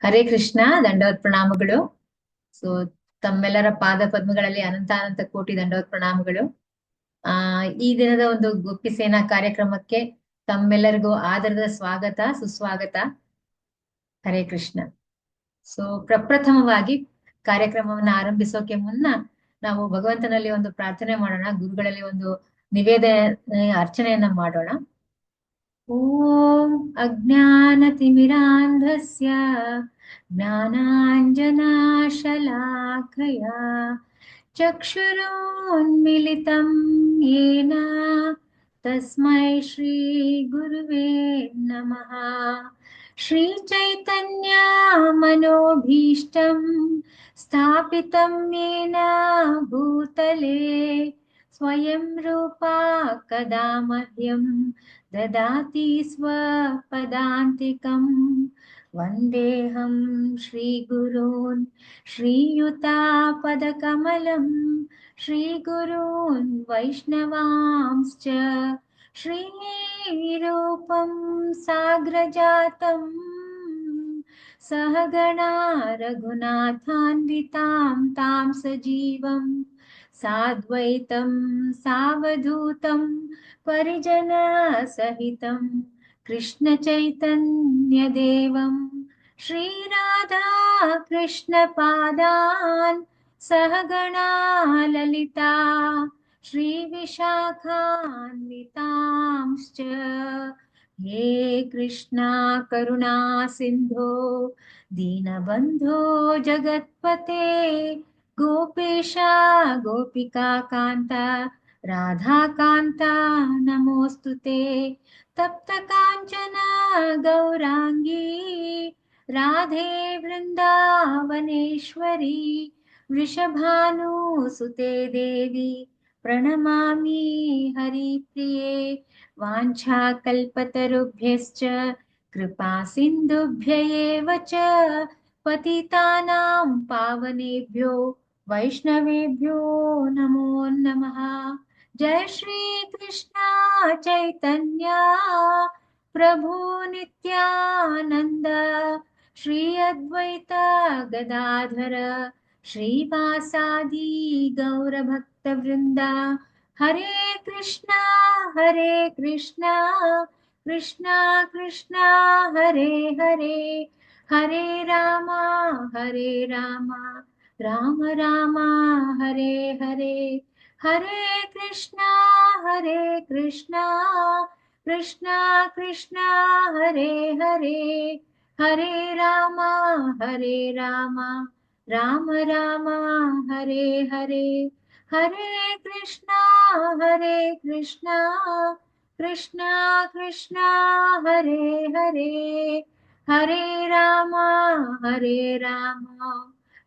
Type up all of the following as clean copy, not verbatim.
ಹರೇ ಕೃಷ್ಣ. ದಂಡವತ್ ಪ್ರಣಾಮಗಳು. ಸೊ ತಮ್ಮೆಲ್ಲರ ಪಾದ ಪದ್ಮಗಳಲ್ಲಿ ಅನಂತ ಕೋಟಿ ದಂಡವತ್ ಪ್ರಣಾಮಗಳು. ಆ ಈ ದಿನದ ಒಂದು ಗುಪ್ಪಿ ಸೇನಾ ಕಾರ್ಯಕ್ರಮಕ್ಕೆ ತಮ್ಮೆಲ್ಲರಿಗೂ ಆದರದ ಸ್ವಾಗತ, ಸುಸ್ವಾಗತ. ಹರೇ ಕೃಷ್ಣ. ಸೊ ಪ್ರಪ್ರಥಮವಾಗಿ ಕಾರ್ಯಕ್ರಮವನ್ನ ಆರಂಭಿಸೋಕೆ ಮುನ್ನ ನಾವು ಭಗವಂತನಲ್ಲಿ ಒಂದು ಪ್ರಾರ್ಥನೆ ಮಾಡೋಣ, ಗುರುಗಳಲ್ಲಿ ಒಂದು ನಿವೇದನೆ ಅರ್ಚನೆಯನ್ನ ಮಾಡೋಣ. ॐ अज्ञानतिमिरान्धस्य ज्ञानाञ्जनाशलाकया चक्षुरुन्मिलितं येन तस्मै श्रीगुरुवे नमः। श्रीचैतन्यमनोभीष्टं स्थापितं येन भूतले स्वयं रूपा कदा मह्यं ददाति स्वपदान्तिकम्। वन्देऽहं श्रीगुरून् श्रीयुतापदकमलं श्रीगुरून् वैष्णवांश्च श्रीरूपं साग्रजातं सहगणा रघुनाथान्वितां तां सजीवं साद्वैतं सावधूतं परिजनसहितं कृष्णचैतन्यदेवं श्रीराधा कृष्णपादान् सहगणा ललिता श्रीविशाखान्वितांश्च। हे कृष्णा करुणा सिन्धो दीनबन्धो जगत्पते गोपेशा गोपिका कान्ता राधाकान्ता नमोऽस्तुते। तप्त काञ्चना गौराङ्गी राधे वृन्दावनेश्वरी वृषभानुसुते देवी प्रणमामि हरिप्रिये। वाञ्छाकल्पतरुभ्यश्च कृपा सिन्धुभ्य एव च पतितानां पावनेभ्यो वैष्णवेभ्यो नमो नमः। जय श्री कृष्ण चैतन्य प्रभु नित्यानंद श्री अद्वैत गदाधर श्रीवासादि गौर भक्त वृंदा। हरे कृष्णा कृष्णा कृष्णा हरे हरे, हरे रामा राम राम हरे हरे, हरे कृष्णा कृष्णा कृष्णा हरे हरे, हरे राम राम राम हरे हरे, हरे कृष्णा कृष्णा कृष्णा हरे हरे, हरे राम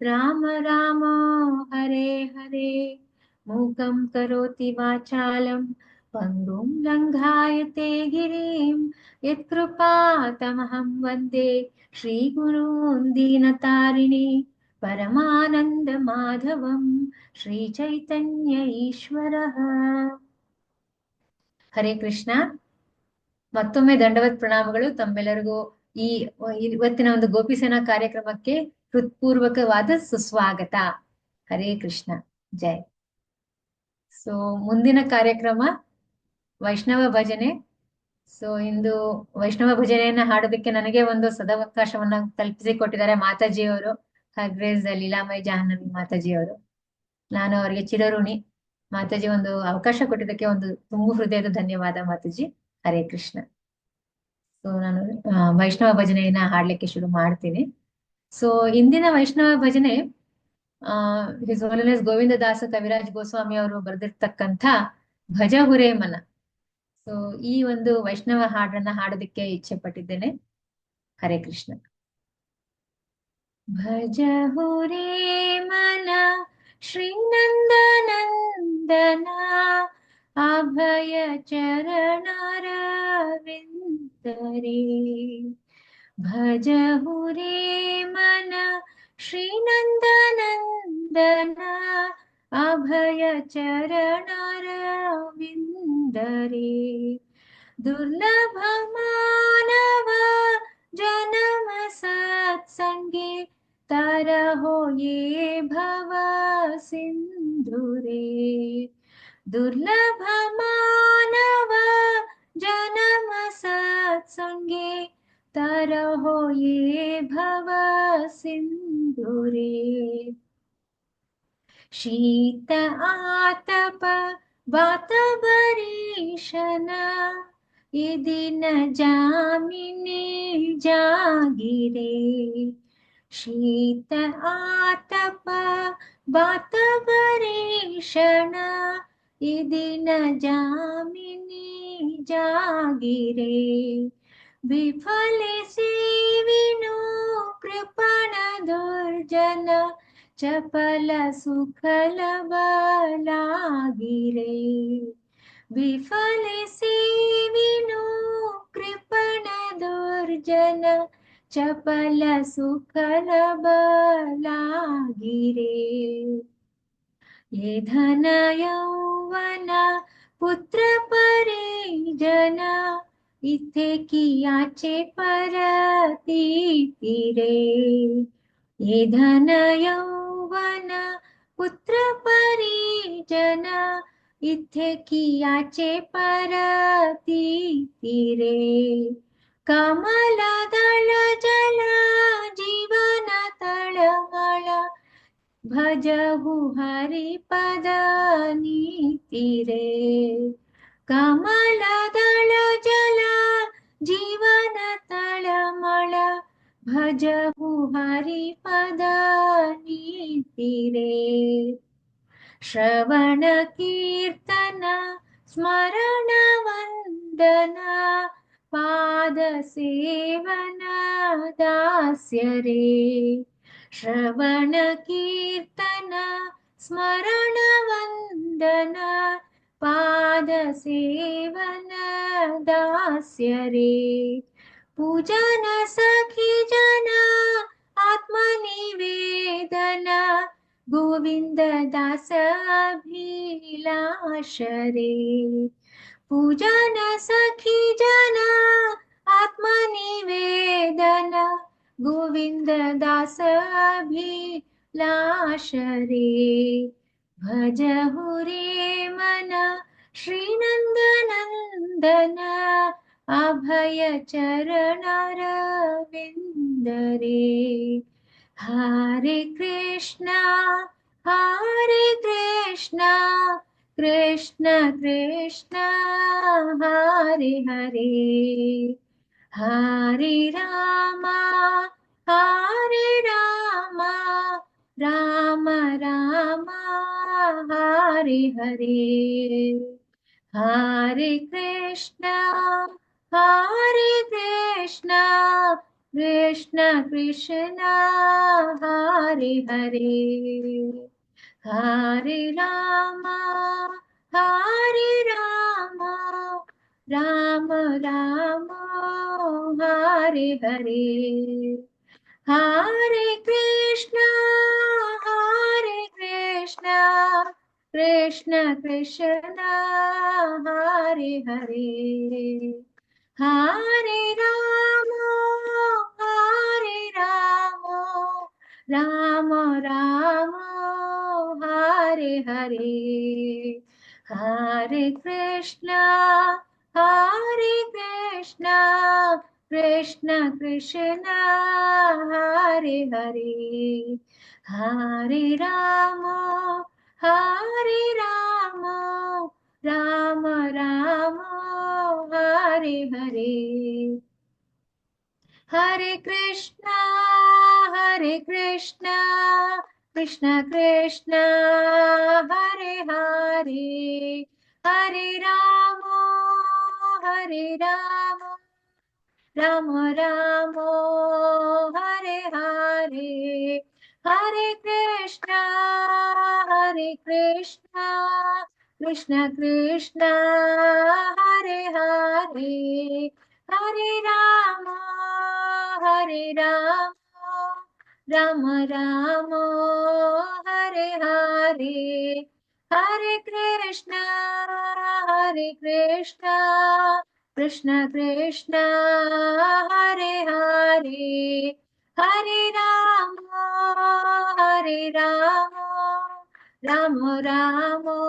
राम राम हरे हरे। मूकं करोति वाचालं पङ्गुं लङ्घायते गिरिं यत्कृपातमहं वन्दे श्रीगुरून् दीनतारिणी परमानन्दमाधवं श्रीचैतन्य ईश्वरः। ಹರೇ ಕೃಷ್ಣ. ಮತ್ತೊಮ್ಮೆ ದಂಡವತ್ ಪ್ರಣಾಮಗಳು ತಮ್ಮೆಲ್ಲರಿಗೂ. ಈ ಇವತ್ತಿನ ಒಂದು ಗೋಪಿಸೇನಾ ಕಾರ್ಯಕ್ರಮಕ್ಕೆ ಹೃತ್ಪೂರ್ವಕವಾದ ಸುಸ್ವಾಗತ. ಹರೇ ಕೃಷ್ಣ. ಜೈ. ಸೊ ಮುಂದಿನ ಕಾರ್ಯಕ್ರಮ ವೈಷ್ಣವ ಭಜನೆ. ಸೊ ಇಂದು ವೈಷ್ಣವ ಭಜನೆಯನ್ನ ಹಾಡೋದಕ್ಕೆ ನನಗೆ ಒಂದು ಸದವಕಾಶವನ್ನ ಕಲ್ಪಿಸಿಕೊಟ್ಟಿದ್ದಾರೆ ಮಾತಾಜಿಯವರು, ಹರ್ಗ್ರೇಸ್ ಲೀಲಾಮಯ ಜಾಹ್ನವಿ ಮಾತಾಜಿಯವರು. ನಾನು ಅವರಿಗೆ ಚಿರಋಣಿ. ಮಾತಾಜಿ ಒಂದು ಅವಕಾಶ ಕೊಟ್ಟಿದ್ದಕ್ಕೆ ಒಂದು ತುಂಬು ಹೃದಯದ ಧನ್ಯವಾದ ಮಾತಾಜಿ. ಹರೇ ಕೃಷ್ಣ. ಸೊ ನಾನು ವೈಷ್ಣವ ಭಜನೆಯನ್ನ ಹಾಡ್ಲಿಕ್ಕೆ ಶುರು ಮಾಡ್ತೀನಿ. ಸೊ ಇಂದಿನ ವೈಷ್ಣವ ಭಜನೆ ಹಿಸ್ ಹೋಲಿನೆಸ್ ಗೋವಿಂದ ದಾಸ ಕವಿರಾಜ್ ಗೋಸ್ವಾಮಿ ಅವರು ಬರೆದಿರ್ತಕ್ಕಂಥ ಭಜ ಹುರೇ ಮನ. ಸೊ ಈ ಒಂದು ವೈಷ್ಣವ ಹಾಡನ್ನ ಹಾಡೋದಕ್ಕೆ ಇಚ್ಛೆ ಪಟ್ಟಿದ್ದೇನೆ. ಹರೇ ಕೃಷ್ಣ. ಭಜ ಹುರೇ ಮನ ಶ್ರೀನಂದನಂದನ ಅಭಯ ಚರಣರವಿಂದರೇ। ಭಜ ಹುರೇ ಮನ ಶ್ರೀನಂದನಂದನ ಅಭಯ ಚರಣರವಿಂದರೇ। ದುರ್ಲಭ ಮಾನವ ಜನಮ ಸತ್ಸಂಗ तरहो ये भव सिंधुरे। दुर्लभ मानव जन्म सत्संगे, तरहो ये भव सिंधुरे। शीत आतप वात भरीषण, ये दिन जामिनी जागिरे। शीत आतप वात भरीषण, ये दिन जामिनी जागिरे। विफलिसि विनु कृपण दुर्जन, चपल सुखल बलागिरे। विफलिसि विनु कृपण दुर्जन, चपल सुखल बलागिरे। ये धन यौवन पुत्र परिजन, इथे कियाचे परतीतिरे। ये धन यौवन पुत्र परिजन, इथे कियाचे परतीतिरे। कमल दल जल जीवन तळमळ, भजहु हरिपद नीतिरे। कमल दल जल जीवन तळमळ, भजहु हरिपद नीतिरे। श्रवण कीर्तन स्मरण वंदन, पाद सेवन दास्य रे। श्रवण कीर्तन स्मरण वंदन, पाद सेवन दास्य रे। पूजन सखी जन आत्मनिवेदन, गोविंद दास अभिलाष रे। पूजन सखी जन आत्मनिवेदन, गोविंद दास अभिलाष रे। भजहु रे मन श्रीनंदनंदन, अभय चरण रविंद रे। हरे कृष्णा कृष्ण कृष्ण हरे हरे, हरे रामा राम राम हरे हरे। हरे कृष्णा कृष्ण कृष्ण हरे हरे, हरे राम राम राम हरे हरे। हरे कृष्णा कृष्ण कृष्ण हरे हरे, हरे राम राम राम हरे हरे। हरे कृष्णा कृष्ण कृष्ण हरे हरे, हरे राम राम राम हरे हरे। हरे कृष्णा कृष्ण कृष्ण हरे हरे, हरे राम राम राम हरे हरे। हरे कृष्णा कृष्ण कृष्ण हरे हरे, हरे राम राम राम हरे हरे। हरे कृष्णा कृष्ण कृष्ण हरे हरे, हरे राम रामो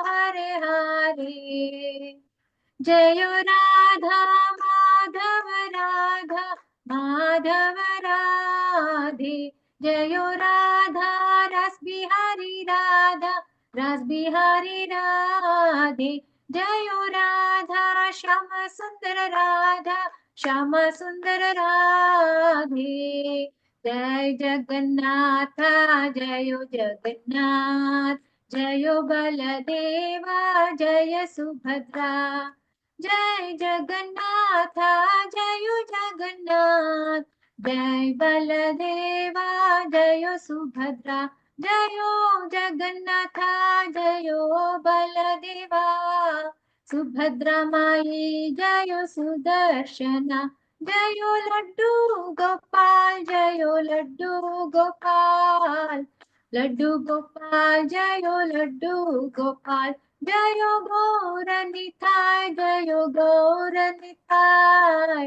हरे हरे जय राधा माधव राधा माधव राधे जय राधा रस बिहारी राधा रस बिहारी राधे जय राधा श्याम सुंदर राधा श्याम सुंदर राधे जय जगन्नाथ जय जगन्नाथ जय बलदेवा जय सुभद्रा जय जगन्नाथ जय जगन्नाथ जय बलदेवा जय सुभद्रा जयो जगन्नाथ जयो बलदेवा सुभद्रा माई जयो सुदर्शना जयो लड्डू गोपाल जयो लड्डू गोपाल लड्डू गोपाल जयो लड्डू गोपाल जयो गौरनिताय जयो गौरनिताय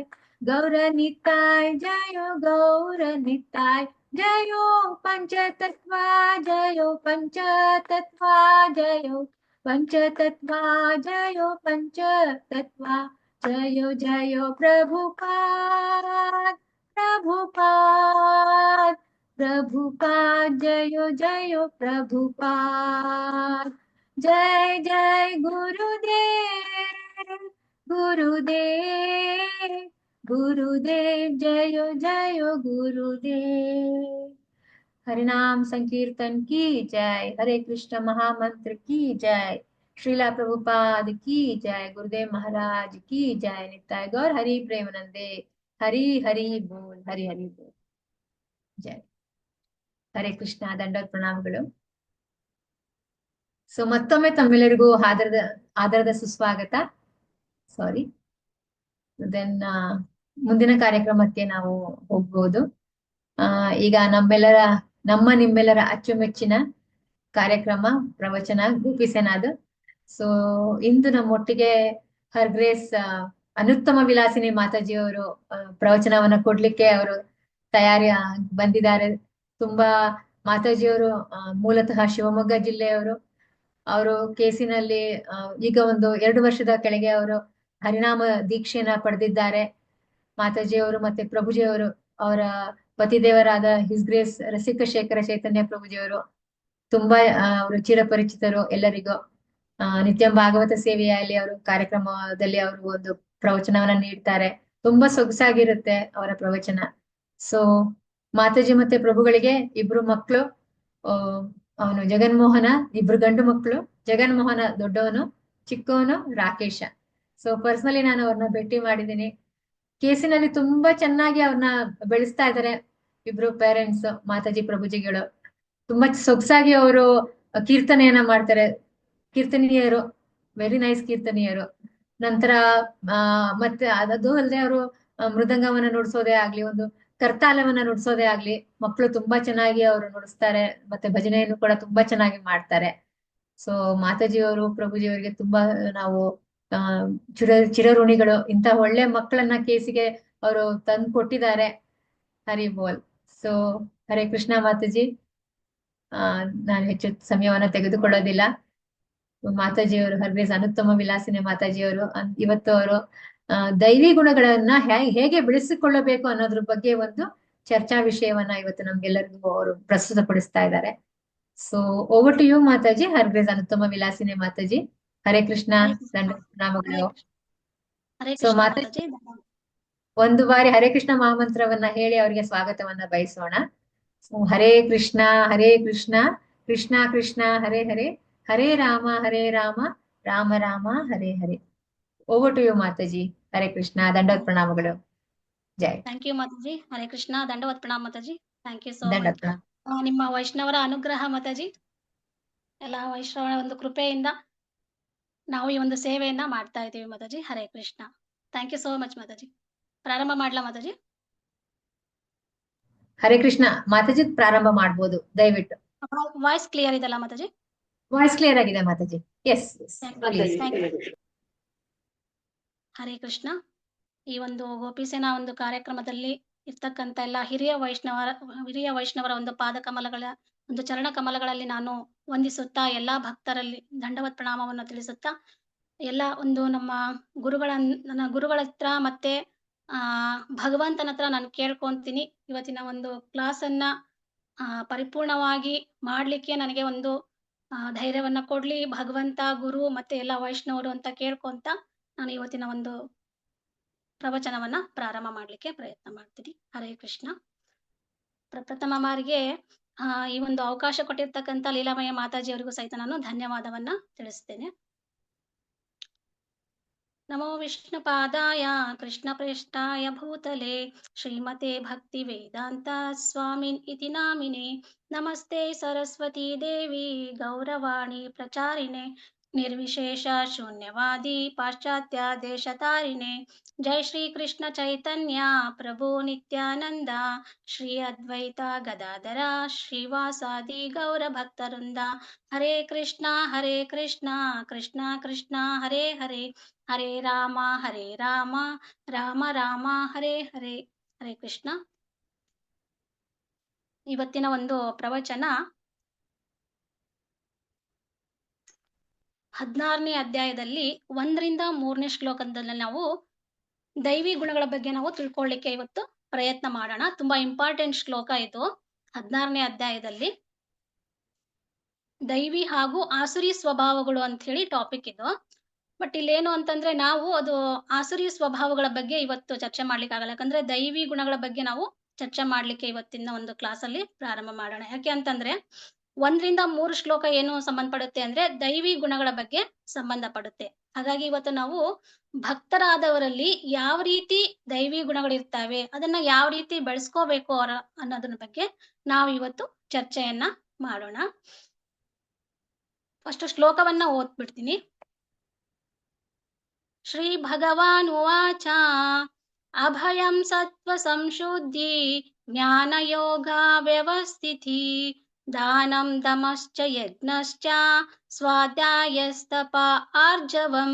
गौरनिताय जयो गौरनिताय जयो पंचतत्वा जयो पंचतत्वा जयो पंचतत्वा जयो पंचतत्वा जयो जयो प्रभुपाद प्रभुपाद प्रभुपाद जयो जयो प्रभुपाद जय जय गुरुदेव गुरुदेव गुरुदेव जयो जयो गुरुदेव हरिनाम संकीर्तन की जय हरे कृष्ण महामंत्र की जय श्रीला प्रभुपाद की जय गुरुदेव महाराज की जय निताय गौर हरि प्रेमानंदे हरि हरि बोल हरि हरि बोल जय ಹರೇ ಕೃಷ್ಣ ದಂಡೋತ್ ಪ್ರಣಾಮಗಳು ಸೊ ಮತ್ತೊಮ್ಮೆ ತಮ್ಮೆಲ್ಲರಿಗೂ ಆದರದ ಸುಸ್ವಾಗತ ಸಾರಿ ದೆನ್ ಮುಂದಿನ ಕಾರ್ಯಕ್ರಮಕ್ಕೆ ನಾವು ಹೋಗ್ಬೋದು ಈಗ ನಿಮ್ಮೆಲ್ಲರ ಅಚ್ಚುಮೆಚ್ಚಿನ ಕಾರ್ಯಕ್ರಮ ಪ್ರವಚನ ಗೋಪಿಸೇನಾದು ಸೊ ಇಂದು ನಮ್ಮೊಟ್ಟಿಗೆ ಹರ್ಗ್ರೇಸ್ ಅನುತ್ತಮ ವಿಲಾಸಿನಿ ಮಾತಾಜಿಯವರು ಪ್ರವಚನವನ್ನ ಕೊಡ್ಲಿಕ್ಕೆ ಅವರು ತಯಾರಿ ಬಂದಿದ್ದಾರೆ ತುಂಬಾ ಮಾತಾಜಿಯವರು ಮೂಲತಃ ಶಿವಮೊಗ್ಗ ಜಿಲ್ಲೆಯವರು ಅವರು ಕೇಸಿನಲ್ಲಿ ಈಗ ಒಂದು 2 ವರ್ಷದ ಕೆಳಗೆ ಅವರು ಹರಿನಾಮ ದೀಕ್ಷೆಯನ್ನ ಪಡೆದಿದ್ದಾರೆ ಮಾತಾಜಿಯವರು ಮತ್ತೆ ಪ್ರಭುಜಿಯವರು ಅವರ ಪತಿದೇವರಾದ ಹಿಸ್ ಗ್ರೇಸ್ ರಸಿಕಶೇಖರ ಚೈತನ್ಯ ಪ್ರಭುಜಿಯವರು ತುಂಬಾ ಅವರು ಚಿರಪರಿಚಿತರು ಎಲ್ಲರಿಗೂ ನಿತ್ಯ ಭಾಗವತ ಸೇವೆಯಲ್ಲಿ ಅವರು ಕಾರ್ಯಕ್ರಮದಲ್ಲಿ ಅವರು ಒಂದು ಪ್ರವಚನವನ್ನ ನೀಡ್ತಾರೆ ತುಂಬಾ ಸೊಗಸಾಗಿರುತ್ತೆ ಅವರ ಪ್ರವಚನ ಸೊ ಮಾತಾಜಿ ಮತ್ತೆ ಪ್ರಭುಗಳಿಗೆ ಇಬ್ರು ಮಕ್ಕಳು ಅವನು ಜಗನ್ಮೋಹನ ಇಬ್ರು ಗಂಡು ಮಕ್ಕಳು ಜಗನ್ಮೋಹನ ದೊಡ್ಡವನು ಚಿಕ್ಕವನು ರಾಕೇಶ ಸೊ ಪರ್ಸನಲಿ ನಾನು ಅವ್ರನ್ನ ಭೇಟಿ ಮಾಡಿದ್ದೀನಿ ಕೇಸಿನಲ್ಲಿ ತುಂಬಾ ಚೆನ್ನಾಗಿ ಅವ್ರನ್ನ ಬೆಳೆಸ್ತಾ ಇದ್ದಾರೆ ಇಬ್ರು ಪೇರೆಂಟ್ಸ್ ಮಾತಾಜಿ ಪ್ರಭುಜಿಗಳು ತುಂಬಾ ಸೊಗಸಾಗಿ ಅವರು ಕೀರ್ತನೆಯನ್ನ ಮಾಡ್ತಾರೆ ಕೀರ್ತನೀಯರು ವೆರಿ ನೈಸ್ ಕೀರ್ತನೀಯರು ನಂತರ ಮತ್ತೆ ಅದು ಅಲ್ಲದೆ ಅವರು ಮೃದಂಗವನ್ನ ನುಡಿಸೋದೇ ಆಗ್ಲಿ ಒಂದು ಕರ್ತಾಲವನ್ನ ನುಡಿಸೋದೇ ಆಗ್ಲಿ ಮಕ್ಕಳು ತುಂಬಾ ಚೆನ್ನಾಗಿ ಅವರು ನುಡಿಸ್ತಾರೆ ಮತ್ತೆ ಭಜನೆಯನ್ನು ಕೂಡ ತುಂಬಾ ಚೆನ್ನಾಗಿ ಮಾಡ್ತಾರೆ ಸೊ ಮಾತಾಜಿಯವರು ಪ್ರಭುಜಿಯವರಿಗೆ ತುಂಬಾ ನಾವು ಚಿರಋಣಿಗಳು ಇಂತ ಒಳ್ಳೆ ಮಕ್ಕಳನ್ನ ಕೇಸಿಗೆ ಅವರು ತಂದು ಕೊಟ್ಟಿದ್ದಾರೆ ಹರಿ ಬೋಲ್ ಸೊ ಹರೇ ಕೃಷ್ಣ ಮಾತಾಜಿ ನಾನು ಹೆಚ್ಚು ಸಮಯವನ್ನ ತೆಗೆದುಕೊಳ್ಳೋದಿಲ್ಲ ಮಾತಾಜಿಯವರು ಹರ್ಗ್ರೇಸ್ ಅನುತ್ತಮ ವಿಲಾಸಿನಿ ಮಾತಾಜಿಯವರು ಇವತ್ತು ಅವರು ದೈವಿ ಗುಣಗಳನ್ನ ಹೇಗೆ ಬೆಳೆಸಿಕೊಳ್ಳಬೇಕು ಅನ್ನೋದ್ರ ಬಗ್ಗೆ ಒಂದು ಚರ್ಚಾ ವಿಷಯವನ್ನ ಇವತ್ತು ನಮ್ಗೆಲ್ಲರಿಗೂ ಅವರು ಪ್ರಸ್ತುತಪಡಿಸ್ತಾ ಇದ್ದಾರೆ so over to you Mataji her grace Anuttama Vilasini Mataji Hare Krishna ನಾಮಗಳು ಸೊ ಮಾತಾಜಿ ಒಂದು ಬಾರಿ ಹರೇ ಕೃಷ್ಣ ಮಹಾಮಂತ್ರವನ್ನ ಹೇಳಿ ಅವರಿಗೆ ಸ್ವಾಗತವನ್ನ ಬಯಸೋಣ Hare Krishna Krishna Krishna Hare Hare Hare Rama Rama Rama Hare Hare over to you Mataji Hare Krishna ದಂಡವತ್ ಪ್ರಣಾಮಗಳು ಜೈ ಥ್ಯಾಂಕ್ ಯು ಮಾತಾಜಿ ಹರೇ ಕೃಷ್ಣ ದಂಡವತ್ ಪ್ರಣಾಮ Mataji thank you so much ನಿಮ್ಮ ವೈಷ್ಣವರ ಅನುಗ್ರಹ ಮಾತಾಜಿ ಎಲ್ಲ ವೈಷ್ಣವರ ಒಂದು ಕೃಪೆಯಿಂದ ನಾವು ಈ ಒಂದು ಸೇವೆಯನ್ನ ಮಾಡ್ತಾ ಇದ್ದೀವಿ Mataji Hare Krishna thank you so much Mataji ಪ್ರಾರಂಭ ಮಾಡ್ಲಾ ಮಾತಾಜಿ ಹರೇ ಕೃಷ್ಣ ಮಾತಾಜಿ ಪ್ರಾರಂಭ ಮಾಡ್ಬೋದು ದಯವಿಟ್ಟು ವಾಯ್ಸ್ ಕ್ಲಿಯರ್ ಇದೆಲ್ಲ ಮಾತಾಜಿ ವಾಯ್ಸ್ ಕ್ಲಿಯರ್ ಆಗಿದೆ ಮಾತಾಜಿ ಎಸ್ ಹರೇ ಕೃಷ್ಣ ಈ ಒಂದು ಗೋಪಿಸೇನಾ ಒಂದು ಕಾರ್ಯಕ್ರಮದಲ್ಲಿ ಇರ್ತಕ್ಕಂಥ ಎಲ್ಲ ಹಿರಿಯ ವೈಷ್ಣವರ ಒಂದು ಪಾದ ಕಮಲಗಳ ಒಂದು ಚರಣ ಕಮಲಗಳಲ್ಲಿ ನಾನು ವಂದಿಸುತ್ತಾ ಎಲ್ಲಾ ಭಕ್ತರಲ್ಲಿ ದಂಡವತ್ ಪ್ರಣಾಮವನ್ನು ತಿಳಿಸುತ್ತಾ ಎಲ್ಲ ಒಂದು ನನ್ನ ಗುರುಗಳ ಹತ್ರ ಮತ್ತೆ ಭಗವಂತನ ಹತ್ರ ನಾನು ಕೇಳ್ಕೊಂತೀನಿ. ಇವತ್ತಿನ ಒಂದು ಕ್ಲಾಸನ್ನ ಪರಿಪೂರ್ಣವಾಗಿ ಮಾಡ್ಲಿಕ್ಕೆ ನನಗೆ ಒಂದು ಧೈರ್ಯವನ್ನ ಕೊಡ್ಲಿ ಭಗವಂತ, ಗುರು ಮತ್ತೆ ಎಲ್ಲ ವೈಷ್ಣವರು ಅಂತ ಕೇಳ್ಕೊಂತ ನಾನು ಇವತ್ತಿನ ಒಂದು ಪ್ರವಚನವನ್ನ ಪ್ರಾರಂಭ ಮಾಡ್ಲಿಕ್ಕೆ ಪ್ರಯತ್ನ ಮಾಡ್ತೀನಿ. ಹರೇ ಕೃಷ್ಣ. ಪ್ರಪ್ರಥಮ ಬಾರಿಗೆ ಈ ಒಂದು ಅವಕಾಶ ಕೊಟ್ಟಿರ್ತಕ್ಕಂಥ ಲೀಲಾಮಯ ಮಾತಾಜಿಯವರಿಗೂ ಸಹಿತ ನಾನು ಧನ್ಯವಾದವನ್ನ ತಿಳಿಸ್ತೇನೆ. ನಮೋ ವಿಷ್ಣುಪಾದಾಯ ಕೃಷ್ಣಪ್ರೇಷ್ಠಾಯ ಭೂತಲೆ ಶ್ರೀಮತೆ ಭಕ್ತಿ ವೇದಾಂತ ಸ್ವಾಮಿನ್ ಇತಿ ನಾಮಿನೆ. ನಮಸ್ತೆ ಸರಸ್ವತಿ ದೇವಿ ಗೌರವಾಣಿ ಪ್ರಚಾರಿಣೆ ನಿರ್ವಿಶೇಷ ಶೂನ್ಯವಾದಿ ಪಾಶ್ಚಾತ್ಯ ದೇಶತಾರಿಣೆ. ಜೈ ಶ್ರೀ ಕೃಷ್ಣ ಚೈತನ್ಯ ಪ್ರಭು ನಿತ್ಯಾನಂದ ಶ್ರೀ ಅದ್ವೈತ ಗದಾಧರ ಶ್ರೀವಾಸಾದಿ ಗೌರ ಭಕ್ತವೃಂದ. ಹರೇ ಕೃಷ್ಣ ಕೃಷ್ಣ ಕೃಷ್ಣ ಹರೇ ಹರೇ, ಹರೇ ರಾಮ ರಾಮ ರಾಮ ಹರೇ ಹರೇ. ಹರೇ ಕೃಷ್ಣ. ಇವತ್ತಿನ ಒಂದು ಪ್ರವಚನ 16ನೇ ಅಧ್ಯಾಯದಲ್ಲಿ 1ರಿಂದ 3ನೇ ಶ್ಲೋಕದಲ್ಲಿ ನಾವು ದೈವಿ ಗುಣಗಳ ಬಗ್ಗೆ ನಾವು ತಿಳ್ಕೊಳ್ಳಿಕ್ಕೆ ಇವತ್ತು ಪ್ರಯತ್ನ ಮಾಡೋಣ. ತುಂಬಾ ಇಂಪಾರ್ಟೆಂಟ್ ಶ್ಲೋಕ ಇದು. 16ನೇ ಅಧ್ಯಾಯದಲ್ಲಿ ದೈವಿ ಹಾಗೂ ಆಸುರಿ ಸ್ವಭಾವಗಳು ಅಂತ ಹೇಳಿ ಟಾಪಿಕ್ ಇದು. ಬಟ್ ಇಲ್ಲೇನು ಅಂತಂದ್ರೆ ನಾವು ಅದು ಆಸುರಿ ಸ್ವಭಾವಗಳ ಬಗ್ಗೆ ಇವತ್ತು ಚರ್ಚೆ ಮಾಡ್ಲಿಕ್ಕೆ ಆಗಲ್ಲ. ಯಾಕಂದ್ರೆ ದೈವಿ ಗುಣಗಳ ಬಗ್ಗೆ ನಾವು ಚರ್ಚೆ ಮಾಡ್ಲಿಕ್ಕೆ ಇವತ್ತಿನ ಒಂದು ಕ್ಲಾಸ್ ಅಲ್ಲಿ ಪ್ರಾರಂಭ ಮಾಡೋಣ. ಯಾಕೆ ಅಂತಂದ್ರೆ 1ರಿಂದ 3 ಶ್ಲೋಕ ಏನು ಸಂಬಂಧಪಡುತ್ತೆ ಅಂದ್ರೆ ದೈವಿ ಗುಣಗಳ ಬಗ್ಗೆ ಸಂಬಂಧಪಡುತ್ತೆ. ಹಾಗಾಗಿ ಇವತ್ತು ನಾವು ಭಕ್ತರಾದವರಲ್ಲಿ ಯಾವ ರೀತಿ ದೈವಿ ಗುಣಗಳಿರ್ತಾವೆ, ಅದನ್ನ ಯಾವ ರೀತಿ ಬೆಳೆಸ್ಕೋಬೇಕು ಅನ್ನೋದ್ರ ಬಗ್ಗೆ ನಾವು ಇವತ್ತು ಚರ್ಚೆಯನ್ನ ಮಾಡೋಣ. ಫಸ್ಟ್ ಶ್ಲೋಕವನ್ನ ಓದ್ಬಿಡ್ತೀನಿ. ಶ್ರೀ ಭಗವಾನ್ ಉವಾಚ ಅಭಯಂ ಸತ್ವ ಸಂಶುದ್ಧಿ ಜ್ಞಾನ ಯೋಗ ವ್ಯವಸ್ಥಿತಿ ದಾನಂ ದಮಶ್ಚ ಯಜ್ಞಶ್ಚ ಸ್ವಾಧ್ಯಾಯಸ್ತಪ ಆರ್ಜವಂ.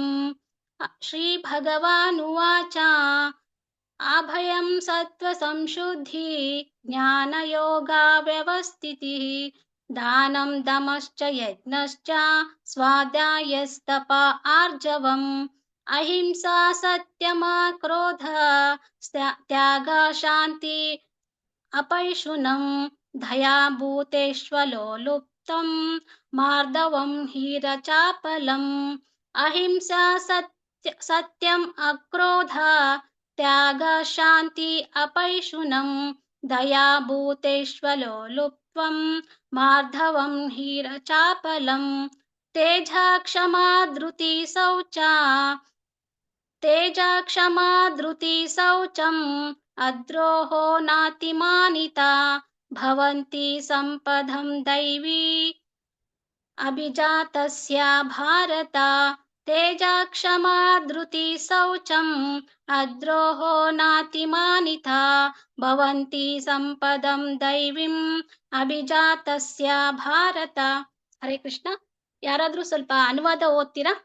ಶ್ರೀ ಭಗವಾನ್ ಉವಾಚ ಅಭಯಂ ಸತ್ವ ಸಂಶುದ್ಧಿ ಜ್ಞಾನ ಯೋಗ ವ್ಯವಸ್ಥಿತಿ ದಾನಂ ದಮಶ್ಚ ಯಜ್ಞಶ್ಚ ಸ್ವಾಧ್ಯಾಯಸ್ತಪ ಆರ್ಜವಂ. ಅಹಿಂಸಾ ಸತ್ಯಮ ಕ್ರೋಧ ತ್ಯಾಗ ಶಾಂತಿ ಅಪೈಶುನಂ ದಯಾ ಭೂತೇಶ್ವಲೋಲುಪ್ತಂ ಮಾರ್ದವಂ ಹೀರಚಾಪಲಂ. ಅಹಿಂಸಾ ಸತ್ಯಂ ಅಕ್ರೋಧ ತ್ಯಾಗ ಶಾಂತಿ ಅಪೈಶುನಂ ದಯಾ ಭೂತೇಶ್ವಲೋಲುಪ್ತಂ ಮಾರ್ದವಂ ಹೀರಚಾಪಲಂ. ತೇಜ ಕ್ಷಮಾ ಧೃತಿ ಶೌಚಂ ಅದ್ರೋಹೋ ನಾತಿಮಾನಿತಾ ಭವಂತಿ ಸಂಪದಂ ದೈವಿ ಅಭಿಜಾತಸ್ಯ ಭಾರತ. ತೇಜ ಕ್ಷಮಾ ಧೃತಿ ಶೌಚಂ ಅದ್ರೋಹೋ ನಾತಿಮಾನಿತಾ ಭವಂತಿ ಸಂಪದಂ ದೈವಿಂ ಅಭಿಜಾತಸ್ಯ ಭಾರತ. ಹರೇ ಕೃಷ್ಣ. ಯಾರಾದ್ರೂ ಸ್ವಲ್ಪ ಅನುವಾದ ಓದ್ತೀರಾ?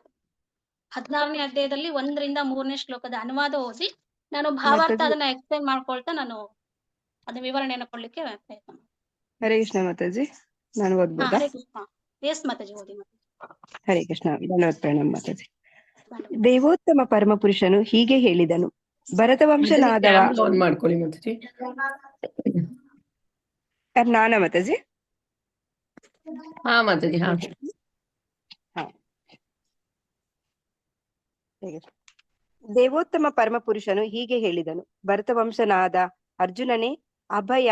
16ನೇ ಅಧ್ಯಾಯದಲ್ಲಿ 1ರಿಂದ 3ನೇ ಶ್ಲೋಕದ ಅನುವಾದ ಓದಿ ನಾನು ಭಾವಾರ್ಥ ಅದನ್ನ ಎಕ್ಸ್ಪ್ಲೈನ್ ಮಾಡ್ಕೊಳ್ತಾ ನಾನು ಅದನ್ನ ವಿವರಣೆಯನ್ನು ಕೊಡ್ಲಿಕ್ಕೆ ಪ್ರಯತ್ನ ಮಾಡ್ತೀನಿ. ಹರೇ ಕೃಷ್ಣ ಮಾತಾಜಿ, ನಾನು ಓದ್ಬೋದಾ? ಹರೇ ಕೃಷ್ಣ. ಎಸ್ ಮಾತಾಜಿ, ಓದಿ ಮಾತಾಜಿ. ಹರೇ ಕೃಷ್ಣ. ಧನ್ಯವಾದ ಪ್ರಣಾಮ ಮಾತಾಜಿ. ದೇವೋತ್ತಮ ಪರಮ ಪುರುಷನು ಹೀಗೆ ಹೇಳಿದನು, ಭರತ ವಂಶನಾದವ. ಮಾಡ್ಕೊಳ್ಳಿ ಮಾತಾಜಿ. ನಾನ ಮಾತಾಜಿ? ಹಾ ಮಾತಾಜಿ. ಹಾ ದೇವೋತ್ತಮ ಪರಮ ಪುರುಷನು ಹೀಗೆ ಹೇಳಿದನು, ಭರತ ವಂಶನಾದ ಅರ್ಜುನನೇ, ಅಭಯ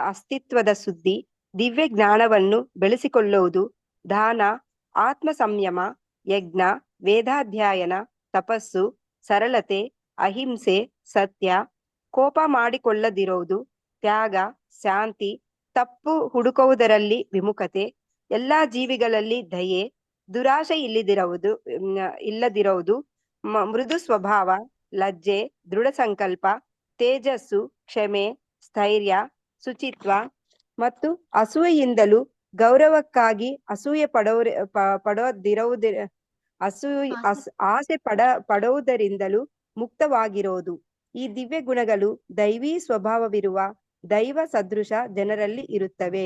ಅಸ್ತಿತ್ವದ ಸುದ್ದಿ, ದಿವ್ಯ ಜ್ಞಾನವನ್ನು ಬೆಳೆಸಿಕೊಳ್ಳುವುದು, ದಾನ, ಆತ್ಮ ಸಂಯಮ, ಯಜ್ಞ, ವೇದಾಧ್ಯಯನ, ತಪಸ್ಸು, ಸರಳತೆ, ಅಹಿಂಸೆ, ಸತ್ಯ, ಕೋಪ ಮಾಡಿಕೊಳ್ಳದಿರುವುದು, ತ್ಯಾಗ, ಶಾಂತಿ, ತಪ್ಪು ಹುಡುಕುವುದರಲ್ಲಿ ವಿಮುಖತೆ, ಎಲ್ಲಾ ಜೀವಿಗಳಲ್ಲಿ ದಯೆ, ದುರಾಶೆ ಇಲ್ಲದಿರುವುದು, ಮೃದು ಸ್ವಭಾವ, ಲಜ್ಜೆ, ದೃಢ ಸಂಕಲ್ಪ, ತೇಜಸ್ಸು, ಕ್ಷಮೆ, ಸ್ಥೈರ್ಯ, ಶುಚಿತ್ವ ಮತ್ತು ಅಸೂಯೆಯಿಂದಲೂ ಗೌರವಕ್ಕಾಗಿ ಆಸೆ ಪಡುವುದರಿಂದಲೂ ಮುಕ್ತವಾಗಿರೋದು. ಈ ದಿವ್ಯ ಗುಣಗಳು ದೈವಿ ಸ್ವಭಾವವಿರುವ ದೈವ ಸದೃಶ ಜನರಲ್ಲಿ ಇರುತ್ತವೆ.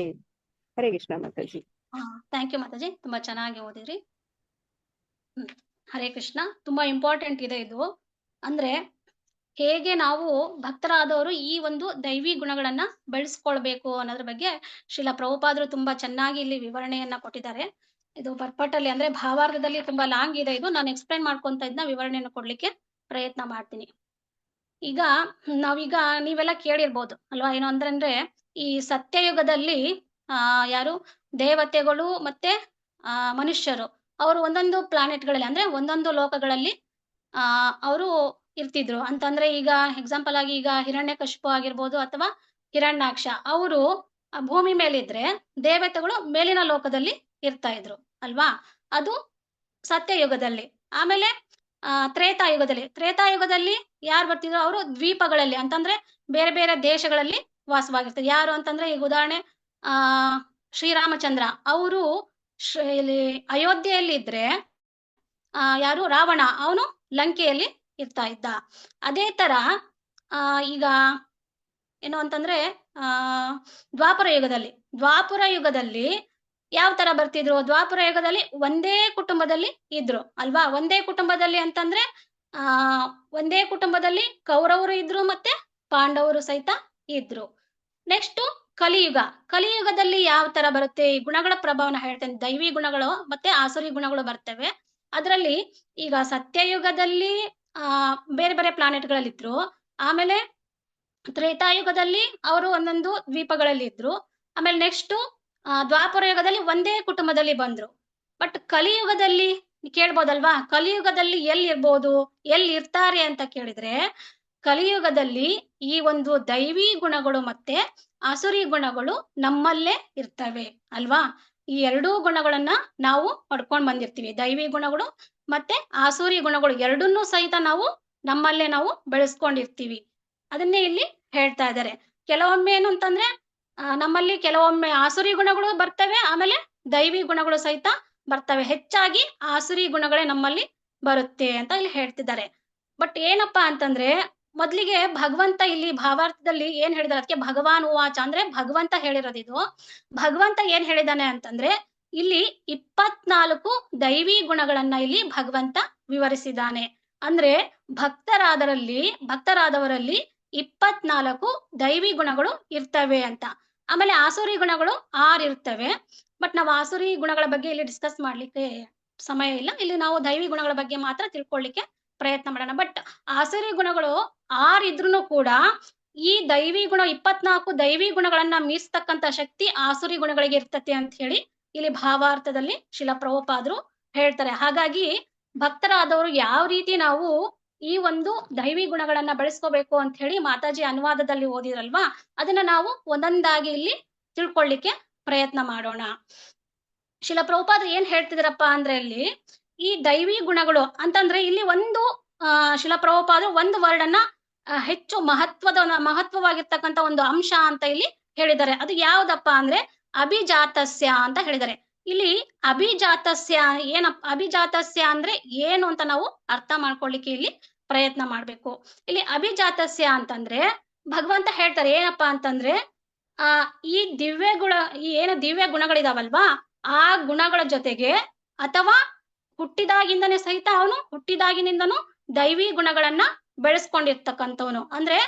ಹರೇ ಕೃಷ್ಣ ಮಾತಾಜಿ. ಥ್ಯಾಂಕ್ ಯು ಮಾತಾಜಿ, ತುಂಬಾ ಚೆನ್ನಾಗಿ ಓದಿದ್ರಿ. ಹರೇ ಕೃಷ್ಣ. ತುಂಬಾ ಇಂಪಾರ್ಟೆಂಟ್ ಇದೆ ಇದು. ಅಂದ್ರೆ ಹೇಗೆ ನಾವು ಭಕ್ತರಾದವರು ಈ ಒಂದು ದೈವಿ ಗುಣಗಳನ್ನ ಬೆಳೆಸ್ಕೊಳ್ಬೇಕು ಅನ್ನೋದ್ರ ಬಗ್ಗೆ ಶ್ರೀಲ ಪ್ರಭುಪಾದರು ತುಂಬಾ ಚೆನ್ನಾಗಿ ಇಲ್ಲಿ ವಿವರಣೆಯನ್ನ ಕೊಟ್ಟಿದ್ದಾರೆ. ಇದು ಪರ್ಪಟಲ್ಲಿ ಅಂದ್ರೆ ಭಾವಾರ್ಥದಲ್ಲಿ ತುಂಬಾ ಲಾಂಗ್ ಇದೆ ಇದು. ನಾನು ಎಕ್ಸ್ಪ್ಲೈನ್ ಮಾಡ್ಕೊಂತ ಇದನ್ನ ವಿವರಣೆಯನ್ನು ಕೊಡ್ಲಿಕ್ಕೆ ಪ್ರಯತ್ನ ಮಾಡ್ತೀನಿ. ಈಗ ನಾವೀಗ ನೀವೆಲ್ಲ ಕೇಳಿರ್ಬೋದು ಅಲ್ವಾ, ಏನು ಅಂದ್ರೆ ಈ ಸತ್ಯಯುಗದಲ್ಲಿ ಯಾರು ದೇವತೆಗಳು ಮತ್ತೆ ಮನುಷ್ಯರು ಅವರು ಒಂದೊಂದು ಪ್ಲಾನೆಟ್ಗಳಲ್ಲಿ ಅಂದ್ರೆ ಒಂದೊಂದು ಲೋಕಗಳಲ್ಲಿ ಅವರು ಇರ್ತಿದ್ರು ಅಂತಂದ್ರೆ, ಈಗ ಎಕ್ಸಾಂಪಲ್ ಆಗಿ ಈಗ ಹಿರಣ್ಯಕಶಿಪು ಆಗಿರ್ಬೋದು ಅಥವಾ ಹಿರಣ್ಯಾಕ್ಷ, ಅವರು ಭೂಮಿ ಮೇಲಿದ್ರೆ ದೇವತೆಗಳು ಮೇಲಿನ ಲೋಕದಲ್ಲಿ ಇರ್ತಾ ಇದ್ರು ಅಲ್ವಾ. ಅದು ಸತ್ಯಯುಗದಲ್ಲಿ. ಆಮೇಲೆ ತ್ರೇತಾಯುಗದಲ್ಲಿ ಯಾರು ಬರ್ತಿದ್ರು, ಅವರು ದ್ವೀಪಗಳಲ್ಲಿ ಅಂತಂದ್ರೆ ಬೇರೆ ಬೇರೆ ದೇಶಗಳಲ್ಲಿ ವಾಸವಾಗಿರ್ತಾರೆ. ಯಾರು ಅಂತಂದ್ರೆ ಈಗ ಉದಾಹರಣೆ ಶ್ರೀರಾಮಚಂದ್ರ ಅವರು ಇಲ್ಲಿ ಅಯೋಧ್ಯೆಯಲ್ಲಿ ಇದ್ರೆ ಯಾರು ರಾವಣ ಅವನು ಲಂಕೆಯಲ್ಲಿ ಇರ್ತಾ ಇದ್ದ. ಅದೇ ತರ ಈಗ ಏನು ಅಂತಂದ್ರೆ ದ್ವಾಪರ ಯುಗದಲ್ಲಿ ಯಾವ ತರ ಬರ್ತಿದ್ರು, ದ್ವಾಪರ ಯುಗದಲ್ಲಿ ಒಂದೇ ಕುಟುಂಬದಲ್ಲಿ ಇದ್ರು ಅಲ್ವಾ. ಒಂದೇ ಕುಟುಂಬದಲ್ಲಿ ಅಂತಂದ್ರೆ ಒಂದೇ ಕುಟುಂಬದಲ್ಲಿ ಕೌರವರು ಇದ್ರು ಮತ್ತೆ ಪಾಂಡವರು ಸಹಿತ ಇದ್ರು. ನೆಕ್ಸ್ಟ್ ಕಲಿಯುಗದಲ್ಲಿ ಯಾವ ತರ ಬರುತ್ತೆ, ಈ ಗುಣಗಳ ಪ್ರಭಾವನ ಹೇಳ್ತೇನೆ. ದೈವಿ ಗುಣಗಳು ಮತ್ತೆ ಆಸುರಿ ಗುಣಗಳು ಬರ್ತವೆ. ಅದರಲ್ಲಿ ಈಗ ಸತ್ಯಯುಗದಲ್ಲಿ ಬೇರೆ ಬೇರೆ ಪ್ಲಾನೆಟ್ಗಳಲ್ಲಿ ಇದ್ರು. ಆಮೇಲೆ ತ್ರೇತಾಯುಗದಲ್ಲಿ ಅವರು ಒಂದೊಂದು ದ್ವೀಪಗಳಲ್ಲಿ ಇದ್ರು. ಆಮೇಲೆ ನೆಕ್ಸ್ಟ್ ದ್ವಾಪರ ಯುಗದಲ್ಲಿ ಒಂದೇ ಕುಟುಂಬದಲ್ಲಿ ಬಂದ್ರು. ಬಟ್ ಕಲಿಯುಗದಲ್ಲಿ ಕೇಳ್ಬೋದಲ್ವಾ, ಕಲಿಯುಗದಲ್ಲಿ ಎಲ್ಲಿ ಇರ್ತಾರೆ ಅಂತ ಕೇಳಿದ್ರೆ, ಕಲಿಯುಗದಲ್ಲಿ ಈ ಒಂದು ದೈವಿ ಗುಣಗಳು ಮತ್ತೆ ಆಸುರಿ ಗುಣಗಳು ನಮ್ಮಲ್ಲೇ ಇರ್ತವೆ ಅಲ್ವಾ. ಈ ಎರಡೂ ಗುಣಗಳನ್ನ ನಾವು ಪಡ್ಕೊಂಡ್ ಬಂದಿರ್ತೀವಿ. ದೈವಿ ಗುಣಗಳು ಮತ್ತೆ ಆಸುರಿ ಗುಣಗಳು ಎರಡನ್ನೂ ಸಹಿತ ನಮ್ಮಲ್ಲೇ ನಾವು ಬೆಳೆಸ್ಕೊಂಡಿರ್ತೀವಿ. ಅದನ್ನೇ ಇಲ್ಲಿ ಹೇಳ್ತಾ ಇದ್ದಾರೆ. ಕೆಲವೊಮ್ಮೆ ಏನು ಅಂತಂದ್ರೆ ನಮ್ಮಲ್ಲಿ ಕೆಲವೊಮ್ಮೆ ಆಸುರಿ ಗುಣಗಳು ಬರ್ತವೆ, ಆಮೇಲೆ ದೈವಿ ಗುಣಗಳು ಸಹಿತ ಬರ್ತವೆ. ಹೆಚ್ಚಾಗಿ ಆಸುರಿ ಗುಣಗಳೇ ನಮ್ಮಲ್ಲಿ ಬರುತ್ತೆ ಅಂತ ಇಲ್ಲಿ ಹೇಳ್ತಿದ್ದಾರೆ. ಬಟ್ ಏನಪ್ಪಾ ಅಂತಂದ್ರೆ, ಮೊದ್ಲಿಗೆ ಭಗವಂತ ಇಲ್ಲಿ ಭಾವಾರ್ಥದಲ್ಲಿ ಏನ್ ಹೇಳಿದಾರೆ, ಅದಕ್ಕೆ ಭಗವಾನ್ ಉವಾಚ ಅಂದ್ರೆ ಭಗವಂತ ಹೇಳಿರೋದಿದು. ಭಗವಂತ ಏನ್ ಹೇಳಿದಾನೆ ಅಂತಂದ್ರೆ, ಇಲ್ಲಿ 24 ದೈವಿ ಗುಣಗಳನ್ನ ಇಲ್ಲಿ ಭಗವಂತ ವಿವರಿಸಿದ್ದಾನೆ. ಅಂದ್ರೆ ಭಕ್ತರಾದವರಲ್ಲಿ 24 ದೈವಿ ಗುಣಗಳು ಇರ್ತವೆ ಅಂತ. ಆಮೇಲೆ ಆಸುರಿ ಗುಣಗಳು 6 ಇರ್ತವೆ. ಬಟ್ ನಾವು ಆಸುರಿ ಗುಣಗಳ ಬಗ್ಗೆ ಇಲ್ಲಿ ಡಿಸ್ಕಸ್ ಮಾಡ್ಲಿಕ್ಕೆ ಸಮಯ ಇಲ್ಲ. ಇಲ್ಲಿ ನಾವು ದೈವಿ ಗುಣಗಳ ಬಗ್ಗೆ ಮಾತ್ರ ತಿಳ್ಕೊಳ್ಳಿಕ್ಕೆ ಪ್ರಯತ್ನ ಮಾಡೋಣ. ಬಟ್ ಆಸುರಿ ಗುಣಗಳು 6 ಇದ್ರೂ ಕೂಡ ಈ ದೈವಿ ಗುಣ 24 ದೈವಿ ಗುಣಗಳನ್ನ ಮೀರ್ತಕ್ಕಂತ ಶಕ್ತಿ ಆಸುರಿ ಗುಣಗಳಿಗೆ ಇರ್ತತೆ ಅಂತ ಹೇಳಿ ಇಲ್ಲಿ ಭಾವಾರ್ಥದಲ್ಲಿ ಶಿಲ ಪ್ರಭುಪಾದರು ಹೇಳ್ತಾರೆ. ಹಾಗಾಗಿ ಭಕ್ತರಾದವರು ಯಾವ ರೀತಿ ನಾವು ಈ ಒಂದು ದೈವಿ ಗುಣಗಳನ್ನ ಬೆಳೆಸ್ಕೋಬೇಕು ಅಂತ ಹೇಳಿ ಮಾತಾಜಿ ಅನುವಾದದಲ್ಲಿ ಓದಿರಲ್ವಾ, ಅದನ್ನ ನಾವು ಒಂದೊಂದಾಗಿ ಇಲ್ಲಿ ತಿಳ್ಕೊಳ್ಳಿಕ್ಕೆ ಪ್ರಯತ್ನ ಮಾಡೋಣ. ಶಿಲ ಪ್ರಭುಪಾದರು ಏನ್ ಹೇಳ್ತಿದಾರಪ್ಪ ಅಂದ್ರೆ, ಇಲ್ಲಿ ಈ ದೈವಿ ಗುಣಗಳು ಅಂತಂದ್ರೆ ಇಲ್ಲಿ ಒಂದು ಶಿಲ ಪ್ರಭುಪಾದರು ಒಂದು ವರ್ಡ್ ಅನ್ನ ಹೆಚ್ಚು ಮಹತ್ವವಾಗಿರ್ತಕ್ಕಂಥ ಒಂದು ಅಂಶ ಅಂತ ಇಲ್ಲಿ ಹೇಳಿದ್ದಾರೆ. ಅದು ಯಾವ್ದಪ್ಪ ಅಂದ್ರೆ ಅಭಿಜಾತಸ್ಯ ಅಂತ ಹೇಳಿದ್ದಾರೆ. ಇಲ್ಲಿ ಅಭಿಜಾತಸ್ಯ ಅಭಿಜಾತಸ್ಯ ಅಂದ್ರೆ ಏನು ಅಂತ ನಾವು ಅರ್ಥ ಮಾಡ್ಕೊಳ್ಳಿಕ್ಕೆ ಇಲ್ಲಿ ಪ್ರಯತ್ನ ಮಾಡ್ಬೇಕು. ಇಲ್ಲಿ ಅಭಿಜಾತಸ್ಯ ಅಂತಂದ್ರೆ ಭಗವಂತ ಹೇಳ್ತಾರೆ ಏನಪ್ಪಾ ಅಂತಂದ್ರೆ, ಈ ದಿವ್ಯ ಗುಣಗಳಿದಾವಲ್ವಾ, ಆ ಗುಣಗಳ ಜೊತೆಗೆ ಅಥವಾ ಹುಟ್ಟಿದಾಗಿಂದನೇ ಸಹಿತ ಹುಟ್ಟಿದಾಗಿನಿಂದನೂ ದೈವಿ ಗುಣಗಳನ್ನ ಬೆಳೆಸ್ಕೊಂಡಿರ್ತಕ್ಕಂಥವನು. ಅಂದ್ರೆ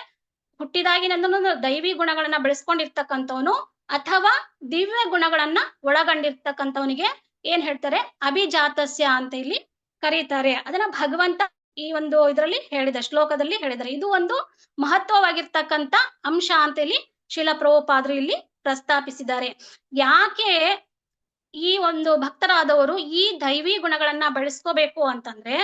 ಹುಟ್ಟಿದಾಗಿನಿಂದನೂ ದೈವಿ ಗುಣಗಳನ್ನ ಬೆಳೆಸ್ಕೊಂಡಿರ್ತಕ್ಕಂಥವನು ಅಥವಾ ದಿವ್ಯ ಗುಣಗಳನ್ನ ಒಳಗೊಂಡಿರ್ತಕ್ಕಂಥವನಿಗೆ ಏನ್ ಹೇಳ್ತಾರೆ, ಅಭಿಜಾತಸ್ಯ ಅಂತ ಇಲ್ಲಿ ಕರೀತಾರೆ. ಅದನ್ನ ಭಗವಂತ ಈ ಒಂದು ಇದರಲ್ಲಿ ಶ್ಲೋಕದಲ್ಲಿ ಹೇಳಿದ್ದಾರೆ. ಇದು ಒಂದು ಮಹತ್ವವಾಗಿರ್ತಕ್ಕಂಥ ಅಂಶ ಅಂತ ಇಲ್ಲಿ ಶಿಲ ಪ್ರಭುಪಾದರು ಇಲ್ಲಿ ಪ್ರಸ್ತಾಪಿಸಿದ್ದಾರೆ. ಯಾಕೆ ಈ ಒಂದು ಭಕ್ತರಾದವರು ಈ ದೈವಿ ಗುಣಗಳನ್ನ ಬೆಳೆಸ್ಕೋಬೇಕು ಅಂತಂದ್ರೆ,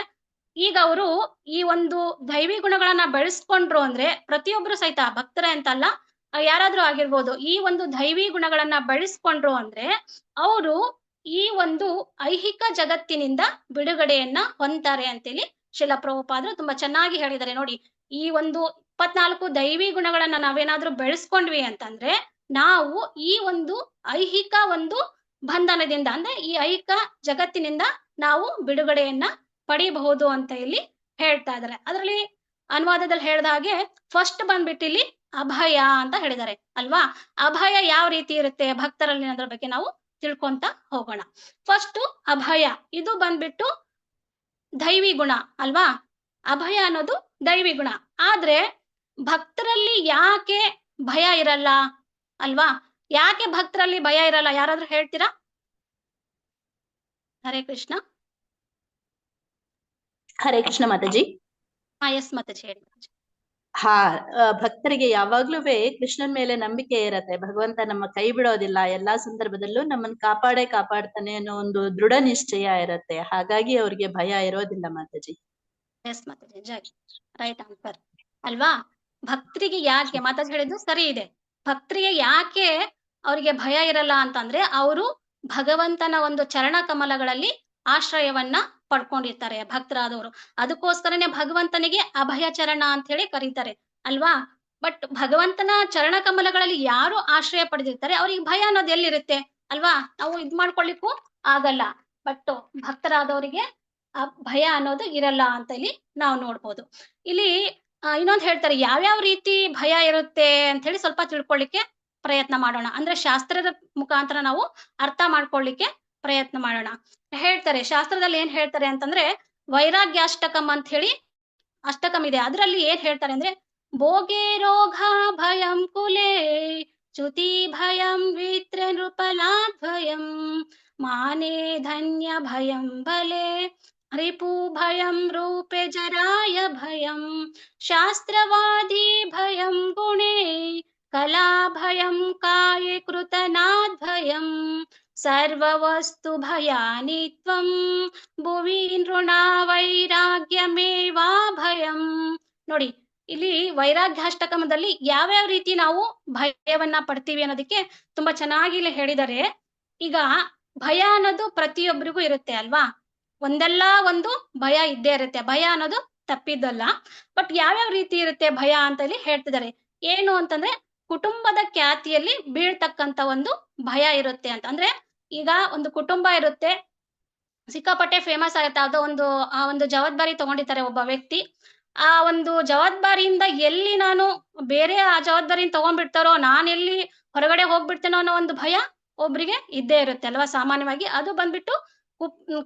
ಈಗ ಅವರು ಈ ಒಂದು ದೈವಿ ಗುಣಗಳನ್ನ ಬೆಳೆಸ್ಕೊಂಡ್ರು ಅಂದ್ರೆ ಪ್ರತಿಯೊಬ್ರು ಸಹಿತ ಭಕ್ತರ ಅಂತಲ್ಲ, ಯಾರಾದ್ರೂ ಆಗಿರ್ಬೋದು, ಈ ಒಂದು ದೈವಿ ಗುಣಗಳನ್ನ ಬೆಳೆಸ್ಕೊಂಡ್ರು ಅಂದ್ರೆ ಅವರು ಈ ಒಂದು ಐಹಿಕ ಜಗತ್ತಿನಿಂದ ಬಿಡುಗಡೆಯನ್ನ ಹೊಂದ್ತಾರೆ ಅಂತೇಳಿ ಶಿಲ ಪ್ರಭುಪಾದರು ತುಂಬಾ ಚೆನ್ನಾಗಿ ಹೇಳಿದ್ದಾರೆ. ನೋಡಿ, ಈ ಒಂದು 24 ದೈವಿ ಗುಣಗಳನ್ನ ನಾವೇನಾದ್ರೂ ಬೆಳೆಸ್ಕೊಂಡ್ವಿ ಅಂತಂದ್ರೆ ನಾವು ಈ ಒಂದು ಐಹಿಕ ಒಂದು ಬಂಧನದಿಂದ ಅಂದ್ರೆ ಈ ಐಹಿಕ ಜಗತ್ತಿನಿಂದ ನಾವು ಬಿಡುಗಡೆಯನ್ನ ಪಡಿಬಹುದು ಅಂತ ಇಲ್ಲಿ ಹೇಳ್ತಾ ಇದ್ದಾರೆ. ಅದರಲ್ಲಿ ಅನುವಾದದಲ್ಲಿ ಹೇಳಿದ ಹಾಗೆ ಫಸ್ಟ್ ಬಂದ್ಬಿಟ್ಟು ಇಲ್ಲಿ ಅಭಯ ಅಂತ ಹೇಳಿದ್ದಾರೆ ಅಲ್ವಾ. ಅಭಯ ಯಾವ ರೀತಿ ಇರುತ್ತೆ ಭಕ್ತರಲ್ಲಿ ಅನ್ನೋದ್ರ ಬಗ್ಗೆ ನಾವು ತಿಳ್ಕೊಂತ ಹೋಗೋಣ. ಫಸ್ಟ್ ಅಭಯ ಇದು ಬಂದ್ಬಿಟ್ಟು ದೈವಿ ಗುಣ ಅಲ್ವಾ. ಅಭಯ ಅನ್ನೋದು ದೈವಿ ಗುಣ. ಆದ್ರೆ ಭಕ್ತರಲ್ಲಿ ಯಾಕೆ ಭಯ ಇರಲ್ಲ ಅಲ್ವಾ. ಯಾಕೆ ಭಕ್ತರಲ್ಲಿ ಭಯ ಇರಲ್ಲ ಯಾರಾದ್ರೂ ಹೇಳ್ತೀರಾ? ಹರೇ ಕೃಷ್ಣ. ಹರೇ ಕೃಷ್ಣ ಮಾತಾಜಿ. ಎಸ್ ಮಾತಾಜಿ ಹೇಳಿ. ಭಕ್ತರಿಗೆ ಯಾವಾಗ್ಲೂ ಕೃಷ್ಣನ್ ಮೇಲೆ ನಂಬಿಕೆ ಇರತ್ತೆ. ಭಗವಂತ ನಮ್ಮ ಕೈ ಬಿಡೋದಿಲ್ಲ, ಎಲ್ಲಾ ಸಂದರ್ಭದಲ್ಲೂ ನಮ್ಮನ್ನ ಕಾಪಾಡ್ತಾನೆ ಅನ್ನೋ ಒಂದು ದೃಢ ನಿಶ್ಚಯ ಇರತ್ತೆ. ಹಾಗಾಗಿ ಅವ್ರಿಗೆ ಭಯ ಇರೋದಿಲ್ಲ ಮಾತಾಜಿ. ಎಸ್ ಮಾತಾಜಿ, ಜೈ. ರೈಟ್ ಆನ್ಸರ್ ಅಲ್ವಾ. ಭಕ್ತರಿಗೆ ಯಾಕೆ ಮಾತಾಜಿ ಹೇಳಿದ್ದು ಸರಿ ಇದೆ. ಭಕ್ತರಿಗೆ ಯಾಕೆ ಅವರಿಗೆ ಭಯ ಇರಲ್ಲ ಅಂತಂದ್ರೆ ಅವರು ಭಗವಂತನ ಒಂದು ಚರಣ ಕಮಲಗಳಲ್ಲಿ ಆಶ್ರಯವನ್ನ ಪಡ್ಕೊಂಡಿರ್ತಾರೆ ಭಕ್ತರಾದವರು. ಅದಕ್ಕೋಸ್ಕರನೇ ಭಗವಂತನಿಗೆ ಅಭಯ ಚರಣ ಅಂತ ಹೇಳಿ ಕರೀತಾರೆ ಅಲ್ವಾ. ಬಟ್ ಭಗವಂತನ ಚರಣ ಕಮಲಗಳಲ್ಲಿ ಯಾರು ಆಶ್ರಯ ಪಡೆದಿರ್ತಾರೆ ಅವ್ರಿಗೆ ಭಯ ಅನ್ನೋದು ಎಲ್ಲಿರುತ್ತೆ ಅಲ್ವಾ. ನಾವು ಇದ್ ಮಾಡ್ಕೊಳ್ಳಿಕ್ಕೂ ಆಗಲ್ಲ. ಬಟ್ ಭಕ್ತರಾದವರಿಗೆ ಆ ಭಯ ಅನ್ನೋದು ಇರಲ್ಲ ಅಂತ ಇಲ್ಲಿ ನಾವು ನೋಡ್ಬೋದು. ಇಲ್ಲಿ ಇನ್ನೊಂದು ಹೇಳ್ತಾರೆ ಯಾವ್ಯಾವ ರೀತಿ ಭಯ ಇರುತ್ತೆ ಅಂತ ಹೇಳಿ ಸ್ವಲ್ಪ ತಿಳ್ಕೊಳ್ಳಿಕ್ಕೆ ಪ್ರಯತ್ನ ಮಾಡೋಣ. ಅಂದ್ರೆ ಶಾಸ್ತ್ರದ ಮುಖಾಂತರ ನಾವು ಅರ್ಥ ಮಾಡ್ಕೊಳ್ಳಿಕ್ಕೆ ಪ್ರಯತ್ನ ಮಾಡೋಣ. ಹೇಳ್ತಾರೆ ಶಾಸ್ತ್ರದಲ್ಲಿ ಏನ್ ಹೇಳ್ತಾರೆ ಅಂತಂದ್ರೆ ವೈರಾಗ್ಯಾಷ್ಟಕಂ ಅಂತ ಹೇಳಿ ಅಷ್ಟಕಂ ಇದೆ. ಅದರಲ್ಲಿ ಏನ್ ಹೇಳ್ತಾರೆ ಅಂದ್ರೆ ಭೋಗೆ ರೋಗ ಭಯಂ ಕುಲೇ ಚ್ಯುತಿ ಭಯಂ ವಿತ್ರ ನೃಪಲಾದ್ಭಯಂ ಮಾನೇ ಧನ್ಯ ಭಯಂ ಬಲೆ ರಿಪು ಭಯಂ ರೂಪೆ ಜರಾಯ ಭಯಂ ಶಾಸ್ತ್ರವಾದಿ ಭಯಂ ಗುಣೇ ಕಲಾ ಭಯಂ ಕಾಯೆ ಕೃತನಾದ್ಭಯಂ ಸರ್ವವಸ್ತು ಭಯಾನಿತ್ವಂ ಭುವಿ ನೃಣ ವೈರಾಗ್ಯಮೇವಾ ಭಯಂ. ನೋಡಿ ಇಲ್ಲಿ ವೈರಾಗ್ಯಾಷ್ಟಕಮದಲ್ಲಿ ಯಾವ್ಯಾವ ರೀತಿ ನಾವು ಭಯವನ್ನ ಪಡ್ತೀವಿ ಅನ್ನೋದಕ್ಕೆ ತುಂಬಾ ಚೆನ್ನಾಗಿ ಇಲ್ಲಿ ಹೇಳಿದ್ದಾರೆ. ಈಗ ಭಯ ಅನ್ನೋದು ಪ್ರತಿಯೊಬ್ಬರಿಗೂ ಇರುತ್ತೆ ಅಲ್ವಾ. ಒಂದಲ್ಲ ಒಂದು ಭಯ ಇದ್ದೇ ಇರುತ್ತೆ. ಭಯ ಅನ್ನೋದು ತಪ್ಪಿದ್ದಲ್ಲ. ಬಟ್ ಯಾವ್ಯಾವ ರೀತಿ ಇರುತ್ತೆ ಭಯ ಅಂತ ಇಲ್ಲಿ ಹೇಳ್ತಿದ್ದಾರೆ. ಏನು ಅಂತಂದ್ರೆ ಕುಟುಂಬದ ಖ್ಯಾತಿಯಲ್ಲಿ ಬೀಳ್ತಕ್ಕಂತ ಒಂದು ಭಯ ಇರುತ್ತೆ ಅಂತ. ಅಂದ್ರೆ ಈಗ ಒಂದು ಕುಟುಂಬ ಇರುತ್ತೆ, ಸಿಕ್ಕಾಪಟ್ಟೆ ಫೇಮಸ್ ಆಗುತ್ತೆ. ಅದು ಒಂದು ಜವಾಬ್ದಾರಿ ತಗೊಂಡಿರ್ತಾರೆ ಒಬ್ಬ ವ್ಯಕ್ತಿ. ಆ ಒಂದು ಜವಾಬ್ದಾರಿಯಿಂದ ಎಲ್ಲಿ ನಾನು ಬೇರೆ ಆ ಜವಾಬ್ದಾರಿನ ತಗೊಂಡ್ಬಿಡ್ತಾರೋ, ನಾನೆಲ್ಲಿ ಹೊರಗಡೆ ಹೋಗ್ಬಿಡ್ತೇನೋ ಅನ್ನೋ ಒಂದು ಭಯ ಒಬ್ರಿಗೆ ಇದ್ದೇ ಇರುತ್ತೆ ಅಲ್ವಾ ಸಾಮಾನ್ಯವಾಗಿ. ಅದು ಬಂದ್ಬಿಟ್ಟು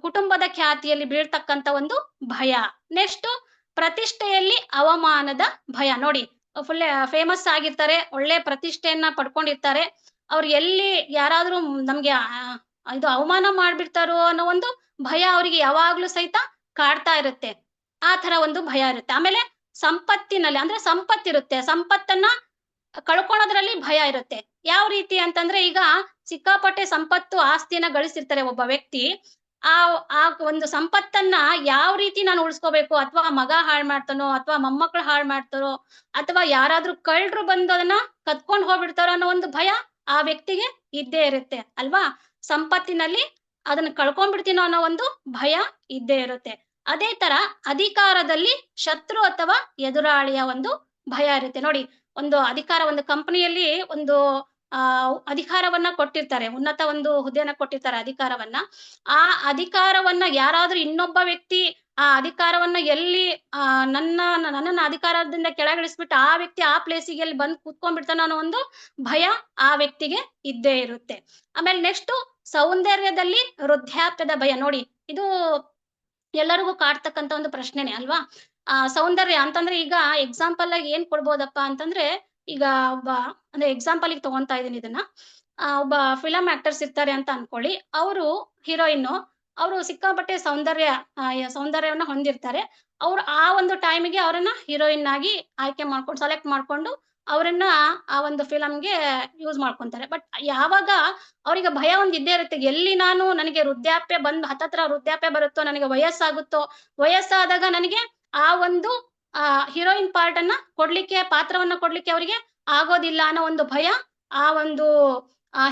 ಕುಟುಂಬದ ಖ್ಯಾತಿಯಲ್ಲಿ ಬೀಳ್ತಕ್ಕಂತ ಒಂದು ಭಯ. ನೆಕ್ಸ್ಟ್ ಪ್ರತಿಷ್ಠೆಯಲ್ಲಿ ಅವಮಾನದ ಭಯ. ನೋಡಿ ಫುಲ್ ಫೇಮಸ್ ಆಗಿರ್ತಾರೆ, ಒಳ್ಳೆ ಪ್ರತಿಷ್ಠೆಯನ್ನ ಪಡ್ಕೊಂಡಿರ್ತಾರೆ. ಅವ್ರು ಎಲ್ಲಿ ಯಾರಾದ್ರೂ ನಮ್ಗೆ ಇದು ಅವಮಾನ ಮಾಡ್ಬಿಡ್ತಾರೋ ಅನ್ನೋ ಒಂದು ಭಯ ಅವರಿಗೆ ಯಾವಾಗ್ಲೂ ಸಹಿತ ಕಾಡ್ತಾ ಇರುತ್ತೆ. ಆ ತರ ಒಂದು ಭಯ ಇರುತ್ತೆ. ಆಮೇಲೆ ಸಂಪತ್ತಿನಲ್ಲಿ ಅಂದ್ರೆ ಸಂಪತ್ತಿರುತ್ತೆ, ಸಂಪತ್ತನ್ನ ಕಳ್ಕೊಳೋದ್ರಲ್ಲಿ ಭಯ ಇರುತ್ತೆ. ಯಾವ ರೀತಿ ಅಂತಂದ್ರೆ ಈಗ ಸಿಕ್ಕಾಪಟ್ಟೆ ಸಂಪತ್ತು ಆಸ್ತಿನ ಗಳಿಸಿರ್ತಾರೆ ಒಬ್ಬ ವ್ಯಕ್ತಿ. ಆ ಒಂದು ಸಂಪತ್ತನ್ನ ಯಾವ ರೀತಿ ನಾನು ಉಳಿಸ್ಕೋಬೇಕು, ಅಥವಾ ಮಗ ಹಾಳು ಮಾಡ್ತಾನೋ, ಅಥವಾ ಮೊಮ್ಮಕ್ಳು ಹಾಳು ಮಾಡ್ತಾರೋ, ಅಥವಾ ಯಾರಾದ್ರೂ ಕಳ್ಳರು ಬಂದು ಅದನ್ನ ಕತ್ಕೊಂಡು ಹೋಗ್ಬಿಡ್ತಾರೋ ಅನ್ನೋ ಒಂದು ಭಯ ಆ ವ್ಯಕ್ತಿಗೆ ಇದ್ದೇ ಇರುತ್ತೆ ಅಲ್ವಾ. ಸಂಪತ್ತಿನಲ್ಲಿ ಅದನ್ನ ಕಳ್ಕೊಂಡ್ಬಿಡ್ತೀನೋ ಅನ್ನೋ ಒಂದು ಭಯ ಇದ್ದೇ ಇರುತ್ತೆ. ಅದೇ ತರ ಅಧಿಕಾರದಲ್ಲಿ ಶತ್ರು ಅಥವಾ ಎದುರಾಳಿಯ ಒಂದು ಭಯ ಇರುತ್ತೆ. ನೋಡಿ ಒಂದು ಅಧಿಕಾರ, ಒಂದು ಕಂಪನಿಯಲ್ಲಿ ಒಂದು ಅಧಿಕಾರವನ್ನ ಕೊಟ್ಟಿರ್ತಾರೆ, ಉನ್ನತ ಒಂದು ಹುದ್ದೆಯನ್ನ ಕೊಟ್ಟಿರ್ತಾರೆ ಅಧಿಕಾರವನ್ನ. ಆ ಅಧಿಕಾರವನ್ನ ಯಾರಾದ್ರೂ ಇನ್ನೊಬ್ಬ ವ್ಯಕ್ತಿ ಆ ಅಧಿಕಾರವನ್ನ ಎಲ್ಲಿ ನನ್ನನ್ನ ಅಧಿಕಾರದಿಂದ ಕೆಳಗಿಳಿಸ್ಬಿಟ್ಟು ಆ ವ್ಯಕ್ತಿ ಆ ಪ್ಲೇಸಿಗೆ ಎಲ್ಲಿ ಬಂದು ಕೂತ್ಕೊಂಡ್ಬಿಡ್ತಾನೋ ಅನ್ನೋ ಒಂದು ಭಯ ಆ ವ್ಯಕ್ತಿಗೆ ಇದ್ದೇ ಇರುತ್ತೆ. ಆಮೇಲೆ ನೆಕ್ಸ್ಟ್ ಸೌಂದರ್ಯದಲ್ಲಿ ವೃದ್ಧಾಪ್ಯದ ಭಯ. ನೋಡಿ ಇದು ಎಲ್ಲರಿಗೂ ಕಾಡ್ತಕ್ಕಂತ ಒಂದು ಪ್ರಶ್ನೆನೆ ಅಲ್ವಾ. ಸೌಂದರ್ಯ ಅಂತಂದ್ರೆ ಈಗ ಎಕ್ಸಾಂಪಲ್ ಆಗಿ ಏನ್ ಕೊಡ್ಬೋದಪ್ಪ ಅಂತಂದ್ರೆ, ಈಗ ಒಬ್ಬ ಅಂದ್ರೆ ಎಕ್ಸಾಂಪಲ್ ಗೆ ತಗೊಂತಾ ಇದೀನಿ ಇದನ್ನ. ಒಬ್ಬ ಫಿಲಂ ಆಕ್ಟರ್ಸ್ ಇರ್ತಾರೆ ಅಂತ ಅನ್ಕೊಳ್ಳಿ. ಅವರು ಹೀರೋಯಿನ್, ಅವರು ಸಿಕ್ಕಾಪಟ್ಟೆ ಸೌಂದರ್ಯವನ್ನ ಹೊಂದಿರ್ತಾರೆ. ಅವ್ರು ಆ ಒಂದು ಟೈಮಿಗೆ ಅವರನ್ನ ಹೀರೋಯಿನ್ ಆಗಿ ಆಯ್ಕೆ ಮಾಡ್ಕೊಂಡು ಸೆಲೆಕ್ಟ್ ಮಾಡ್ಕೊಂಡು ಅವರನ್ನ ಆ ಒಂದು ಫಿಲಂಗೆ ಯೂಸ್ ಮಾಡ್ಕೊಂತಾರೆ. ಬಟ್ ಯಾವಾಗ ಅವ್ರಿಗೆ ಭಯ ಒಂದ್ ಇದ್ದೇ ಇರುತ್ತೆ, ಎಲ್ಲಿ ನನಗೆ ವೃದ್ಧಾಪ್ಯ ಹತ್ತತ್ರ ವೃದ್ಧಾಪ್ಯ ಬರುತ್ತೋ, ನನಗೆ ವಯಸ್ಸಾಗುತ್ತೋ, ವಯಸ್ಸಾದಾಗ ನನಗೆ ಆ ಒಂದು ಹೀರೋಯಿನ್ ಪಾರ್ಟ್ ಅನ್ನ ಕೊಡ್ಲಿಕ್ಕೆ, ಪಾತ್ರವನ್ನ ಕೊಡ್ಲಿಕ್ಕೆ ಅವರಿಗೆ ಆಗೋದಿಲ್ಲ ಅನ್ನೋ ಒಂದು ಭಯ ಆ ಒಂದು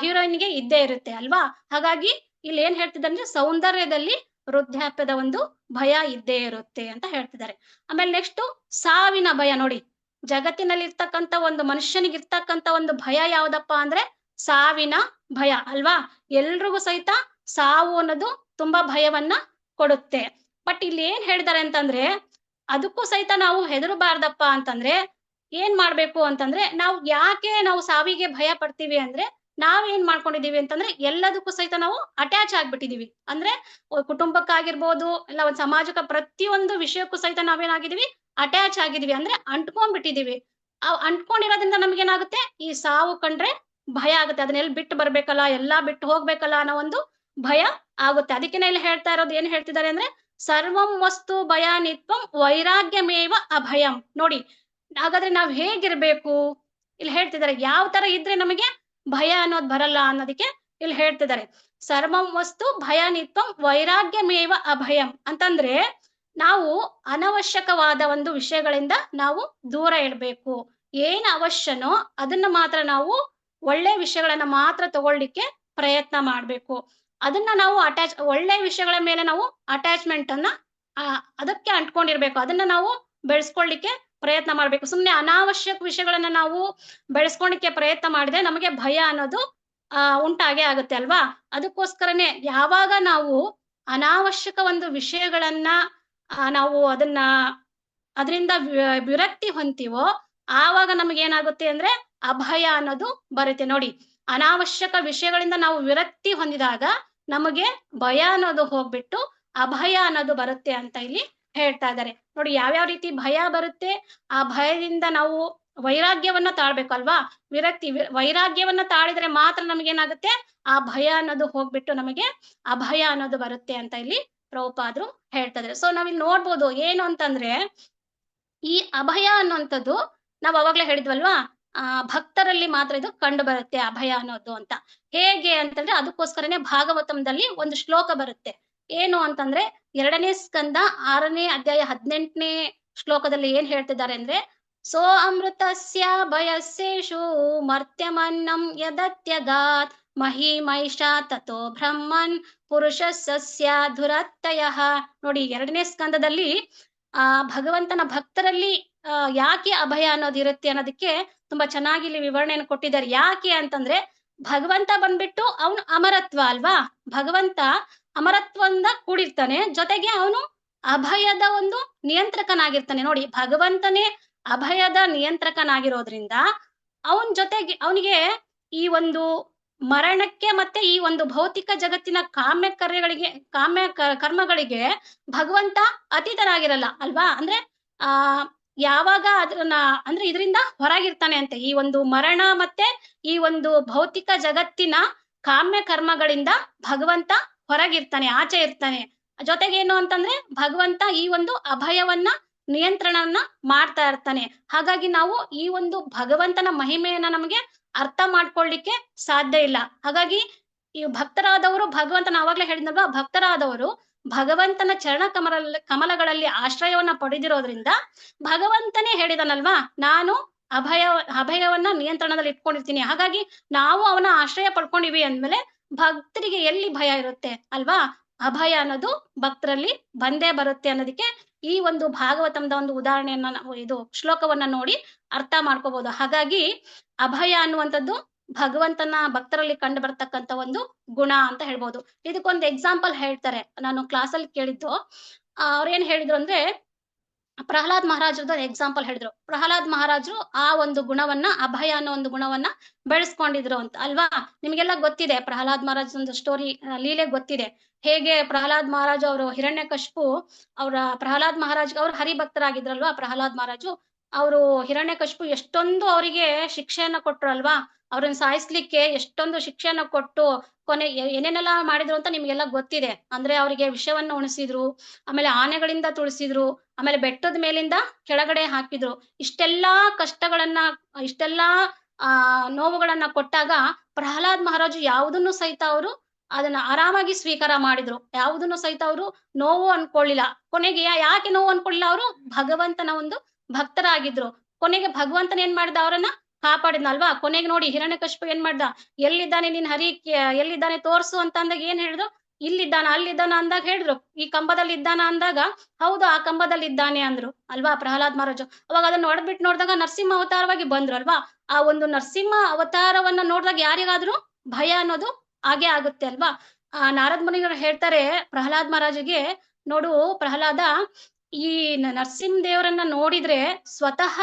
ಹೀರೋಯಿನ್ಗೆ ಇದ್ದೇ ಇರುತ್ತೆ ಅಲ್ವಾ. ಹಾಗಾಗಿ ಇಲ್ಲಿ ಏನ್ ಹೇಳ್ತಿದ್ದಾರೆ, ಸೌಂದರ್ಯದಲ್ಲಿ ವೃದ್ಧಾಪ್ಯದ ಒಂದು ಭಯ ಇದ್ದೇ ಇರುತ್ತೆ ಅಂತ ಹೇಳ್ತಿದ್ದಾರೆ. ಆಮೇಲೆ ನೆಕ್ಸ್ಟ್ ಸಾವಿನ ಭಯ. ನೋಡಿ ಜಗತ್ತಿನಲ್ಲಿ ಇರ್ತಕ್ಕಂತ ಒಂದು ಮನುಷ್ಯನಿಗೆ ಇರ್ತಕ್ಕಂತ ಒಂದು ಭಯ ಯಾವ್ದಪ್ಪ ಅಂದ್ರೆ ಸಾವಿನ ಭಯ ಅಲ್ವಾ. ಎಲ್ರಿಗೂ ಸಹಿತ ಸಾವು ಅನ್ನೋದು ತುಂಬಾ ಭಯವನ್ನ ಕೊಡುತ್ತೆ. ಬಟ್ ಇಲ್ಲಿ ಏನ್ ಹೇಳಿದ್ದಾರೆ ಅಂತಂದ್ರೆ, ಅದಕ್ಕೂ ಸಹಿತ ನಾವು ಹೆದರಬಾರ್ದಪ್ಪ ಅಂತಂದ್ರೆ ಏನ್ ಮಾಡ್ಬೇಕು ಅಂತಂದ್ರೆ ನಾವು ಸಾವಿಗೆ ಭಯ ಪಡ್ತೀವಿ ಅಂದ್ರೆ ನಾವೇನ್ ಮಾಡ್ಕೊಂಡಿದೀವಿ ಅಂತಂದ್ರೆ ಎಲ್ಲದಕ್ಕೂ ಸಹಿತ ನಾವು ಅಟ್ಯಾಚ್ ಆಗ್ಬಿಟ್ಟಿದೀವಿ. ಅಂದ್ರೆ ಕುಟುಂಬಕ್ಕಾಗಿರ್ಬೋದು ಇಲ್ಲ ಒಂದ್ ಸಮಾಜಕ್ಕೆ ಪ್ರತಿಯೊಂದು ವಿಷಯಕ್ಕೂ ಸಹಿತ ನಾವೇನಾಗಿದೀವಿ ಅಟ್ಯಾಚ್ ಆಗಿದೀವಿ, ಅಂದ್ರೆ ಅಂಟ್ಕೊಂಡ್ಬಿಟ್ಟಿದೀವಿ. ಅಂಟ್ಕೊಂಡಿರೋದ್ರಿಂದ ನಮ್ಗೇನಾಗುತ್ತೆ, ಈ ಸಾವು ಕಂಡ್ರೆ ಭಯ ಆಗುತ್ತೆ. ಅದನ್ನೆಲ್ಲಿ ಬಿಟ್ಟು ಬರ್ಬೇಕಲ್ಲ, ಎಲ್ಲಾ ಬಿಟ್ಟು ಹೋಗ್ಬೇಕಲ್ಲ ಅನ್ನೋ ಒಂದು ಭಯ ಆಗುತ್ತೆ. ಅದಕ್ಕೆನೇ ಇಲ್ಲಿ ಹೇಳ್ತಾ ಇರೋದು, ಏನ್ ಹೇಳ್ತಿದ್ದಾರೆ ಅಂದ್ರೆ ಸರ್ವಂ ವಸ್ತು ಭಯಾನಿತ್ವಂ ವೈರಾಗ್ಯಮೇವ ಅಭಯಂ. ನೋಡಿ, ಹಾಗಾದ್ರೆ ನಾವ್ ಹೇಗಿರ್ಬೇಕು ಇಲ್ಲಿ ಹೇಳ್ತಿದ್ದಾರೆ. ಯಾವ ತರ ಇದ್ರೆ ನಮಗೆ ಭಯ ಅನ್ನೋದು ಬರಲ್ಲ ಅನ್ನೋದಕ್ಕೆ ಇಲ್ಲಿ ಹೇಳ್ತಿದ್ದಾರೆ. ಸರ್ವಂ ವಸ್ತು ಭಯಾನಿತ್ವಂ ವೈರಾಗ್ಯಮೇವ ಅಭಯಂ ಅಂತಂದ್ರೆ ನಾವು ಅನವಶ್ಯಕವಾದ ಒಂದು ವಿಷಯಗಳಿಂದ ನಾವು ದೂರ ಇಡಬೇಕು. ಏನ್ ಅವಶ್ಯನೋ ಅದನ್ನ ಮಾತ್ರ ನಾವು ಒಳ್ಳೆ ವಿಷಯಗಳನ್ನ ಮಾತ್ರ ತಗೊಳ್ಳಿಕ್ಕೆ ಪ್ರಯತ್ನ ಮಾಡ್ಬೇಕು. ಅದನ್ನ ನಾವು ಒಳ್ಳೆ ವಿಷಯಗಳ ಮೇಲೆ ನಾವು ಅಟ್ಯಾಚ್ಮೆಂಟ್ ಅನ್ನ ಅದಕ್ಕೆ ಅಂಟ್ಕೊಂಡಿರ್ಬೇಕು. ಅದನ್ನ ನಾವು ಬೆಳೆಸ್ಕೊಳ್ಳಿಕ್ಕೆ ಪ್ರಯತ್ನ ಮಾಡ್ಬೇಕು. ಸುಮ್ನೆ ಅನಾವಶ್ಯಕ ವಿಷಯಗಳನ್ನ ನಾವು ಬೆಳೆಸ್ಕೊಳ್ಳಿಕ್ಕೆ ಪ್ರಯತ್ನ ಮಾಡಿದ್ರೆ ನಮಗೆ ಭಯ ಅನ್ನೋದು ಉಂಟಾಗೇ ಆಗುತ್ತೆ ಅಲ್ವಾ. ಅದಕ್ಕೋಸ್ಕರನೇ ಯಾವಾಗ ನಾವು ಅನಾವಶ್ಯಕ ಒಂದು ವಿಷಯಗಳನ್ನ ನಾವು ಅದರಿಂದ ವಿರಕ್ತಿ ಹೊಂತೀವೋ ಆವಾಗ ನಮಗೇನಾಗುತ್ತೆ ಅಂದ್ರೆ ಅಭಯ ಅನ್ನೋದು ಬರುತ್ತೆ. ನೋಡಿ, ಅನಾವಶ್ಯಕ ವಿಷಯಗಳಿಂದ ನಾವು ವಿರಕ್ತಿ ಹೊಂದಿದಾಗ ನಮಗೆ ಭಯ ಅನ್ನೋದು ಹೋಗ್ಬಿಟ್ಟು ಅಭಯ ಅನ್ನೋದು ಬರುತ್ತೆ ಅಂತ ಇಲ್ಲಿ ಹೇಳ್ತಾ ಇದ್ದಾರೆ. ನೋಡಿ, ಯಾವ್ಯಾವ ರೀತಿ ಭಯ ಬರುತ್ತೆ, ಆ ಭಯದಿಂದ ನಾವು ವೈರಾಗ್ಯವನ್ನ ತಾಳ್ಬೇಕಲ್ವಾ. ವೈರಾಗ್ಯವನ್ನ ತಾಳಿದ್ರೆ ಮಾತ್ರ ನಮಗೇನಾಗುತ್ತೆ, ಆ ಭಯ ಅನ್ನೋದು ಹೋಗ್ಬಿಟ್ಟು ನಮಗೆ ಅಭಯ ಅನ್ನೋದು ಬರುತ್ತೆ ಅಂತ ಇಲ್ಲಿ ಪ್ರಭುಪಾದರು ಹೇಳ್ತಾ ಇದ್ದಾರೆ. ಸೊ ನಾವಿಲ್ಲಿ ನೋಡ್ಬೋದು ಏನು ಅಂತಂದ್ರೆ, ಈ ಅಭಯ ಅನ್ನುವಂಥದ್ದು ನಾವ್ ಅವಾಗ್ಲೇ ಹೇಳಿದ್ವಲ್ವಾ, ಭಕ್ತರಲ್ಲಿ ಮಾತ್ರ ಇದು ಕಂಡು ಬರುತ್ತೆ ಅಭಯ ಅನ್ನೋದು ಅಂತ. ಹೇಗೆ ಅಂತಂದ್ರೆ ಅದಕ್ಕೋಸ್ಕರನೇ ಭಾಗವತಂದಲ್ಲಿ ಒಂದು ಶ್ಲೋಕ ಬರುತ್ತೆ. ಏನು ಅಂತಂದ್ರೆ 2ನೇ ಸ್ಕಂದ 6ನೇ ಅಧ್ಯಾಯ 18ನೇ ಶ್ಲೋಕದಲ್ಲಿ ಏನ್ ಹೇಳ್ತಿದ್ದಾರೆ ಅಂದ್ರೆ, ಸೋ ಅಮೃತಸ್ಯ ಭಯಸ್ಸೇಷು ಮರ್ತ್ಯಮನ್ನಂ ಯದತ್ಯಗಾತ್ ಮಹಿಮೈಷ ತಥೋ ಬ್ರಹ್ಮನ್ ಪುರುಷ ಸಸ್ಯ ಧುರತ್ತಯಃ. ನೋಡಿ, 2ನೇ ಸ್ಕಂದದಲ್ಲಿ ಭಗವಂತನ ಭಕ್ತರಲ್ಲಿ ಯಾಕೆ ಅಭಯ ಅನ್ನೋದು ಇರುತ್ತೆ ಅನ್ನೋದಕ್ಕೆ ತುಂಬಾ ಚೆನ್ನಾಗಿ ಇಲ್ಲಿ ವಿವರಣೆಯನ್ನು ಕೊಟ್ಟಿದ್ದಾರೆ. ಯಾಕೆ ಅಂತಂದ್ರೆ ಭಗವಂತ ಬಂದ್ಬಿಟ್ಟು ಅವನು ಅಮರತ್ವ ಅಲ್ವಾ. ಭಗವಂತ ಅಮರತ್ವದಿಂದ ಕೂಡಿರ್ತಾನೆ, ಜೊತೆಗೆ ಅವನು ಅಭಯದ ಒಂದು ನಿಯಂತ್ರಕನಾಗಿರ್ತಾನೆ. ನೋಡಿ, ಭಗವಂತನೇ ಅಭಯದ ನಿಯಂತ್ರಕನಾಗಿರೋದ್ರಿಂದ ಅವನ ಜೊತೆಗೆ ಅವನಿಗೆ ಈ ಒಂದು ಮರಣಕ್ಕೆ ಮತ್ತೆ ಈ ಒಂದು ಭೌತಿಕ ಜಗತ್ತಿನ ಕಾಮ್ಯ ಕರ್ಮಗಳಿಗೆ ಭಗವಂತ ಅತೀತನಾಗಿರಲ್ಲ ಅಲ್ವಾ. ಅಂದ್ರೆ ಯಾವಾಗ ಅದನ್ನ ಅಂದ್ರೆ ಇದರಿಂದ ಹೊರಗಿರ್ತಾನೆ ಅಂತೆ. ಈ ಒಂದು ಮರಣ ಮತ್ತೆ ಈ ಒಂದು ಭೌತಿಕ ಜಗತ್ತಿನ ಕಾಮ್ಯ ಕರ್ಮಗಳಿಂದ ಭಗವಂತ ಹೊರಗಿರ್ತಾನೆ, ಆಚೆ ಇರ್ತಾನೆ. ಜೊತೆಗೆ ಏನು ಅಂತಂದ್ರೆ ಭಗವಂತ ಈ ಒಂದು ಅಭಯವನ್ನ ನಿಯಂತ್ರಣವನ್ನ ಮಾಡ್ತಾ ಇರ್ತಾನೆ. ಹಾಗಾಗಿ ನಾವು ಈ ಒಂದು ಭಗವಂತನ ಮಹಿಮೆಯನ್ನ ನಮಗೆ ಅರ್ಥ ಮಾಡ್ಕೊಳ್ಳಿಕ್ಕೆ ಸಾಧ್ಯ ಇಲ್ಲ. ಹಾಗಾಗಿ ಈ ಭಕ್ತರಾದವರು ಭಗವಂತನ ಆವಾಗ್ಲೇ ಹೇಳಿದ್ನಲ್ವಾ, ಭಕ್ತರಾದವರು ಭಗವಂತನ ಚರಣ ಕಮಲಗಳಲ್ಲಿ ಆಶ್ರಯವನ್ನ ಪಡೆದಿರೋದ್ರಿಂದ ಭಗವಂತನೇ ಹೇಳಿದನಲ್ವಾ, ನಾನು ಅಭಯವನ್ನ ನಿಯಂತ್ರಣದಲ್ಲಿ ಇಟ್ಕೊಂಡಿರ್ತೀನಿ. ಹಾಗಾಗಿ ನಾವು ಅವನ ಆಶ್ರಯ ಪಡ್ಕೊಂಡಿವಿ ಅಂದ್ಮೇಲೆ ಭಕ್ತರಿಗೆ ಎಲ್ಲಿ ಭಯ ಇರುತ್ತೆ ಅಲ್ವಾ. ಅಭಯ ಅನ್ನೋದು ಭಕ್ತರಲ್ಲಿ ಬಂದೇ ಬರುತ್ತೆ ಅನ್ನೋದಕ್ಕೆ ಈ ಒಂದು ಭಾಗವತಂದ ಒಂದು ಉದಾಹರಣೆಯನ್ನ ನಾವು ಇದು ಶ್ಲೋಕವನ್ನ ನೋಡಿ ಅರ್ಥ ಮಾಡ್ಕೋಬಹುದು. ಹಾಗಾಗಿ ಅಭಯ ಅನ್ನುವಂಥದ್ದು ಭಗವಂತನ ಭಕ್ತರಲ್ಲಿ ಕಂಡು ಬರ್ತಕ್ಕಂಥ ಒಂದು ಗುಣ ಅಂತ ಹೇಳ್ಬೋದು. ಇದಕ್ಕೊಂದು ಎಕ್ಸಾಂಪಲ್ ಹೇಳ್ತಾರೆ, ನಾನು ಕ್ಲಾಸಲ್ಲಿ ಕೇಳಿದ್ದು. ಅವ್ರೇನ್ ಹೇಳಿದ್ರು ಅಂದ್ರೆ, ಪ್ರಹ್ಲಾದ್ ಮಹಾರಾಜರದ್ದು ಎಕ್ಸಾಂಪಲ್ ಹೇಳಿದ್ರು. ಪ್ರಹ್ಲಾದ್ ಮಹಾರಾಜರು ಆ ಒಂದು ಗುಣವನ್ನ, ಅಭಯ ಅನ್ನೋ ಒಂದು ಗುಣವನ್ನ ಬೆಳೆಸ್ಕೊಂಡಿದ್ರು ಅಂತ ಅಲ್ವಾ. ನಿಮ್ಗೆಲ್ಲ ಗೊತ್ತಿದೆ ಪ್ರಹ್ಲಾದ್ ಮಹಾರಾಜ್ ಒಂದು ಸ್ಟೋರಿ, ಲೀಲೆ ಗೊತ್ತಿದೆ. ಹೇಗೆ ಪ್ರಹ್ಲಾದ್ ಮಹಾರಾಜ್ ಅವರು ಹಿರಣ್ಯಕಶಿಪು ಪ್ರಹ್ಲಾದ್ ಮಹಾರಾಜ್ ಅವ್ರು ಹರಿಭಕ್ತರಾಗಿದ್ರಲ್ವಾ. ಪ್ರಹ್ಲಾದ್ ಮಹಾರಾಜು ಅವರು ಹಿರಣ್ಯಕಶಿಪು ಎಷ್ಟೊಂದು ಅವರಿಗೆ ಶಿಕ್ಷೆಯನ್ನ ಕೊಟ್ರು ಅಲ್ವಾ. ಅವ್ರನ್ನ ಸಾಯಿಸ್ಲಿಕ್ಕೆ ಎಷ್ಟೊಂದು ಶಿಕ್ಷೆಯನ್ನ ಕೊಟ್ಟು ಕೊನೆ ಏನೇನೆಲ್ಲ ಮಾಡಿದ್ರು ಅಂತ ನಿಮ್ಗೆಲ್ಲ ಗೊತ್ತಿದೆ. ಅಂದ್ರೆ ಅವರಿಗೆ ವಿಷವನ್ನ ಉಣಿಸಿದ್ರು, ಆಮೇಲೆ ಆನೆಗಳಿಂದ ತುಳಿಸಿದ್ರು, ಆಮೇಲೆ ಬೆಟ್ಟದ ಮೇಲಿಂದ ಕೆಳಗಡೆ ಹಾಕಿದ್ರು. ಇಷ್ಟೆಲ್ಲಾ ಕಷ್ಟಗಳನ್ನ, ಇಷ್ಟೆಲ್ಲಾ ನೋವುಗಳನ್ನ ಕೊಟ್ಟಾಗ ಪ್ರಹ್ಲಾದ್ ಮಹಾರಾಜು ಯಾವುದನ್ನು ಸಹಿತ ಅವರು ಅದನ್ನ ಆರಾಮಾಗಿ ಸ್ವೀಕಾರ ಮಾಡಿದ್ರು. ಯಾವುದನ್ನು ಸಹಿತ ಅವರು ನೋವು ಅನ್ಕೊಳ್ಳಿಲ್ಲ. ಕೊನೆಗೆ ಯಾಕೆ ನೋವು ಅನ್ಕೊಳ್ಳಿಲ್ಲ, ಅವರು ಭಗವಂತನ ಒಂದು ಭಕ್ತರಾಗಿದ್ರು. ಕೊನೆಗೆ ಭಗವಂತನ ಏನ್ ಮಾಡ್ದ, ಅವರನ್ನ ಕಾಪಾಡಿದ್ನಲ್ವಾ. ಕೊನೆಗೆ ನೋಡಿ ಹಿರಣ್ಯಕಶಿಪು ಏನ್ ಮಾಡ್ದ, ಎಲ್ಲಿದ್ದಾನೆ ನಿನ್ ಎಲ್ಲಿದ್ದಾನೆ ತೋರ್ಸು ಅಂತ ಅಂದಾಗ ಏನ್ ಹೇಳಿದ್ರು, ಇಲ್ಲಿದ್ದಾನ ಅಲ್ಲಿದ್ದಾನ ಅಂದಾಗ ಹೇಳಿದ್ರು, ಈ ಕಂಬದಲ್ಲಿ ಇದ್ದಾನ ಅಂದಾಗ ಹೌದು ಆ ಕಂಬದಲ್ಲಿ ಇದ್ದಾನೆ ಅಂದ್ರು ಅಲ್ವಾ ಪ್ರಹ್ಲಾದ್ ಮಹಾರಾಜು. ಅವಾಗ ಅದನ್ನ ಹೊಡೆದ್ಬಿಟ್ಟು ನೋಡಿದಾಗ ನರಸಿಂಹ ಅವತಾರವಾಗಿ ಬಂದ್ರು ಅಲ್ವಾ. ಆ ಒಂದು ನರಸಿಂಹ ಅವತಾರವನ್ನ ನೋಡಿದಾಗ ಯಾರಿಗಾದ್ರೂ ಭಯ ಅನ್ನೋದು ಹಾಗೆ ಆಗುತ್ತೆ ಅಲ್ವಾ. ನಾರದ್ ಮುನಿಗಳು ಹೇಳ್ತಾರೆ ಪ್ರಹ್ಲಾದ್ ಮಹಾರಾಜಿಗೆ, ನೋಡು ಪ್ರಹ್ಲಾದ, ಈ ನರಸಿಂಹ ದೇವರನ್ನ ನೋಡಿದ್ರೆ ಸ್ವತಃ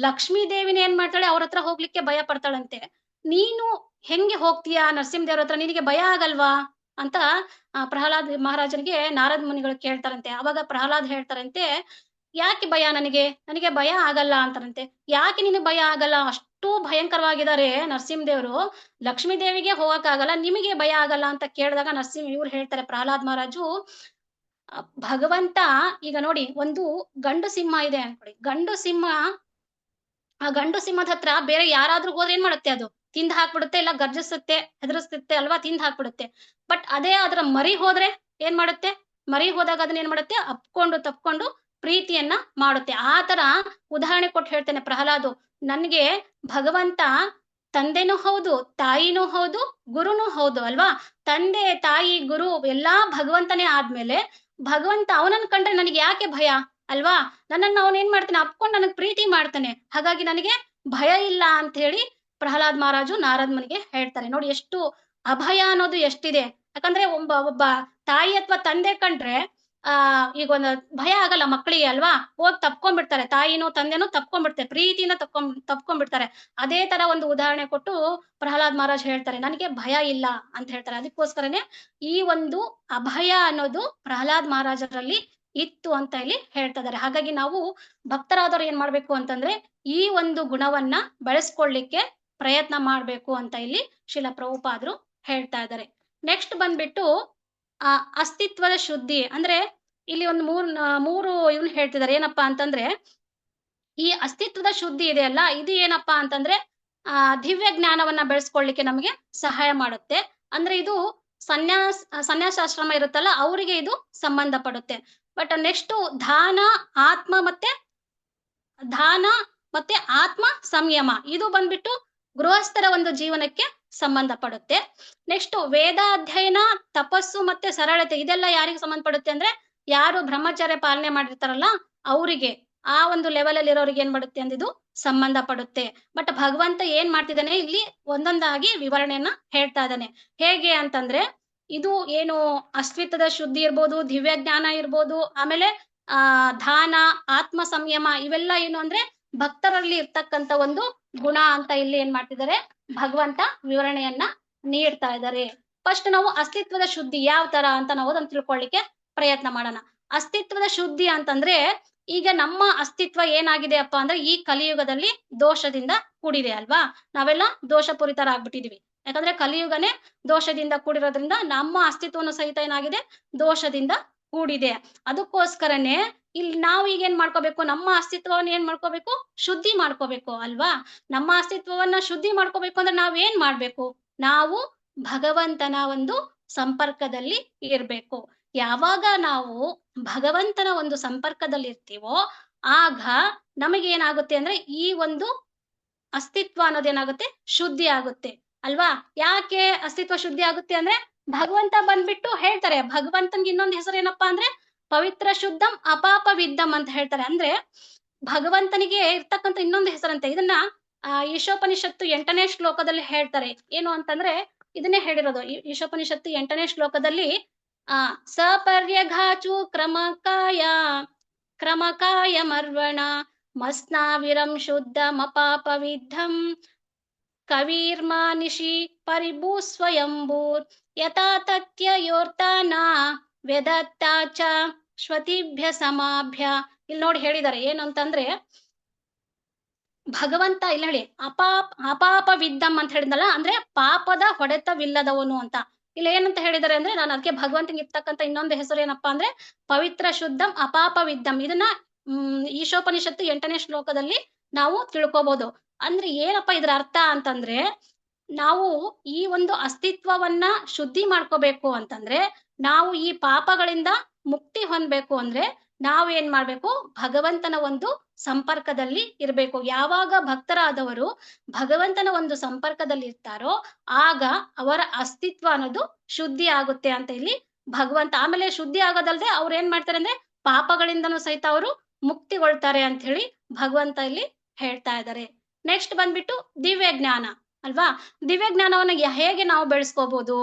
ಲಕ್ಷ್ಮೀ ದೇವಿನ ಏನ್ ಮಾಡ್ತಾಳೆ, ಅವ್ರ ಹತ್ರ ಹೋಗ್ಲಿಕ್ಕೆ ಭಯ ಪಡ್ತಾಳಂತೆ. ನೀನು ಹೆಂಗೆ ಹೋಗ್ತೀಯಾ ನರಸಿಂಹ ದೇವ್ರ ಹತ್ರ, ನಿನಗೆ ಭಯ ಆಗಲ್ವಾ ಅಂತ ಪ್ರಹ್ಲಾದ್ ಮಹಾರಾಜನಿಗೆ ನಾರದ್ ಮುನಿಗಳು ಕೇಳ್ತಾರಂತೆ. ಅವಾಗ ಪ್ರಹ್ಲಾದ್ ಹೇಳ್ತಾರಂತೆ, ಯಾಕೆ ಭಯ, ನನಗೆ ಭಯ ಆಗಲ್ಲ ಅಂತಾರಂತೆ. ಯಾಕೆ ನಿನಗೆ ಭಯ ಆಗಲ್ಲ, ಅಷ್ಟು ಭಯಂಕರವಾಗಿದ್ದಾರೆ ನರಸಿಂಹದೇವರು, ಲಕ್ಷ್ಮೀ ದೇವಿಗೆ ಹೋಗಕ್ಕಾಗಲ್ಲ, ನಿಮಗೆ ಭಯ ಆಗಲ್ಲ ಅಂತ ಕೇಳಿದಾಗ ಇವ್ರು ಹೇಳ್ತಾರೆ, ಪ್ರಹ್ಲಾದ್ ಮಹಾರಾಜು, ಭಗವಂತ ಈಗ ನೋಡಿ, ಒಂದು ಗಂಡು ಸಿಂಹ ಇದೆ ಅನ್ಕೊಳ್ಳಿ, ಆ ಗಂಡು ಸಿಂಹದ ಹತ್ರ ಬೇರೆ ಯಾರಾದ್ರೂ ಹೋದ್ರೆ ಏನ್ ಮಾಡುತ್ತೆ, ಅದು ತಿಂದ್ ಹಾಕ್ಬಿಡುತ್ತೆ, ಇಲ್ಲ ಗರ್ಜಿಸುತ್ತೆ, ಹೆದರಿಸುತ್ತೆ ಅಲ್ವಾ, ತಿಂದ್ ಹಾಕ್ಬಿಡುತ್ತೆ. ಬಟ್ ಅದೇ ಅದರ ಮರಿ ಹೋದ್ರೆ ಏನ್ ಮಾಡುತ್ತೆ, ಮರಿ ಹೋದಾಗ ಅದನ್ನ ಏನ್ ಮಾಡುತ್ತೆ, ತಪ್ಕೊಂಡು ಪ್ರೀತಿಯನ್ನ ಮಾಡುತ್ತೆ. ಆ ತರ ಉದಾಹರಣೆ ಕೊಟ್ಟು ಹೇಳ್ತೇನೆ ಪ್ರಹ್ಲಾದು, ನನ್ಗೆ ಭಗವಂತ ತಂದೆನೂ ಹೌದು, ತಾಯಿನೂ ಹೌದು, ಗುರುನೂ ಹೌದು ಅಲ್ವಾ. ತಂದೆ ತಾಯಿ ಗುರು ಎಲ್ಲಾ ಭಗವಂತನೇ ಆದ್ಮೇಲೆ ಭಗವಂತ ಅವನನ್ನ ಕಂಡ್ರೆ ನನಗೆ ಯಾಕೆ ಭಯ ಅಲ್ವಾ. ನನ್ನನ್ನು ಅವನ್ ಏನ್ ಮಾಡ್ತಾನೆ, ಅಪ್ಕೊಂಡು ನನಗ್ ಪ್ರೀತಿ ಮಾಡ್ತಾನೆ, ಹಾಗಾಗಿ ನನಗೆ ಭಯ ಇಲ್ಲ ಅಂತ ಹೇಳಿ ಪ್ರಹ್ಲಾದ್ ಮಹಾರಾಜು ನಾರದ್ ಮುನಿಗೆ ಹೇಳ್ತಾರೆ. ನೋಡಿ ಎಷ್ಟು ಅಭಯ ಅನ್ನೋದು ಎಷ್ಟಿದೆ. ಯಾಕಂದ್ರೆ ಒಬ್ಬ ತಾಯಿ ಅಥವಾ ತಂದೆ ಕಂಡ್ರೆ ಈಗ ಒಂದು ಭಯ ಆಗಲ್ಲ ಮಕ್ಕಳಿಗೆ ಅಲ್ವಾ, ಹೋಗಿ ತಪ್ಕೊಂಡ್ಬಿಡ್ತಾರೆ, ತಾಯಿನೂ ತಂದೆನೂ ತಪ್ಕೊಂಡ್ಬಿಡ್ತಾರೆ, ಪ್ರೀತಿಯಿಂದ ತಪ್ಕೊಂಡ್ಬಿಡ್ತಾರೆ. ಅದೇ ತರ ಒಂದು ಉದಾಹರಣೆ ಕೊಟ್ಟು ಪ್ರಹ್ಲಾದ್ ಮಹಾರಾಜ್ ಹೇಳ್ತಾರೆ, ನನಗೆ ಭಯ ಇಲ್ಲ ಅಂತ ಹೇಳ್ತಾರೆ. ಅದಕ್ಕೋಸ್ಕರನೇ ಈ ಒಂದು ಅಭಯ ಅನ್ನೋದು ಪ್ರಹ್ಲಾದ್ ಮಹಾರಾಜರಲ್ಲಿ ಇತ್ತು ಅಂತ ಇಲ್ಲಿ ಹೇಳ್ತಾ ಇದ್ದಾರೆ. ಹಾಗಾಗಿ ನಾವು ಭಕ್ತರಾದವ್ರು ಏನ್ ಮಾಡ್ಬೇಕು ಅಂತಂದ್ರೆ ಈ ಒಂದು ಗುಣವನ್ನ ಬೆಳೆಸ್ಕೊಳ್ಳಿಕ್ಕೆ ಪ್ರಯತ್ನ ಮಾಡ್ಬೇಕು ಅಂತ ಇಲ್ಲಿ ಶ್ರೀಲ ಪ್ರಭುಪಾದರು ಹೇಳ್ತಾ ಇದ್ದಾರೆ. ನೆಕ್ಸ್ಟ್ ಬಂದ್ಬಿಟ್ಟು ಅಸ್ತಿತ್ವದ ಶುದ್ಧಿ ಅಂದ್ರೆ ಇಲ್ಲಿ ಒಂದು ಮೂರು ಇವನ್ ಹೇಳ್ತಿದ್ದಾರೆ. ಏನಪ್ಪಾ ಅಂತಂದ್ರೆ ಈ ಅಸ್ತಿತ್ವದ ಶುದ್ಧಿ ಇದೆಯಲ್ಲ, ಇದು ಏನಪ್ಪಾ ಅಂತಂದ್ರೆ ದಿವ್ಯ ಜ್ಞಾನವನ್ನ ಬೆಳೆಸ್ಕೊಳ್ಳಿಕ್ಕೆ ನಮಗೆ ಸಹಾಯ ಮಾಡುತ್ತೆ. ಅಂದ್ರೆ ಇದು ಸನ್ಯಾಸಾಶ್ರಮ ಇರುತ್ತಲ್ಲ, ಅವರಿಗೆ ಇದು ಸಂಬಂಧ ಪಡುತ್ತೆ. ಬಟ್ ನೆಕ್ಸ್ಟ್ ದಾನ ಮತ್ತೆ ಆತ್ಮ ಸಂಯಮ, ಇದು ಬಂದ್ಬಿಟ್ಟು ಗೃಹಸ್ಥರ ಒಂದು ಜೀವನಕ್ಕೆ ಸಂಬಂಧ ಪಡುತ್ತೆ. ನೆಕ್ಸ್ಟ್ ವೇದಾಧ್ಯಯನ, ತಪಸ್ಸು ಮತ್ತೆ ಸರಳತೆ, ಇದೆಲ್ಲ ಯಾರಿಗೆ ಸಂಬಂಧಪಡುತ್ತೆ ಅಂದ್ರೆ ಯಾರು ಬ್ರಹ್ಮಚರ್ಯ ಪಾಲನೆ ಮಾಡಿರ್ತಾರಲ್ಲ ಅವರಿಗೆ, ಆ ಒಂದು ಲೆವೆಲ್ ಅಲ್ಲಿ ಇರೋರಿಗೆ ಏನ್ ಮಾಡುತ್ತೆ ಅಂದಿದು ಸಂಬಂಧ ಪಡುತ್ತೆ. ಬಟ್ ಭಗವಂತ ಏನ್ ಮಾಡ್ತಿದ್ದಾನೆ ಇಲ್ಲಿ ಒಂದೊಂದಾಗಿ ವಿವರಣೆಯನ್ನ ಹೇಳ್ತಾ ಇದ್ದಾನೆ. ಹೇಗೆ ಅಂತಂದ್ರೆ ಇದು ಏನು ಅಸ್ತಿತ್ವದ ಶುದ್ಧಿ ಇರ್ಬೋದು, ದಿವ್ಯ ಜ್ಞಾನ ಇರ್ಬೋದು, ಆಮೇಲೆ ದಾನ, ಆತ್ಮ ಸಂಯಮ, ಇವೆಲ್ಲ ಏನು ಅಂದ್ರೆ ಭಕ್ತರಲ್ಲಿ ಇರ್ತಕ್ಕಂತ ಒಂದು ಗುಣ ಅಂತ ಇಲ್ಲಿ ಏನ್ ಮಾಡ್ತಿದ್ದಾರೆ ಭಗವಂತ ವಿವರಣೆಯನ್ನ ನೀಡ್ತಾ ಇದ್ದಾರೆ. ಫಸ್ಟ್ ನಾವು ಅಸ್ತಿತ್ವದ ಶುದ್ಧಿ ಯಾವ ತರ ಅಂತ ನಾವು ಅದನ್ನ ತಿಳ್ಕೊಳ್ಳಿಕ್ಕೆ ಪ್ರಯತ್ನ ಮಾಡೋಣ. ಅಸ್ತಿತ್ವದ ಶುದ್ಧಿ ಅಂತಂದ್ರೆ ಈಗ ನಮ್ಮ ಅಸ್ತಿತ್ವ ಏನಾಗಿದೆ ಅಪ್ಪ ಅಂದ್ರೆ ಈ ಕಲಿಯುಗದಲ್ಲಿ ದೋಷದಿಂದ ಕೂಡಿದೆ ಅಲ್ವಾ. ನಾವೆಲ್ಲ ದೋಷಪೂರಿತರಾಗ್ಬಿಟ್ಟಿದೀವಿ. ಯಾಕಂದ್ರೆ ಕಲಿಯುಗನೇ ದೋಷದಿಂದ ಕೂಡಿರೋದ್ರಿಂದ ನಮ್ಮ ಅಸ್ತಿತ್ವನು ಸಹಿತ ಏನಾಗಿದೆ, ದೋಷದಿಂದ ಕೂಡಿದೆ. ಅದಕ್ಕೋಸ್ಕರನೇ ಇಲ್ಲಿ ನಾವು ಈಗ ಏನ್ ಮಾಡ್ಕೋಬೇಕು, ನಮ್ಮ ಅಸ್ತಿತ್ವವನ್ನು ಏನ್ ಮಾಡ್ಕೋಬೇಕು, ಶುದ್ಧಿ ಮಾಡ್ಕೋಬೇಕು ಅಲ್ವಾ. ನಮ್ಮ ಅಸ್ತಿತ್ವವನ್ನ ಶುದ್ಧಿ ಮಾಡ್ಕೋಬೇಕು ಅಂದ್ರೆ ನಾವ್ ಏನ್ ಮಾಡ್ಬೇಕು, ನಾವು ಭಗವಂತನ ಒಂದು ಸಂಪರ್ಕದಲ್ಲಿ ಇರ್ಬೇಕು. ಯಾವಾಗ ನಾವು ಭಗವಂತನ ಒಂದು ಸಂಪರ್ಕದಲ್ಲಿ ಇರ್ತೀವೋ ಆಗ ನಮಗೇನಾಗುತ್ತೆ ಅಂದ್ರೆ ಈ ಒಂದು ಅಸ್ತಿತ್ವ ಅನ್ನೋದೇನಾಗುತ್ತೆ, ಶುದ್ಧಿ ಆಗುತ್ತೆ ಅಲ್ವಾ. ಯಾಕೆ ಅಸ್ತಿತ್ವ ಶುದ್ಧಿ ಆಗುತ್ತೆ ಅಂದ್ರೆ ಭಗವಂತ ಬಂದ್ಬಿಟ್ಟು ಹೇಳ್ತಾರೆ, ಭಗವಂತನ್ಗೆ ಇನ್ನೊಂದು ಹೆಸರು ಏನಪ್ಪಾ ಅಂದ್ರೆ ಪವಿತ್ರ ಶುದ್ಧಂ ಅಪಾಪ ವಿದ್ದಂ ಅಂತ ಹೇಳ್ತಾರೆ. ಅಂದ್ರೆ ಭಗವಂತನಿಗೆ ಇರ್ತಕ್ಕಂಥ ಇನ್ನೊಂದು ಹೆಸರಂತೆ. ಇದನ್ನ ಈಶೋಪನಿಷತ್ತು 8ನೇ ಶ್ಲೋಕದಲ್ಲಿ ಹೇಳ್ತಾರೆ. ಏನು ಅಂತಂದ್ರೆ ಇದನ್ನೇ ಹೇಳಿರೋದು. ಈಶೋಪನಿಷತ್ತು 8ನೇ ಶ್ಲೋಕದಲ್ಲಿ ಸಪರ್ಯಘಾಚು ಕ್ರಮಕಾಯ ಮರ್ವಣ ಮಸ್ನಾವಿರಂ ಶುದ್ಧಮಪಾಪ ವಿದ್ಧಂ ಕವೀರ್ಮಾನಿಷಿ ಪರಿಭೂ ಸ್ವಯಂಭೂರ್ ಯಥಾ ತತ್ಯಯೋರ್ತಾನ ವೆದತ್ತಾಚ ಶ್ವತಿಭ್ಯ ಸಮಾಭ್ಯ. ಇಲ್ಲಿ ನೋಡಿ ಹೇಳಿದ್ದಾರೆ ಏನು ಅಂತಂದ್ರೆ ಭಗವಂತ ಇಲ್ಲಿ ಹೇಳಿ ಅಪಾಪ ವಿದ್ದಂ ಅಂತ ಹೇಳಿದ್ನಲ್ಲ, ಅಂದ್ರೆ ಪಾಪದ ಹೊಡೆತವಿಲ್ಲದವನು ಅಂತ. ಇಲ್ಲಿ ಏನಂತ ಹೇಳಿದ್ದಾರೆ ಅಂದ್ರೆ, ನಾನು ಅದಕ್ಕೆ ಭಗವಂತನಿಗೆ ಇರ್ತಕ್ಕಂಥ ಇನ್ನೊಂದು ಹೆಸರು ಏನಪ್ಪಾ ಅಂದ್ರೆ ಪವಿತ್ರ ಶುದ್ಧಂ ಅಪಾಪ ವಿದ್ದಂ. ಇದನ್ನ ಈಶೋಪನಿಷತ್ತು 8ನೇ ಶ್ಲೋಕದಲ್ಲಿ ನಾವು ತಿಳ್ಕೊಬಹುದು. ಅಂದ್ರೆ ಏನಪ್ಪಾ ಇದ್ರ ಅರ್ಥ ಅಂತಂದ್ರೆ, ನಾವು ಈ ಒಂದು ಅಸ್ತಿತ್ವವನ್ನ ಶುದ್ಧಿ ಮಾಡ್ಕೋಬೇಕು ಅಂತಂದ್ರೆ, ನಾವು ಈ ಪಾಪಗಳಿಂದ ಮುಕ್ತಿ ಹೊಂದಬೇಕು ಅಂದ್ರೆ ನಾವು ಏನ್ ಮಾಡ್ಬೇಕು, ಭಗವಂತನ ಒಂದು ಸಂಪರ್ಕದಲ್ಲಿ ಇರ್ಬೇಕು. ಯಾವಾಗ ಭಕ್ತರಾದವರು ಭಗವಂತನ ಒಂದು ಸಂಪರ್ಕದಲ್ಲಿ ಇರ್ತಾರೋ ಆಗ ಅವರ ಅಸ್ತಿತ್ವ ಅನ್ನೋದು ಶುದ್ಧಿ ಆಗುತ್ತೆ ಅಂತ ಇಲ್ಲಿ ಭಗವಂತ. ಆಮೇಲೆ ಶುದ್ಧಿ ಆಗೋದಲ್ದೆ ಅವ್ರು ಏನ್ ಮಾಡ್ತಾರೆ ಅಂದ್ರೆ ಪಾಪಗಳಿಂದನೂ ಸಹಿತ ಅವರು ಮುಕ್ತಿಗೊಳ್ತಾರೆ ಅಂತ ಹೇಳಿ ಭಗವಂತ ಇಲ್ಲಿ ಹೇಳ್ತಾ ಇದ್ದಾರೆ. ನೆಕ್ಸ್ಟ್ ಬಂದ್ಬಿಟ್ಟು ದಿವ್ಯ ಜ್ಞಾನ ಅಲ್ವಾ. ದಿವ್ಯ ಜ್ಞಾನವನ್ನ ಹೇಗೆ ನಾವು ಬೆಳೆಸ್ಕೋಬಹುದು,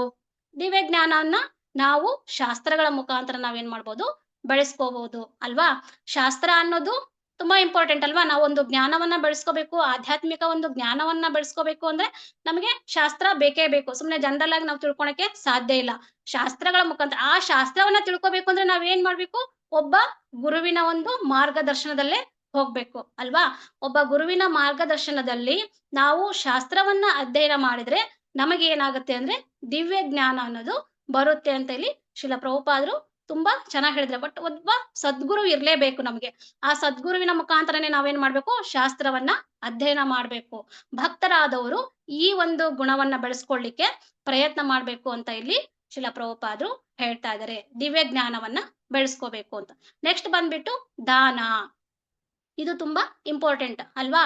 ದಿವ್ಯ ಜ್ಞಾನವನ್ನ ನಾವು ಶಾಸ್ತ್ರಗಳ ಮುಖಾಂತರ ನಾವೇನ್ ಮಾಡ್ಬೋದು, ಬೆಳೆಸ್ಕೋಬಹುದು ಅಲ್ವಾ. ಶಾಸ್ತ್ರ ಅನ್ನೋದು ತುಂಬಾ ಇಂಪಾರ್ಟೆಂಟ್ ಅಲ್ವಾ. ನಾವೊಂದು ಜ್ಞಾನವನ್ನ ಬೆಳೆಸ್ಕೋಬೇಕು, ಆಧ್ಯಾತ್ಮಿಕ ಒಂದು ಜ್ಞಾನವನ್ನ ಬೆಳೆಸ್ಕೋಬೇಕು ಅಂದ್ರೆ ನಮಗೆ ಶಾಸ್ತ್ರ ಬೇಕೇ ಬೇಕು. ಸುಮ್ನೆ ಜನರಲ್ ಆಗಿ ನಾವು ತಿಳ್ಕೊಳಕ್ಕೆ ಸಾಧ್ಯ ಇಲ್ಲ. ಶಾಸ್ತ್ರಗಳ ಮುಖಾಂತರ ಆ ಶಾಸ್ತ್ರವನ್ನ ತಿಳ್ಕೊಬೇಕು ಅಂದ್ರೆ ನಾವೇನ್ ಮಾಡ್ಬೇಕು, ಒಬ್ಬ ಗುರುವಿನ ಒಂದು ಮಾರ್ಗದರ್ಶನದಲ್ಲೇ ಹೋಗ್ಬೇಕು ಅಲ್ವಾ. ಒಬ್ಬ ಗುರುವಿನ ಮಾರ್ಗದರ್ಶನದಲ್ಲಿ ನಾವು ಶಾಸ್ತ್ರವನ್ನ ಅಧ್ಯಯನ ಮಾಡಿದ್ರೆ ನಮಗೆ ಏನಾಗುತ್ತೆ ಅಂದ್ರೆ ದಿವ್ಯ ಜ್ಞಾನ ಅನ್ನೋದು ಬರುತ್ತೆ ಅಂತ ಇಲ್ಲಿ ಶ್ರೀಲ ಪ್ರಭುಪಾದರು ತುಂಬಾ ಚೆನ್ನಾಗಿ ಹೇಳಿದ್ರೆ. ಬಟ್ ಒಬ್ಬ ಸದ್ಗುರು ಇರ್ಲೇಬೇಕು ನಮ್ಗೆ. ಆ ಸದ್ಗುರುವಿನ ಮುಖಾಂತರನೇ ನಾವೇನ್ ಮಾಡ್ಬೇಕು, ಶಾಸ್ತ್ರವನ್ನ ಅಧ್ಯಯನ ಮಾಡ್ಬೇಕು. ಭಕ್ತರಾದವರು ಈ ಒಂದು ಗುಣವನ್ನ ಬೆಳೆಸ್ಕೊಳ್ಳಿಕ್ಕೆ ಪ್ರಯತ್ನ ಮಾಡ್ಬೇಕು ಅಂತ ಇಲ್ಲಿ ಶ್ರೀಲ ಪ್ರಭುಪಾದರು ಹೇಳ್ತಾ ಇದ್ದಾರೆ. ದಿವ್ಯ ಜ್ಞಾನವನ್ನ ಬೆಳೆಸ್ಕೋಬೇಕು ಅಂತ. ನೆಕ್ಸ್ಟ್ ಬಂದ್ಬಿಟ್ಟು ದಾನ. ಇದು ತುಂಬಾ ಇಂಪಾರ್ಟೆಂಟ್ ಅಲ್ವಾ.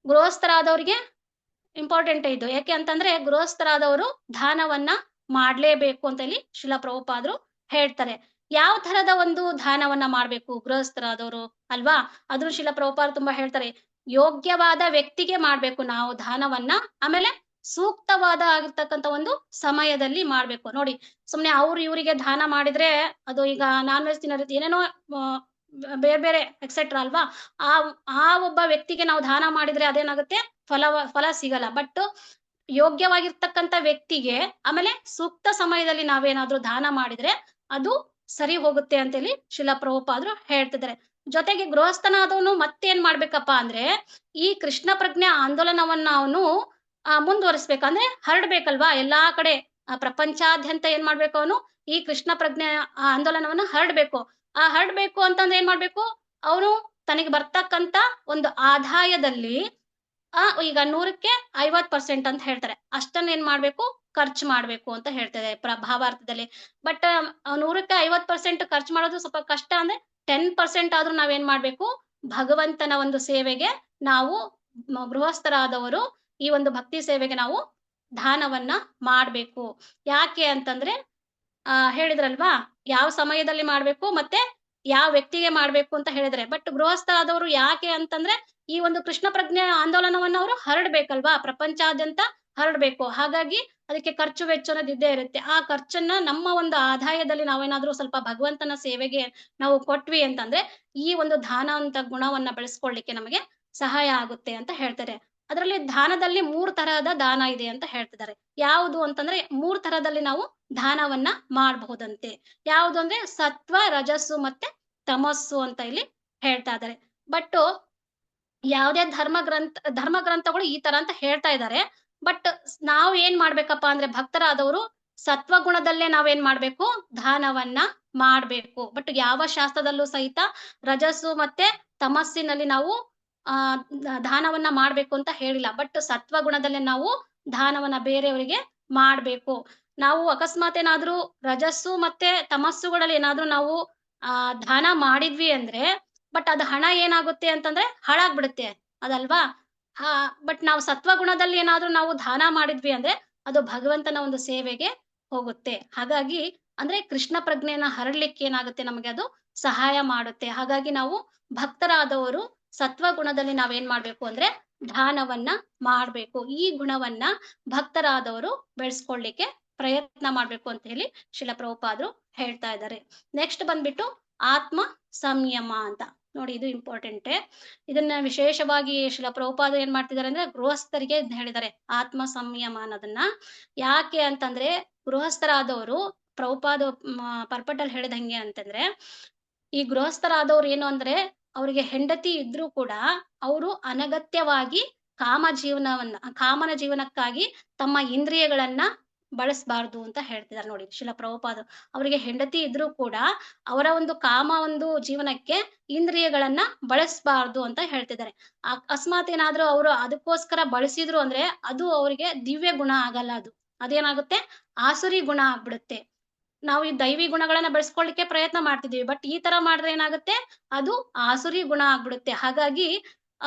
ಗೃಹಸ್ಥರಾದವ್ರಿಗೆ ಇಂಪಾರ್ಟೆಂಟ್ ಇದು. ಯಾಕೆ ಅಂತಂದ್ರೆ ಗೃಹಸ್ಥರಾದವರು ದಾನವನ್ನ ಮಾಡ್ಲೇಬೇಕು ಅಂತ ಇಲ್ಲಿ ಶ್ರೀಲ ಪ್ರಭುಪಾದರು ಹೇಳ್ತಾರೆ. ಯಾವ ತರದ ಒಂದು ದಾನವನ್ನ ಮಾಡ್ಬೇಕು ಗೃಹಸ್ಥರಾದವರು ಅಲ್ವಾ. ಅದ್ರ ಶ್ರೀಲ ಪ್ರಭುಪಾದರು ತುಂಬಾ ಹೇಳ್ತಾರೆ, ಯೋಗ್ಯವಾದ ವ್ಯಕ್ತಿಗೆ ಮಾಡ್ಬೇಕು ನಾವು ದಾನವನ್ನ. ಆಮೇಲೆ ಸೂಕ್ತವಾದ ಆಗಿರ್ತಕ್ಕಂಥ ಒಂದು ಸಮಯದಲ್ಲಿ ಮಾಡ್ಬೇಕು. ನೋಡಿ, ಸುಮ್ನೆ ಅವ್ರು ಇವರಿಗೆ ದಾನ ಮಾಡಿದ್ರೆ ಅದು ಈಗ ನಾನ್ ವೆಜ್ ತಿನ್ನೋದು ಏನೇನೋ ಬೇರೆ ಬೇರೆ ಎಕ್ಸೆಟ್ರಾ ಅಲ್ವಾ. ಆ ಒಬ್ಬ ವ್ಯಕ್ತಿಗೆ ನಾವು ದಾನ ಮಾಡಿದ್ರೆ ಅದೇನಾಗುತ್ತೆ, ಫಲ ಸಿಗಲ್ಲ. ಬಟ್ ಯೋಗ್ಯವಾಗಿರ್ತಕ್ಕಂಥ ವ್ಯಕ್ತಿಗೆ ಆಮೇಲೆ ಸೂಕ್ತ ಸಮಯದಲ್ಲಿ ನಾವೇನಾದ್ರೂ ದಾನ ಮಾಡಿದ್ರೆ ಅದು ಸರಿ ಹೋಗುತ್ತೆ ಅಂತ ಹೇಳಿ ಶ್ರೀಲ ಪ್ರಭುಪಾದರು ಹೇಳ್ತಿದ್ದಾರೆ. ಜೊತೆಗೆ ಗೃಹಸ್ಥನಾದವನು ಮತ್ತೇನ್ ಮಾಡ್ಬೇಕಪ್ಪ ಅಂದ್ರೆ ಈ ಕೃಷ್ಣ ಪ್ರಜ್ಞೆ ಆಂದೋಲನವನ್ನ ಅವನು ಮುಂದುವರಿಸ್ಬೇಕಂದ್ರೆ ಹರಡ್ಬೇಕಲ್ವಾ ಎಲ್ಲಾ ಕಡೆ. ಪ್ರಪಂಚಾದ್ಯಂತ ಏನ್ ಮಾಡ್ಬೇಕು, ಅವನು ಈ ಕೃಷ್ಣ ಪ್ರಜ್ಞೆ ಆಂದೋಲನವನ್ನ ಹರಡ್ಬೇಕು. ಹರಡ್ಬೇಕು ಅಂತಂದ್ರೆ ಏನ್ ಮಾಡ್ಬೇಕು, ಅವನು ತನಗೆ ಬರ್ತಕ್ಕಂತ ಒಂದು ಆದಾಯದಲ್ಲಿ ಈಗ 100ಕ್ಕೆ 50% ಅಂತ ಹೇಳ್ತಾರೆ, ಅಷ್ಟನ್ನ ಏನ್ ಮಾಡ್ಬೇಕು, ಖರ್ಚು ಮಾಡ್ಬೇಕು ಅಂತ ಹೇಳ್ತಾರೆ ಭಾವಾರ್ಥದಲ್ಲಿ. ಬಟ್ 100ಕ್ಕೆ 50% ಖರ್ಚು ಮಾಡೋದು ಸ್ವಲ್ಪ ಕಷ್ಟ. ಅಂದ್ರೆ 10% ಆದ್ರೂ ನಾವೇನ್ ಮಾಡ್ಬೇಕು, ಭಗವಂತನ ಒಂದು ಸೇವೆಗೆ ನಾವು ಗೃಹಸ್ಥರಾದವರು ಈ ಒಂದು ಭಕ್ತಿ ಸೇವೆಗೆ ನಾವು ದಾನವನ್ನ ಮಾಡ್ಬೇಕು. ಯಾಕೆ ಅಂತಂದ್ರೆ ಹೇಳಿದ್ರಲ್ವಾ, ಯಾವ ಸಮಯದಲ್ಲಿ ಮಾಡ್ಬೇಕು ಮತ್ತೆ ಯಾವ ವ್ಯಕ್ತಿಗೆ ಮಾಡ್ಬೇಕು ಅಂತ ಹೇಳಿದ್ರೆ. ಬಟ್ ಗೃಹಸ್ಥರಾದವರು ಯಾಕೆ ಅಂತಂದ್ರೆ ಈ ಒಂದು ಕೃಷ್ಣ ಪ್ರಜ್ಞೆ ಆಂದೋಲನವನ್ನ ಅವರು ಹರಡ್ಬೇಕಲ್ವಾ, ಪ್ರಪಂಚಾದ್ಯಂತ ಹರಡ್ಬೇಕು. ಹಾಗಾಗಿ ಅದಕ್ಕೆ ಖರ್ಚು ವೆಚ್ಚ ಅನ್ನೋದು ಇದ್ದೇ ಇರುತ್ತೆ. ಆ ಖರ್ಚನ್ನ ನಮ್ಮ ಒಂದು ಆದಾಯದಲ್ಲಿ ನಾವೇನಾದ್ರೂ ಸ್ವಲ್ಪ ಭಗವಂತನ ಸೇವೆಗೆ ನಾವು ಕೊಟ್ವಿ ಅಂತಂದ್ರೆ ಈ ಒಂದು ದಾನ ಅಂತ ಗುಣವನ್ನ ಬೆಳೆಸ್ಕೊಳ್ಳಿಕ್ಕೆ ನಮಗೆ ಸಹಾಯ ಆಗುತ್ತೆ ಅಂತ ಹೇಳ್ತಾರೆ. ಅದರಲ್ಲಿ ದಾನದಲ್ಲಿ 3 ತರಹದ ದಾನ ಇದೆ ಅಂತ ಹೇಳ್ತಿದ್ದಾರೆ. ಯಾವುದು ಅಂತಂದ್ರೆ 3 ತರದಲ್ಲಿ ನಾವು ದಾನವನ್ನ ಮಾಡಬಹುದಂತೆ. ಯಾವುದು ಅಂದ್ರೆ ಸತ್ವ, ರಜಸ್ಸು ಮತ್ತೆ ತಮಸ್ಸು ಅಂತ ಇಲ್ಲಿ ಹೇಳ್ತಾ ಇದ್ದಾರೆ. ಬಟ್ ಯಾವುದೇ ಧರ್ಮ ಗ್ರಂಥಗಳು ಈ ತರ ಅಂತ ಹೇಳ್ತಾ ಇದ್ದಾರೆ. ಬಟ್ ನಾವ್ ಏನ್ ಮಾಡ್ಬೇಕಪ್ಪ ಅಂದ್ರೆ ಭಕ್ತರಾದವರು ಸತ್ವ ಗುಣದಲ್ಲೇ ನಾವೇನ್ ಮಾಡ್ಬೇಕು, ದಾನವನ್ನ ಮಾಡ್ಬೇಕು. ಬಟ್ ಯಾವ ಶಾಸ್ತ್ರದಲ್ಲೂ ಸಹಿತ ರಜಸ್ಸು ಮತ್ತೆ ತಮಸ್ಸಿನಲ್ಲಿ ನಾವು ದಾನವನ್ನ ಮಾಡ್ಬೇಕು ಅಂತ ಹೇಳಿಲ್ಲ. ಬಟ್ ಸತ್ವ ಗುಣದಲ್ಲೇ ನಾವು ದಾನವನ್ನ ಬೇರೆಯವರಿಗೆ ಮಾಡ್ಬೇಕು. ನಾವು ಅಕಸ್ಮಾತ್ ಏನಾದ್ರೂ ರಜಸ್ಸು ಮತ್ತೆ ತಮಸ್ಸುಗಳಲ್ಲಿ ಏನಾದ್ರೂ ನಾವು ದಾನ ಮಾಡಿದ್ವಿ ಅಂದ್ರೆ ಬಟ್ ಅದು ಹಣ ಏನಾಗುತ್ತೆ ಅಂತಂದ್ರೆ ಹಾಳಾಗ್ಬಿಡುತ್ತೆ ಅದಲ್ವಾ. ಬಟ್ ನಾವು ಸತ್ವಗುಣದಲ್ಲಿ ಏನಾದ್ರೂ ನಾವು ದಾನ ಮಾಡಿದ್ವಿ ಅಂದ್ರೆ ಅದು ಭಗವಂತನ ಒಂದು ಸೇವೆಗೆ ಹೋಗುತ್ತೆ. ಹಾಗಾಗಿ ಅಂದ್ರೆ ಕೃಷ್ಣ ಪ್ರಜ್ಞೆಯನ್ನ ಹರಡ್ಲಿಕ್ಕೆ ಏನಾಗುತ್ತೆ, ನಮಗೆ ಅದು ಸಹಾಯ ಮಾಡುತ್ತೆ. ಹಾಗಾಗಿ ನಾವು ಭಕ್ತರಾದವರು ಸತ್ವಗುಣದಲ್ಲಿ ನಾವೇನ್ ಮಾಡ್ಬೇಕು ಅಂದ್ರೆ ದಾನವನ್ನ ಮಾಡ್ಬೇಕು. ಈ ಗುಣವನ್ನ ಭಕ್ತರಾದವರು ಬೆಳೆಸ್ಕೊಳ್ಳಿಕ್ಕೆ ಪ್ರಯತ್ನ ಮಾಡ್ಬೇಕು ಅಂತ ಹೇಳಿ ಶ್ರೀಲ ಪ್ರಭುಪಾದರು ಹೇಳ್ತಾ ಇದ್ದಾರೆ. ನೆಕ್ಸ್ಟ್ ಬಂದ್ಬಿಟ್ಟು ಆತ್ಮ ಸಂಯಮ ಅಂತ. ನೋಡಿ, ಇದು ಇಂಪಾರ್ಟೆಂಟ್. ಇದನ್ನ ವಿಶೇಷವಾಗಿ ಶ್ರೀಲ ಪ್ರಭುಪಾದರು ಏನ್ ಮಾಡ್ತಿದ್ದಾರೆ ಅಂದ್ರೆ ಗೃಹಸ್ಥರಿಗೆ ಹೇಳಿದ್ದಾರೆ ಆತ್ಮ ಸಂಯಮ ಅನ್ನೋದನ್ನ. ಯಾಕೆ ಅಂತಂದ್ರೆ ಗೃಹಸ್ಥರಾದವರು ಪ್ರಭುಪಾದ ಪರ್ಪಟಲ್ಲಿ ಹೇಳಿದಂಗೆ ಅಂತಂದ್ರೆ ಈ ಗೃಹಸ್ಥರಾದವ್ರು ಏನು ಅಂದ್ರೆ ಅವರಿಗೆ ಹೆಂಡತಿ ಇದ್ರೂ ಕೂಡ ಅವರು ಅನಗತ್ಯವಾಗಿ ಕಾಮನ ಜೀವನಕ್ಕಾಗಿ ತಮ್ಮ ಇಂದ್ರಿಯಗಳನ್ನ ಬಳಸಬಾರ್ದು ಅಂತ ಹೇಳ್ತಿದ್ದಾರೆ. ನೋಡಿ, ಶ್ರೀಲ ಪ್ರಭುಪಾದರು ಅವರಿಗೆ ಹೆಂಡತಿ ಇದ್ರೂ ಕೂಡ ಅವರ ಒಂದು ಒಂದು ಜೀವನಕ್ಕೆ ಇಂದ್ರಿಯಗಳನ್ನ ಬಳಸಬಾರ್ದು ಅಂತ ಹೇಳ್ತಿದ್ದಾರೆ. ಅಕಸ್ಮಾತ್ ಏನಾದ್ರೂ ಅವರು ಅದಕ್ಕೋಸ್ಕರ ಬಳಸಿದ್ರು ಅಂದ್ರೆ ಅದು ಅವರಿಗೆ ದಿವ್ಯ ಗುಣ ಆಗಲ್ಲ. ಅದೇನಾಗುತ್ತೆ, ಆಸುರಿ ಗುಣ ಆಗ್ಬಿಡುತ್ತೆ. ನಾವು ಈ ದೈವಿ ಗುಣಗಳನ್ನ ಬೆಳೆಸ್ಕೊಳ್ಳಿಕ್ಕೆ ಪ್ರಯತ್ನ ಮಾಡ್ತಿದೀವಿ, ಬಟ್ ಈ ತರ ಮಾಡಿದ್ರೆ ಏನಾಗುತ್ತೆ, ಅದು ಆಸುರಿ ಗುಣ ಆಗ್ಬಿಡುತ್ತೆ. ಹಾಗಾಗಿ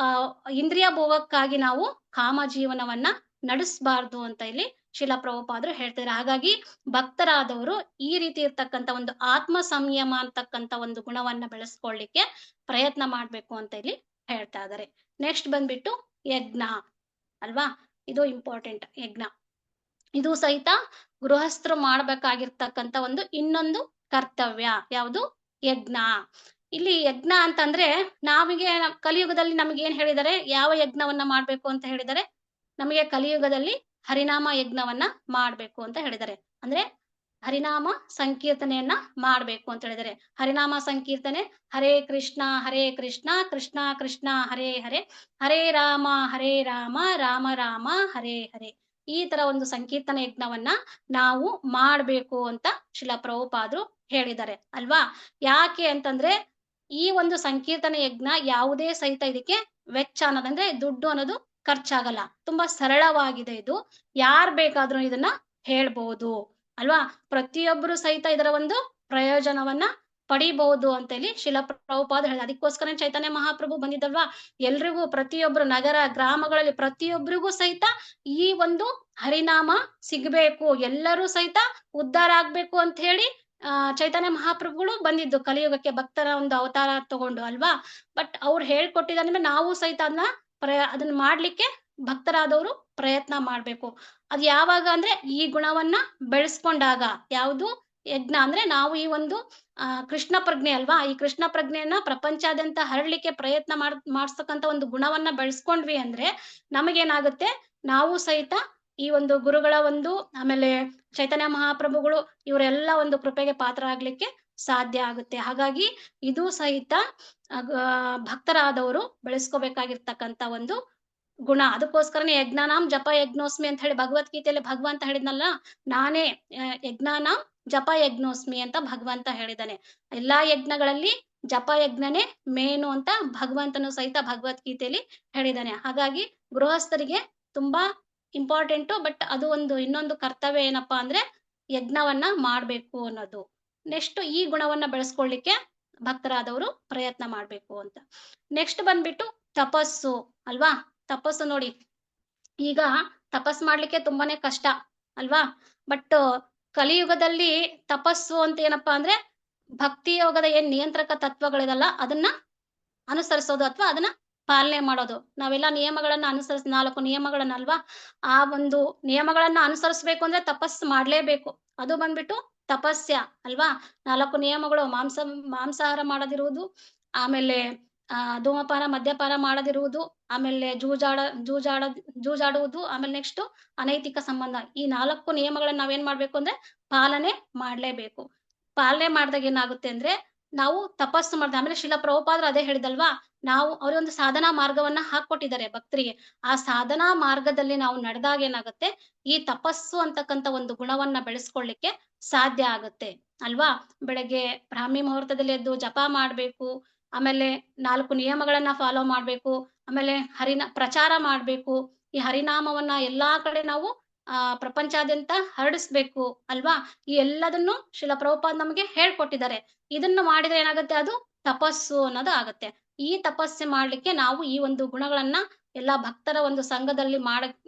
ಇಂದ್ರಿಯ ಭೋಗಕ್ಕಾಗಿ ನಾವು ಕಾಮ ಜೀವನವನ್ನ ನಡೆಸಬಾರ್ದು ಅಂತ ಇಲ್ಲಿ ಶ್ರೀಲ ಪ್ರಭುಪಾದರು ಹೇಳ್ತಿದ್ದಾರೆ. ಹಾಗಾಗಿ ಭಕ್ತರಾದವರು ಈ ರೀತಿ ಇರ್ತಕ್ಕಂಥ ಒಂದು ಆತ್ಮ ಸಂಯಮ ಅಂತಕ್ಕಂಥ ಒಂದು ಗುಣವನ್ನ ಬೆಳೆಸ್ಕೊಳ್ಳಿಕ್ಕೆ ಪ್ರಯತ್ನ ಮಾಡ್ಬೇಕು ಅಂತ ಇಲ್ಲಿ ಹೇಳ್ತಾ ಇದ್ದಾರೆ. ನೆಕ್ಸ್ಟ್ ಬಂದ್ಬಿಟ್ಟು ಯಜ್ಞ ಅಲ್ವಾ. ಇದು ಇಂಪಾರ್ಟೆಂಟ್. ಯಜ್ಞ ಇದು ಸಹಿತ ಗೃಹಸ್ಥರು ಮಾಡ್ಬೇಕಾಗಿರ್ತಕ್ಕಂಥ ಒಂದು ಇನ್ನೊಂದು ಕರ್ತವ್ಯ. ಯಾವುದು? ಯಜ್ಞ. ಇಲ್ಲಿ ಯಜ್ಞ ಅಂತಂದ್ರೆ ನಮಗೆ ಕಲಿಯುಗದಲ್ಲಿ ನಮಗೆ ಏನ್ ಹೇಳಿದ್ದಾರೆ, ಯಾವ ಯಜ್ಞವನ್ನ ಮಾಡ್ಬೇಕು ಅಂತ ಹೇಳಿದರೆ, ನಮಗೆ ಕಲಿಯುಗದಲ್ಲಿ ಹರಿನಾಮ ಯಜ್ಞವನ್ನ ಮಾಡ್ಬೇಕು ಅಂತ ಹೇಳಿದ್ದಾರೆ. ಅಂದ್ರೆ ಹರಿನಾಮ ಸಂಕೀರ್ತನೆಯನ್ನ ಮಾಡ್ಬೇಕು ಅಂತ ಹೇಳಿದರೆ, ಹರಿನಾಮ ಸಂಕೀರ್ತನೆ ಹರೇ ಕೃಷ್ಣ ಕೃಷ್ಣ ಕೃಷ್ಣ ಹರೇ ಹರೇ, ಹರೇ ರಾಮ ರಾಮ ರಾಮ ಹರೇ ಹರೇ, ಈ ತರ ಒಂದು ಸಂಕೀರ್ತನ ಯಜ್ಞವನ್ನ ನಾವು ಮಾಡ್ಬೇಕು ಅಂತ ಶ್ರೀಲ ಪ್ರಭುಪಾದರು ಹೇಳಿದ್ದಾರೆ ಅಲ್ವಾ. ಯಾಕೆ ಅಂತಂದ್ರೆ ಈ ಒಂದು ಸಂಕೀರ್ತನ ಯಜ್ಞ ಯಾವುದೇ ಸಹಿತ ಇದಕ್ಕೆ ವೆಚ್ಚ ಅನ್ನೋದಂದ್ರೆ ದುಡ್ಡು ಅನ್ನೋದು ಖರ್ಚಾಗಲ್ಲ, ತುಂಬಾ ಸರಳವಾಗಿದೆ ಇದು. ಯಾರ್ ಬೇಕಾದ್ರೂ ಇದನ್ನ ಹೇಳ್ಬಹುದು ಅಲ್ವಾ. ಪ್ರತಿಯೊಬ್ಬರು ಸಹಿತ ಇದರ ಒಂದು ಪ್ರಯೋಜನವನ್ನ ಪಡಿಬಹುದು ಅಂತ ಹೇಳಿ ಶ್ರೀಲ ಪ್ರಭುಪಾದ ಹೇಳಿದ. ಅದಕ್ಕೋಸ್ಕರ ಚೈತನ್ಯ ಮಹಾಪ್ರಭು ಬಂದಿದ್ದಲ್ವಾ, ಎಲ್ರಿಗೂ ಪ್ರತಿಯೊಬ್ರು ನಗರ ಗ್ರಾಮಗಳಲ್ಲಿ ಪ್ರತಿಯೊಬ್ಬರಿಗೂ ಸಹಿತ ಈ ಒಂದು ಹರಿನಾಮ ಸಿಗ್ಬೇಕು, ಎಲ್ಲರೂ ಸಹಿತ ಉದ್ಧಾರ ಆಗ್ಬೇಕು ಅಂತ ಹೇಳಿ ಚೈತನ್ಯ ಮಹಾಪ್ರಭುಗಳು ಬಂದಿದ್ದು ಕಲಿಯುಗಕ್ಕೆ, ಭಕ್ತರ ಒಂದು ಅವತಾರ ತಗೊಂಡು ಅಲ್ವಾ. ಬಟ್ ಅವ್ರು ಹೇಳ್ಕೊಟ್ಟಿದ್ರೆ ನಾವು ಸಹಿತ ಅದನ್ನ ಮಾಡ್ಲಿಕ್ಕೆ ಭಕ್ತರಾದವರು ಪ್ರಯತ್ನ ಮಾಡ್ಬೇಕು. ಅದ್ ಯಾವಾಗ ಅಂದ್ರೆ ಈ ಗುಣವನ್ನ ಬೆಳೆಸ್ಕೊಂಡಾಗ. ಯಾವುದು ಯಜ್ಞ ಅಂದ್ರೆ ನಾವು ಈ ಒಂದು ಕೃಷ್ಣ ಪ್ರಜ್ಞೆ ಅಲ್ವಾ, ಈ ಕೃಷ್ಣ ಪ್ರಜ್ಞೆಯನ್ನ ಪ್ರಪಂಚಾದ್ಯಂತ ಹರಡ್ಲಿಕ್ಕೆ ಪ್ರಯತ್ನ ಮಾಡ್ಸ್ತಕ್ಕಂತ ಒಂದು ಗುಣವನ್ನ ಬೆಳೆಸ್ಕೊಂಡ್ವಿ ಅಂದ್ರೆ ನಮಗೇನಾಗುತ್ತೆ, ನಾವು ಸಹಿತ ಈ ಒಂದು ಗುರುಗಳ ಒಂದು, ಆಮೇಲೆ ಚೈತನ್ಯ ಮಹಾಪ್ರಭುಗಳು ಇವರೆಲ್ಲ ಒಂದು ಕೃಪೆಗೆ ಪಾತ್ರ ಆಗ್ಲಿಕ್ಕೆ ಸಾಧ್ಯ ಆಗುತ್ತೆ. ಹಾಗಾಗಿ ಇದು ಸಹಿತ ಭಕ್ತರಾದವರು ಬೆಳೆಸ್ಕೋಬೇಕಾಗಿರ್ತಕ್ಕಂತ ಒಂದು ಗುಣ. ಅದಕ್ಕೋಸ್ಕರನೇ ಯಜ್ಞಾನಾಂ ಜಪ ಯಜ್ಞೋಸ್ಮಿ ಅಂತ ಹೇಳಿ ಭಗವದ್ಗೀತೆಯಲ್ಲಿ ಭಗವಂತ ಹೇಳಿದ್ನಲ್ಲ, ನಾನೇ ಯಜ್ಞಾನಾಂ ಜಪ ಯಜ್ಞೋಸ್ಮಿ ಅಂತ ಭಗವಂತ ಹೇಳಿದಾನೆ. ಎಲ್ಲಾ ಯಜ್ಞಗಳಲ್ಲಿ ಜಪ ಯಜ್ಞನೇ ಮೇನು ಅಂತ ಭಗವಂತನು ಸಹಿತ ಭಗವದ್ಗೀತೆಯಲ್ಲಿ ಹೇಳಿದಾನೆ. ಹಾಗಾಗಿ ಗೃಹಸ್ಥರಿಗೆ ತುಂಬಾ ಇಂಪಾರ್ಟೆಂಟು. ಬಟ್ ಅದು ಒಂದು ಇನ್ನೊಂದು ಕರ್ತವ್ಯ ಏನಪ್ಪಾ ಅಂದ್ರೆ ಯಜ್ಞವನ್ನ ಮಾಡ್ಬೇಕು ಅನ್ನೋದು. ನೆಕ್ಸ್ಟ್ ಈ ಗುಣವನ್ನ ಬೆಳೆಸ್ಕೊಳ್ಳಿಕ್ಕೆ ಭಕ್ತರಾದವರು ಪ್ರಯತ್ನ ಮಾಡ್ಬೇಕು ಅಂತ. ನೆಕ್ಸ್ಟ್ ಬಂದ್ಬಿಟ್ಟು ತಪಸ್ಸು ಅಲ್ವಾ. ತಪಸ್ಸು ನೋಡಿ, ಈಗ ತಪಸ್ ಮಾಡ್ಲಿಕ್ಕೆ ತುಂಬಾನೇ ಕಷ್ಟ ಅಲ್ವಾ. ಬಟ್ ಕಲಿಯುಗದಲ್ಲಿ ತಪಸ್ಸು ಅಂತ ಏನಪ್ಪಾ ಅಂದ್ರೆ ಭಕ್ತಿ ಯೋಗದ ಏನ್ ನಿಯಂತ್ರಕ ತತ್ವಗಳಿದಲ್ಲ ಅದನ್ನ ಅನುಸರಿಸೋದು ಅಥವಾ ಅದನ್ನ ಪಾಲನೆ ಮಾಡೋದು. ನಾವೆಲ್ಲ ನಿಯಮಗಳನ್ನ 4 ನಿಯಮಗಳನ್ನ ಅಲ್ವಾ, ಆ ಒಂದು ನಿಯಮಗಳನ್ನ ಅನುಸರಿಸ್ಬೇಕು ಅಂದ್ರೆ ತಪಸ್ ಮಾಡ್ಲೇಬೇಕು. ಅದು ಬಂದ್ಬಿಟ್ಟು ತಪಸ್ಯ ಅಲ್ವಾ. 4 ನಿಯಮಗಳು, ಮಾಂಸಾಹಾರ ಮಾಡದಿರುವುದು, ಆಮೇಲೆ ಧೂಮಪಾನ ಮದ್ಯಪಾನ ಮಾಡದಿರುವುದು, ಆಮೇಲೆ ಜೂಜಾಡುವುದು, ಆಮೇಲೆ ನೆಕ್ಸ್ಟ್ ಅನೈತಿಕ ಸಂಬಂಧ. ಈ 4 ನಿಯಮಗಳನ್ನ ನಾವೇನ್ ಮಾಡ್ಬೇಕು ಅಂದ್ರೆ ಪಾಲನೆ ಮಾಡ್ಲೇಬೇಕು. ಪಾಲನೆ ಮಾಡಿದಾಗ ಏನಾಗುತ್ತೆ ಅಂದ್ರೆ ನಾವು ತಪಸ್ಸು ಮಾಡ್ದ. ಆಮೇಲೆ ಶ್ರೀಲ ಪ್ರಭುಪಾದರು ಅದೇ ಹೇಳಿದಲ್ವಾ, ನಾವು ಅವರೊಂದು ಸಾಧನಾ ಮಾರ್ಗವನ್ನ ಹಾಕೊಟ್ಟಿದ್ದಾರೆ ಭಕ್ತರಿಗೆ. ಆ ಸಾಧನಾ ಮಾರ್ಗದಲ್ಲಿ ನಾವು ನಡೆದಾಗ ಏನಾಗುತ್ತೆ, ಈ ತಪಸ್ಸು ಅಂತಕ್ಕಂಥ ಒಂದು ಗುಣವನ್ನ ಬೆಳೆಸ್ಕೊಳ್ಳಿಕ್ಕೆ ಸಾಧ್ಯ ಆಗುತ್ತೆ ಅಲ್ವಾ. ಬೆಳಗ್ಗೆ ಬ್ರಾಹ್ಮಿ ಮುಹೂರ್ತದಲ್ಲಿ ಎದ್ದು ಜಪ ಮಾಡ್ಬೇಕು, ಆಮೇಲೆ 4 ನಿಯಮಗಳನ್ನ ಫಾಲೋ ಮಾಡ್ಬೇಕು, ಆಮೇಲೆ ಪ್ರಚಾರ ಮಾಡ್ಬೇಕು. ಈ ಹರಿನಾಮವನ್ನ ಎಲ್ಲಾ ಕಡೆ ನಾವು ಪ್ರಪಂಚಾದ್ಯಂತ ಹರಡಿಸ್ಬೇಕು ಅಲ್ವಾ. ಈ ಎಲ್ಲದನ್ನು ಶ್ರೀಲ ಪ್ರಭುಪಾದ್ ನಮಗೆ ಹೇಳ್ಕೊಟ್ಟಿದ್ದಾರೆ. ಇದನ್ನು ಮಾಡಿದ್ರೆ ಏನಾಗುತ್ತೆ, ಅದು ತಪಸ್ಸು ಅನ್ನೋದು ಆಗತ್ತೆ. ಈ ತಪಸ್ಸು ಮಾಡ್ಲಿಕ್ಕೆ ನಾವು ಈ ಒಂದು ಗುಣಗಳನ್ನ ಎಲ್ಲಾ ಭಕ್ತರ ಒಂದು ಸಂಘದಲ್ಲಿ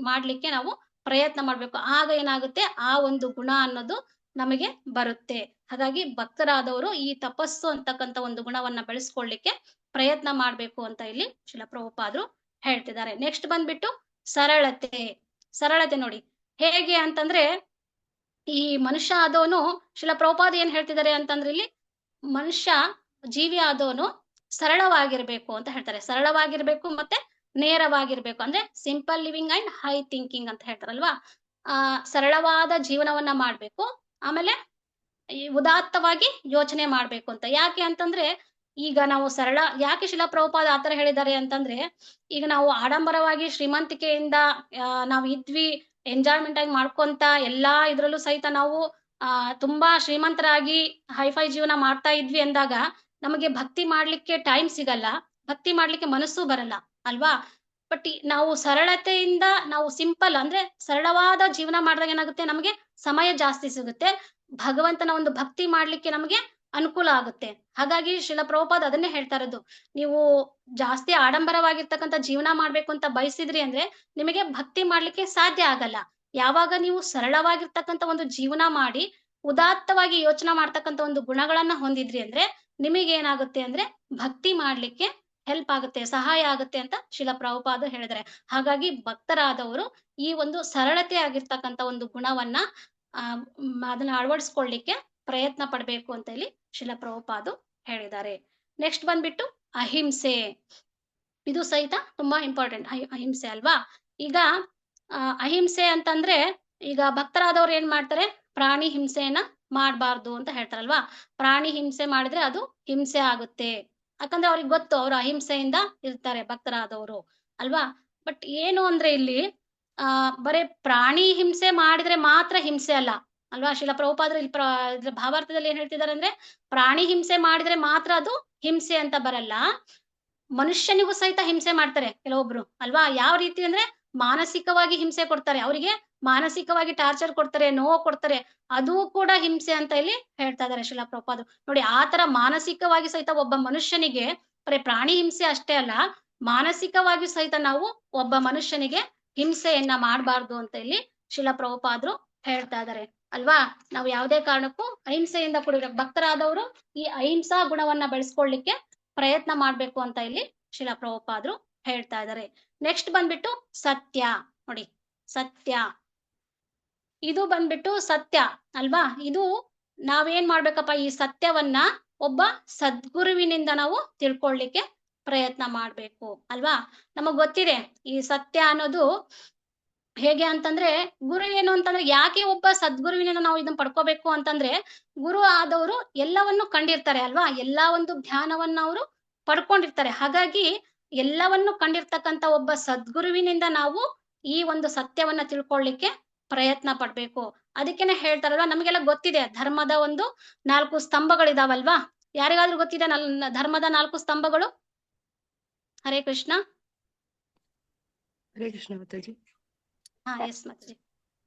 ಮಾಡ್ಲಿಕ್ಕೆ ನಾವು ಪ್ರಯತ್ನ ಮಾಡ್ಬೇಕು. ಆಗ ಏನಾಗುತ್ತೆ, ಆ ಒಂದು ಗುಣ ಅನ್ನೋದು ನಮಗೆ ಬರುತ್ತೆ. ಹಾಗಾಗಿ ಭಕ್ತರಾದವರು ಈ ತಪಸ್ಸು ಅಂತಕ್ಕಂಥ ಒಂದು ಗುಣವನ್ನ ಬೆಳೆಸ್ಕೊಳ್ಳಿಕ್ಕೆ ಪ್ರಯತ್ನ ಮಾಡ್ಬೇಕು ಅಂತ ಇಲ್ಲಿ ಶ್ರೀಲ ಪ್ರಭುಪಾದರು ಹೇಳ್ತಿದ್ದಾರೆ. ನೆಕ್ಸ್ಟ್ ಬಂದ್ಬಿಟ್ಟು ಸರಳತೆ ನೋಡಿ ಹೇಗೆ ಅಂತಂದ್ರೆ, ಈ ಮನುಷ್ಯ ಆದವನು ಶ್ರೀಲ ಪ್ರಭುಪಾದ ಏನ್ ಹೇಳ್ತಿದ್ದಾರೆ ಅಂತಂದ್ರೆ, ಇಲ್ಲಿ ಮನುಷ್ಯ ಜೀವಿ ಆದವನು ಸರಳವಾಗಿರ್ಬೇಕು ಅಂತ ಹೇಳ್ತಾರೆ. ಸರಳವಾಗಿರ್ಬೇಕು ಮತ್ತೆ ನೇರವಾಗಿರ್ಬೇಕು, ಅಂದ್ರೆ simple living and high thinking ಅಂತ ಹೇಳ್ತಾರಲ್ವಾ. ಸರಳವಾದ ಜೀವನವನ್ನ ಮಾಡ್ಬೇಕು, ಆಮೇಲೆ ಉದಾತ್ತವಾಗಿ ಯೋಚನೆ ಮಾಡ್ಬೇಕು ಅಂತ. ಯಾಕೆ ಅಂತಂದ್ರೆ ಈಗ ನಾವು ಯಾಕೆ ಶ್ರೀಲ ಪ್ರಭುಪಾದ ಆತರ ಹೇಳಿದ್ದಾರೆ ಅಂತಂದ್ರೆ, ಈಗ ನಾವು ಆಡಂಬರವಾಗಿ ಶ್ರೀಮಂತಿಕೆಯಿಂದ ನಾವು ಇದ್ವಿ, ಎಂಜಾಯ್ಮೆಂಟ್ ಆಗಿ ಮಾಡ್ಕೊಂತ ಎಲ್ಲಾ ಇದ್ರಲ್ಲೂ ಸಹಿತ ನಾವು ತುಂಬಾ ಶ್ರೀಮಂತರಾಗಿ ಹೈಫೈ ಜೀವನ ಮಾಡ್ತಾ ಇದ್ವಿ ಅಂದಾಗ ನಮಗೆ ಭಕ್ತಿ ಮಾಡ್ಲಿಕ್ಕೆ ಟೈಮ್ ಸಿಗಲ್ಲ, ಭಕ್ತಿ ಮಾಡ್ಲಿಕ್ಕೆ ಮನಸ್ಸು ಬರಲ್ಲ ಅಲ್ವಾ. ಬಟ್ ನಾವು ಸರಳತೆಯಿಂದ ನಾವು ಸಿಂಪಲ್ ಅಂದ್ರೆ ಸರಳವಾದ ಜೀವನ ಮಾಡಿದಾಗ ಏನಾಗುತ್ತೆ, ನಮಗೆ ಸಮಯ ಜಾಸ್ತಿ ಸಿಗುತ್ತೆ, ಭಗವಂತನ ಒಂದು ಭಕ್ತಿ ಮಾಡ್ಲಿಕ್ಕೆ ನಮಗೆ ಅನುಕೂಲ ಆಗುತ್ತೆ. ಹಾಗಾಗಿ ಶ್ರೀಲ ಪ್ರಭುಪಾದ್ ಅದನ್ನೇ ಹೇಳ್ತಾ ಇರೋದು, ನೀವು ಜಾಸ್ತಿ ಆಡಂಬರವಾಗಿರ್ತಕ್ಕಂಥ ಜೀವನ ಮಾಡ್ಬೇಕು ಅಂತ ಬಯಸಿದ್ರಿ ಅಂದ್ರೆ ನಿಮಗೆ ಭಕ್ತಿ ಮಾಡ್ಲಿಕ್ಕೆ ಸಾಧ್ಯ ಆಗಲ್ಲ. ಯಾವಾಗ ನೀವು ಸರಳವಾಗಿರ್ತಕ್ಕಂಥ ಒಂದು ಜೀವನ ಮಾಡಿ ಉದಾತ್ತವಾಗಿ ಯೋಚನೆ ಮಾಡ್ತಕ್ಕಂಥ ಒಂದು ಗುಣಗಳನ್ನ ಹೊಂದಿದ್ರಿ ಅಂದ್ರೆ ನಿಮಗೆ ಏನಾಗುತ್ತೆ ಅಂದ್ರೆ ಭಕ್ತಿ ಮಾಡ್ಲಿಕ್ಕೆ ಹೆಲ್ಪ್ ಆಗುತ್ತೆ, ಸಹಾಯ ಆಗುತ್ತೆ ಅಂತ ಶ್ರೀಲ ಪ್ರಭುಪಾದ ಹೇಳಿದ್ದಾರೆ. ಹಾಗಾಗಿ ಭಕ್ತರಾದವರು ಈ ಒಂದು ಸರಳತೆ ಆಗಿರ್ತಕ್ಕಂಥ ಒಂದು ಗುಣವನ್ನ ಅದನ್ನ ಅಳವಡಿಸ್ಕೊಳ್ಳಿಕ್ಕೆ ಪ್ರಯತ್ನ ಪಡ್ಬೇಕು ಅಂತ ಹೇಳಿ ಶ್ರೀಲ ಪ್ರಭುಪಾದ ಹೇಳಿದ್ದಾರೆ. ನೆಕ್ಸ್ಟ್ ಬಂದ್ಬಿಟ್ಟು ಅಹಿಂಸೆ. ಇದು ಸಹಿತ ತುಂಬಾ ಇಂಪಾರ್ಟೆಂಟ್. ಅಹಿಂಸೆ ಅಲ್ವಾ. ಈಗ ಅಹಿಂಸೆ ಅಂತಂದ್ರೆ ಈಗ ಭಕ್ತರಾದವ್ರು ಏನ್ ಮಾಡ್ತಾರೆ, ಪ್ರಾಣಿ ಹಿಂಸೆಯನ್ನ ಮಾಡಬಾರ್ದು ಅಂತ ಹೇಳ್ತಾರಲ್ವಾ. ಪ್ರಾಣಿ ಹಿಂಸೆ ಮಾಡಿದ್ರೆ ಅದು ಹಿಂಸೆ ಆಗುತ್ತೆ, ಯಾಕಂದ್ರೆ ಅವ್ರಿಗೆ ಗೊತ್ತು ಅವ್ರು ಅಹಿಂಸೆಯಿಂದ ಇರ್ತಾರೆ ಭಕ್ತರಾದವರು ಅಲ್ವಾ. ಬಟ್ ಏನು ಅಂದ್ರೆ ಇಲ್ಲಿ ಬರೇ ಪ್ರಾಣಿ ಹಿಂಸೆ ಮಾಡಿದ್ರೆ ಮಾತ್ರ ಹಿಂಸೆ ಅಲ್ಲ ಅಲ್ವಾ. ಶಿಲ ಪ್ರಭುಪಾದರು ಇಲ್ಲಿ ಇದ್ರ ಭಾವಾರ್ಥದಲ್ಲಿ ಏನ್ ಹೇಳ್ತಿದ್ದಾರೆ ಅಂದ್ರೆ, ಪ್ರಾಣಿ ಹಿಂಸೆ ಮಾಡಿದ್ರೆ ಮಾತ್ರ ಅದು ಹಿಂಸೆ ಅಂತ ಬರಲ್ಲ, ಮನುಷ್ಯನಿಗೂ ಸಹಿತ ಹಿಂಸೆ ಮಾಡ್ತಾರೆ ಕೆಲವೊಬ್ರು ಅಲ್ವಾ. ಯಾವ ರೀತಿ ಅಂದ್ರೆ ಮಾನಸಿಕವಾಗಿ ಹಿಂಸೆ ಕೊಡ್ತಾರೆ, ಅವರಿಗೆ ಮಾನಸಿಕವಾಗಿ ಟಾರ್ಚರ್ ಕೊಡ್ತಾರೆ, ನೋವು ಕೊಡ್ತಾರೆ, ಅದು ಕೂಡ ಹಿಂಸೆ ಅಂತ ಇಲ್ಲಿ ಹೇಳ್ತಾ ಇದಾರೆ ಶಿಲಾ ಪ್ರಭುಪಾದರು. ನೋಡಿ, ಆ ತರ ಮಾನಸಿಕವಾಗಿ ಸಹಿತ ಒಬ್ಬ ಮನುಷ್ಯನಿಗೆ, ಬರೀ ಪ್ರಾಣಿ ಹಿಂಸೆ ಅಷ್ಟೇ ಅಲ್ಲ, ಮಾನಸಿಕವಾಗಿ ಸಹಿತ ನಾವು ಒಬ್ಬ ಮನುಷ್ಯನಿಗೆ ಹಿಂಸೆಯನ್ನ ಮಾಡಬಾರ್ದು ಅಂತ ಇಲ್ಲಿ ಶಿಲಾ ಪ್ರಭುಪಾದರು ಹೇಳ್ತಾ ಇದಾರೆ ಅಲ್ವಾ. ನಾವು ಯಾವುದೇ ಕಾರಣಕ್ಕೂ ಅಹಿಂಸೆಯಿಂದ ಕೂಡಿರೋ ಭಕ್ತರಾದವರು ಈ ಅಹಿಂಸಾ ಗುಣವನ್ನ ಬೆಳೆಸ್ಕೊಳ್ಳಿಕ್ಕೆ ಪ್ರಯತ್ನ ಮಾಡ್ಬೇಕು ಅಂತ ಇಲ್ಲಿ ಶಿಲಾ ಪ್ರಭುಪಾದರು ಹೇಳ್ತಾ ಇದ್ದಾರೆ. ನೆಕ್ಸ್ಟ್ ಬಂದ್ಬಿಟ್ಟು ಸತ್ಯ. ನೋಡಿ, ಸತ್ಯ ಇದು ಬಂದ್ಬಿಟ್ಟು ಸತ್ಯ ಅಲ್ವಾ. ಇದು ನಾವೇನ್ ಮಾಡ್ಬೇಕಪ್ಪ, ಈ ಸತ್ಯವನ್ನ ಒಬ್ಬ ಸದ್ಗುರುವಿನಿಂದ ನಾವು ತಿಳ್ಕೊಳ್ಳಿಕ್ಕೆ ಪ್ರಯತ್ನ ಮಾಡ್ಬೇಕು ಅಲ್ವಾ. ನಮಗ್ ಗೊತ್ತಿದೆ ಈ ಸತ್ಯ ಅನ್ನೋದು ಹೇಗೆ ಅಂತಂದ್ರೆ, ಗುರು ಏನು ಅಂತಂದ್ರೆ, ಯಾಕೆ ಒಬ್ಬ ಸದ್ಗುರುವಿನಿಂದ ನಾವು ಇದನ್ನ ಪಡ್ಕೋಬೇಕು ಅಂತಂದ್ರೆ, ಗುರು ಆದವರು ಎಲ್ಲವನ್ನು ಕಂಡಿರ್ತಾರೆ ಅಲ್ವಾ, ಎಲ್ಲಾ ಒಂದು ಜ್ಞಾನವನ್ನ ಅವರು ಪಡ್ಕೊಂಡಿರ್ತಾರೆ. ಹಾಗಾಗಿ ಎಲ್ಲವನ್ನು ಕಂಡಿರ್ತಕ್ಕಂತ ಒಬ್ಬ ಸದ್ಗುರುವಿನಿಂದ ನಾವು ಈ ಒಂದು ಸತ್ಯವನ್ನ ತಿಳ್ಕೊಳ್ಳಿಕ್ಕೆ ಪ್ರಯತ್ನ ಪಡ್ಬೇಕು. ಅದಕ್ಕೇನೆ ಹೇಳ್ತಾರಲ್ವಾ, ನಮಗೆಲ್ಲ ಗೊತ್ತಿದೆ ಧರ್ಮದ ಒಂದು 4 ಸ್ತಂಭಗಳಿದಾವಲ್ವಾ. ಯಾರಿಗಾದ್ರೂ ಗೊತ್ತಿದೆ ಧರ್ಮದ 4 ಸ್ತಂಭಗಳು? ಹರೇ ಕೃಷ್ಣ. ಹರೇ ಕೃಷ್ಣ ಮಾತಾಜಿ. ಎಸ್ ಮಾತಾಜಿ.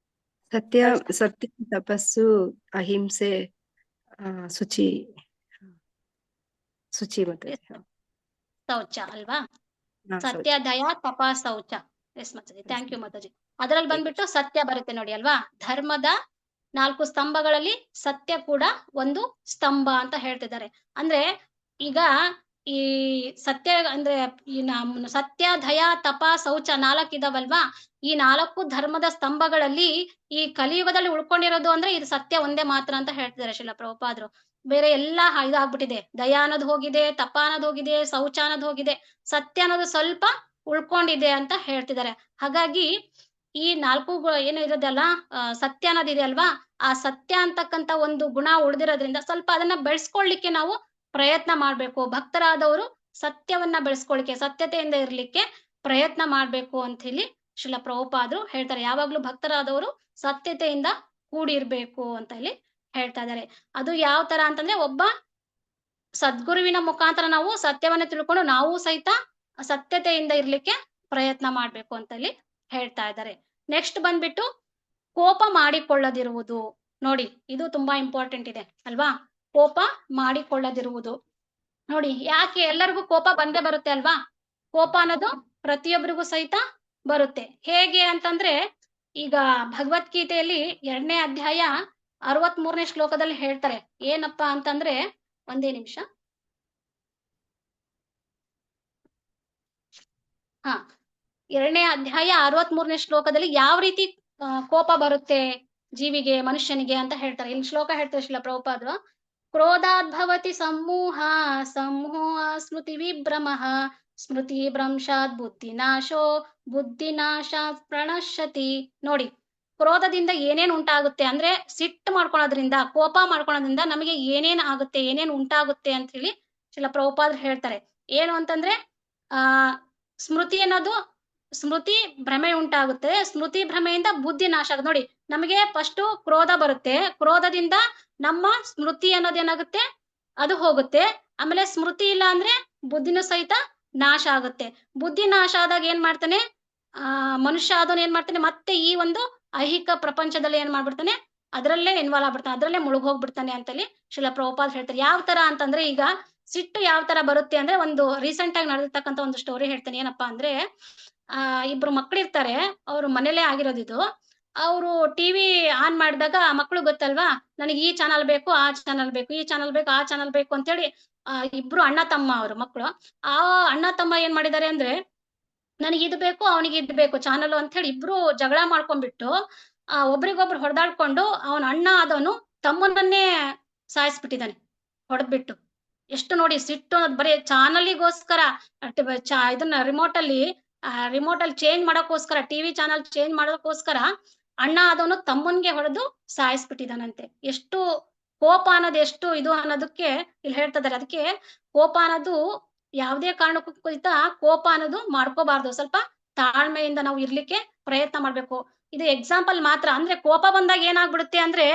ಸತ್ಯ, ತಪಸ್ಸು, ಅಹಿಂಸೆ, ಶುಚಿ ಮಾತಾಜಿ. ಶೌಚ ಅಲ್ವಾ. ಸತ್ಯ, ದಯಾ, ತಪ, ಶೌಚ. Yes Mataji, thank you Mataji. ಅದರಲ್ಲಿ ಬಂದ್ಬಿಟ್ಟು ಸತ್ಯ ಬರುತ್ತೆ ನೋಡಿ ಅಲ್ವಾ. ಧರ್ಮದ 4 ಸ್ತಂಭಗಳಲ್ಲಿ ಸತ್ಯ ಕೂಡ ಒಂದು ಸ್ತಂಭ ಅಂತ ಹೇಳ್ತಿದ್ದಾರೆ. ಅಂದ್ರೆ ಈಗ ಈ ಸತ್ಯ ಅಂದ್ರೆ ಸತ್ಯ, ದಯಾ, ತಪ, ಶೌಚ 4 ಇದಾವಲ್ವಾ. ಈ 4 ಧರ್ಮದ ಸ್ತಂಭಗಳಲ್ಲಿ ಈ ಕಲಿಯುಗದಲ್ಲಿ ಉಳ್ಕೊಂಡಿರೋದು ಅಂದ್ರೆ ಇದು ಸತ್ಯ ಒಂದೇ ಮಾತ್ರ ಅಂತ ಹೇಳ್ತಿದ್ದಾರೆ ಶಿಲಾ ಪ್ರಭುಪಾದರು. ಬೇರೆ ಎಲ್ಲಾ ಇದಾಗ್ಬಿಟ್ಟಿದೆ. ದಯಾ ಅನ್ನೋದು ಹೋಗಿದೆ, ತಪ ಅನ್ನೋದು ಹೋಗಿದೆ, ಶೌಚ ಅನ್ನೋದು ಹೋಗಿದೆ, ಸತ್ಯ ಅನ್ನೋದು ಸ್ವಲ್ಪ ಉಳ್ಕೊಂಡಿದೆ ಅಂತ ಹೇಳ್ತಿದ್ದಾರೆ. ಹಾಗಾಗಿ ಈ 4 ಏನು ಇರೋದಲ್ಲ, ಸತ್ಯ ಅನ್ನೋದಿದೆ ಅಲ್ವಾ, ಆ ಸತ್ಯ ಅಂತಕ್ಕಂತ ಒಂದು ಗುಣ ಉಳಿದಿರೋದ್ರಿಂದ ಸ್ವಲ್ಪ ಅದನ್ನ ಬೆಳೆಸ್ಕೊಳ್ಳಿಕ್ಕೆ ನಾವು ಪ್ರಯತ್ನ ಮಾಡ್ಬೇಕು. ಭಕ್ತರಾದವರು ಸತ್ಯವನ್ನ ಬೆಳೆಸ್ಕೊಳ್ಳಿಕ್ಕೆ, ಸತ್ಯತೆಯಿಂದ ಇರ್ಲಿಕ್ಕೆ ಪ್ರಯತ್ನ ಮಾಡ್ಬೇಕು ಅಂತ ಹೇಳಿ ಶಿಲಾ ಪ್ರಭುಪಾದರು ಹೇಳ್ತಾರೆ. ಯಾವಾಗ್ಲೂ ಭಕ್ತರಾದವರು ಸತ್ಯತೆಯಿಂದ ಕೂಡಿರ್ಬೇಕು ಅಂತ ಹೇಳಿ ಹೇಳ್ತಾ ಇದ್ದಾರೆ. ಅದು ಯಾವ ತರ ಅಂತಂದ್ರೆ, ಒಬ್ಬ ಸದ್ಗುರುವಿನ ಮುಖಾಂತರ ನಾವು ಸತ್ಯವನ್ನ ತಿಳ್ಕೊಂಡು ನಾವು ಸಹಿತ ಸತ್ಯತೆಯಿಂದ ಇರ್ಲಿಕ್ಕೆ ಪ್ರಯತ್ನ ಮಾಡ್ಬೇಕು ಅಂತ ಹೇಳಿ ಹೇಳ್ತಾ ಇದ್ದಾರೆ. ನೆಕ್ಸ್ಟ್ ಬಂದ್ಬಿಟ್ಟು ಕೋಪ ಮಾಡಿಕೊಳ್ಳದಿರುವುದು. ನೋಡಿ, ಇದು ತುಂಬಾ ಇಂಪಾರ್ಟೆಂಟ್ ಇದೆ ಅಲ್ವಾ. ಕೋಪ ಮಾಡಿಕೊಳ್ಳದಿರುವುದು. ನೋಡಿ, ಯಾಕೆ ಎಲ್ಲರಿಗೂ ಕೋಪ ಬಂದೇ ಬರುತ್ತೆ ಅಲ್ವಾ. ಕೋಪ ಅನ್ನೋದು ಪ್ರತಿಯೊಬ್ಬರಿಗೂ ಸಹಿತ ಬರುತ್ತೆ. ಹೇಗೆ ಅಂತಂದ್ರೆ, ಈಗ ಭಗವದ್ಗೀತೆಯಲ್ಲಿ 2ನೇ ಅಧ್ಯಾಯ 63ನೇ ಶ್ಲೋಕದಲ್ಲಿ ಹೇಳ್ತಾರೆ. ಏನಪ್ಪಾ ಅಂತಂದ್ರೆ, ಒಂದೇ ನಿಮಿಷ. 2ನೇ ಅಧ್ಯಾಯ 63ನೇ ಶ್ಲೋಕದಲ್ಲಿ ಯಾವ ರೀತಿ ಕೋಪ ಬರುತ್ತೆ ಜೀವಿಗೆ, ಮನುಷ್ಯನಿಗೆ ಅಂತ ಹೇಳ್ತಾರೆ. ಇಲ್ಲಿ ಶ್ಲೋಕ ಹೇಳ್ತಾರೆ ಶಿಲಾ ಪ್ರಭುಪಾದರು. ಕ್ರೋಧಾದ್ಭವತಿ ಸಮೂಹ, ಸಮೂಹ ಸ್ಮೃತಿ ವಿಭ್ರಮಃ, ಸ್ಮೃತಿ ಭ್ರಂಶಾತ್ ಬುದ್ಧಿನಾಶೋ, ಬುದ್ಧಿನಾಶಾತ್ ಪ್ರಣಶ್ಯತಿ. ನೋಡಿ, ಕ್ರೋಧದಿಂದ ಏನೇನ್ ಉಂಟಾಗುತ್ತೆ ಅಂದ್ರೆ, ಸಿಟ್ಟು ಮಾಡ್ಕೊಳ್ಳೋದ್ರಿಂದ, ಕೋಪ ಮಾಡ್ಕೊಳ್ಳೋದ್ರಿಂದ ನಮಗೆ ಏನೇನ್ ಆಗುತ್ತೆ, ಏನೇನ್ ಉಂಟಾಗುತ್ತೆ ಅಂತ ಹೇಳಿ ಶಿಲಾ ಪ್ರಭುಪಾದರು ಹೇಳ್ತಾರೆ. ಏನು ಅಂತಂದ್ರೆ, ಸ್ಮೃತಿ ಅನ್ನೋದು, ಸ್ಮೃತಿ ಭ್ರಮೆ ಉಂಟಾಗುತ್ತೆ, ಸ್ಮೃತಿ ಭ್ರಮೆಯಿಂದ ಬುದ್ಧಿ ನಾಶ ಆಗುತ್ತೆ. ನೋಡಿ, ನಮಗೆ ಫಸ್ಟ್ ಕ್ರೋಧ ಬರುತ್ತೆ, ಕ್ರೋಧದಿಂದ ನಮ್ಮ ಸ್ಮೃತಿ ಅನ್ನೋದೇನಾಗುತ್ತೆ, ಅದು ಹೋಗುತ್ತೆ. ಆಮೇಲೆ ಸ್ಮೃತಿ ಇಲ್ಲ ಅಂದ್ರೆ ಬುದ್ಧಿನೂ ಸಹಿತ ನಾಶ ಆಗುತ್ತೆ. ಬುದ್ಧಿ ನಾಶ ಆದಾಗ ಏನ್ ಮಾಡ್ತಾನೆ, ಮನುಷ್ಯ ಆದವನು ಏನ್ ಮಾಡ್ತಾನೆ, ಮತ್ತೆ ಈ ಒಂದು ಐಹಿಕ ಪ್ರಪಂಚದಲ್ಲಿ ಏನ್ ಮಾಡ್ಬಿಡ್ತಾನೆ, ಅದರಲ್ಲೇ ಇನ್ವಾಲ್ವ್ ಆಗ್ಬಿಡ್ತಾನೆ, ಅದರಲ್ಲೇ ಮುಳುಗ್ ಹೋಗ್ಬಿಡ್ತಾನೆ ಅಂತೇಳಿ ಶಿಲಾ ಪ್ರಭುಪಾದರು ಹೇಳ್ತಾರೆ. ಯಾವ ತರ ಅಂತಂದ್ರೆ, ಈಗ ಸಿಟ್ಟು ಯಾವ ತರ ಬರುತ್ತೆ ಅಂದ್ರೆ, ಒಂದು ರೀಸೆಂಟ್ ಆಗಿ ನಡೆದಿರ್ತಕ್ಕಂಥ ಒಂದು ಸ್ಟೋರಿ ಹೇಳ್ತೇನೆ. ಏನಪ್ಪಾ ಅಂದ್ರೆ, 2 ಮಕ್ಳಿರ್ತಾರೆ, ಅವ್ರು ಮನೇಲೆ ಆಗಿರೋದಿದು. ಅವರು ಟಿವಿ ಆನ್ ಮಾಡಿದಾಗ ಮಕ್ಳು ಗೊತ್ತಲ್ವಾ, ನನಗೆ ಈ ಚಾನಲ್ ಬೇಕು, ಆ ಚಾನಲ್ ಬೇಕು, ಈ ಚಾನಲ್ ಬೇಕು, ಆ ಚಾನಲ್ ಬೇಕು ಅಂತೇಳಿ 2 ಅಣ್ಣ ತಮ್ಮ ಅವ್ರು ಮಕ್ಳು. ಆ ಅಣ್ಣ ತಮ್ಮ ಏನ್ ಮಾಡಿದ್ದಾರೆ ಅಂದ್ರೆ, ನನಗೆ ಇದು ಬೇಕು, ಅವನಿಗೆ ಇದು ಬೇಕು ಚಾನಲ್ ಅಂತ ಹೇಳಿ ಇಬ್ರು ಜಗಳ ಮಾಡ್ಕೊಂಡ್ಬಿಟ್ಟು ಒಬ್ರಿಗೊಬ್ರು ಹೊಡೆದಾಡ್ಕೊಂಡು ಅವನ ಅಣ್ಣ ಆದವನು ತಮ್ಮನನ್ನೇ ಸಾಯಿಸ್ಬಿಟ್ಟಿದ್ದಾನೆ ಹೊಡೆದ್ಬಿಟ್ಟು. ಎಷ್ಟು ನೋಡಿ ಸಿಟ್ಟು ಅನ್ನೋದು ಬರೀ ಚಾನಲ್ಗೋಸ್ಕರ ಇದನ್ನ ರಿಮೋಟ್ ಅಲ್ಲಿ ಚೇಂಜ್ ಮಾಡೋಕ್ಕೋಸ್ಕರ, ಟಿವಿ ಚಾನಲ್ ಚೇಂಜ್ ಮಾಡೋಕ್ಕೋಸ್ಕರ ಅಣ್ಣ ಆದವನು ತಮ್ಮನ್ಗೆ ಹೊಡೆದು ಸಾಯಿಸ್ಬಿಟ್ಟಿದಾನಂತೆ. ಎಷ್ಟು ಕೋಪ ಅನ್ನೋದು ಎಷ್ಟು ಇದು ಅನ್ನೋದಕ್ಕೆ ಇಲ್ಲಿ ಹೇಳ್ತಾ ಇದಾರೆ. ಅದಕ್ಕೆ ಕೋಪ ಅನ್ನೋದು ಯಾವುದೇ ಕಾರಣಕ್ಕೂ ಕೋಪ ಅನ್ನೋದು ಮಾಡ್ಕೋಬಾರ್ದು. ಸ್ವಲ್ಪ ತಾಳ್ಮೆಯಿಂದ ನಾವು ಇರ್ಲಿಕ್ಕೆ ಪ್ರಯತ್ನ ಮಾಡ್ಬೇಕು. ಇದು ಎಕ್ಸಾಂಪಲ್ ಮಾತ್ರ. ಅಂದ್ರೆ ಕೋಪ ಬಂದಾಗ ಏನಾಗ್ಬಿಡುತ್ತೆ ಅಂದ್ರೆ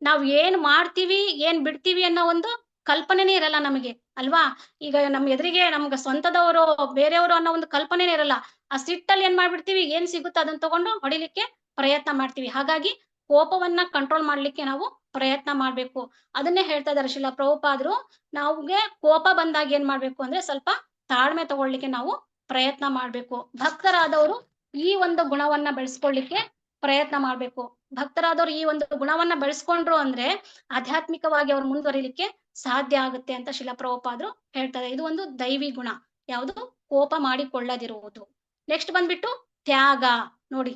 ನಾವ್ ಏನ್ ಮಾಡ್ತೀವಿ ಏನ್ ಬಿಡ್ತೀವಿ ಅನ್ನೋ ಒಂದು ಕಲ್ಪನೆನೇ ಇರಲ್ಲ ನಮಗೆ, ಅಲ್ವಾ? ಈಗ ನಮ್ ಎದುರಿಗೆ ನಮ್ಗೆ ಸ್ವಂತದವರು ಬೇರೆಯವರು ಅನ್ನೋ ಒಂದು ಕಲ್ಪನೆನೇ ಇರಲ್ಲ. ಆ ಸಿಟ್ಟಲ್ಲಿ ಏನ್ ಮಾಡ್ಬಿಡ್ತೀವಿ, ಏನ್ ಸಿಗುತ್ತೋ ಅದನ್ನ ತಗೊಂಡು ಹೊಡಿಲಿಕ್ಕೆ ಪ್ರಯತ್ನ ಮಾಡ್ತೀವಿ. ಹಾಗಾಗಿ ಕೋಪವನ್ನ ಕಂಟ್ರೋಲ್ ಮಾಡ್ಲಿಕ್ಕೆ ನಾವು ಪ್ರಯತ್ನ ಮಾಡ್ಬೇಕು. ಅದನ್ನೇ ಹೇಳ್ತಾ ಇದಾರೆ ಶ್ರೀಲ ಪ್ರಭುಪಾದರು. ನಾವ್ಗೆ ಕೋಪ ಬಂದಾಗ ಏನ್ ಮಾಡ್ಬೇಕು ಅಂದ್ರೆ ಸ್ವಲ್ಪ ತಾಳ್ಮೆ ತಗೊಳ್ಳಿಕ್ಕೆ ನಾವು ಪ್ರಯತ್ನ ಮಾಡ್ಬೇಕು. ಭಕ್ತರಾದವರು ಈ ಒಂದು ಗುಣವನ್ನ ಬೆಳೆಸ್ಕೊಳ್ಳಿಕ್ಕೆ ಪ್ರಯತ್ನ ಮಾಡ್ಬೇಕು. ಭಕ್ತರಾದವ್ರು ಈ ಒಂದು ಗುಣವನ್ನ ಬೆಳೆಸ್ಕೊಂಡ್ರು ಅಂದ್ರೆ ಆಧ್ಯಾತ್ಮಿಕವಾಗಿ ಅವ್ರು ಮುಂದುವರಿಲಿಕ್ಕೆ ಸಾಧ್ಯ ಆಗುತ್ತೆ ಅಂತ ಶ್ರೀಲ ಪ್ರಭುಪಾದರು ಹೇಳ್ತಾರೆ. ಇದು ಒಂದು ದೈವಿ ಗುಣ, ಯಾವುದು? ಕೋಪ ಮಾಡಿಕೊಳ್ಳದಿರುವುದು. ನೆಕ್ಸ್ಟ್ ಬಂದ್ಬಿಟ್ಟು ತ್ಯಾಗ. ನೋಡಿ,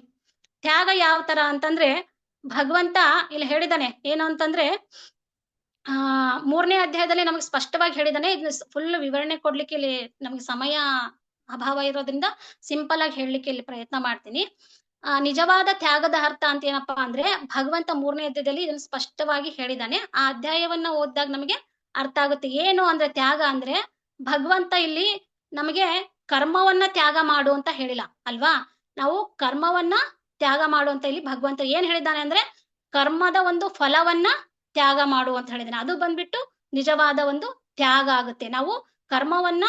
ತ್ಯಾಗ ಯಾವ ತರ ಅಂತಂದ್ರೆ ಭಗವಂತ ಇಲ್ಲಿ ಹೇಳಿದಾನೆ. ಏನು ಅಂತಂದ್ರೆ 3ನೇ ಅಧ್ಯಾಯದಲ್ಲಿ ನಮಗೆ ಸ್ಪಷ್ಟವಾಗಿ ಹೇಳಿದಾನೆ. ಇದನ್ನ ಫುಲ್ ವಿವರಣೆ ಕೊಡ್ಲಿಕ್ಕೆ ಇಲ್ಲಿ ನಮ್ಗೆ ಸಮಯ ಅಭಾವ ಇರೋದ್ರಿಂದ ಸಿಂಪಲ್ ಆಗಿ ಹೇಳಲಿಕ್ಕೆ ಇಲ್ಲಿ ಪ್ರಯತ್ನ ಮಾಡ್ತೀನಿ. ನಿಜವಾದ ತ್ಯಾಗದ ಅರ್ಥ ಅಂತ ಏನಪ್ಪಾ ಅಂದ್ರೆ ಭಗವಂತ 3ನೇ ಅಧ್ಯಾಯದಲ್ಲಿ ಇದನ್ನ ಸ್ಪಷ್ಟವಾಗಿ ಹೇಳಿದಾನೆ. ಆ ಅಧ್ಯಾಯವನ್ನ ಓದಿದಾಗ ನಮಗೆ ಅರ್ಥ ಆಗುತ್ತೆ. ಏನು ಅಂದ್ರೆ ತ್ಯಾಗ ಅಂದ್ರೆ ಭಗವಂತ ಇಲ್ಲಿ ನಮಗೆ ಕರ್ಮವನ್ನ ತ್ಯಾಗ ಮಾಡು ಅಂತ ಹೇಳಿಲ್ಲ, ಅಲ್ವಾ? ನಾವು ಕರ್ಮವನ್ನ ತ್ಯಾಗ ಮಾಡು ಅಂತ ಇಲ್ಲಿ ಭಗವಂತ ಏನ್ ಹೇಳಿದ್ದಾನೆ ಅಂದ್ರೆ ಕರ್ಮದ ಒಂದು ಫಲವನ್ನ ತ್ಯಾಗ ಮಾಡು ಅಂತ ಹೇಳಿದಾನೆ. ಅದು ಬಂದ್ಬಿಟ್ಟು ನಿಜವಾದ ಒಂದು ತ್ಯಾಗ ಆಗುತ್ತೆ. ನಾವು ಕರ್ಮವನ್ನ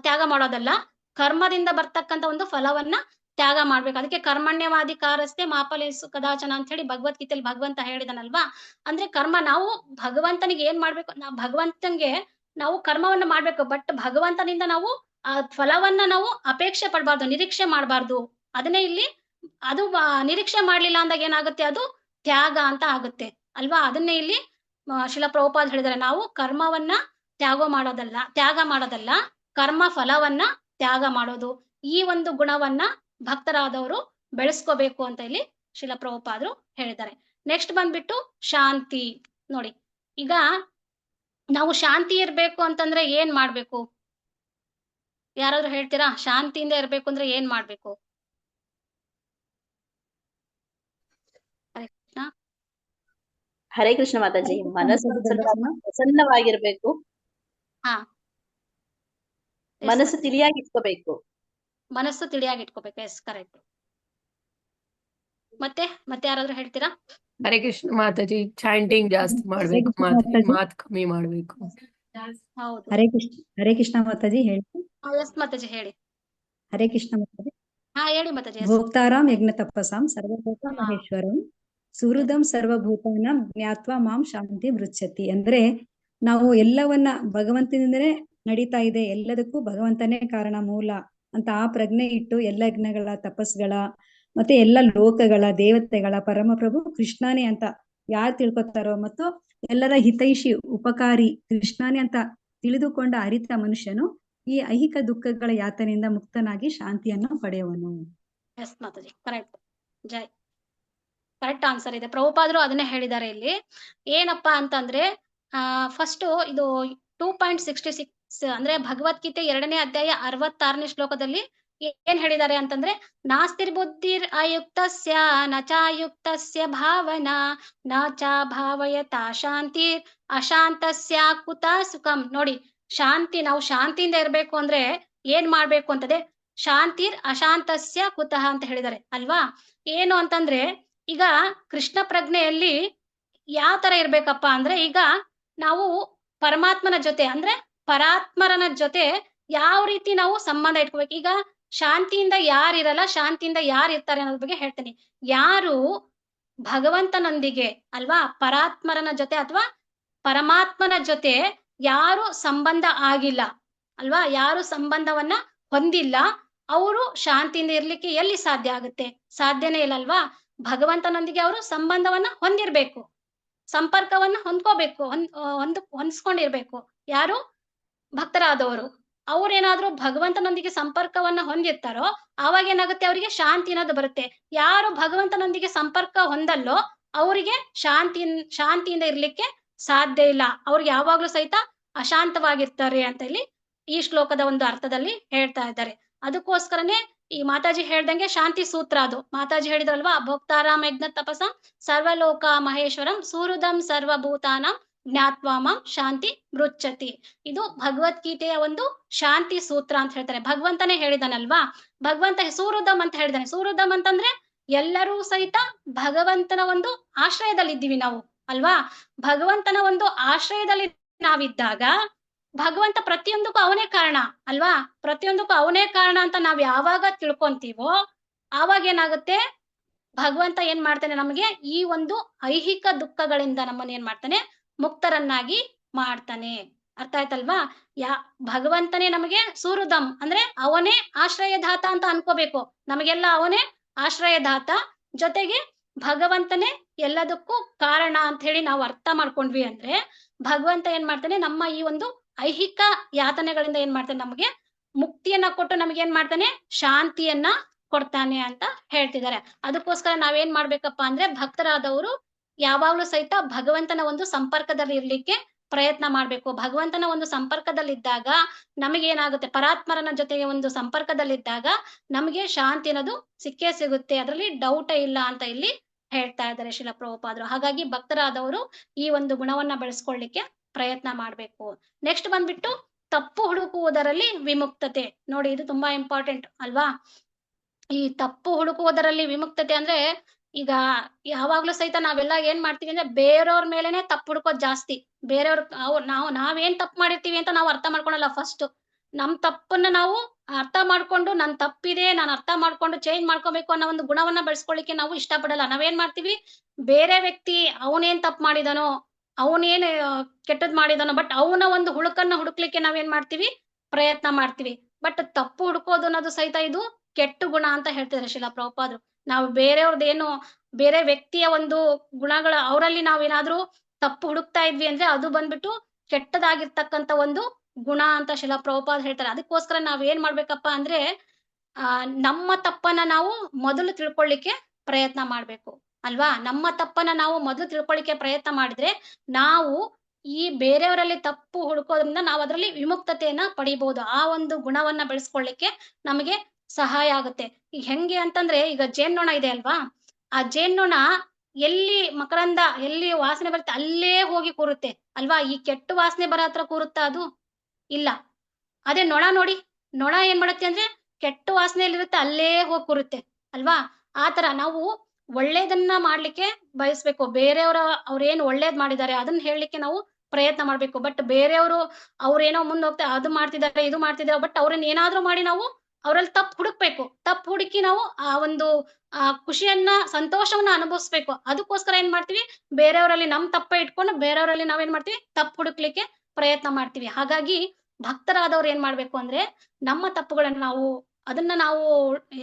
ತ್ಯಾಗ ಮಾಡೋದಲ್ಲ, ಕರ್ಮದಿಂದ ಬರ್ತಕ್ಕಂಥ ಒಂದು ಫಲವನ್ನ ತ್ಯಾಗ ಮಾಡ್ಬೇಕು. ಅದಕ್ಕೆ ಕರ್ಮಣ್ಯವಾಧಿಕಾರಸ್ಥೆ ಮಾಫಲೇಷು ಕದಾಚನ ಅಂತ ಹೇಳಿ ಭಗವದ್ಗೀತೆಯಲ್ಲಿ ಭಗವಂತ ಹೇಳಿದಾನಲ್ವಾ? ಅಂದ್ರೆ ಕರ್ಮ ನಾವು ಭಗವಂತನಿಗೆ ಏನ್ ಮಾಡ್ಬೇಕು, ಭಗವಂತನಿಗೆ ನಾವು ಕರ್ಮವನ್ನ ಮಾಡ್ಬೇಕು. ಬಟ್ ಭಗವಂತನಿಂದ ನಾವು ಆ ಫಲವನ್ನ ನಾವು ಅಪೇಕ್ಷೆ ಪಡಬಾರ್ದು, ನಿರೀಕ್ಷೆ ಮಾಡಬಾರ್ದು. ಅದನ್ನೇ ಇಲ್ಲಿ ಅದು ನಿರೀಕ್ಷೆ ಮಾಡ್ಲಿಲ್ಲ ಅಂದಾಗ ಏನಾಗುತ್ತೆ, ಅದು ತ್ಯಾಗ ಅಂತ ಆಗುತ್ತೆ, ಅಲ್ವಾ? ಅದನ್ನೇ ಇಲ್ಲಿ ಶ್ರೀಲ ಪ್ರಭುಪಾದ ಹೇಳಿದಾರೆ. ನಾವು ಕರ್ಮವನ್ನ ತ್ಯಾಗ ಮಾಡೋದಲ್ಲ, ಕರ್ಮ ಫಲವನ್ನ ತ್ಯಾಗ ಮಾಡೋದು. ಈ ಒಂದು ಗುಣವನ್ನ ಭಕ್ತರಾದವರು ಬೆಳೆಸ್ಕೋಬೇಕು ಅಂತ ಇಲ್ಲಿ ಶ್ರೀಲ ಪ್ರಭುಪಾದರು ಹೇಳಿದ್ದಾರೆ. ನೆಕ್ಸ್ಟ್ ಬಂದ್ಬಿಟ್ಟು ಶಾಂತಿ. ನೋಡಿ, ಈಗ ನಾವು ಶಾಂತಿ ಇರ್ಬೇಕು ಅಂತಂದ್ರೆ ಏನ್ ಮಾಡ್ಬೇಕು? ಯಾರಾದ್ರೂ ಹೇಳ್ತೀರಾ? ಶಾಂತಿಯಿಂದ ಇರ್ಬೇಕು ಅಂದ್ರೆ ಏನ್ ಮಾಡ್ಬೇಕು? ಹರೇ ಕೃಷ್ಣ ಮಾತಾಜಿ. ಮನಸ್ಸು ಪ್ರಸನ್ನವಾಗಿರ್ಬೇಕು. ಮನಸ್ಸು ತಿಳಿಯಾಗಿಟ್ಕೋಬೇಕು. ಮನಸ್ಸು ತಿಳಿಯಾಗಿಟ್ಕೋಬೇಕು. S, correct. ಮತ್ತೆ ಯಾರಾದ್ರೂ ಹೇಳ್ತೀರಾ? ಹರೇ ಕೃಷ್ಣ ಮಾತಾಜಿ. ಚಾಂಟಿಂಗ್ ಜಾಸ್ತಿ ಮಾಡ್ಬೇಕು, ಮಾತು ಕಮ್ಮಿ ಮಾಡ್ಬೇಕು. ಹೌದು. ಹರೇ ಕೃಷ್ಣ ಮಾತಾಜಿ ಹೇಳಿ. ಎಸ್ ಮಾತಾಜಿ ಹೇಳಿ. ಹರೇ ಕೃಷ್ಣ ಮಾತಾಜಿ. ಹೇಳಿ ಮಾತಾಜಿ. ಭೋಕ್ತಾರಾಮ್ ಯಜ್ಞ ತಪಸಾಂ ಸರ್ವಭೂತ ಮಹೇಶ್ವರಂ ಸುಹೃದಂ ಸರ್ವಭೂತಾನಾಂ ಜ್ಞಾತ್ವಾ ಮಾಂ ಶಾಂತಿ ಮೃಚ್ಛತಿ. ಅಂದ್ರೆ ನಾವು ಎಲ್ಲವನ್ನ ಭಗವಂತನಿಂದನೇ ನಡೀತಾ ಇದೆ, ಎಲ್ಲದಕ್ಕೂ ಭಗವಂತನೇ ಕಾರಣ, ಮೂಲ ಅಂತ ಆ ಪ್ರಜ್ಞೆ ಇಟ್ಟು ಎಲ್ಲ ಯಜ್ಞಗಳ ತಪಸ್ಗಳ ಮತ್ತೆ ಎಲ್ಲ ಲೋಕಗಳ ದೇವತೆಗಳ ಪರಮಪ್ರಭು ಕೃಷ್ಣನೇ ಅಂತ ಯಾರು ತಿಳ್ಕೊತಾರೋ ಮತ್ತು ಎಲ್ಲರ ಹಿತೈಷಿ ಉಪಕಾರಿ ಕೃಷ್ಣನೇ ಅಂತ ತಿಳಿದುಕೊಂಡ ಅರಿತ ಮನುಷ್ಯನು ಈ ಐಹಿಕ ದುಃಖಗಳ ಯಾತನೆಯಿಂದ ಮುಕ್ತನಾಗಿ ಶಾಂತಿಯನ್ನು ಪಡೆಯುವನು. Yes Mataji, correct. ಜೈ. ಕರೆಕ್ಟ್ ಆನ್ಸರ್ ಇದೆ. ಪ್ರಭುಪಾದರು ಅದನ್ನೇ ಹೇಳಿದ್ದಾರೆ ಇಲ್ಲಿ. ಏನಪ್ಪಾ ಅಂತಂದ್ರೆ ಫಸ್ಟ್ ಇದು 2.66 ಅಂದ್ರೆ ಭಗವದ್ಗೀತೆ 2ನೇ ಅಧ್ಯಾಯ 66ನೇ ಶ್ಲೋಕದಲ್ಲಿ ಏನ್ ಹೇಳಿದ್ದಾರೆ ಅಂತಂದ್ರೆ ನಾಸ್ತಿರ್ಬುದ್ಧಿರ್ ಅಯುಕ್ತಸ್ಯ ನಚಾಯುಕ್ತಸ್ಯ ಭಾವನಾ ನಚಾ ಭಾವಯತಾ ಶಾಂತಿರ್ ಅಶಾಂತಸ್ಯ ಕುತ ಸುಖಂ. ನೋಡಿ, ನಾವು ಶಾಂತಿಯಿಂದ ಇರ್ಬೇಕು ಅಂದ್ರೆ ಏನ್ ಮಾಡ್ಬೇಕು ಅಂತದೆ ಶಾಂತಿರ್ ಅಶಾಂತಸ್ಯ ಕುತಃ ಅಂತ ಹೇಳಿದ್ದಾರೆ, ಅಲ್ವಾ? ಏನು ಅಂತಂದ್ರೆ ಈಗ ಕೃಷ್ಣ ಪ್ರಜ್ಞೆಯಲ್ಲಿ ಯಾವ ತರ ಇರ್ಬೇಕಪ್ಪ ಅಂದ್ರೆ ಈಗ ನಾವು ಪರಮಾತ್ಮನ ಜೊತೆ ಅಂದ್ರೆ ಪರಾತ್ಮರನ ಜೊತೆ ಯಾವ ರೀತಿ ನಾವು ಸಂಬಂಧ ಇಟ್ಕೋಬೇಕು. ಈಗ ಶಾಂತಿಯಿಂದ ಯಾರಿರಲ್ಲ, ಶಾಂತಿಯಿಂದ ಯಾರು ಇರ್ತಾರೆ ಅನ್ನೋದ್ರ ಬಗ್ಗೆ ಹೇಳ್ತೀನಿ. ಯಾರು ಭಗವಂತನೊಂದಿಗೆ ಅಲ್ವಾ ಪರಾತ್ಮರನ ಜೊತೆ ಅಥವಾ ಪರಮಾತ್ಮನ ಜೊತೆ ಯಾರು ಸಂಬಂಧ ಆಗಿಲ್ಲ ಅಲ್ವಾ, ಯಾರು ಸಂಬಂಧವನ್ನ ಹೊಂದಿಲ್ಲ, ಅವರು ಶಾಂತಿಯಿಂದ ಇರ್ಲಿಕ್ಕೆ ಎಲ್ಲಿ ಸಾಧ್ಯ ಆಗುತ್ತೆ? ಸಾಧ್ಯನೇ ಇಲ್ಲ ಅಲ್ವಾ? ಭಗವಂತನೊಂದಿಗೆ ಅವರು ಸಂಬಂಧವನ್ನ ಹೊಂದಿರ್ಬೇಕು, ಸಂಪರ್ಕವನ್ನ ಹೊಂದ್ಕೋಬೇಕು, ಹೊಂದ್ಸ್ಕೊಂಡಿರ್ಬೇಕು. ಯಾರು? ಭಕ್ತರಾದವರು. ಅವ್ರೇನಾದ್ರೂ ಭಗವಂತನೊಂದಿಗೆ ಸಂಪರ್ಕವನ್ನ ಹೊಂದಿರ್ತಾರೋ ಆವಾಗ ಏನಾಗುತ್ತೆ, ಅವರಿಗೆ ಶಾಂತಿ ಅನ್ನೋದು ಬರುತ್ತೆ. ಯಾರು ಭಗವಂತನೊಂದಿಗೆ ಸಂಪರ್ಕ ಹೊಂದಲ್ಲೋ ಅವರಿಗೆ ಶಾಂತಿಯಿಂದ ಇರ್ಲಿಕ್ಕೆ ಸಾಧ್ಯ ಇಲ್ಲ. ಅವ್ರಿಗೆ ಯಾವಾಗ್ಲೂ ಸಹಿತ ಅಶಾಂತವಾಗಿರ್ತಾರೆ ಅಂತ ಇಲ್ಲಿ ಈ ಶ್ಲೋಕದ ಒಂದು ಅರ್ಥದಲ್ಲಿ ಹೇಳ್ತಾ ಇದ್ದಾರೆ. ಅದಕ್ಕೋಸ್ಕರನೇ ಈ ಮಾತಾಜಿ ಹೇಳ್ದಂಗೆ ಶಾಂತಿ ಸೂತ್ರ ಅದು. ಮಾತಾಜಿ ಹೇಳಿದ್ರಲ್ವಾ, ಭೋಕ್ತಾರಾಮ್ ಯಜ್ಞ ತಪಸ ಸರ್ವಲೋಕ ಮಹೇಶ್ವರಂ ಸೂರುದಂ ಸರ್ವಭೂತಾನಾಂ ಜ್ಞಾತ್ವಾಮಂ ಶಾಂತಿ ಮೃಚ್ಛತಿ. ಇದು ಭಗವದ್ಗೀತೆಯ ಒಂದು ಶಾಂತಿ ಸೂತ್ರ ಅಂತ ಹೇಳ್ತಾರೆ. ಭಗವಂತನೇ ಹೇಳಿದಾನಲ್ವಾ, ಭಗವಂತ ಸೂರುದಂ ಅಂತ ಹೇಳಿದಾನೆ. ಸೂರುದಂ ಅಂತಂದ್ರೆ ಎಲ್ಲರೂ ಸಹಿತ ಭಗವಂತನ ಒಂದು ಆಶ್ರಯದಲ್ಲಿ ಇದ್ದೀವಿ ನಾವು ಅಲ್ವಾ. ಭಗವಂತನ ಒಂದು ಆಶ್ರಯದಲ್ಲಿ ನಾವಿದ್ದಾಗ ಭಗವಂತ ಪ್ರತಿಯೊಂದಕ್ಕೂ ಅವನೇ ಕಾರಣ ಅಲ್ವಾ. ಪ್ರತಿಯೊಂದಕ್ಕೂ ಅವನೇ ಕಾರಣ ಅಂತ ನಾವ್ ಯಾವಾಗ ತಿಳ್ಕೊಂತೀವೋ ಆವಾಗ ಏನಾಗುತ್ತೆ, ಭಗವಂತ ಏನ್ ಮಾಡ್ತಾನೆ, ನಮಗೆ ಈ ಒಂದು ಐಹಿಕ ದುಃಖಗಳಿಂದ ನಮ್ಮನ್ನ ಏನ್ ಮಾಡ್ತಾನೆ, ಮುಕ್ತರನ್ನಾಗಿ ಮಾಡ್ತಾನೆ. ಅರ್ಥ ಆಯ್ತಲ್ವಾ. ಭಗವಂತನೇ ನಮಗೆ ಸೂರುದಂ ಅಂದ್ರೆ ಅವನೇ ಆಶ್ರಯದಾತ ಅಂತ ಅನ್ಕೋಬೇಕು. ನಮಗೆಲ್ಲ ಅವನೇ ಆಶ್ರಯದಾತ, ಜೊತೆಗೆ ಭಗವಂತನೇ ಎಲ್ಲದಕ್ಕೂ ಕಾರಣ ಅಂತ ಹೇಳಿ ನಾವು ಅರ್ಥ ಮಾಡ್ಕೊಂಡ್ವಿ ಅಂದ್ರೆ ಭಗವಂತ ಏನ್ ಮಾಡ್ತಾನೆ, ನಮ್ಮ ಈ ಒಂದು ಐಹಿಕ ಯಾತನೆಗಳಿಂದ ಏನ್ ಮಾಡ್ತಾನೆ, ನಮಗೆ ಮುಕ್ತಿಯನ್ನ ಕೊಟ್ಟು ನಮಗೆ ಏನ್ ಮಾಡ್ತಾನೆ, ಶಾಂತಿಯನ್ನ ಕೊಡ್ತಾನೆ ಅಂತ ಹೇಳ್ತಿದ್ದಾರೆ. ಅದಕ್ಕೋಸ್ಕರ ನಾವೇನ್ ಮಾಡ್ಬೇಕಪ್ಪ ಅಂದ್ರೆ ಭಕ್ತರಾದವರು ಯಾವಾಗ್ಲೂ ಸಹಿತ ಭಗವಂತನ ಒಂದು ಸಂಪರ್ಕದಲ್ಲಿ ಇರ್ಲಿಕ್ಕೆ ಪ್ರಯತ್ನ ಮಾಡ್ಬೇಕು. ಭಗವಂತನ ಒಂದು ಸಂಪರ್ಕದಲ್ಲಿದ್ದಾಗ ನಮಗೇನಾಗುತ್ತೆ, ಪರಾತ್ಮರನ ಜೊತೆಗೆ ಒಂದು ಸಂಪರ್ಕದಲ್ಲಿದ್ದಾಗ ನಮಗೆ ಶಾಂತಿ ಅನ್ನೋದು ಸಿಕ್ಕೇ ಸಿಗುತ್ತೆ, ಅದರಲ್ಲಿ ಡೌಟೇ ಇಲ್ಲ ಅಂತ ಇಲ್ಲಿ ಹೇಳ್ತಾ ಇದ್ದಾರೆ ಶ್ರೀಲ ಪ್ರಭುಪಾದರು. ಹಾಗಾಗಿ ಭಕ್ತರಾದವರು ಈ ಒಂದು ಗುಣವನ್ನ ಬೆಳೆಸ್ಕೊಳ್ಳಿಕ್ಕೆ ಪ್ರಯತ್ನ ಮಾಡ್ಬೇಕು. ನೆಕ್ಸ್ಟ್ ಬಂದ್ಬಿಟ್ಟು ತಪ್ಪು ಹುಡುಕುವುದರಲ್ಲಿ ವಿಮುಕ್ತತೆ. ನೋಡಿ, ಇದು ತುಂಬಾ ಇಂಪಾರ್ಟೆಂಟ್ ಅಲ್ವಾ. ಈ ತಪ್ಪು ಹುಡುಕುವುದರಲ್ಲಿ ವಿಮುಕ್ತತೆ ಅಂದ್ರೆ ಈಗ ಯಾವಾಗ್ಲೂ ಸಹಿತ ನಾವೆಲ್ಲ ಏನ್ ಮಾಡ್ತೀವಿ ಅಂದ್ರೆ ಬೇರೆಯವ್ರ ಮೇಲೆನೆ ತಪ್ಪು ಹುಡುಕೋದ್ ಜಾಸ್ತಿ. ಬೇರೆಯವ್ರ ನಾವೇನ್ ತಪ್ಪು ಮಾಡಿರ್ತೀವಿ ಅಂತ ನಾವು ಅರ್ಥ ಮಾಡ್ಕೊಳಲ್ಲ. ಫಸ್ಟ್ ನಮ್ ತಪ್ಪನ್ನ ನಾವು ಅರ್ಥ ಮಾಡ್ಕೊಂಡು ನನ್ ತಪ್ಪಿದೆ, ನಾನು ಅರ್ಥ ಮಾಡ್ಕೊಂಡು ಚೇಂಜ್ ಮಾಡ್ಕೋಬೇಕು ಅನ್ನೋ ಒಂದು ಗುಣವನ್ನ ಬೆಳೆಸ್ಕೊಳ್ಳಿಕ್ಕೆ ನಾವು ಇಷ್ಟಪಡಲ್ಲ. ನಾವೇನ್ ಮಾಡ್ತೀವಿ, ಬೇರೆ ವ್ಯಕ್ತಿ ಅವನೇನ್ ತಪ್ಪು ಮಾಡಿದಾನೋ, ಅವನೇನ್ ಕೆಟ್ಟದ್ ಮಾಡಿದಾನೋ, ಬಟ್ ಅವನ ಒಂದು ಹುಡುಕನ್ನ ಹುಡುಕ್ಲಿಕ್ಕೆ ನಾವೇನ್ ಮಾಡ್ತೀವಿ, ಪ್ರಯತ್ನ ಮಾಡ್ತೀವಿ. ಬಟ್ ತಪ್ಪು ಹುಡುಕೋದು ಅನ್ನೋದು ಸಹಿತ ಇದು ಕೆಟ್ಟ ಗುಣ ಅಂತ ಹೇಳ್ತಿದ್ದಾರೆ ಶ್ರೀಲ ಪ್ರಭುಪಾದರು. ನಾವು ಬೇರೆಯವ್ರದ್ದೇನು, ಬೇರೆ ವ್ಯಕ್ತಿಯ ಒಂದು ಗುಣಗಳ ಅವರಲ್ಲಿ ನಾವೇನಾದ್ರೂ ತಪ್ಪು ಹುಡುಕ್ತಾ ಇದ್ವಿ ಅಂದ್ರೆ ಅದು ಬಂದ್ಬಿಟ್ಟು ಕೆಟ್ಟದಾಗಿರ್ತಕ್ಕಂಥ ಒಂದು ಗುಣ ಅಂತ ಶ್ರೀಲ ಪ್ರಭುಪಾದ ಹೇಳ್ತಾರೆ. ಅದಕ್ಕೋಸ್ಕರ ನಾವ್ ಏನ್ ಮಾಡ್ಬೇಕಪ್ಪ ಅಂದ್ರೆ ನಮ್ಮ ತಪ್ಪನ್ನ ನಾವು ಮೊದಲು ತಿಳ್ಕೊಳ್ಳಿಕ್ಕೆ ಪ್ರಯತ್ನ ಮಾಡ್ಬೇಕು ಅಲ್ವಾ. ನಮ್ಮ ತಪ್ಪನ್ನ ನಾವು ಮೊದಲು ತಿಳ್ಕೊಳ್ಳಿಕ್ಕೆ ಪ್ರಯತ್ನ ಮಾಡಿದ್ರೆ ನಾವು ಈ ಬೇರೆಯವರಲ್ಲಿ ತಪ್ಪು ಹುಡುಕೋದ್ರಿಂದ ನಾವು ಅದರಲ್ಲಿ ವಿಮುಕ್ತತೆಯನ್ನ ಪಡಿಬಹುದು. ಆ ಒಂದು ಗುಣವನ್ನ ಬೆಳೆಸ್ಕೊಳ್ಳಿಕ್ಕೆ ನಮಗೆ ಸಹಾಯ ಆಗುತ್ತೆ. ಈಗ ಹೆಂಗೆ ಅಂತಂದ್ರೆ, ಈಗ ಜೇನ್ನೊಣ ಇದೆ ಅಲ್ವಾ, ಆ ಜೇನ್ನೊಣ ಎಲ್ಲಿ ಮಕರಂದ ಎಲ್ಲಿ ವಾಸನೆ ಬರುತ್ತೆ ಅಲ್ಲೇ ಹೋಗಿ ಕೂರುತ್ತೆ ಅಲ್ವಾ. ಈ ಕೆಟ್ಟ ವಾಸನೆ ಬರೋ ಹತ್ರ ಕೂರುತ್ತಾ ಅದು? ಇಲ್ಲ. ಅದೇ ನೊಣ ನೋಡಿ, ನೊಣ ಏನ್ ಮಾಡುತ್ತೆ ಅಂದ್ರೆ ಕೆಟ್ಟ ವಾಸನೆಯಲ್ಲಿರುತ್ತೆ ಅಲ್ಲೇ ಹೋಗಿ ಕೂರುತ್ತೆ ಅಲ್ವಾ. ಆತರ ನಾವು ಒಳ್ಳೇದನ್ನ ಮಾಡ್ಲಿಕ್ಕೆ ಬಯಸ್ಬೇಕು. ಬೇರೆಯವರ ಅವ್ರೇನು ಒಳ್ಳೇದ್ ಮಾಡಿದ್ದಾರೆ ಅದನ್ನ ಹೇಳಲಿಕ್ಕೆ ನಾವು ಪ್ರಯತ್ನ ಮಾಡ್ಬೇಕು. ಬಟ್ ಬೇರೆಯವರು ಅವ್ರೇನೋ ಮುಂದೆ ಹೋಗ್ತಾ ಅದು ಮಾಡ್ತಿದ್ದಾರೆ ಇದು ಮಾಡ್ತಿದ್ದಾರೆ, ಬಟ್ ಅವ್ರನ್ನ ಏನಾದ್ರೂ ಮಾಡಿ ನಾವು ಅವರಲ್ಲಿ ತಪ್ಪು ಹುಡುಕ್ಬೇಕು. ತಪ್ಪು ಹುಡುಕಿ ನಾವು ಆ ಒಂದು ಖುಷಿಯನ್ನ ಸಂತೋಷವನ್ನ ಅನುಭವಿಸ್ಬೇಕು. ಅದಕ್ಕೋಸ್ಕರ ಏನ್ ಮಾಡ್ತೀವಿ, ಬೇರೆಯವರಲ್ಲಿ ನಮ್ ತಪ್ಪ ಇಟ್ಕೊಂಡು ಬೇರೆಯವರಲ್ಲಿ ನಾವೇನ್ ಮಾಡ್ತೀವಿ, ತಪ್ಪು ಹುಡುಕ್ಲಿಕ್ಕೆ ಪ್ರಯತ್ನ ಮಾಡ್ತೀವಿ. ಹಾಗಾಗಿ ಭಕ್ತರಾದವ್ರು ಏನ್ ಮಾಡ್ಬೇಕು ಅಂದ್ರೆ ನಮ್ಮ ತಪ್ಪುಗಳನ್ನ ನಾವು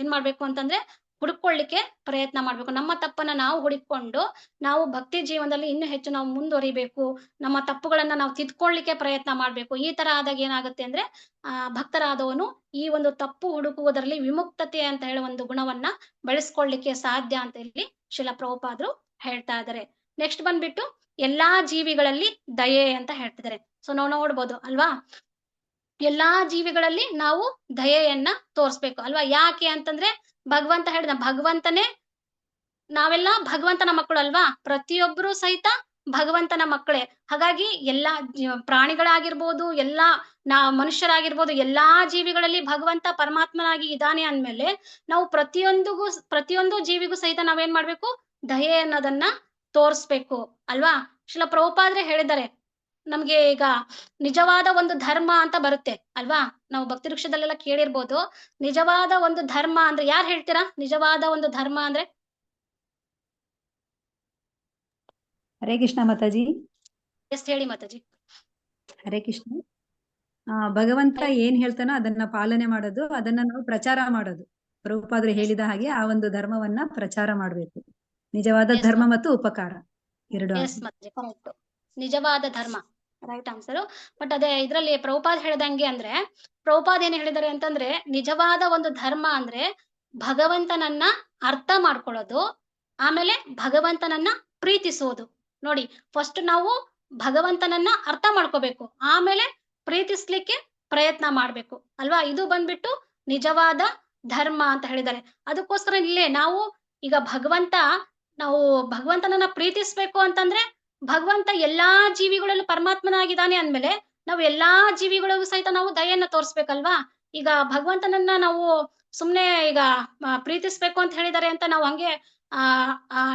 ಏನ್ ಮಾಡ್ಬೇಕು ಅಂತಂದ್ರೆ ಹುಡುಕೊಳ್ಳಿಕ್ಕೆ ಪ್ರಯತ್ನ ಮಾಡ್ಬೇಕು. ನಮ್ಮ ತಪ್ಪನ್ನ ನಾವು ಹುಡುಕೊಂಡು ನಾವು ಭಕ್ತಿ ಜೀವನದಲ್ಲಿ ಇನ್ನೂ ಹೆಚ್ಚು ನಾವು ಮುಂದುವರಿಬೇಕು. ನಮ್ಮ ತಪ್ಪುಗಳನ್ನ ನಾವು ತಿದ್ಕೊಳ್ಳಿಕ್ಕೆ ಪ್ರಯತ್ನ ಮಾಡ್ಬೇಕು. ಈ ತರ ಆದಾಗ ಏನಾಗುತ್ತೆ ಅಂದ್ರೆ ಭಕ್ತರಾದವನು ಈ ಒಂದು ತಪ್ಪು ಹುಡುಕುವುದರಲ್ಲಿ ವಿಮುಕ್ತತೆ ಅಂತ ಹೇಳೋ ಒಂದು ಗುಣವನ್ನ ಬೆಳೆಸ್ಕೊಳ್ಳಿಕ್ಕೆ ಸಾಧ್ಯ ಅಂತ ಇಲ್ಲಿ ಶ್ರೀಲ ಪ್ರಭುಪಾದರು ಹೇಳ್ತಾ ಇದ್ದಾರೆ. ನೆಕ್ಸ್ಟ್ ಬಂದ್ಬಿಟ್ಟು ಎಲ್ಲಾ ಜೀವಿಗಳಲ್ಲಿ ದಯೆ ಅಂತ ಹೇಳ್ತಿದ್ದಾರೆ. ಸೊ ನಾವು ನೋಡ್ಬೋದು ಅಲ್ವಾ, ಎಲ್ಲಾ ಜೀವಿಗಳಲ್ಲಿ ನಾವು ದಯೆಯನ್ನ ತೋರಿಸ್ಬೇಕು ಅಲ್ವಾ. ಯಾಕೆ ಅಂತಂದ್ರೆ ಭಗವಂತ ಹೇಳಿದ, ಭಗವಂತನೇ ನಾವೆಲ್ಲ ಭಗವಂತನ ಮಕ್ಕಳು ಅಲ್ವಾ. ಪ್ರತಿಯೊಬ್ಬರು ಸಹಿತ ಭಗವಂತನ ಮಕ್ಕಳೇ. ಹಾಗಾಗಿ ಎಲ್ಲಾ ಪ್ರಾಣಿಗಳಾಗಿರ್ಬೋದು, ಎಲ್ಲಾ ಮನುಷ್ಯರಾಗಿರ್ಬೋದು, ಎಲ್ಲಾ ಜೀವಿಗಳಲ್ಲಿ ಭಗವಂತ ಪರಮಾತ್ಮನಾಗಿ ಇದ್ದಾನೆ ಅಂದ್ಮೇಲೆ ನಾವು ಪ್ರತಿಯೊಂದು ಜೀವಿಗೂ ಸಹಿತ ನಾವೇನ್ ಮಾಡ್ಬೇಕು, ದಯೆ ಅನ್ನೋದನ್ನ ತೋರಿಸ್ಬೇಕು ಅಲ್ವಾ. ಶ್ರೀಲ ಪ್ರಭುಪಾದ್ರೆ ಹೇಳಿದ್ದಾರೆ, ನಮ್ಗೆ ಈಗ ನಿಜವಾದ ಒಂದು ಧರ್ಮ ಅಂತ ಬರುತ್ತೆ ಅಲ್ವಾ. ನಾವು ಭಕ್ತಿ ವೃಕ್ಷದಲ್ಲೆಲ್ಲ ಕೇಳಿರ್ಬೋದು, ನಿಜವಾದ ಒಂದು ಧರ್ಮ ಅಂದ್ರೆ ಯಾರು ಹೇಳ್ತೀರಾ? ನಿಜವಾದ ಒಂದು ಧರ್ಮ ಅಂದ್ರೆ? ಹರೇ ಕೃಷ್ಣ ಮಾತಾಜಿ. ಎಷ್ಟ್ ಹೇಳಿ ಮಾತಾಜಿ. ಹರೇ ಕೃಷ್ಣ. ಭಗವಂತ ಏನ್ ಹೇಳ್ತಾನೋ ಅದನ್ನ ಪಾಲನೆ ಮಾಡೋದು, ಅದನ್ನ ನಾವು ಪ್ರಚಾರ ಮಾಡೋದು. ಪ್ರಭುಪಾದರು ಹೇಳಿದ ಹಾಗೆ ಆ ಒಂದು ಧರ್ಮವನ್ನ ಪ್ರಚಾರ ಮಾಡ್ಬೇಕು. ನಿಜವಾದ ಧರ್ಮ ಮತ್ತು ಉಪಕಾರ ಎರಡು. ನಿಜವಾದ ಧರ್ಮ ರೈಟ್ ಆನ್ಸರ್. ಬಟ್ ಅದೇ ಇದ್ರಲ್ಲಿ ಪ್ರಭುಪಾದ್ ಹೇಳ್ದಂಗೆ ಅಂದ್ರೆ, ಪ್ರಭುಪಾದ್ ಏನ್ ಹೇಳಿದಾರೆ ಅಂತಂದ್ರೆ ನಿಜವಾದ ಒಂದು ಧರ್ಮ ಅಂದ್ರೆ ಭಗವಂತನನ್ನ ಅರ್ಥ ಮಾಡ್ಕೊಳ್ಳೋದು, ಆಮೇಲೆ ಭಗವಂತನನ್ನ ಪ್ರೀತಿಸೋದು. ನೋಡಿ, ಫಸ್ಟ್ ನಾವು ಭಗವಂತನನ್ನ ಅರ್ಥ ಮಾಡ್ಕೋಬೇಕು, ಆಮೇಲೆ ಪ್ರೀತಿಸ್ಲಿಕ್ಕೆ ಪ್ರಯತ್ನ ಮಾಡ್ಬೇಕು ಅಲ್ವಾ. ಇದು ಬಂದ್ಬಿಟ್ಟು ನಿಜವಾದ ಧರ್ಮ ಅಂತ ಹೇಳಿದ್ದಾರೆ. ಅದಕ್ಕೋಸ್ಕರ ಇಲ್ಲೇ ನಾವು ಈಗ ನಾವು ಭಗವಂತನನ್ನ ಪ್ರೀತಿಸ್ಬೇಕು ಅಂತಂದ್ರೆ ಭಗವಂತ ಎಲ್ಲಾ ಜೀವಿಗಳಲ್ಲೂ ಪರಮಾತ್ಮನಾಗಿದ್ದಾನೆ ಅಂದ್ಮೇಲೆ ನಾವು ಎಲ್ಲಾ ಜೀವಿಗಳಿಗೂ ಸಹಿತ ನಾವು ದಯೆಯನ್ನ ತೋರಿಸ್ಬೇಕಲ್ವಾ. ಈಗ ಭಗವಂತನನ್ನ ನಾವು ಸುಮ್ನೆ ಈಗ ಪ್ರೀತಿಸ್ಬೇಕು ಅಂತ ಹೇಳಿದ್ದಾರೆ ಅಂತ ನಾವು ಹಂಗೆ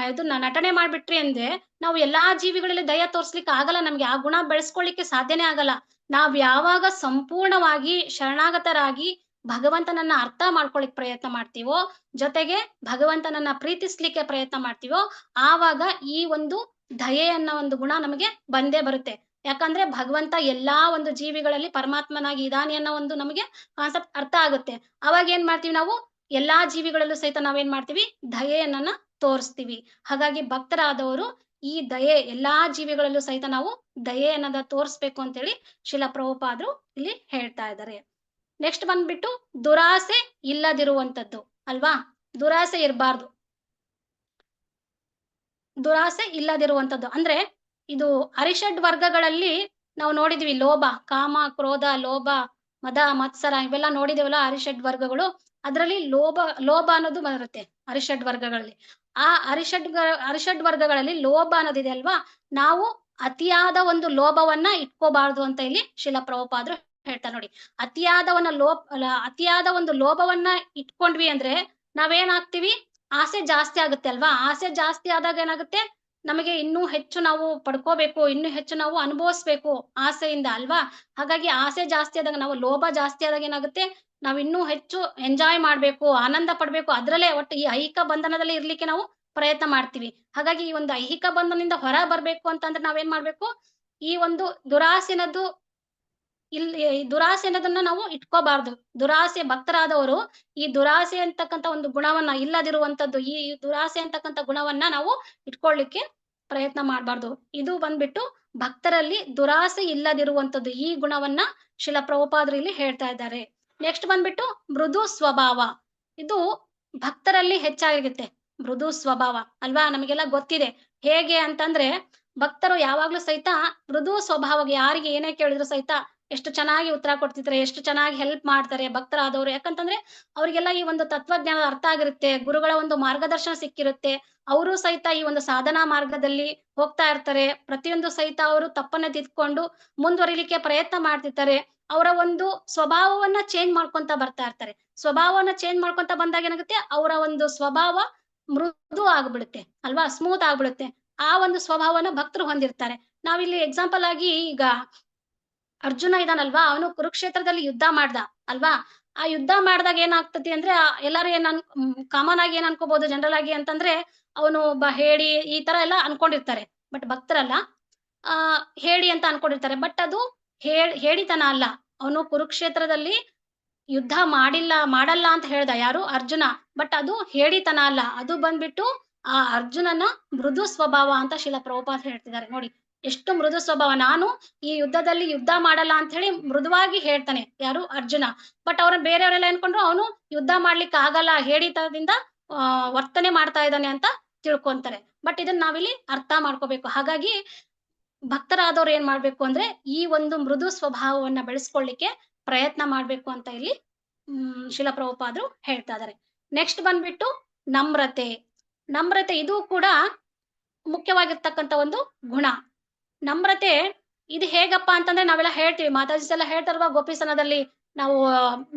ಇದನ್ನ ನಟನೆ ಮಾಡ್ಬಿಟ್ರಿ ಅಂದ್ರೆ ನಾವು ಎಲ್ಲಾ ಜೀವಿಗಳಲ್ಲಿ ದಯ ತೋರ್ಸ್ಲಿಕ್ಕೆ ಆಗಲ್ಲ, ನಮ್ಗೆ ಆ ಗುಣ ಬೆಳೆಸ್ಕೊಳ್ಳಿಕ್ಕೆ ಸಾಧ್ಯನೇ ಆಗಲ್ಲ. ನಾವ್ ಯಾವಾಗ ಸಂಪೂರ್ಣವಾಗಿ ಶರಣಾಗತರಾಗಿ ಭಗವಂತನನ್ನ ಅರ್ಥ ಮಾಡ್ಕೊಳಿಕ್ ಪ್ರಯತ್ನ ಮಾಡ್ತೀವೋ, ಜೊತೆಗೆ ಭಗವಂತನನ್ನ ಪ್ರೀತಿಸ್ಲಿಕ್ಕೆ ಪ್ರಯತ್ನ ಮಾಡ್ತೀವೋ, ಆವಾಗ ಈ ಒಂದು ದಯೆ ಅನ್ನೋ ಒಂದು ಗುಣ ನಮಗೆ ಬಂದೇ ಬರುತ್ತೆ. ಯಾಕಂದ್ರೆ ಭಗವಂತ ಎಲ್ಲಾ ಒಂದು ಜೀವಿಗಳಲ್ಲಿ ಪರಮಾತ್ಮನಾಗಿ ಇದಾನೆ ಅನ್ನೋ ಒಂದು ನಮಗೆ ಕಾನ್ಸೆಪ್ಟ್ ಅರ್ಥ ಆಗುತ್ತೆ. ಅವಾಗ ಏನ್ ಮಾಡ್ತೀವಿ ನಾವು ಎಲ್ಲಾ ಜೀವಿಗಳಲ್ಲೂ ಸಹಿತ ನಾವೇನ್ ಮಾಡ್ತೀವಿ, ದಯೆಯನ್ನ ತೋರಿಸ್ತೀವಿ. ಹಾಗಾಗಿ ಭಕ್ತರಾದವರು ಈ ದಯೆ ಎಲ್ಲಾ ಜೀವಿಗಳಲ್ಲೂ ಸಹಿತ ನಾವು ದಯೆ ಅನ್ನೋದ ತೋರಿಸ್ಬೇಕು ಅಂತೇಳಿ ಶಿಲ ಪ್ರಭುಪಾದರು ಇಲ್ಲಿ ಹೇಳ್ತಾ ಇದ್ದಾರೆ. ನೆಕ್ಸ್ಟ್ ಬಂದ್ಬಿಟ್ಟು ದುರಾಸೆ ಇಲ್ಲದಿರುವಂತದ್ದು ಅಲ್ವಾ. ದುರಾಸೆ ಇರಬಾರ್ದು. ದುರಾಸೆ ಇಲ್ಲದಿರುವಂತದ್ದು ಅಂದ್ರೆ ಇದು ಅರಿಷಡ್ ವರ್ಗಗಳಲ್ಲಿ ನಾವು ನೋಡಿದ್ವಿ, ಲೋಭ, ಕಾಮ, ಕ್ರೋಧ, ಲೋಭ, ಮದ, ಮತ್ಸರ ಇವೆಲ್ಲ ನೋಡಿದೇವಲ್ಲ ಅರಿಷಡ್ ವರ್ಗಗಳು. ಅದರಲ್ಲಿ ಲೋಭ ಅನ್ನೋದು ಬರುತ್ತೆ ಅರಿಷಡ್ ವರ್ಗಗಳಲ್ಲಿ. ಆ ಅರಿಷಡ್ ವರ್ಗಗಳಲ್ಲಿ ಲೋಭ ಅನ್ನೋದಿದೆ ಅಲ್ವಾ, ನಾವು ಅತಿಯಾದ ಒಂದು ಲೋಭವನ್ನ ಇಟ್ಕೋಬಾರ್ದು ಅಂತ ಇಲ್ಲಿ ಶಿಲ ಪ್ರಭುಪಾದರು ಹೇಳ್ತಾರೆ ನೋಡಿ. ಅತಿಯಾದ ಒಂದು ಲೋಭವನ್ನ ಇಟ್ಕೊಂಡ್ವಿ ಅಂದ್ರೆ ನಾವೇನಾಗ್ತೀವಿ, ಆಸೆ ಜಾಸ್ತಿ ಆಗುತ್ತೆ ಅಲ್ವಾ. ಆಸೆ ಜಾಸ್ತಿ ಆದಾಗ ಏನಾಗುತ್ತೆ, ನಮಗೆ ಇನ್ನೂ ಹೆಚ್ಚು ನಾವು ಪಡ್ಕೋಬೇಕು, ಇನ್ನೂ ಹೆಚ್ಚು ನಾವು ಅನುಭವಿಸ್ಬೇಕು ಆಸೆಯಿಂದ ಅಲ್ವಾ. ಹಾಗಾಗಿ ಆಸೆ ಜಾಸ್ತಿ ಆದಾಗ, ನಾವು ಲೋಭ ಜಾಸ್ತಿ ಆದಾಗ ಏನಾಗುತ್ತೆ, ನಾವ್ ಇನ್ನೂ ಹೆಚ್ಚು ಎಂಜಾಯ್ ಮಾಡ್ಬೇಕು, ಆನಂದ ಪಡ್ಬೇಕು, ಅದ್ರಲ್ಲೇ ಒಟ್ಟು ಈ ಐಹಿಕ ಬಂಧನದಲ್ಲಿ ಇರ್ಲಿಕ್ಕೆ ನಾವು ಪ್ರಯತ್ನ ಮಾಡ್ತೀವಿ. ಹಾಗಾಗಿ ಈ ಒಂದು ಐಹಿಕ ಬಂಧನದಿಂದ ಹೊರ ಬರ್ಬೇಕು ಅಂತಂದ್ರೆ ನಾವೇನ್ ಮಾಡ್ಬೇಕು, ಈ ಒಂದು ದುರಾಸೆ ಅನ್ನೋದನ್ನ ನಾವು ಇಟ್ಕೋಬಾರ್ದು. ದುರಾಸೆ ಭಕ್ತರಾದವರು ಈ ದುರಾಸೆ ಅಂತಕ್ಕಂಥ ಒಂದು ಗುಣವನ್ನ ಇಲ್ಲದಿರುವಂತದ್ದು, ಈ ದುರಾಸೆ ಅಂತಕ್ಕಂಥ ಗುಣವನ್ನ ನಾವು ಇಟ್ಕೊಳ್ಳಿಕ್ಕೆ ಪ್ರಯತ್ನ ಮಾಡಬಾರ್ದು. ಇದು ಬಂದ್ಬಿಟ್ಟು ಭಕ್ತರಲ್ಲಿ ದುರಾಸೆ ಇಲ್ಲದಿರುವಂತದ್ದು, ಈ ಗುಣವನ್ನ ಶಿಲ ಪ್ರಭುಪಾದರು ಇಲ್ಲಿ ಹೇಳ್ತಾ ಇದ್ದಾರೆ. ನೆಕ್ಸ್ಟ್ ಬಂದ್ಬಿಟ್ಟು ಮೃದು ಸ್ವಭಾವ. ಇದು ಭಕ್ತರಲ್ಲಿ ಹೆಚ್ಚಾಗಿರುತ್ತೆ, ಮೃದು ಸ್ವಭಾವ ಅಲ್ವಾ. ನಮಗೆಲ್ಲ ಗೊತ್ತಿದೆ ಹೇಗೆ ಅಂತಂದ್ರೆ, ಭಕ್ತರು ಯಾವಾಗ್ಲೂ ಸಹಿತ ಮೃದು ಸ್ವಭಾವ, ಯಾರಿಗೆ ಏನೇ ಕೇಳಿದ್ರು ಸಹಿತ ಎಷ್ಟು ಚೆನ್ನಾಗಿ ಉತ್ತರ ಕೊಡ್ತಿರ್ತಾರೆ, ಎಷ್ಟು ಚೆನ್ನಾಗಿ ಹೆಲ್ಪ್ ಮಾಡ್ತಾರೆ ಭಕ್ತರಾದವರು. ಯಾಕಂತಂದ್ರೆ ಅವ್ರಿಗೆಲ್ಲ ಈ ಒಂದು ತತ್ವಜ್ಞಾನದ ಅರ್ಥ ಆಗಿರುತ್ತೆ, ಗುರುಗಳ ಒಂದು ಮಾರ್ಗದರ್ಶನ ಸಿಕ್ಕಿರುತ್ತೆ. ಅವರು ಸಹಿತ ಈ ಒಂದು ಸಾಧನಾ ಮಾರ್ಗದಲ್ಲಿ ಹೋಗ್ತಾ ಇರ್ತಾರೆ. ಪ್ರತಿಯೊಂದು ಸಹಿತ ಅವರು ತಪ್ಪನ್ನ ತಿದ್ಕೊಂಡು ಮುಂದುವರಿಲಿಕ್ಕೆ ಪ್ರಯತ್ನ ಮಾಡ್ತಿರ್ತಾರೆ. ಅವರ ಒಂದು ಸ್ವಭಾವವನ್ನ ಚೇಂಜ್ ಮಾಡ್ಕೊಂತ ಬರ್ತಾ ಇರ್ತಾರೆ. ಸ್ವಭಾವವನ್ನ ಚೇಂಜ್ ಮಾಡ್ಕೊಂತ ಬಂದಾಗ ಏನಾಗುತ್ತೆ, ಅವರ ಒಂದು ಸ್ವಭಾವ ಮೃದು ಆಗ್ಬಿಡುತ್ತೆ ಅಲ್ವಾ, ಸ್ಮೂತ್ ಆಗ್ಬಿಡುತ್ತೆ. ಆ ಒಂದು ಸ್ವಭಾವನ ಭಕ್ತರು ಹೊಂದಿರ್ತಾರೆ. ನಾವಿಲ್ಲಿ ಎಕ್ಸಾಂಪಲ್ ಆಗಿ ಈಗ ಅರ್ಜುನ ಇದಾನಲ್ವಾ, ಅವನು ಕುರುಕ್ಷೇತ್ರದಲ್ಲಿ ಯುದ್ಧ ಮಾಡ್ದ ಅಲ್ವಾ. ಆ ಯುದ್ಧ ಮಾಡಿದಾಗ ಏನಾಗ್ತತಿ ಅಂದ್ರೆ, ಎಲ್ಲಾರು ಕಾಮನ್ ಆಗಿ ಏನ್ ಅನ್ಕೋಬಹುದು ಜನರಲ್ ಆಗಿ ಅಂತಂದ್ರೆ, ಅವನು ಹೇಳಿ ಈ ತರ ಎಲ್ಲ ಅನ್ಕೊಂಡಿರ್ತಾರೆ. ಬಟ್ ಭಕ್ತರಲ್ಲ, ಹೇಳಿ ಅಂತ ಅನ್ಕೊಂಡಿರ್ತಾರೆ. ಬಟ್ ಅದು ಹೇಳಿತನ ಅಲ್ಲ. ಅವನು ಕುರುಕ್ಷೇತ್ರದಲ್ಲಿ ಯುದ್ಧ ಮಾಡಲ್ಲ ಅಂತ ಹೇಳ್ದ ಯಾರು, ಅರ್ಜುನ. ಬಟ್ ಅದು ಹೇಳಿತನ ಅಲ್ಲ, ಅದು ಬಂದ್ಬಿಟ್ಟು ಆ ಅರ್ಜುನನ ಮೃದು ಸ್ವಭಾವ ಅಂತ ಶಿಲ ಪ್ರಭುಪಾದ ಹೇಳ್ತಿದ್ದಾರೆ ನೋಡಿ. ಎಷ್ಟು ಮೃದು ಸ್ವಭಾವ. ನಾನು ಈ ಯುದ್ಧದಲ್ಲಿ ಯುದ್ಧ ಮಾಡಲ್ಲ ಅಂತ ಹೇಳಿ ಮೃದುವಾಗಿ ಹೇಳ್ತಾನೆ ಯಾರು, ಅರ್ಜುನ. ಬಟ್ ಅವ್ರ ಬೇರೆಯವರೆಲ್ಲ ಏನ್ಕೊಂಡ್ರು, ಅವನು ಯುದ್ಧ ಮಾಡ್ಲಿಕ್ಕೆ ಆಗಲ್ಲ, ಹೇಳಿತನದಿಂದ ವರ್ತನೆ ಮಾಡ್ತಾ ಇದ್ದಾನೆ ಅಂತ ತಿಳ್ಕೊಂತಾರೆ. ಬಟ್ ಇದನ್ನ ನಾವಿಲ್ಲಿ ಅರ್ಥ ಮಾಡ್ಕೋಬೇಕು. ಹಾಗಾಗಿ ಭಕ್ತರಾದವ್ರು ಏನ್ ಮಾಡ್ಬೇಕು ಅಂದ್ರೆ, ಈ ಒಂದು ಮೃದು ಸ್ವಭಾವವನ್ನ ಬೆಳೆಸ್ಕೊಳ್ಳಿಕ್ಕೆ ಪ್ರಯತ್ನ ಮಾಡ್ಬೇಕು ಅಂತ ಇಲ್ಲಿ ಶಿಲ ಪ್ರಭುಪಾದರು ಹೇಳ್ತಾ ಇದಾರೆ. ನೆಕ್ಸ್ಟ್ ಬಂದ್ಬಿಟ್ಟು ನಮ್ರತೆ. ನಮ್ರತೆ ಇದು ಕೂಡ ಮುಖ್ಯವಾಗಿರ್ತಕ್ಕಂಥ ಒಂದು ಗುಣ. ನಮ್ರತೆ ಇದು ಹೇಗಪ್ಪ ಅಂತಂದ್ರೆ, ನಾವೆಲ್ಲ ಹೇಳ್ತೀವಿ, ಮಾತಾಜಿ ಎಲ್ಲ ಹೇಳ್ತಾರಲ್ವಾ ಗೋಪಿಸನದಲ್ಲಿ. ನಾವು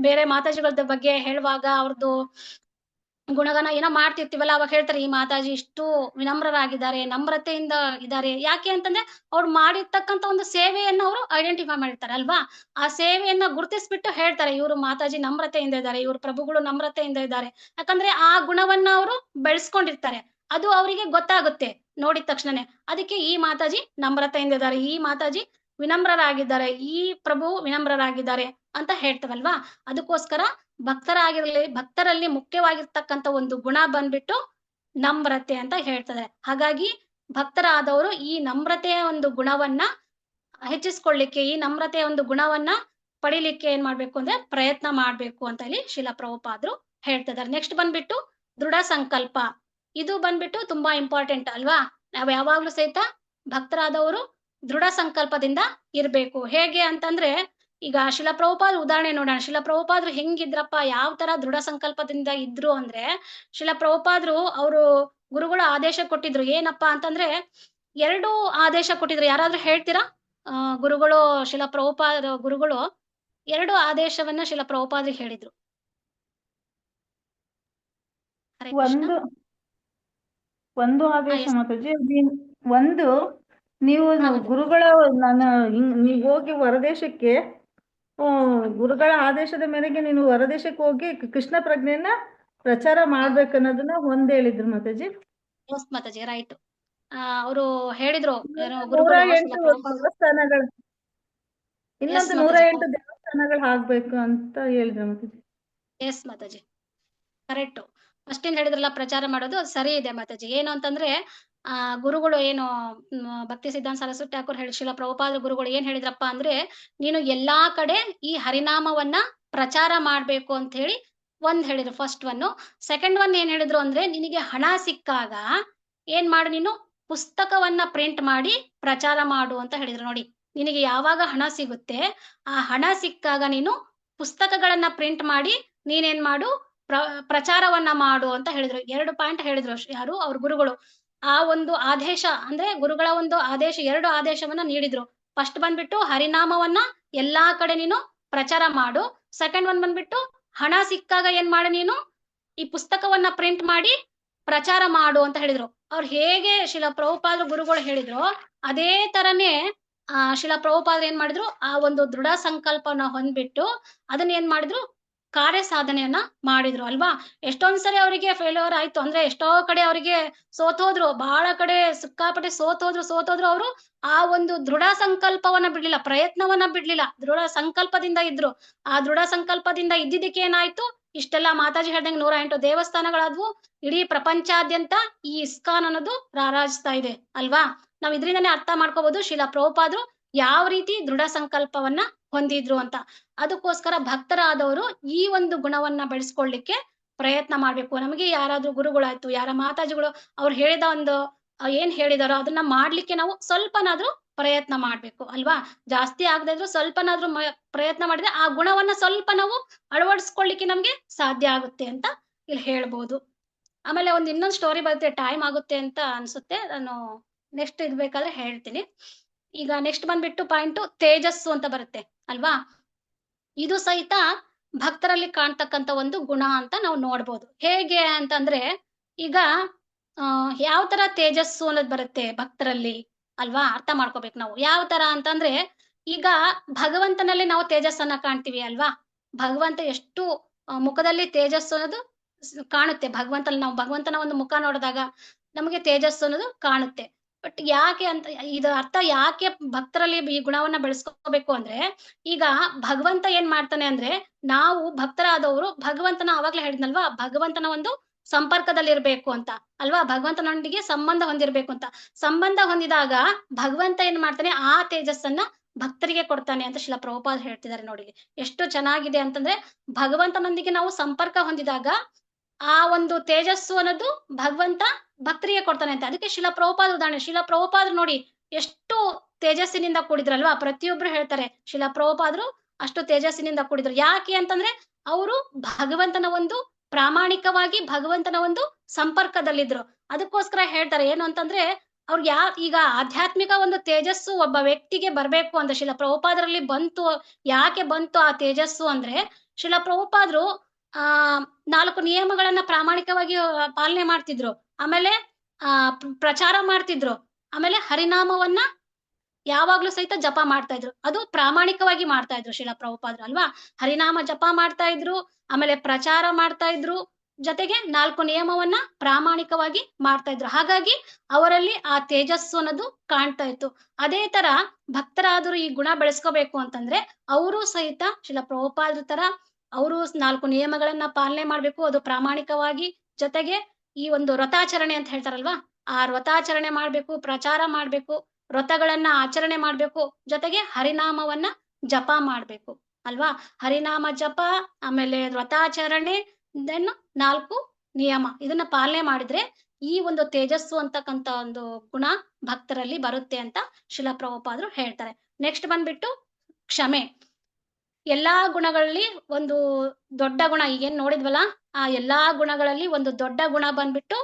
ಬೇರೆ ಮಾತಾಜಿಗಳ ಬಗ್ಗೆ ಹೇಳುವಾಗ ಅವ್ರದ್ದು ಗುಣಗಾನ ಏನೋ ಮಾಡ್ತಿರ್ತೀವಲ್ಲ, ಅವಾಗ ಹೇಳ್ತಾರೆ ಈ ಮಾತಾಜಿ ಇಷ್ಟು ವಿನಮ್ರರಾಗಿದ್ದಾರೆ, ನಮ್ರತೆಯಿಂದ ಇದ್ದಾರೆ. ಯಾಕೆ ಅಂತಂದ್ರೆ ಅವ್ರು ಮಾಡಿರ್ತಕ್ಕಂಥ ಒಂದು ಸೇವೆಯನ್ನ ಅವರು ಐಡೆಂಟಿಫೈ ಮಾಡಿರ್ತಾರೆ ಅಲ್ವಾ. ಆ ಸೇವೆಯನ್ನ ಗುರುತಿಸ್ಬಿಟ್ಟು ಹೇಳ್ತಾರೆ, ಇವರು ಮಾತಾಜಿ ನಮ್ರತೆಯಿಂದ ಇದ್ದಾರೆ, ಇವ್ರ ಪ್ರಭುಗಳು ನಮ್ರತೆಯಿಂದ ಇದ್ದಾರೆ. ಯಾಕಂದ್ರೆ ಆ ಗುಣವನ್ನ ಅವರು ಬೆಳೆಸ್ಕೊಂಡಿರ್ತಾರೆ, ಅದು ಅವರಿಗೆ ಗೊತ್ತಾಗುತ್ತೆ ನೋಡಿದ ತಕ್ಷಣನೇ. ಅದಕ್ಕೆ ಈ ಮಾತಾಜಿ ನಮ್ರತೆಯಿಂದ ಇದ್ದಾರೆ, ಈ ಮಾತಾಜಿ ವಿನಮ್ರರಾಗಿದ್ದಾರೆ, ಈ ಪ್ರಭು ವಿನಮ್ರರಾಗಿದ್ದಾರೆ ಅಂತ ಹೇಳ್ತವಲ್ವಾ. ಅದಕ್ಕೋಸ್ಕರ ಭಕ್ತರಲ್ಲಿ ಮುಖ್ಯವಾಗಿರ್ತಕ್ಕಂಥ ಒಂದು ಗುಣ ಬಂದ್ಬಿಟ್ಟು ನಮ್ರತೆ ಅಂತ ಹೇಳ್ತಾರೆ. ಹಾಗಾಗಿ ಭಕ್ತರಾದವರು ಈ ನಮ್ರತೆಯ ಒಂದು ಗುಣವನ್ನ ಹೆಚ್ಚಿಸ್ಕೊಳ್ಳಿಕ್ಕೆ, ಈ ನಮ್ರತೆಯ ಒಂದು ಗುಣವನ್ನ ಪಡಿಲಿಕ್ಕೆ ಏನ್ ಮಾಡ್ಬೇಕು ಅಂದ್ರೆ ಪ್ರಯತ್ನ ಮಾಡ್ಬೇಕು ಅಂತ ಇಲ್ಲಿ ಶಿಲ ಪ್ರಭುಪಾದರು ಹೇಳ್ತಿದ್ದಾರೆ. ನೆಕ್ಸ್ಟ್ ಬಂದ್ಬಿಟ್ಟು ದೃಢ ಸಂಕಲ್ಪ. ಇದು ಬಂದ್ಬಿಟ್ಟು ತುಂಬಾ ಇಂಪಾರ್ಟೆಂಟ್ ಅಲ್ವಾ. ನಾವ್ ಯಾವಾಗ್ಲೂ ಸಹಿತ ಭಕ್ತರಾದವರು ದೃಢ ಸಂಕಲ್ಪದಿಂದ ಇರ್ಬೇಕು. ಹೇಗೆ ಅಂತಂದ್ರೆ ಈಗ ಶಿಲಾ ಪ್ರಭುಪಾದ ಉದಾಹರಣೆ ನೋಡೋಣ. ಶಿಲಾ ಪ್ರಭುಪಾದ್ರು ಹೆಂಗಿದ್ರಪ್ಪ, ಯಾವ ತರ ದೃಢ ಸಂಕಲ್ಪದಿಂದ ಇದ್ರು ಅಂದ್ರೆ, ಶಿಲಾ ಪ್ರಭುಪಾದ್ರು ಅವರು ಗುರುಗಳ ಆದೇಶ ಕೊಟ್ಟಿದ್ರು. ಏನಪ್ಪಾ ಅಂತಂದ್ರೆ 2 ಆದೇಶ ಕೊಟ್ಟಿದ್ರು. ಯಾರಾದ್ರೂ ಹೇಳ್ತೀರಾ? ಗುರುಗಳು ಶಿಲಾ ಪ್ರಭುಪಾದ ಗುರುಗಳು 2 ಆದೇಶವನ್ನ ಶಿಲಾ ಪ್ರಭುಪಾದ್ರಿಗೆ ಹೇಳಿದ್ರು. ಹರೇ ಕೃಷ್ಣ. ಒಂದು ಆದೇಶ yes. ಮಾತಾಜಿ. ಒಂದು, ನೀವು ಮಾತಾಜಿ. ಗುರುಗಳ ನೀವು ಹೋಗಿ ಹೊರದೇಶಕ್ಕೆ, ಗುರುಗಳ ಆದೇಶದ ಮೇರೆಗೆ ನೀನು ಹೊರದೇಶಕ್ಕೆ ಹೋಗಿ ಕೃಷ್ಣ ಪ್ರಜ್ಞೆಯನ್ನ ಪ್ರಚಾರ ಮಾಡ್ಬೇಕನ್ನೋದನ್ನ ಒಂದ್ ಹೇಳಿದ್ರು ಮಾತಾಜಿ. Yes Mataji, right. ಅವರು ಹೇಳಿದ್ರು ಇನ್ನೊಂದು 108 ದೇವಸ್ಥಾನಗಳು ಆಗ್ಬೇಕು ಅಂತ ಹೇಳಿದ್ರು Mataji. Yes Mataji, correct. First ಏನ್ ಹೇಳಿದ್ರಲ್ಲ, ಪ್ರಚಾರ ಮಾಡೋದು ಸರಿ ಇದೆ ಮಾತಾಜಿ. ಏನು ಅಂತಂದ್ರೆ ಗುರುಗಳು ಏನು ಭಕ್ತಿ ಸಿದ್ಧಾಂತ ಸರಸ್ವತಿ ಠಾಕೂರ್ ಹೇಳಿ, ಶಿಲಾ ಪ್ರಭುಪಾದ ಗುರುಗಳು ಏನ್ ಹೇಳಿದ್ರಪ್ಪ ಅಂದ್ರೆ, ನೀನು ಎಲ್ಲಾ ಕಡೆ ಈ ಹರಿನಾಮವನ್ನ ಪ್ರಚಾರ ಮಾಡ್ಬೇಕು ಅಂತ ಹೇಳಿ ಒಂದ್ ಹೇಳಿದ್ರು, ಫಸ್ಟ್ ಒನ್. ಸೆಕೆಂಡ್ ಒನ್ ಏನ್ ಹೇಳಿದ್ರು ಅಂದ್ರೆ, ನಿನಗೆ ಹಣ ಸಿಕ್ಕಾಗ ಏನ್ ಮಾಡು, ನೀನು ಪುಸ್ತಕವನ್ನ ಪ್ರಿಂಟ್ ಮಾಡಿ ಪ್ರಚಾರ ಮಾಡು ಅಂತ ಹೇಳಿದ್ರು. ನೋಡಿ, ನಿನಗೆ ಯಾವಾಗ ಹಣ ಸಿಗುತ್ತೆ, ಆ ಹಣ ಸಿಕ್ಕಾಗ ನೀನು ಪುಸ್ತಕಗಳನ್ನ ಪ್ರಿಂಟ್ ಮಾಡಿ ನೀನೇನ್ ಮಾಡು, ಪ್ರಚಾರವನ್ನ ಮಾಡು ಅಂತ ಹೇಳಿದ್ರು. 2 ಪಾಯಿಂಟ್ ಹೇಳಿದ್ರು ಯಾರು, ಅವ್ರ ಗುರುಗಳು. ಆ ಒಂದು ಆದೇಶ ಅಂದ್ರೆ ಗುರುಗಳ ಒಂದು ಆದೇಶ, 2 ಆದೇಶವನ್ನ ನೀಡಿದ್ರು. ಫಸ್ಟ್ ಬಂದ್ಬಿಟ್ಟು ಹರಿನಾಮವನ್ನ ಎಲ್ಲಾ ಕಡೆ ನೀನು ಪ್ರಚಾರ ಮಾಡು. ಸೆಕೆಂಡ್ ಒನ್ ಬಂದ್ಬಿಟ್ಟು ಹಣ ಸಿಕ್ಕಾಗ ಏನ್ ಮಾಡು, ನೀನು ಈ ಪುಸ್ತಕವನ್ನ ಪ್ರಿಂಟ್ ಮಾಡಿ ಪ್ರಚಾರ ಮಾಡು ಅಂತ ಹೇಳಿದ್ರು. ಅವ್ರು ಹೇಗೆ ಶಿಲಾ ಪ್ರಭುಪಾದ ಗುರುಗಳು ಹೇಳಿದ್ರು, ಅದೇ ತರನೇ ಶಿಲಾ ಪ್ರಭುಪಾದ ಏನ್ ಮಾಡಿದ್ರು, ಆ ಒಂದು ದೃಢ ಸಂಕಲ್ಪನ ಹೊಂದ್ಬಿಟ್ಟು ಅದನ್ನ ಏನ್ ಮಾಡಿದ್ರು, ಕಾರ್ಯ ಸಾಧನೆಯನ್ನ ಮಾಡಿದ್ರು ಅಲ್ವಾ. ಎಷ್ಟೊಂದ್ಸರಿ ಅವರಿಗೆ ಫೇಲ್ಯೂರ್ ಆಯ್ತು, ಅಂದ್ರೆ ಎಷ್ಟೋ ಕಡೆ ಅವರಿಗೆ ಸೋತೋದ್ರು, ಬಹಳ ಕಡೆ ಸಿಕ್ಕಾಪಟ್ಟೆ ಸೋತೋದ್ರು. ಅವರು ಆ ಒಂದು ದೃಢ ಸಂಕಲ್ಪವನ್ನ ಬಿಡ್ಲಿಲ್ಲ, ಪ್ರಯತ್ನವನ್ನ ಬಿಡ್ಲಿಲ್ಲ, ದೃಢ ಸಂಕಲ್ಪದಿಂದ ಇದ್ರು. ಆ ದೃಢ ಸಂಕಲ್ಪದಿಂದ ಇದ್ದಿದ್ದಕ್ಕೆ ಏನಾಯ್ತು, ಇಷ್ಟೆಲ್ಲ ಮಾತಾಜಿ ಹೇಳ್ದಂಗೆ 108 ದೇವಸ್ಥಾನಗಳಾದ್ವು. ಇಡೀ ಪ್ರಪಂಚಾದ್ಯಂತ ಈ ಇಸ್ಕಾನ್ ಅನ್ನೋದು ರಾರಾಜಿಸ್ತಾ ಇದೆ ಅಲ್ವಾ. ನಾವ್ ಇದರಿಂದನೇ ಅರ್ಥ ಮಾಡ್ಕೋಬಹುದು ಶಿಲಾ ಪ್ರಭುಪಾದ್ರು ಯಾವ ರೀತಿ ದೃಢ ಸಂಕಲ್ಪವನ್ನ ಹೊಂದಿದ್ರು ಅಂತ. ಅದಕ್ಕೋಸ್ಕರ ಭಕ್ತರಾದವರು ಈ ಒಂದು ಗುಣವನ್ನ ಬೆಳೆಸ್ಕೊಳ್ಳಿಕ್ಕೆ ಪ್ರಯತ್ನ ಮಾಡ್ಬೇಕು. ನಮಗೆ ಯಾರಾದ್ರೂ ಗುರುಗಳಾಯ್ತು, ಯಾರ ಮಾತಾಜಿಗಳು ಅವ್ರು ಹೇಳಿದ ಒಂದು ಏನ್ ಹೇಳಿದಾರೋ ಅದನ್ನ ಮಾಡ್ಲಿಕ್ಕೆ ನಾವು ಸ್ವಲ್ಪನಾದ್ರೂ ಪ್ರಯತ್ನ ಮಾಡ್ಬೇಕು ಅಲ್ವಾ. ಜಾಸ್ತಿ ಆಗದೆ ಇದ್ರು ಸ್ವಲ್ಪನಾದ್ರೂ ಪ್ರಯತ್ನ ಮಾಡಿದ್ರೆ ಆ ಗುಣವನ್ನ ಸ್ವಲ್ಪ ನಾವು ಅಳವಡಿಸ್ಕೊಳ್ಳಿಕ್ಕೆ ನಮ್ಗೆ ಸಾಧ್ಯ ಆಗುತ್ತೆ ಅಂತ ಇಲ್ಲಿ ಹೇಳ್ಬೋದು. ಆಮೇಲೆ ಇನ್ನೊಂದು ಸ್ಟೋರಿ ಬರುತ್ತೆ, ಟೈಮ್ ಆಗುತ್ತೆ ಅಂತ ಅನ್ಸುತ್ತೆ, ನಾನು ನೆಕ್ಸ್ಟ್ ಇರ್ಬೇಕಾದ್ರೆ ಹೇಳ್ತೀನಿ. ಈಗ ನೆಕ್ಸ್ಟ್ ಬಂದ್ಬಿಟ್ಟು ಪಾಯಿಂಟ್ ತೇಜಸ್ಸು ಅಂತ ಬರುತ್ತೆ ಅಲ್ವಾ. ಇದು ಸಹಿತ ಭಕ್ತರಲ್ಲಿ ಕಾಣ್ತಕ್ಕಂತ ಒಂದು ಗುಣ ಅಂತ ನಾವು ನೋಡ್ಬೋದು. ಹೇಗೆ ಅಂತಂದ್ರೆ, ಈಗ ಯಾವ ತರ ತೇಜಸ್ಸು ಅನ್ನೋದು ಬರುತ್ತೆ ಭಕ್ತರಲ್ಲಿ ಅಲ್ವಾ, ಅರ್ಥ ಮಾಡ್ಕೋಬೇಕು ನಾವು. ಯಾವ ತರ ಅಂತಂದ್ರೆ, ಈಗ ಭಗವಂತನಲ್ಲಿ ನಾವು ತೇಜಸ್ಸನ್ನ ಕಾಣ್ತೀವಿ ಅಲ್ವಾ. ಭಗವಂತ ಎಷ್ಟು ಮುಖದಲ್ಲಿ ತೇಜಸ್ಸು ಅನ್ನೋದು ಕಾಣುತ್ತೆ. ನಾವು ಭಗವಂತನ ಒಂದು ಮುಖ ನೋಡಿದಾಗ ನಮಗೆ ತೇಜಸ್ಸು ಅನ್ನೋದು ಕಾಣುತ್ತೆ. ಬಟ್ ಯಾಕೆ ಅಂತ, ಇದು ಅರ್ಥ ಯಾಕೆ ಭಕ್ತರಲ್ಲಿ ಈ ಗುಣವನ್ನ ಬೆಳೆಸ್ಕೋಬೇಕು ಅಂದ್ರೆ, ಈಗ ಭಗವಂತ ಏನ್ ಮಾಡ್ತಾನೆ ಅಂದ್ರೆ, ನಾವು ಭಕ್ತರಾದವರು ಭಗವಂತನ, ಅವಾಗ್ಲೇ ಹೇಳಿದ್ನಲ್ವಾ, ಭಗವಂತನ ಒಂದು ಸಂಪರ್ಕದಲ್ಲಿ ಇರ್ಬೇಕು ಅಂತ ಅಲ್ವಾ, ಭಗವಂತನೊಂದಿಗೆ ಸಂಬಂಧ ಹೊಂದಿರ್ಬೇಕು ಅಂತ. ಸಂಬಂಧ ಹೊಂದಿದಾಗ ಭಗವಂತ ಏನ್ ಮಾಡ್ತಾನೆ, ಆ ತೇಜಸ್ಸನ್ನ ಭಕ್ತರಿಗೆ ಕೊಡ್ತಾನೆ ಅಂತ ಶಿಲಾ ಪ್ರಭುಪಾದ ಹೇಳ್ತಿದ್ದಾರೆ. ನೋಡಿ ಎಷ್ಟು ಚೆನ್ನಾಗಿದೆ ಅಂತಂದ್ರೆ, ಭಗವಂತನೊಂದಿಗೆ ನಾವು ಸಂಪರ್ಕ ಹೊಂದಿದಾಗ ಆ ಒಂದು ತೇಜಸ್ಸು ಅನ್ನೋದು ಭಗವಂತ ಭಕ್ತರಿಗೆ ಕೊಡ್ತಾನೆ ಅಂತ. ಅದಕ್ಕೆ ಶಿಲಾ ಪ್ರಭುಪಾದ ಉದಾಹರಣೆ. ಶಿಲಾ ಪ್ರಭುಪಾದ್ರು ನೋಡಿ ಎಷ್ಟು ತೇಜಸ್ಸಿನಿಂದ ಕೂಡಿದ್ರಲ್ವಾ. ಪ್ರತಿಯೊಬ್ರು ಹೇಳ್ತಾರೆ ಶಿಲಾ ಪ್ರಭುಪಾದ್ರು ಅಷ್ಟು ತೇಜಸ್ಸಿನಿಂದ ಕೂಡಿದ್ರು. ಯಾಕೆ ಅಂತಂದ್ರೆ, ಅವರು ಭಗವಂತನ ಒಂದು ಪ್ರಾಮಾಣಿಕವಾಗಿ ಭಗವಂತನ ಒಂದು ಸಂಪರ್ಕದಲ್ಲಿದ್ರು. ಅದಕ್ಕೋಸ್ಕರ ಹೇಳ್ತಾರೆ ಏನು ಅಂತಂದ್ರೆ, ಅವ್ರಿಗೆ ಈಗ ಆಧ್ಯಾತ್ಮಿಕ ಒಂದು ತೇಜಸ್ಸು ಒಬ್ಬ ವ್ಯಕ್ತಿಗೆ ಬರ್ಬೇಕು ಅಂದ್ರೆ ಶಿಲಾ ಪ್ರಭುಪಾದರಲ್ಲಿ ಬಂತು. ಯಾಕೆ ಬಂತು ಆ ತೇಜಸ್ಸು ಅಂದ್ರೆ, ಶಿಲಾ ಪ್ರಭುಪಾದ್ರು 4 ನಿಯಮಗಳನ್ನ ಪ್ರಾಮಾಣಿಕವಾಗಿ ಪಾಲನೆ ಮಾಡ್ತಿದ್ರು. ಆಮೇಲೆ ಪ್ರಚಾರ ಮಾಡ್ತಿದ್ರು. ಆಮೇಲೆ ಹರಿನಾಮವನ್ನ ಯಾವಾಗ್ಲೂ ಸಹಿತ ಜಪ ಮಾಡ್ತಾ ಇದ್ರು. ಅದು ಪ್ರಾಮಾಣಿಕವಾಗಿ ಮಾಡ್ತಾ ಇದ್ರು ಶಿಲಾ ಪ್ರಭುಪಾದ್ರು ಅಲ್ವಾ. ಹರಿನಾಮ ಜಪ ಮಾಡ್ತಾ ಇದ್ರು, ಆಮೇಲೆ ಪ್ರಚಾರ ಮಾಡ್ತಾ ಇದ್ರು, ಜೊತೆಗೆ 4 ನಿಯಮವನ್ನ ಪ್ರಾಮಾಣಿಕವಾಗಿ ಮಾಡ್ತಾ ಇದ್ರು. ಹಾಗಾಗಿ ಅವರಲ್ಲಿ ಆ ತೇಜಸ್ಸು ಅನ್ನೋದು ಕಾಣ್ತಾ ಇತ್ತು. ಅದೇ ತರ ಭಕ್ತರಾದ್ರು ಈ ಗುಣ ಬೆಳೆಸ್ಕೋಬೇಕು ಅಂತಂದ್ರೆ, ಅವರು ಸಹಿತ ಶಿಲಾ ಪ್ರಭುಪಾದ್ರ ತರ ಅವರು 4 ನಿಯಮಗಳನ್ನ ಪಾಲನೆ ಮಾಡ್ಬೇಕು, ಅದು ಪ್ರಾಮಾಣಿಕವಾಗಿ. ಜೊತೆಗೆ ಈ ಒಂದು ವ್ರತಾಚರಣೆ ಅಂತ ಹೇಳ್ತಾರಲ್ವಾ, ಆ ವ್ರತಾಚರಣೆ ಮಾಡ್ಬೇಕು, ಪ್ರಚಾರ ಮಾಡ್ಬೇಕು, ವ್ರತಗಳನ್ನ ಆಚರಣೆ ಮಾಡ್ಬೇಕು, ಜೊತೆಗೆ ಹರಿನಾಮವನ್ನ ಜಪ ಮಾಡ್ಬೇಕು ಅಲ್ವಾ. ಹರಿನಾಮ ಜಪ, ಆಮೇಲೆ ವ್ರತಾಚರಣೆ, ದೆನ್ 4 ನಿಯಮ, ಇದನ್ನ ಪಾಲನೆ ಮಾಡಿದ್ರೆ ಈ ಒಂದು ತೇಜಸ್ಸು ಅಂತಕ್ಕಂತ ಒಂದು ಗುಣ ಭಕ್ತರಲ್ಲಿ ಬರುತ್ತೆ ಅಂತ ಶಿಲಾ ಪ್ರಭುಪಾದರು ಹೇಳ್ತಾರೆ. ನೆಕ್ಸ್ಟ್ ಬಂದ್ಬಿಟ್ಟು ಕ್ಷಮೆ. ಎಲ್ಲಾ ಗುಣಗಳಲ್ಲಿ ಒಂದು ದೊಡ್ಡ ಗುಣ ಈಗೇನ್ ನೋಡಿದ್ವಲ್ಲ, ಆ ಎಲ್ಲಾ ಗುಣಗಳಲ್ಲಿ ಒಂದು ದೊಡ್ಡ ಗುಣ ಬಂದ್ಬಿಟ್ಟು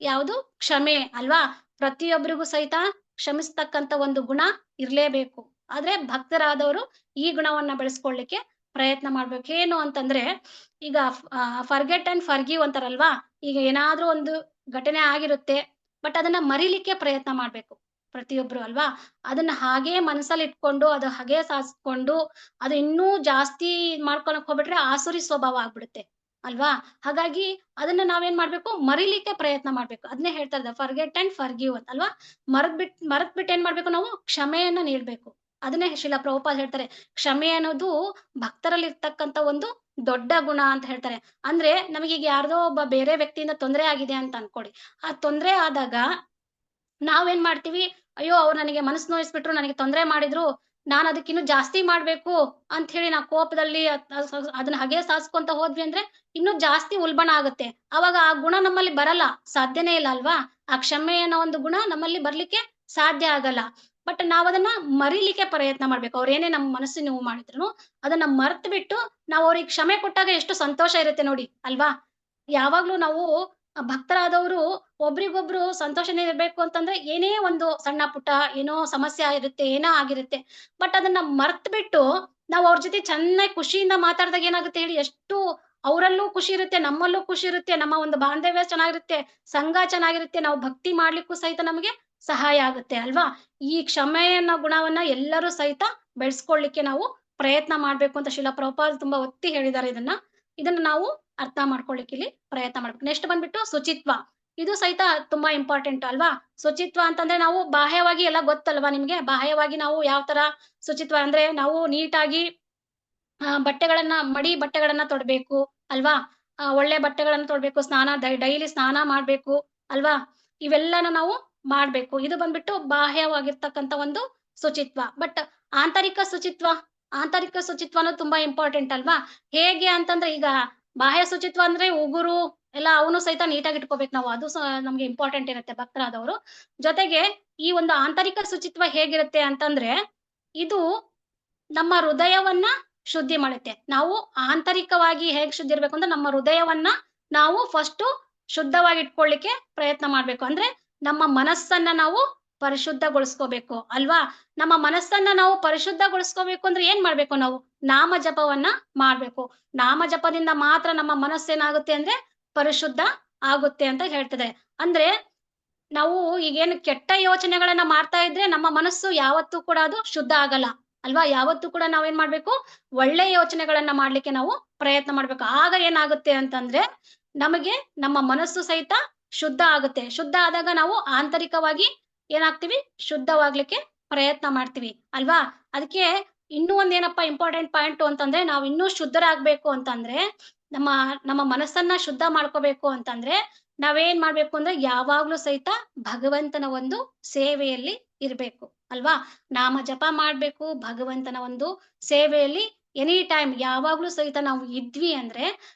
ಯಾವುದು? ಕ್ಷಮೆ ಅಲ್ವಾ. ಪ್ರತಿಯೊಬ್ಬರಿಗೂ ಸಹಿತ ಕ್ಷಮಿಸ್ತಕ್ಕಂತ ಒಂದು ಗುಣ ಇರ್ಲೇಬೇಕು. ಆದ್ರೆ ಭಕ್ತರಾದವರು ಈ ಗುಣವನ್ನ ಬೆಳೆಸ್ಕೊಳ್ಳಿಕ್ಕೆ ಪ್ರಯತ್ನ ಮಾಡ್ಬೇಕು. ಏನು ಅಂತಂದ್ರೆ ಈಗ ಫರ್ಗೆಟ್ ಅಂಡ್ ಫರ್ಗಿವ್ ಅಂತಾರಲ್ವಾ. ಈಗ ಏನಾದ್ರೂ ಒಂದು ಘಟನೆ ಆಗಿರುತ್ತೆ, ಬಟ್ ಅದನ್ನ ಮರಿಲಿಕ್ಕೆ ಪ್ರಯತ್ನ ಮಾಡ್ಬೇಕು ಪ್ರತಿಯೊಬ್ರು ಅಲ್ವಾ. ಅದನ್ನ ಹಾಗೆ ಮನಸ್ಸಲ್ಲಿ ಇಟ್ಕೊಂಡು ಅದು ಹಾಗೆ ಸಾಸ್ಕೊಂಡು ಅದು ಇನ್ನೂ ಜಾಸ್ತಿ ಮಾಡ್ಕೊಳಕ್ ಹೋಗ್ಬಿಟ್ರೆ ಆಸುರಿ ಸ್ವಭಾವ ಆಗ್ಬಿಡುತ್ತೆ ಅಲ್ವಾ. ಹಾಗಾಗಿ ಅದನ್ನ ನಾವೇನ್ ಮಾಡ್ಬೇಕು? ಮರಿಲಿಕ್ಕೆ ಪ್ರಯತ್ನ ಮಾಡ್ಬೇಕು. ಅದನ್ನೇ ಹೇಳ್ತಾ ಇದ್ದ ಫರ್ಗೆಟ್ ಅಂಡ್ ಫರ್ಗಿವ್ ಅಂತ ಅಲ್ವಾ. ಮರತ್ ಬಿಟ್ಟು ಏನ್ ಮಾಡ್ಬೇಕು? ನಾವು ಕ್ಷಮೆಯನ್ನ ನೀಡ್ಬೇಕು. ಅದನ್ನೇ ಶಿಲಾ ಪ್ರಭುಪಾದ ಹೇಳ್ತಾರೆ, ಕ್ಷಮೆ ಅನ್ನೋದು ಭಕ್ತರಲ್ಲಿ ಇರ್ತಕ್ಕಂತ ಒಂದು ದೊಡ್ಡ ಗುಣ ಅಂತ ಹೇಳ್ತಾರೆ. ಅಂದ್ರೆ ನಮಗೀಗ ಯಾರ್ದೋ ಒಬ್ಬ ಬೇರೆ ವ್ಯಕ್ತಿಯಿಂದ ತೊಂದರೆ ಆಗಿದೆ ಅಂತ ಅನ್ಕೊಡಿ. ಆ ತೊಂದರೆ ಆದಾಗ ನಾವೇನ್ ಮಾಡ್ತೀವಿ? ಅಯ್ಯೋ, ಅವ್ರು ನನಗೆ ಮನಸ್ಸು ನೋಯಿಸ್ಬಿಟ್ರು, ನನಗೆ ತೊಂದರೆ ಮಾಡಿದ್ರು, ನಾನ್ ಅದಕ್ಕಿನ್ನು ಜಾಸ್ತಿ ಮಾಡ್ಬೇಕು ಅಂತ ಹೇಳಿ ನಾವು ಕೋಪದಲ್ಲಿ ಅದನ್ನ ಹಾಗೆ ಸಾಸ್ಕೊಂತ ಹೋದ್ವಿ ಅಂದ್ರೆ ಇನ್ನೂ ಜಾಸ್ತಿ ಉಲ್ಬಣ ಆಗುತ್ತೆ. ಅವಾಗ ಆ ಗುಣ ನಮ್ಮಲ್ಲಿ ಬರಲ್ಲ, ಸಾಧ್ಯನೇ ಇಲ್ಲ ಅಲ್ವಾ. ಆ ಕ್ಷಮೆ ಅನ್ನೋ ಒಂದು ಗುಣ ನಮ್ಮಲ್ಲಿ ಬರ್ಲಿಕ್ಕೆ ಸಾಧ್ಯ ಆಗಲ್ಲ. ಬಟ್ ನಾವ್ ಅದನ್ನ ಮರಿಲಿಕ್ಕೆ ಪ್ರಯತ್ನ ಮಾಡ್ಬೇಕು. ಅವ್ರೇನೇ ನಮ್ಮ ಮನಸ್ಸು ನೋವು ಮಾಡಿದ್ರು ಅದನ್ನ ಮರ್ತ್ ಬಿಟ್ಟು ನಾವು ಅವ್ರಿಗೆ ಕ್ಷಮೆ ಕೊಟ್ಟಾಗ ಎಷ್ಟು ಸಂತೋಷ ಇರುತ್ತೆ ನೋಡಿ ಅಲ್ವಾ. ಯಾವಾಗ್ಲೂ ನಾವು ಭಕ್ತರಾದವರು ಒಬ್ರಿಗೊಬ್ರು ಸಂತೋಷನೇ ಇರ್ಬೇಕು ಅಂತಂದ್ರೆ ಏನೇ ಒಂದು ಸಣ್ಣ ಪುಟ್ಟ ಏನೋ ಸಮಸ್ಯೆ ಆಗಿರುತ್ತೆ, ಏನೋ ಆಗಿರುತ್ತೆ, ಬಟ್ ಅದನ್ನ ಮರ್ತ್ ಬಿಟ್ಟು ನಾವು ಅವ್ರ ಜೊತೆ ಚೆನ್ನಾಗಿ ಖುಷಿಯಿಂದ ಮಾತಾಡಿದಾಗ ಏನಾಗುತ್ತೆ ಹೇಳಿ? ಎಷ್ಟು ಅವರಲ್ಲೂ ಖುಷಿ ಇರುತ್ತೆ, ನಮ್ಮಲ್ಲೂ ಖುಷಿ ಇರುತ್ತೆ, ನಮ್ಮ ಒಂದು ಬಾಂಧವ್ಯ ಚೆನ್ನಾಗಿರುತ್ತೆ, ಸಂಘ ಚೆನ್ನಾಗಿರುತ್ತೆ, ನಾವು ಭಕ್ತಿ ಮಾಡ್ಲಿಕ್ಕೂ ಸಹಿತ ನಮಗೆ ಸಹಾಯ ಆಗುತ್ತೆ ಅಲ್ವಾ. ಈ ಕ್ಷಮೆ ಅನ್ನೋ ಗುಣವನ್ನ ಎಲ್ಲರೂ ಸಹಿತ ಬೆಳೆಸ್ಕೊಳ್ಳಿಕ್ಕೆ ನಾವು ಪ್ರಯತ್ನ ಮಾಡ್ಬೇಕು ಅಂತ ಶಿಲಾ ಪ್ರಭುಪಾದ ತುಂಬಾ ಒತ್ತಿ ಹೇಳಿದ್ದಾರೆ. ಇದನ್ನ ನಾವು ಅರ್ಥ ಮಾಡ್ಕೊಳ್ಳಿಕ್ಕೆ ಇಲ್ಲಿ ಪ್ರಯತ್ನ ಮಾಡ್ಬೇಕು. ನೆಕ್ಸ್ಟ್ ಬಂದ್ಬಿಟ್ಟು ಶುಚಿತ್ವ. ಇದು ಸಹಿತ ತುಂಬಾ ಇಂಪಾರ್ಟೆಂಟ್ ಅಲ್ವಾ. ಶುಚಿತ್ವ ಅಂತಂದ್ರೆ ನಾವು ಬಾಹ್ಯವಾಗಿ ಎಲ್ಲ ಗೊತ್ತಲ್ವಾ ನಿಮ್ಗೆ. ಬಾಹ್ಯವಾಗಿ ನಾವು ಯಾವ ತರ ಶುಚಿತ್ವ ಅಂದ್ರೆ ನಾವು ನೀಟಾಗಿ ಮಡಿ ಬಟ್ಟೆಗಳನ್ನ ತೊಡ್ಬೇಕು ಅಲ್ವಾ. ಒಳ್ಳೆ ಬಟ್ಟೆಗಳನ್ನ ತೊಡ್ಬೇಕು, ಡೈಲಿ ಸ್ನಾನ ಮಾಡ್ಬೇಕು ಅಲ್ವಾ. ಇವೆಲ್ಲನೂ ನಾವು ಮಾಡ್ಬೇಕು. ಇದು ಬಂದ್ಬಿಟ್ಟು ಬಾಹ್ಯವಾಗಿರ್ತಕ್ಕಂತ ಒಂದು ಶುಚಿತ್ವ. ಬಟ್ ಆಂತರಿಕ ಶುಚಿತ್ವ ಅನ್ನೋದು ತುಂಬಾ ಇಂಪಾರ್ಟೆಂಟ್ ಅಲ್ವಾ. ಹೇಗೆ ಅಂತಂದ್ರೆ ಈಗ ಬಾಹ್ಯ ಶುಚಿತ್ವ ಅಂದ್ರೆ ಉಗುರು ಎಲ್ಲ ಅವನು ಸಹಿತ ನೀಟಾಗಿ ಇಟ್ಕೋಬೇಕು ನಾವು, ಅದು ನಮ್ಗೆ ಇಂಪಾರ್ಟೆಂಟ್ ಇರುತ್ತೆ ಭಕ್ತರಾದವರು. ಜೊತೆಗೆ ಈ ಒಂದು ಆಂತರಿಕ ಶುಚಿತ್ವ ಹೇಗಿರುತ್ತೆ ಅಂತಂದ್ರೆ ಇದು ನಮ್ಮ ಹೃದಯವನ್ನ ಶುದ್ಧಿ ಮಾಡುತ್ತೆ. ನಾವು ಆಂತರಿಕವಾಗಿ ಹೇಗ್ ಶುದ್ಧಿ ಇರ್ಬೇಕು ಅಂದ್ರೆ ನಮ್ಮ ಹೃದಯವನ್ನ ನಾವು ಫಸ್ಟ್ ಶುದ್ಧವಾಗಿ ಇಟ್ಕೊಳ್ಳಿಕ್ಕೆ ಪ್ರಯತ್ನ ಮಾಡ್ಬೇಕು. ಅಂದ್ರೆ ನಮ್ಮ ಮನಸ್ಸನ್ನ ನಾವು ಪರಿಶುದ್ಧಗೊಳಿಸ್ಕೋಬೇಕು ಅಲ್ವಾ. ನಮ್ಮ ಮನಸ್ಸನ್ನ ನಾವು ಪರಿಶುದ್ಧಗೊಳಿಸ್ಕೋಬೇಕು ಅಂದ್ರೆ ಏನ್ ಮಾಡ್ಬೇಕು? ನಾವು ನಾಮ ಜಪವನ್ನ ಮಾಡ್ಬೇಕು. ನಾಮ ಜಪದಿಂದ ಮಾತ್ರ ನಮ್ಮ ಮನಸ್ಸೇನಾಗುತ್ತೆ ಅಂದ್ರೆ ಪರಿಶುದ್ಧ ಆಗುತ್ತೆ ಅಂತ ಹೇಳ್ತದೆ. ಅಂದ್ರೆ ನಾವು ಈಗೇನು ಕೆಟ್ಟ ಯೋಚನೆಗಳನ್ನ ಮಾಡ್ತಾ ಇದ್ರೆ ನಮ್ಮ ಮನಸ್ಸು ಯಾವತ್ತೂ ಕೂಡ ಅದು ಶುದ್ಧ ಆಗಲ್ಲ ಅಲ್ವಾ. ಯಾವತ್ತೂ ಕೂಡ ನಾವೇನ್ ಮಾಡ್ಬೇಕು? ಒಳ್ಳೆ ಯೋಚನೆಗಳನ್ನ ಮಾಡ್ಲಿಕ್ಕೆ ನಾವು ಪ್ರಯತ್ನ ಮಾಡ್ಬೇಕು. ಆಗ ಏನಾಗುತ್ತೆ ಅಂತಂದ್ರೆ ನಮಗೆ ನಮ್ಮ ಮನಸ್ಸು ಸಹಿತ ಶುದ್ಧ ಆಗುತ್ತೆ. ಶುದ್ಧ ಆದಾಗ ನಾವು ಆಂತರಿಕವಾಗಿ ಏನಾಗ್ತೀವಿ? ಶುದ್ಧವಾಗ್ಲಿಕ್ಕೆ ಪ್ರಯತ್ನ ಮಾಡ್ತೀವಿ ಅಲ್ವಾ. ಅದಕ್ಕೆ ಇನ್ನೂ ಒಂದೇನಪ್ಪ ಇಂಪಾರ್ಟೆಂಟ್ ಪಾಯಿಂಟ್ ಅಂತಂದ್ರೆ ನಾವು ಇನ್ನೂ ಶುದ್ಧರಾಗ್ಬೇಕು ಅಂತಂದ್ರೆ ನಮ್ಮ ಮನಸ್ಸನ್ನ ಶುದ್ಧ ಮಾಡ್ಕೋಬೇಕು ಅಂತಂದ್ರೆ ನಾವೇನ್ ಮಾಡ್ಬೇಕು ಅಂದ್ರೆ ಯಾವಾಗ್ಲೂ ಸಹಿತ ಭಗವಂತನ ಒಂದು ಸೇವೆಯಲ್ಲಿ ಇರ್ಬೇಕು ಅಲ್ವಾ. ನಾಮ ಜಪ ಮಾಡ್ಬೇಕು, ಭಗವಂತನ ಒಂದು ಸೇವೆಯಲ್ಲಿ ಎನಿ ಟೈಮ್ ಯಾವಾಗ್ಲೂ ಸಹಿತ ನಾವು ಇದ್ವಿ ಅಂದ್ರೆ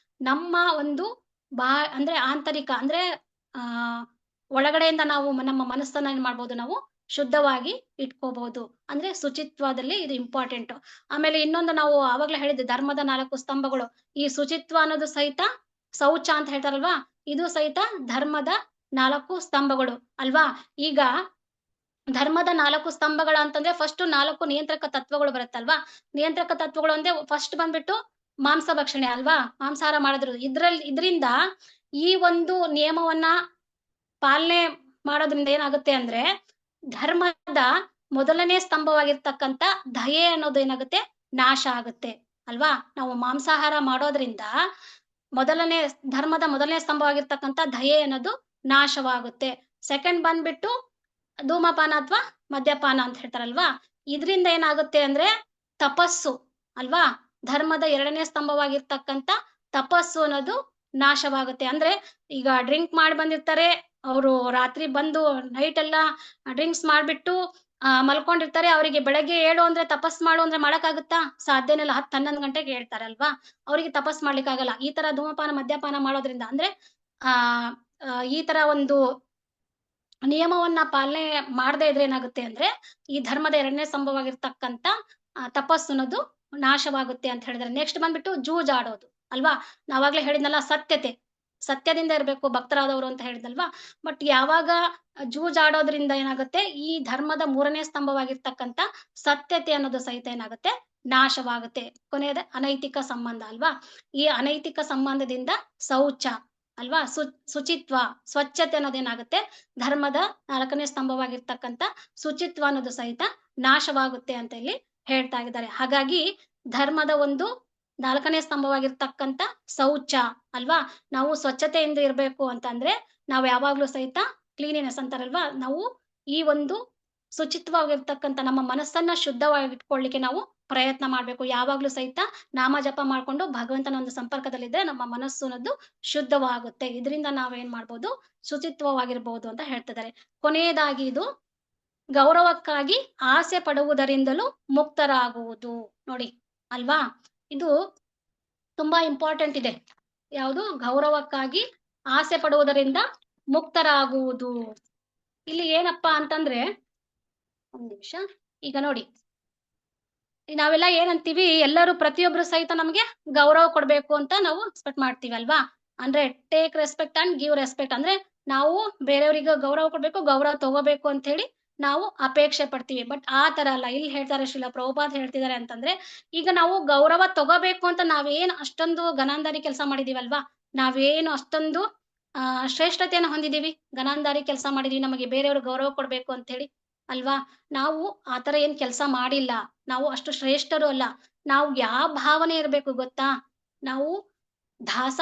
ನಮ್ಮ ಒಂದು ಅಂದ್ರೆ ಆಂತರಿಕ ಅಂದ್ರೆ ಒಳಗಡೆಯಿಂದ ನಾವು ನಮ್ಮ ಮನಸ್ಸನ್ನ ಏನ್ ಮಾಡ್ಬೋದು? ನಾವು ಶುದ್ಧವಾಗಿ ಇಟ್ಕೋಬಹುದು. ಅಂದ್ರೆ ಶುಚಿತ್ವದಲ್ಲಿ ಇದು ಇಂಪಾರ್ಟೆಂಟ್. ಆಮೇಲೆ ಇನ್ನೊಂದು ನಾವು ಆವಾಗ್ಲೇ ಹೇಳಿದ್ದೆ ಧರ್ಮದ 4 ಸ್ತಂಭಗಳು. ಈ ಶುಚಿತ್ವ ಅನ್ನೋದು ಸಹಿತ ಶೌಚ ಅಂತ ಹೇಳ್ತಾರಲ್ವಾ, ಇದು ಸಹಿತ ಧರ್ಮದ 4 ಸ್ತಂಭಗಳು ಅಲ್ವಾ. ಈಗ ಧರ್ಮದ 4 ಸ್ತಂಭಗಳ ಅಂತಂದ್ರೆ ಫಸ್ಟ್ 4 ನಿಯಂತ್ರಕ ತತ್ವಗಳು ಬರುತ್ತಲ್ವಾ. ನಿಯಂತ್ರಕ ತತ್ವಗಳು ಅಂದ್ರೆ ಫಸ್ಟ್ ಬಂದ್ಬಿಟ್ಟು ಮಾಂಸ ಭಕ್ಷಣೆ ಅಲ್ವಾ, ಮಾಂಸಾಹಾರ ಮಾಡಿದ್ರು. ಇದರಿಂದ ಈ ಒಂದು ನಿಯಮವನ್ನ ಪಾಲನೆ ಮಾಡೋದ್ರಿಂದ ಏನಾಗುತ್ತೆ ಅಂದ್ರೆ ಧರ್ಮದ ಮೊದಲನೇ ಸ್ತಂಭವಾಗಿರ್ತಕ್ಕಂಥ ದಯೆ ಅನ್ನೋದು ಏನಾಗುತ್ತೆ? ನಾಶ ಆಗುತ್ತೆ ಅಲ್ವಾ. ನಾವು ಮಾಂಸಾಹಾರ ಮಾಡೋದ್ರಿಂದ ಧರ್ಮದ ಮೊದಲನೇ ಸ್ತಂಭವಾಗಿರ್ತಕ್ಕಂಥ ದಯೆ ಅನ್ನೋದು ನಾಶವಾಗುತ್ತೆ. ಸೆಕೆಂಡ್ ಬಂದ್ಬಿಟ್ಟು ಧೂಮಪಾನ ಅಥವಾ ಮದ್ಯಪಾನ ಅಂತ ಹೇಳ್ತಾರಲ್ವಾ. ಇದರಿಂದ ಏನಾಗುತ್ತೆ ಅಂದ್ರೆ ತಪಸ್ಸು ಅಲ್ವಾ. ಧರ್ಮದ 2ನೇ ಸ್ತಂಭವಾಗಿರ್ತಕ್ಕಂಥ ತಪಸ್ಸು ಅನ್ನೋದು ನಾಶವಾಗುತ್ತೆ. ಅಂದ್ರೆ ಈಗ ಡ್ರಿಂಕ್ ಮಾಡಿ ಬಂದಿರ್ತಾರೆ ಅವರು, ರಾತ್ರಿ ಬಂದು ನೈಟ್ ಎಲ್ಲ ಡ್ರಿಂಕ್ಸ್ ಮಾಡ್ಬಿಟ್ಟು ಮಲ್ಕೊಂಡಿರ್ತಾರೆ. ಅವರಿಗೆ ಬೆಳಗ್ಗೆ ಏಳು ಅಂದ್ರೆ ತಪಸ್ ಮಾಡು ಅಂದ್ರೆ ಮಾಡಕ್ಕಾಗುತ್ತಾ? ಸಾಧ್ಯನೇ ಇಲ್ಲ. 10-11 ಗಂಟೆಗೆ ಹೇಳ್ತಾರಲ್ವಾ, ಅವರಿಗೆ ತಪಸ್ ಮಾಡ್ಲಿಕ್ಕೆ ಆಗಲ್ಲ. ಈ ತರ ಧೂಮಪಾನ ಮದ್ಯಪಾನ ಮಾಡೋದ್ರಿಂದ ಅಂದ್ರೆ ಈ ತರ ಒಂದು ನಿಯಮವನ್ನ ಪಾಲನೆ ಮಾಡದೇ ಇದ್ರೆ ಏನಾಗುತ್ತೆ ಅಂದ್ರೆ ಈ ಧರ್ಮದ 2ನೇ ಸ್ತಂಭವಾಗಿರ್ತಕ್ಕಂತ ತಪಸ್ಸು ಅನ್ನೋದು ನಾಶವಾಗುತ್ತೆ ಅಂತ ಹೇಳಿದ್ರೆ. ನೆಕ್ಸ್ಟ್ ಬಂದ್ಬಿಟ್ಟು ಜೂಜಾಡೋದು ಅಲ್ವಾ. ನಾವಾಗ್ಲೇ ಹೇಳಿದ್ನಲ್ಲ, ಸತ್ಯದಿಂದ ಇರ್ಬೇಕು ಭಕ್ತರಾದವರು ಅಂತ ಹೇಳಿದ್ನಲ್ವಾ. ಬಟ್ ಯಾವಾಗ ಜೂಜಾಡೋದ್ರಿಂದ ಏನಾಗುತ್ತೆ, ಈ ಧರ್ಮದ 3ನೇ ಸ್ತಂಭವಾಗಿರ್ತಕ್ಕಂತ ಸತ್ಯತೆ ಅನ್ನೋದು ಸಹಿತ ಏನಾಗುತ್ತೆ, ನಾಶವಾಗುತ್ತೆ. ಕೊನೆಯದ ಅನೈತಿಕ ಸಂಬಂಧ ಅಲ್ವಾ. ಈ ಅನೈತಿಕ ಸಂಬಂಧದಿಂದ ಶೌಚ ಅಲ್ವಾ, ಶುಚಿತ್ವ, ಸ್ವಚ್ಛತೆ ಅನ್ನೋದೇನಾಗುತ್ತೆ, ಧರ್ಮದ 4ನೇ ಸ್ತಂಭವಾಗಿರ್ತಕ್ಕಂತ ಶುಚಿತ್ವ ಅನ್ನೋದು ಸಹಿತ ನಾಶವಾಗುತ್ತೆ ಅಂತ ಇಲ್ಲಿ ಹೇಳ್ತಾ ಇದ್ದಾರೆ. ಹಾಗಾಗಿ ಧರ್ಮದ ಒಂದು 4ನೇ ಸ್ತಂಭವಾಗಿರ್ತಕ್ಕಂತ ಶೌಚ ಅಲ್ವಾ. ನಾವು ಸ್ವಚ್ಛತೆಯಿಂದ ಇರ್ಬೇಕು ಅಂತಂದ್ರೆ ನಾವು ಯಾವಾಗ್ಲೂ ಸಹಿತ ಕ್ಲೀನಿನೆಸ್ ಅಂತಾರಲ್ವಾ, ನಾವು ಈ ಒಂದು ಶುಚಿತ್ವವಾಗಿರ್ತಕ್ಕಂತ ನಮ್ಮ ಮನಸ್ಸನ್ನ ಶುದ್ಧವಾಗಿ ಇಟ್ಕೊಳ್ಳಿಕ್ಕೆ ನಾವು ಪ್ರಯತ್ನ ಮಾಡ್ಬೇಕು. ಯಾವಾಗ್ಲೂ ಸಹಿತ ನಾಮ ಜಪ ಮಾಡ್ಕೊಂಡು ಭಗವಂತನ ಒಂದು ಸಂಪರ್ಕದಲ್ಲಿದ್ರೆ ನಮ್ಮ ಮನಸ್ಸು ಅನ್ನೋದು ಶುದ್ಧವಾಗುತ್ತೆ. ಇದರಿಂದ ನಾವೇನ್ ಮಾಡ್ಬೋದು, ಶುಚಿತ್ವವಾಗಿರ್ಬೋದು ಅಂತ ಹೇಳ್ತಿದ್ದಾರೆ. ಕೊನೆಯದಾಗಿ ಇದು ಗೌರವಕ್ಕಾಗಿ ಆಸೆ ಪಡುವುದರಿಂದಲೂ ಮುಕ್ತರಾಗುವುದು. ನೋಡಿ ಅಲ್ವಾ, ಇದು ತುಂಬಾ ಇಂಪಾರ್ಟೆಂಟ್ ಇದೆ. ಯಾವುದು, ಗೌರವಕ್ಕಾಗಿ ಆಸೆ ಪಡುವುದರಿಂದ ಮುಕ್ತರಾಗುವುದು. ಇಲ್ಲಿ ಏನಪ್ಪಾ ಅಂತಂದ್ರೆ, ಒಂದ್ ನಿಮಿಷ, ಈಗ ನೋಡಿ ನಾವೆಲ್ಲ ಏನಂತೀವಿ, ಎಲ್ಲರೂ ಪ್ರತಿಯೊಬ್ರು ಸಹಿತ ನಮ್ಗೆ ಗೌರವ ಕೊಡ್ಬೇಕು ಅಂತ ನಾವು ಎಕ್ಸ್ಪೆಕ್ಟ್ ಮಾಡ್ತೀವಿ ಅಲ್ವಾ. ಅಂದ್ರೆ take respect and give respect, ಅಂದ್ರೆ ನಾವು ಬೇರೆಯವ್ರಿಗೆ ಗೌರವ ಕೊಡ್ಬೇಕು, ಗೌರವ ತಗೋಬೇಕು ಅಂತ ಹೇಳಿ ನಾವು ಅಪೇಕ್ಷೆ ಪಡ್ತೀವಿ. ಬಟ್ ಆ ತರ ಅಲ್ಲ. ಇಲ್ಲಿ ಹೇಳ್ತಾರೆ, ಶ್ರೀಲ ಪ್ರಭುಪಾದ್ ಹೇಳ್ತಿದ್ದಾರೆ ಅಂತಂದ್ರೆ, ಈಗ ನಾವು ಗೌರವ ತಗೋಬೇಕು ಅಂತ ನಾವೇನು ಅಷ್ಟೊಂದು ಗನಾಂಧಾರಿ ಕೆಲಸ ಮಾಡಿದೀವಲ್ವಾ, ನಾವೇನು ಅಷ್ಟೊಂದು ಶ್ರೇಷ್ಠತೆಯನ್ನು ಹೊಂದಿದೀವಿ, ಗನಾಂಧಾರಿ ಕೆಲಸ ಮಾಡಿದೀವಿ, ನಮಗೆ ಬೇರೆಯವರು ಗೌರವ ಕೊಡ್ಬೇಕು ಅಂತ ಹೇಳಿ ಅಲ್ವಾ. ನಾವು ಆತರ ಏನ್ ಕೆಲಸ ಮಾಡಿಲ್ಲ, ನಾವು ಅಷ್ಟು ಶ್ರೇಷ್ಠರು ಅಲ್ಲ. ನಾವು ಯಾವ ಭಾವನೆ ಇರ್ಬೇಕು ಗೊತ್ತಾ, ನಾವು ದಾಸ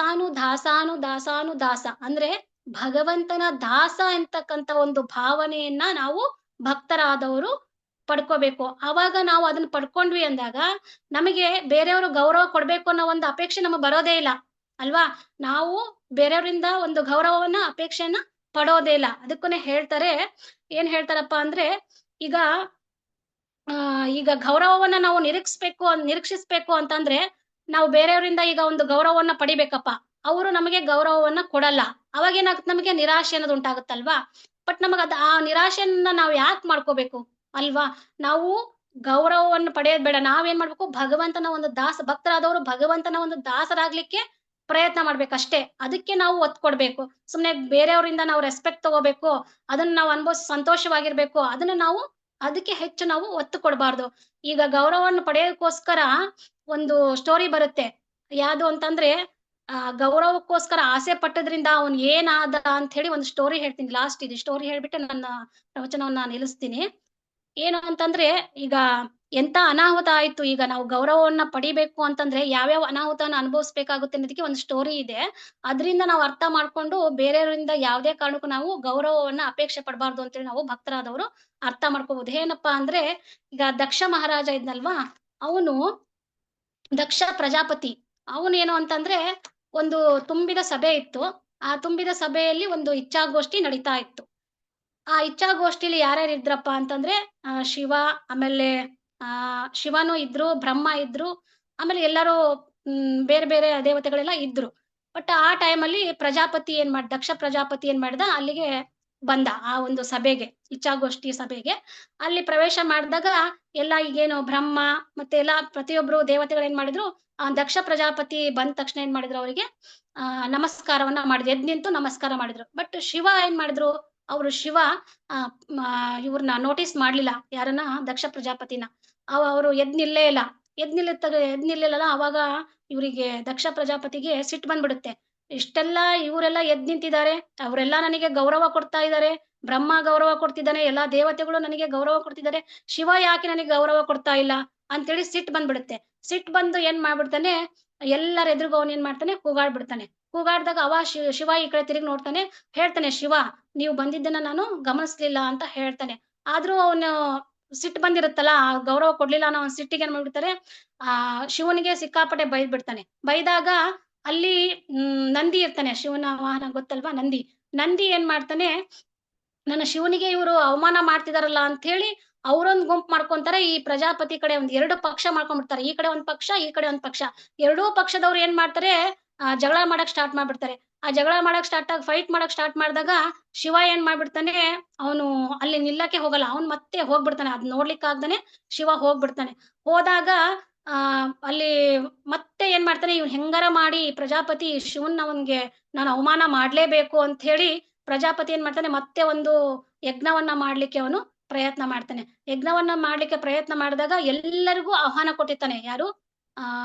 ಅಂದ್ರೆ ಭಗವಂತನ ದಾಸ ಅಂತಕ್ಕಂತ ಒಂದು ಭಾವನೆಯನ್ನ ನಾವು ಭಕ್ತರಾದವರು ಪಡ್ಕೋಬೇಕು. ಅವಾಗ ನಾವು ಅದನ್ನ ಪಡ್ಕೊಂಡ್ವಿ ಅಂದಾಗ ನಮಗೆ ಬೇರೆಯವರು ಗೌರವ ಕೊಡ್ಬೇಕು ಅನ್ನೋ ಒಂದು ಅಪೇಕ್ಷೆ ನಮಗೆ ಬರೋದೇ ಇಲ್ಲ ಅಲ್ವಾ. ನಾವು ಬೇರೆಯವರಿಂದ ಒಂದು ಗೌರವವನ್ನ ಅಪೇಕ್ಷೆಯನ್ನ ಪಡೋದೇ ಇಲ್ಲ. ಅದಕ್ಕೂ ಹೇಳ್ತಾರೆ, ಏನ್ ಹೇಳ್ತಾರಪ್ಪ ಅಂದ್ರೆ, ಈಗ ಗೌರವವನ್ನ ನಾವು ನಿರೀಕ್ಷಿಸ್ಬೇಕು ಅಂತಂದ್ರೆ, ನಾವು ಬೇರೆಯವರಿಂದ ಈಗ ಒಂದು ಗೌರವವನ್ನ ಪಡಿಬೇಕಪ್ಪ, ಅವರು ನಮಗೆ ಗೌರವವನ್ನ ಕೊಡಲ್ಲ, ಅವಾಗ ಏನಾಗುತ್ತೆ, ನಮಗೆ ನಿರಾಶೆ ಅನ್ನೋದು ಉಂಟಾಗುತ್ತಲ್ವಾ. ಬಟ್ ನಮಗ ಆ ನಿರಾಶೆಯನ್ನ ನಾವು ಯಾಕೆ ಮಾಡ್ಕೋಬೇಕು ಅಲ್ವಾ. ನಾವು ಗೌರವವನ್ನು ಪಡೆಯೋದ್ ಬೇಡ. ನಾವೇನ್ ಮಾಡ್ಬೇಕು, ಭಗವಂತನ ಒಂದು ಭಕ್ತರಾದವರು ಭಗವಂತನ ಒಂದು ದಾಸರಾಗ್ಲಿಕ್ಕೆ ಪ್ರಯತ್ನ ಮಾಡ್ಬೇಕಷ್ಟೇ. ಅದಕ್ಕೆ ನಾವು ಒತ್ತು ಕೊಡ್ಬೇಕು. ಸುಮ್ನೆ ಬೇರೆಯವರಿಂದ ನಾವು ರೆಸ್ಪೆಕ್ಟ್ ತಗೋಬೇಕು, ಅದನ್ನ ನಾವು ಅನುಭವಿಸಿ ಸಂತೋಷವಾಗಿರ್ಬೇಕು, ಅದಕ್ಕೆ ಹೆಚ್ಚು ನಾವು ಒತ್ತು ಕೊಡಬಾರ್ದು. ಈಗ ಗೌರವವನ್ನು ಪಡೆಯೋದಕ್ಕೋಸ್ಕರ ಒಂದು ಸ್ಟೋರಿ ಬರುತ್ತೆ. ಯಾವುದು ಅಂತಂದ್ರೆ, ಗೌರವಕ್ಕೋಸ್ಕರ ಆಸೆ ಪಟ್ಟದ್ರಿಂದ ಅವನ್ ಏನಾದ ಅಂತ ಹೇಳಿ ಒಂದು ಸ್ಟೋರಿ ಹೇಳ್ತೀನಿ. ಲಾಸ್ಟ್ ಇದು ಸ್ಟೋರಿ ಹೇಳ್ಬಿಟ್ಟು ನನ್ನ ಪ್ರವಚನವನ್ನ ನಿಲ್ಲಿಸ್ತೀನಿ. ಏನು ಅಂತಂದ್ರೆ, ಈಗ ಎಂತ ಅನಾಹುತ ಆಯ್ತು, ಈಗ ನಾವು ಗೌರವವನ್ನ ಪಡಿಬೇಕು ಅಂತಂದ್ರೆ ಯಾವ್ಯಾವ ಅನಾಹುತನ ಅನುಭವಿಸ್ಬೇಕಾಗುತ್ತೆ ಅನ್ನೋದಕ್ಕೆ ಒಂದು ಸ್ಟೋರಿ ಇದೆ. ಅದರಿಂದ ನಾವು ಅರ್ಥ ಮಾಡ್ಕೊಂಡು ಬೇರೆಯವರಿಂದ ಯಾವುದೇ ಕಾರಣಕ್ಕೂ ನಾವು ಗೌರವವನ್ನ ಅಪೇಕ್ಷೆ ಪಡಬಾರ್ದು ಅಂತೇಳಿ ನಾವು ಭಕ್ತರಾದವರು ಅರ್ಥ ಮಾಡ್ಕೋಬಹುದು. ಏನಪ್ಪಾ ಅಂದ್ರೆ, ಈಗ ದಕ್ಷ ಮಹಾರಾಜ ಇದ್ನಲ್ವಾ, ಅವನು ದಕ್ಷ ಪ್ರಜಾಪತಿ, ಅವನೇನು ಅಂತಂದ್ರೆ, ಒಂದು ತುಂಬಿದ ಸಭೆ ಇತ್ತು. ಆ ತುಂಬಿದ ಸಭೆಯಲ್ಲಿ ಒಂದು ಇಚ್ಛಾಗೋಷ್ಠಿ ನಡೀತಾ ಇತ್ತು. ಆ ಇಚ್ಛಾಗೋಷ್ಠಿಲಿ ಯಾರ್ಯಾರು ಇದ್ರಪ್ಪ ಅಂತಂದ್ರೆ, ಶಿವ, ಆಮೇಲೆ ಶಿವನು ಇದ್ರು, ಬ್ರಹ್ಮ ಇದ್ರು, ಆಮೇಲೆ ಎಲ್ಲರೂ ಬೇರೆ ಬೇರೆ ದೇವತೆಗಳೆಲ್ಲ ಇದ್ರು. ಬಟ್ ಆ ಟೈಮಲ್ಲಿ ದಕ್ಷ ಪ್ರಜಾಪತಿ ಏನ್ ಮಾಡ್ದ, ಅಲ್ಲಿಗೆ ಬಂದ ಆ ಒಂದು ಸಭೆಗೆ, ಇಚ್ಛಾಗೋಷ್ಠಿ ಸಭೆಗೆ. ಅಲ್ಲಿ ಪ್ರವೇಶ ಮಾಡಿದಾಗ ಎಲ್ಲ ಈಗೇನು ಬ್ರಹ್ಮ ಮತ್ತೆ ಎಲ್ಲ ಪ್ರತಿಯೊಬ್ರು ದೇವತೆಗಳು ಏನ್ ಮಾಡಿದ್ರು, ಆ ದಕ್ಷ ಪ್ರಜಾಪತಿ ಬಂದ ತಕ್ಷಣ ಏನ್ ಮಾಡಿದ್ರು, ಅವರಿಗೆ ನಮಸ್ಕಾರವನ್ನ ಮಾಡಿದ್ರು, ಎದ್ ನಿಂತು ನಮಸ್ಕಾರ ಮಾಡಿದ್ರು. ಬಟ್ ಶಿವ ಏನ್ ಮಾಡಿದ್ರು, ಶಿವ ಇವ್ರನ್ನ ನೋಟಿಸ್ ಮಾಡ್ಲಿಲ್ಲ, ಯಾರನ್ನ, ದಕ್ಷ ಪ್ರಜಾಪತಿನ. ಅವರು ಎದ್ ನಿಲ್ಲಿಲ್ಲ. ಅವಾಗ ಇವರಿಗೆ ದಕ್ಷ ಪ್ರಜಾಪತಿಗೆ ಸಿಟ್ಟು ಬಂದ್ಬಿಡುತ್ತೆ. ಇಷ್ಟೆಲ್ಲ ಇವರೆಲ್ಲ ಎದ್ ನಿಂತಿದ್ದಾರೆ, ಅವರೆಲ್ಲ ನನಗೆ ಗೌರವ ಕೊಡ್ತಾ ಇದ್ದಾರೆ, ಬ್ರಹ್ಮ ಗೌರವ ಕೊಡ್ತಿದ್ದಾನೆ, ಎಲ್ಲಾ ದೇವತೆಗಳು ನನಗೆ ಗೌರವ ಕೊಡ್ತಿದ್ದಾರೆ, ಶಿವ ಯಾಕೆ ನನಗೆ ಗೌರವ ಕೊಡ್ತಾ ಇಲ್ಲ ಅಂತೇಳಿ ಸಿಟ್ಟು ಬಂದ್ಬಿಡುತ್ತೆ. ಸಿಟ್ಟು ಬಂದು ಏನ್ ಮಾಡ್ಬಿಡ್ತಾನೆ, ಎಲ್ಲರ ಎದುರುಗೂ ಅವನ್ ಏನ್ ಮಾಡ್ತಾನೆ, ಕೂಗಾಡ್ಬಿಡ್ತಾನೆ. ಕೂಗಾಡ್ದಾಗ ಶಿವ ಈ ಕಡೆ ತಿರುಗಿ ನೋಡ್ತಾನೆ, ಹೇಳ್ತಾನೆ, ಶಿವ ನೀವು ಬಂದಿದ್ದನ್ನ ನಾನು ಗಮನಿಸ್ಲಿಲ್ಲ ಅಂತ ಹೇಳ್ತಾನೆ. ಆದ್ರೂ ಅವನು ಸಿಟ್ಟು ಬಂದಿರುತ್ತಲ್ಲ, ಗೌರವ ಕೊಡ್ಲಿಲ್ಲ ಅನ್ನೋ ಅವ್ನ ಸಿಟ್ಟಿಗೆ ಏನ್ ಮಾಡ್ಬಿಡ್ತಾರೆ, ಶಿವನಿಗೆ ಸಿಕ್ಕಾಪಟ್ಟೆ ಬೈದ್ಬಿಡ್ತಾನೆ. ಬೈದಾಗ ಅಲ್ಲಿ ನಂದಿ ಇರ್ತಾನೆ, ಶಿವನ ವಾಹನ ಗೊತ್ತಲ್ವಾ, ನಂದಿ ಏನ್ ಮಾಡ್ತಾನೆ, ನನ್ನ ಶಿವನಿಗೆ ಇವರು ಅವಮಾನ ಮಾಡ್ತಿದಾರಲ್ಲ ಅಂತ ಹೇಳಿ ಅವರೊಂದ್ ಗುಂಪು ಮಾಡ್ಕೊಂತಾರೆ. ಈ ಪ್ರಜಾಪತಿ ಕಡೆ ಒಂದ್ 2 ಪಕ್ಷ ಮಾಡ್ಕೊಂಡ್ಬಿಡ್ತಾರೆ. ಈ ಕಡೆ ಒಂದ್ ಪಕ್ಷ, ಈ ಕಡೆ ಒಂದ್ ಪಕ್ಷ. ಎರಡೂ ಪಕ್ಷದವ್ರು ಏನ್ ಮಾಡ್ತಾರೆ, ಜಗಳ ಮಾಡಕ್ ಸ್ಟಾರ್ಟ್ ಮಾಡ್ಬಿಡ್ತಾರೆ. ಆ ಜಗಳ ಮಾಡಕ್ ಫೈಟ್ ಮಾಡಕ್ ಸ್ಟಾರ್ಟ್ ಮಾಡಿದಾಗ ಶಿವ ಏನ್ ಮಾಡ್ಬಿಡ್ತಾನೆ, ಅವನು ಅಲ್ಲಿ ನಿಲ್ಲಕ್ಕೆ ಹೋಗಲ್ಲ, ಅವ್ನ್ ಮತ್ತೆ ಹೋಗ್ಬಿಡ್ತಾನೆ. ಅದ್ ನೋಡ್ಲಿಕ್ಕೆ ಆಗ್ದಾನೆ ಶಿವ ಹೋಗ್ಬಿಡ್ತಾನೆ. ಹೋದಾಗ ಅಲ್ಲಿ ಮತ್ತೆ ಏನ್ ಮಾಡ್ತಾನೆ, ಇವ್ನು ಹೆಂಗಾರ ಮಾಡಿ ಪ್ರಜಾಪತಿ ಶಿವನ್ ಅವನ್ಗೆ ನಾನು ಅವಮಾನ ಮಾಡ್ಲೇಬೇಕು ಅಂತ ಹೇಳಿ ಪ್ರಜಾಪತಿ ಏನ್ ಮಾಡ್ತಾನೆ, ಮತ್ತೆ ಒಂದು ಯಜ್ಞವನ್ನ ಮಾಡ್ಲಿಕ್ಕೆ ಅವನು ಪ್ರಯತ್ನ ಮಾಡ್ತಾನೆ. ಯಜ್ಞವನ್ನ ಮಾಡ್ಲಿಕ್ಕೆ ಪ್ರಯತ್ನ ಮಾಡಿದಾಗ ಎಲ್ಲರಿಗೂ ಆಹ್ವಾನ ಕೊಟ್ಟಿರ್ತಾನೆ. ಯಾರು?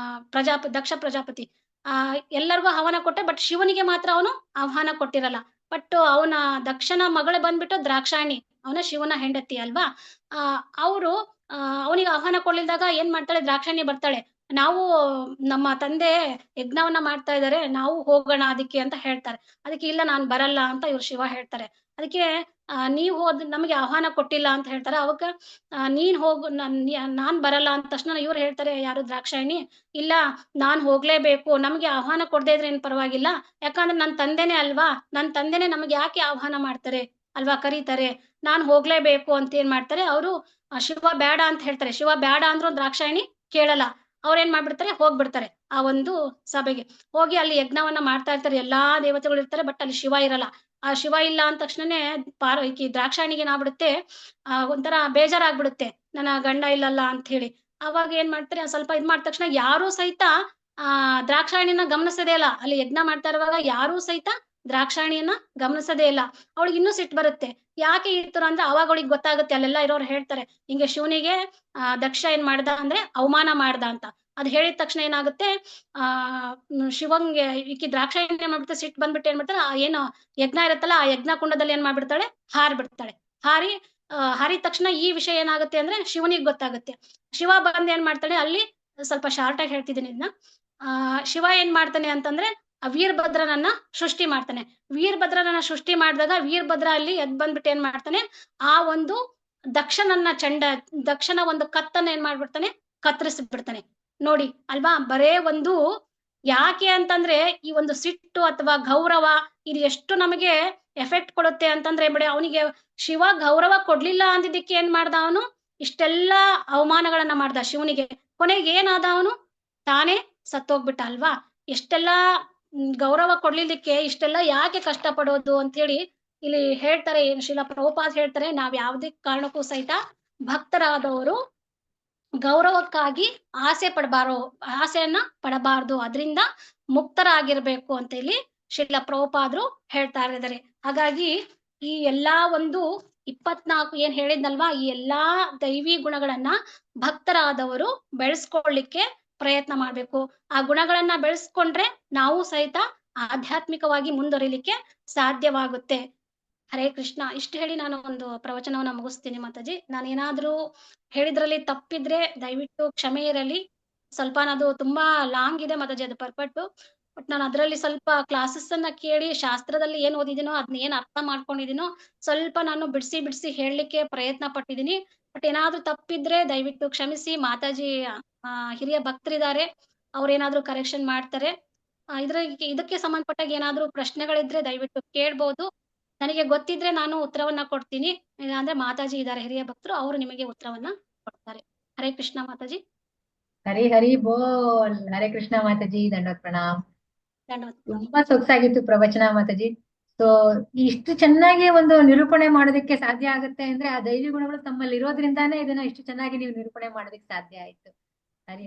ದಕ್ಷ ಪ್ರಜಾಪತಿ ಎಲ್ಲರಿಗೂ ಆಹ್ವಾನ ಕೊಟ್ಟೆ, ಬಟ್ ಶಿವನಿಗೆ ಮಾತ್ರ ಅವನು ಆಹ್ವಾನ ಕೊಟ್ಟಿರಲ್ಲ. ಬಟ್ ಅವನ ದಕ್ಷನ ಮಗಳು ಬಂದ್ಬಿಟ್ಟು ದ್ರಾಕ್ಷಾಯಣಿ, ಅವನ ಶಿವನ ಹೆಂಡತಿ ಅಲ್ವಾ. ಅವರು ಅವನಿಗೆ ಆಹ್ವಾನ ಕೊಡ್ಲಿಲ್ದಾಗ ಏನ್ ಮಾಡ್ತಾಳೆ, ದ್ರಾಕ್ಷಾಯಣಿ ಬರ್ತಾಳೆ. ನಾವು ನಮ್ಮ ತಂದೆ ಯಜ್ಞವನ್ನ ಮಾಡ್ತಾ ಇದಾರೆ, ನಾವು ಹೋಗೋಣ ಅದಕ್ಕೆ ಅಂತ ಹೇಳ್ತಾರೆ. ಅದಕ್ಕೆ ಇಲ್ಲ ನಾನ್ ಬರಲ್ಲ ಅಂತ ಇವ್ರು ಶಿವ ಹೇಳ್ತಾರೆ. ಅದಕ್ಕೆ ನೀವ್ ಹೋದ್ ನಮಗೆ ಆಹ್ವಾನ ಕೊಟ್ಟಿಲ್ಲ ಅಂತ ಹೇಳ್ತಾರೆ. ಅವಾಗ ನೀನ್ ಹೋಗು, ನಾನ್ ಬರಲ್ಲ ಅಂದ ತಕ್ಷಣ ಇವ್ರು ಹೇಳ್ತಾರೆ, ಯಾರು? ದ್ರಾಕ್ಷಾಯಣಿ, ಇಲ್ಲ ನಾನ್ ಹೋಗ್ಲೇಬೇಕು, ನಮ್ಗೆ ಆಹ್ವಾನ ಕೊಡದೇ ಇದ್ರೆ ಏನ್ ಪರವಾಗಿಲ್ಲ, ಯಾಕಂದ್ರೆ ನನ್ ತಂದೆನೇ ಅಲ್ವಾ, ನನ್ ತಂದೆನೆ ನಮ್ಗೆ ಯಾಕೆ ಆಹ್ವಾನ ಮಾಡ್ತಾರೆ ಅಲ್ವಾ, ಕರೀತಾರೆ, ನಾನ್ ಹೋಗ್ಲೇಬೇಕು ಅಂತ ಏನ್ ಮಾಡ್ತಾರೆ ಅವರು. ಶಿವ ಬೇಡ ಅಂತ ಹೇಳ್ತಾರೆ. ಶಿವ ಬೇಡ ಅಂದ್ರೂ ದ್ರಾಕ್ಷಾಯಣಿ ಕೇಳಲ್ಲ. ಅವ್ರೇನ್ ಮಾಡ್ಬಿಡ್ತಾರೆ, ಹೋಗ್ಬಿಡ್ತಾರೆ ಆ ಒಂದು ಸಭೆಗೆ. ಹೋಗಿ ಅಲ್ಲಿ ಯಜ್ಞವನ್ನ ಮಾಡ್ತಾ ಇರ್ತಾರೆ, ಎಲ್ಲಾ ದೇವತೆಗಳು ಇರ್ತಾರೆ, ಬಟ್ ಅಲ್ಲಿ ಶಿವ ಇರಲ್ಲ. ಆ ಶಿವ ಇಲ್ಲ ಅಂದ ತಕ್ಷಣನೇ ಈಕಿ ದ್ರಾಕ್ಷಾಯಣಿಗೆ ಏನಾಗ್ಬಿಡುತ್ತೆ, ಒಂಥರ ಬೇಜಾರಾಗ್ಬಿಡುತ್ತೆ, ನನ್ನ ಗಂಡ ಇಲ್ಲಲ್ಲ ಅಂತ ಹೇಳಿ. ಅವಾಗ ಏನ್ ಮಾಡ್ತಾರೆ, ಸ್ವಲ್ಪ ಇದ್ ಮಾಡಿದ ತಕ್ಷಣ ಯಾರೂ ಸಹಿತ ದ್ರಾಕ್ಷಾಯಣಿನ ಗಮನಿಸದೇ ಇಲ್ಲ. ಅಲ್ಲಿ ಯಜ್ಞ ಮಾಡ್ತಾ ಇರುವಾಗ ಯಾರೂ ಸಹಿತ ದ್ರಾಕ್ಷಾಯಣಿಯನ್ನ ಗಮನಿಸದೇ ಇಲ್ಲ. ಅವಳಿಗೆ ಇನ್ನೂ ಸಿಟ್ಟು ಬರುತ್ತೆ. ಯಾಕೆ ಈ ತರ ಅಂದ್ರೆ ಅವಾಗ ಅವಳಿಗೆ ಗೊತ್ತಾಗುತ್ತೆ, ಅಲ್ಲೆಲ್ಲ ಇರೋರು ಹೇಳ್ತಾರೆ, ಹಿಂಗೆ ಶಿವನಿಗೆ ದಕ್ಷ ಏನ್ ಮಾಡ್ದ ಅಂದ್ರೆ ಅವಮಾನ ಮಾಡ್ದ ಅಂತ. ಅದ್ ಹೇಳಿದ ತಕ್ಷಣ ಏನಾಗುತ್ತೆ, ಶಿವಂಗೆ ಈಕಿ ದ್ರಾಕ್ಷಾಯಣಿ ಏನ್ ಮಾಡ್ಬಿಡ್ತಾರೆ, ಸಿಟ್ಟು ಬಂದ್ಬಿಟ್ಟು ಏನ್ ಮಾಡ್ತಾರೆ, ಏನು ಯಜ್ಞ ಇರುತ್ತಲ್ಲ ಆ ಯಜ್ಞ ಕುಂಡದಲ್ಲಿ ಏನ್ ಮಾಡ್ಬಿಡ್ತಾಳೆ, ಹಾರಿ ಹಾರಿದ ತಕ್ಷಣ ಈ ವಿಷಯ ಏನಾಗುತ್ತೆ ಅಂದ್ರೆ ಶಿವನಿಗೆ ಗೊತ್ತಾಗುತ್ತೆ. ಶಿವ ಬಂದ್ ಏನ್ ಮಾಡ್ತಾನೆ, ಅಲ್ಲಿ ಸ್ವಲ್ಪ ಶಾರ್ಟ್ ಆಗಿ ಹೇಳ್ತಿದ್ದೀನಿ ಇದನ್ನ. ಶಿವ ಏನ್ ಮಾಡ್ತಾನೆ ಅಂತಂದ್ರೆ ವೀರಭದ್ರನನ್ನ ಸೃಷ್ಟಿ ಮಾಡ್ತಾನೆ. ವೀರಭದ್ರನನ್ನ ಸೃಷ್ಟಿ ಮಾಡಿದಾಗ ವೀರಭದ್ರ ಅಲ್ಲಿ ಎದ್ ಬಂದ್ಬಿಟ್ಟು ಏನ್ ಮಾಡ್ತಾನೆ, ಆ ಒಂದು ದಕ್ಷನ ಒಂದು ಕತ್ತನ್ನ ಏನ್ ಮಾಡ್ಬಿಡ್ತಾನೆ, ಕತ್ತರಿಸ್ಬಿಡ್ತಾನೆ. ನೋಡಿ ಅಲ್ವಾ, ಬರೇ ಒಂದು ಯಾಕೆ ಅಂತಂದ್ರೆ ಈ ಒಂದು ಸಿಟ್ಟು ಅಥವಾ ಗೌರವ ಇದು ಎಷ್ಟು ನಮಗೆ ಎಫೆಕ್ಟ್ ಕೊಡುತ್ತೆ ಅಂತಂದ್ರೆ ಬಿಡಿ. ಅವನಿಗೆ ಶಿವ ಗೌರವ ಕೊಡ್ಲಿಲ್ಲ ಅಂದಿದ್ದಕ್ಕೆ ಏನ್ ಮಾಡ್ದ, ಅವನು ಇಷ್ಟೆಲ್ಲಾ ಅವಮಾನಗಳನ್ನ ಮಾಡ್ದ ಶಿವನಿಗೆ. ಕೊನೆಗೆ ಏನಾದ, ಅವನು ತಾನೇ ಸತ್ತೋಗ್ಬಿಟ್ಟ ಅಲ್ವಾ. ಎಷ್ಟೆಲ್ಲಾ ಗೌರವ ಕೊಡ್ಲಿದ್ದಕ್ಕೆ ಇಷ್ಟೆಲ್ಲ ಯಾಕೆ ಕಷ್ಟ ಪಡೋದು ಅಂತ ಹೇಳಿ ಇಲ್ಲಿ ಹೇಳ್ತಾರೆ. ಶ್ರೀಲ ಪ್ರಭುಪಾದ್ ಹೇಳ್ತಾರೆ, ನಾವ್ ಯಾವುದೇ ಕಾರಣಕ್ಕೂ ಸಹಿತ ಭಕ್ತರಾದವರು ಗೌರವಕ್ಕಾಗಿ ಆಸೆಯನ್ನ ಪಡಬಾರ್ದು, ಅದರಿಂದ ಮುಕ್ತರಾಗಿರ್ಬೇಕು ಅಂತ ಇಲ್ಲಿ ಶ್ರೀಲ ಪ್ರಭುಪಾದ್ರು ಹೇಳ್ತಾ ಇದ್ದಾರೆ. ಹಾಗಾಗಿ ಈ ಎಲ್ಲಾ ಒಂದು 24 ಏನ್ ಹೇಳಿದ್ನಲ್ವಾ, ಈ ಎಲ್ಲಾ ದೈವಿ ಗುಣಗಳನ್ನ ಭಕ್ತರಾದವರು ಬೆಳೆಸ್ಕೊಳ್ಳಿಕ್ಕೆ ಪ್ರಯತ್ನ ಮಾಡ್ಬೇಕು. ಆ ಗುಣಗಳನ್ನ ಬೆಳೆಸ್ಕೊಂಡ್ರೆ ನಾವು ಸಹಿತ ಆಧ್ಯಾತ್ಮಿಕವಾಗಿ ಮುಂದುವರಿಲಿಕ್ಕೆ ಸಾಧ್ಯವಾಗುತ್ತೆ. ಹರೇ ಕೃಷ್ಣ. ಇಷ್ಟು ಹೇಳಿ ನಾನು ಒಂದು ಪ್ರವಚನವನ್ನ ಮುಗಿಸ್ತೀನಿ ಮಾತಾಜಿ. ನಾನೇನಾದ್ರೂ ಹೇಳಿದ್ರಲ್ಲಿ ತಪ್ಪಿದ್ರೆ ದಯವಿಟ್ಟು ಕ್ಷಮೆ ಇರಲಿ. ಸ್ವಲ್ಪ ಅದು ತುಂಬಾ ಲಾಂಗ್ ಇದೆ ಮಾತಾಜಿ, ಅದು ಪರ್ಫೆಕ್ಟ್. ಬಟ್ ನಾನು ಅದರಲ್ಲಿ ಸ್ವಲ್ಪ ಕ್ಲಾಸಸ್ ಅನ್ನ ಕೇಳಿ ಶಾಸ್ತ್ರದಲ್ಲಿ ಏನ್ ಓದಿದೀನೋ ಅದನ್ನ ಏನ್ ಅರ್ಥ ಮಾಡ್ಕೊಂಡಿದೀನೋ ಸ್ವಲ್ಪ ನಾನು ಬಿಡಿಸಿ ಹೇಳಲಿಕ್ಕೆ ಪ್ರಯತ್ನ ಪಟ್ಟಿದ್ದೀನಿ. ಬಟ್ ಏನಾದ್ರೂ ತಪ್ಪಿದ್ರೆ ದಯವಿಟ್ಟು ಕ್ಷಮಿಸಿ. ಮಾತಾಜಿ ಹಿರಿಯ ಭಕ್ತರಿದ್ದಾರೆ, ಅವ್ರೇನಾದ್ರೂ ಕರೆಕ್ಷನ್ ಮಾಡ್ತಾರೆ. ಇದಕ್ಕೆ ಸಂಬಂಧಪಟ್ಟಾಗ ಏನಾದ್ರೂ ಪ್ರಶ್ನೆಗಳಿದ್ರೆ ದಯವಿಟ್ಟು ಕೇಳ್ಬೋದು. ನನಗೆ ಗೊತ್ತಿದ್ರೆ ನಾನು ಉತ್ತರವನ್ನ ಕೊಡ್ತೀನಿ, ಇಲ್ಲಾಂದ್ರೆ ಮಾತಾಜಿ ಇದ್ದಾರೆ ಹಿರಿಯ ಭಕ್ತರು, ಅವರು ನಿಮಗೆ ಉತ್ತರವನ್ನ ಕೊಡ್ತಾರೆ. ಹರೇ ಕೃಷ್ಣ ಮಾತಾಜಿ. ಹರಿ ಬೋಲ್. ಹರೇ ಕೃಷ್ಣ ಮಾತಾಜಿ, ದಂಡವತ್ ಪ್ರಣಾಮ್. ಧನ್ಯವಾದ. ತುಂಬಾ ಸೊಗಸಾಗಿತ್ತು ಪ್ರವಚನ ಮಾತಾಜಿ. ಸೊ ಇಷ್ಟು ಚೆನ್ನಾಗಿ ಒಂದು ನಿರೂಪಣೆ ಮಾಡೋದಕ್ಕೆ ಸಾಧ್ಯ ಆಗುತ್ತೆ ಅಂದ್ರೆ ಆ ದೈವಿ ಗುಣಗಳು ತಮ್ಮಲ್ಲಿ ಇರೋದ್ರಿಂದಾನೇ ಇದನ್ನ ಇಷ್ಟು ಚೆನ್ನಾಗಿ ನೀವು ನಿರೂಪಣೆ ಮಾಡೋದಕ್ಕೆ ಸಾಧ್ಯ ಆಯ್ತು. ಹರಿ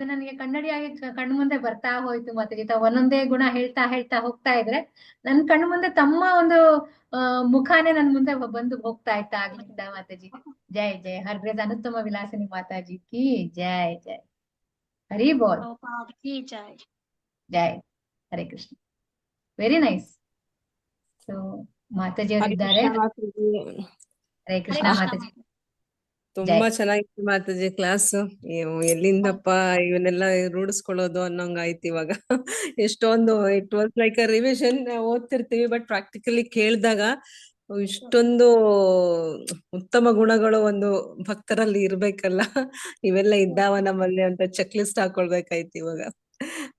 ನನಗೆ ಕನ್ನಡಿಯಾಗಿ ಕಣ್ಣು ಮುಂದೆ ಬರ್ತಾ ಹೋಯ್ತು ಮಾತಾಜಿ. ಒಂದೊಂದೇ ಗುಣ ಹೇಳ್ತಾ ಹೋಗ್ತಾ ಇದ್ರೆ ನನ್ ಕಣ್ಣು ಮುಂದೆ ತಮ್ಮ ಒಂದು ಮುಖಾನೇ ನನ್ ಮುಂದೆ ಬಂದು ಹೋಗ್ತಾ ಇತ್ತ ಆಗ್ಲಿಂದ ಮಾತಾಜಿ. ಜೈ ಜೈ ಹರ್ಗ್ರೇದ ಅನುತ್ತಮ ವಿಲಾಸಿನಿ ಮಾತಾಜಿ ಕಿ ಜೈ ಜೈ. ಹರಿ ಬೋಲ್. ಜೈ ಜೈ. Hare Krishna. Very nice. So Mataji ಅವರಿದ್ದಾರೆ. ಹರೇ ಕೃಷ್ಣ ಮಾತಾಜಿ. ತುಂಬಾ ಚೆನ್ನಾಗಿತ್ತು ಮಾತಾಜಿ ಕ್ಲಾಸ್. ಎಲ್ಲಿಂದಪ್ಪ ಇವನ್ನೆಲ್ಲ ರೂಢಿಸ್ಕೊಳ್ಳೋದು ಅನ್ನೋಂಗಾಯ್ತು ಇವಾಗ. ಎಷ್ಟೊಂದು it was like a revision. ಓದ್ತಿರ್ತೀವಿ ಬಟ್ ಪ್ರಾಕ್ಟಿಕಲಿ ಕೇಳಿದಾಗ ಇಷ್ಟೊಂದು ಉತ್ತಮ ಗುಣಗಳು ಒಂದು ಭಕ್ತರಲ್ಲಿ ಇರ್ಬೇಕಲ್ಲ, ಇವೆಲ್ಲ ಇದ್ದಾವ ನಮ್ಮಲ್ಲಿ ಅಂತ ಚೆಕ್ ಲಿಸ್ಟ್ ಹಾಕೊಳ್ಬೇಕಾಯ್ತು ಇವಾಗ.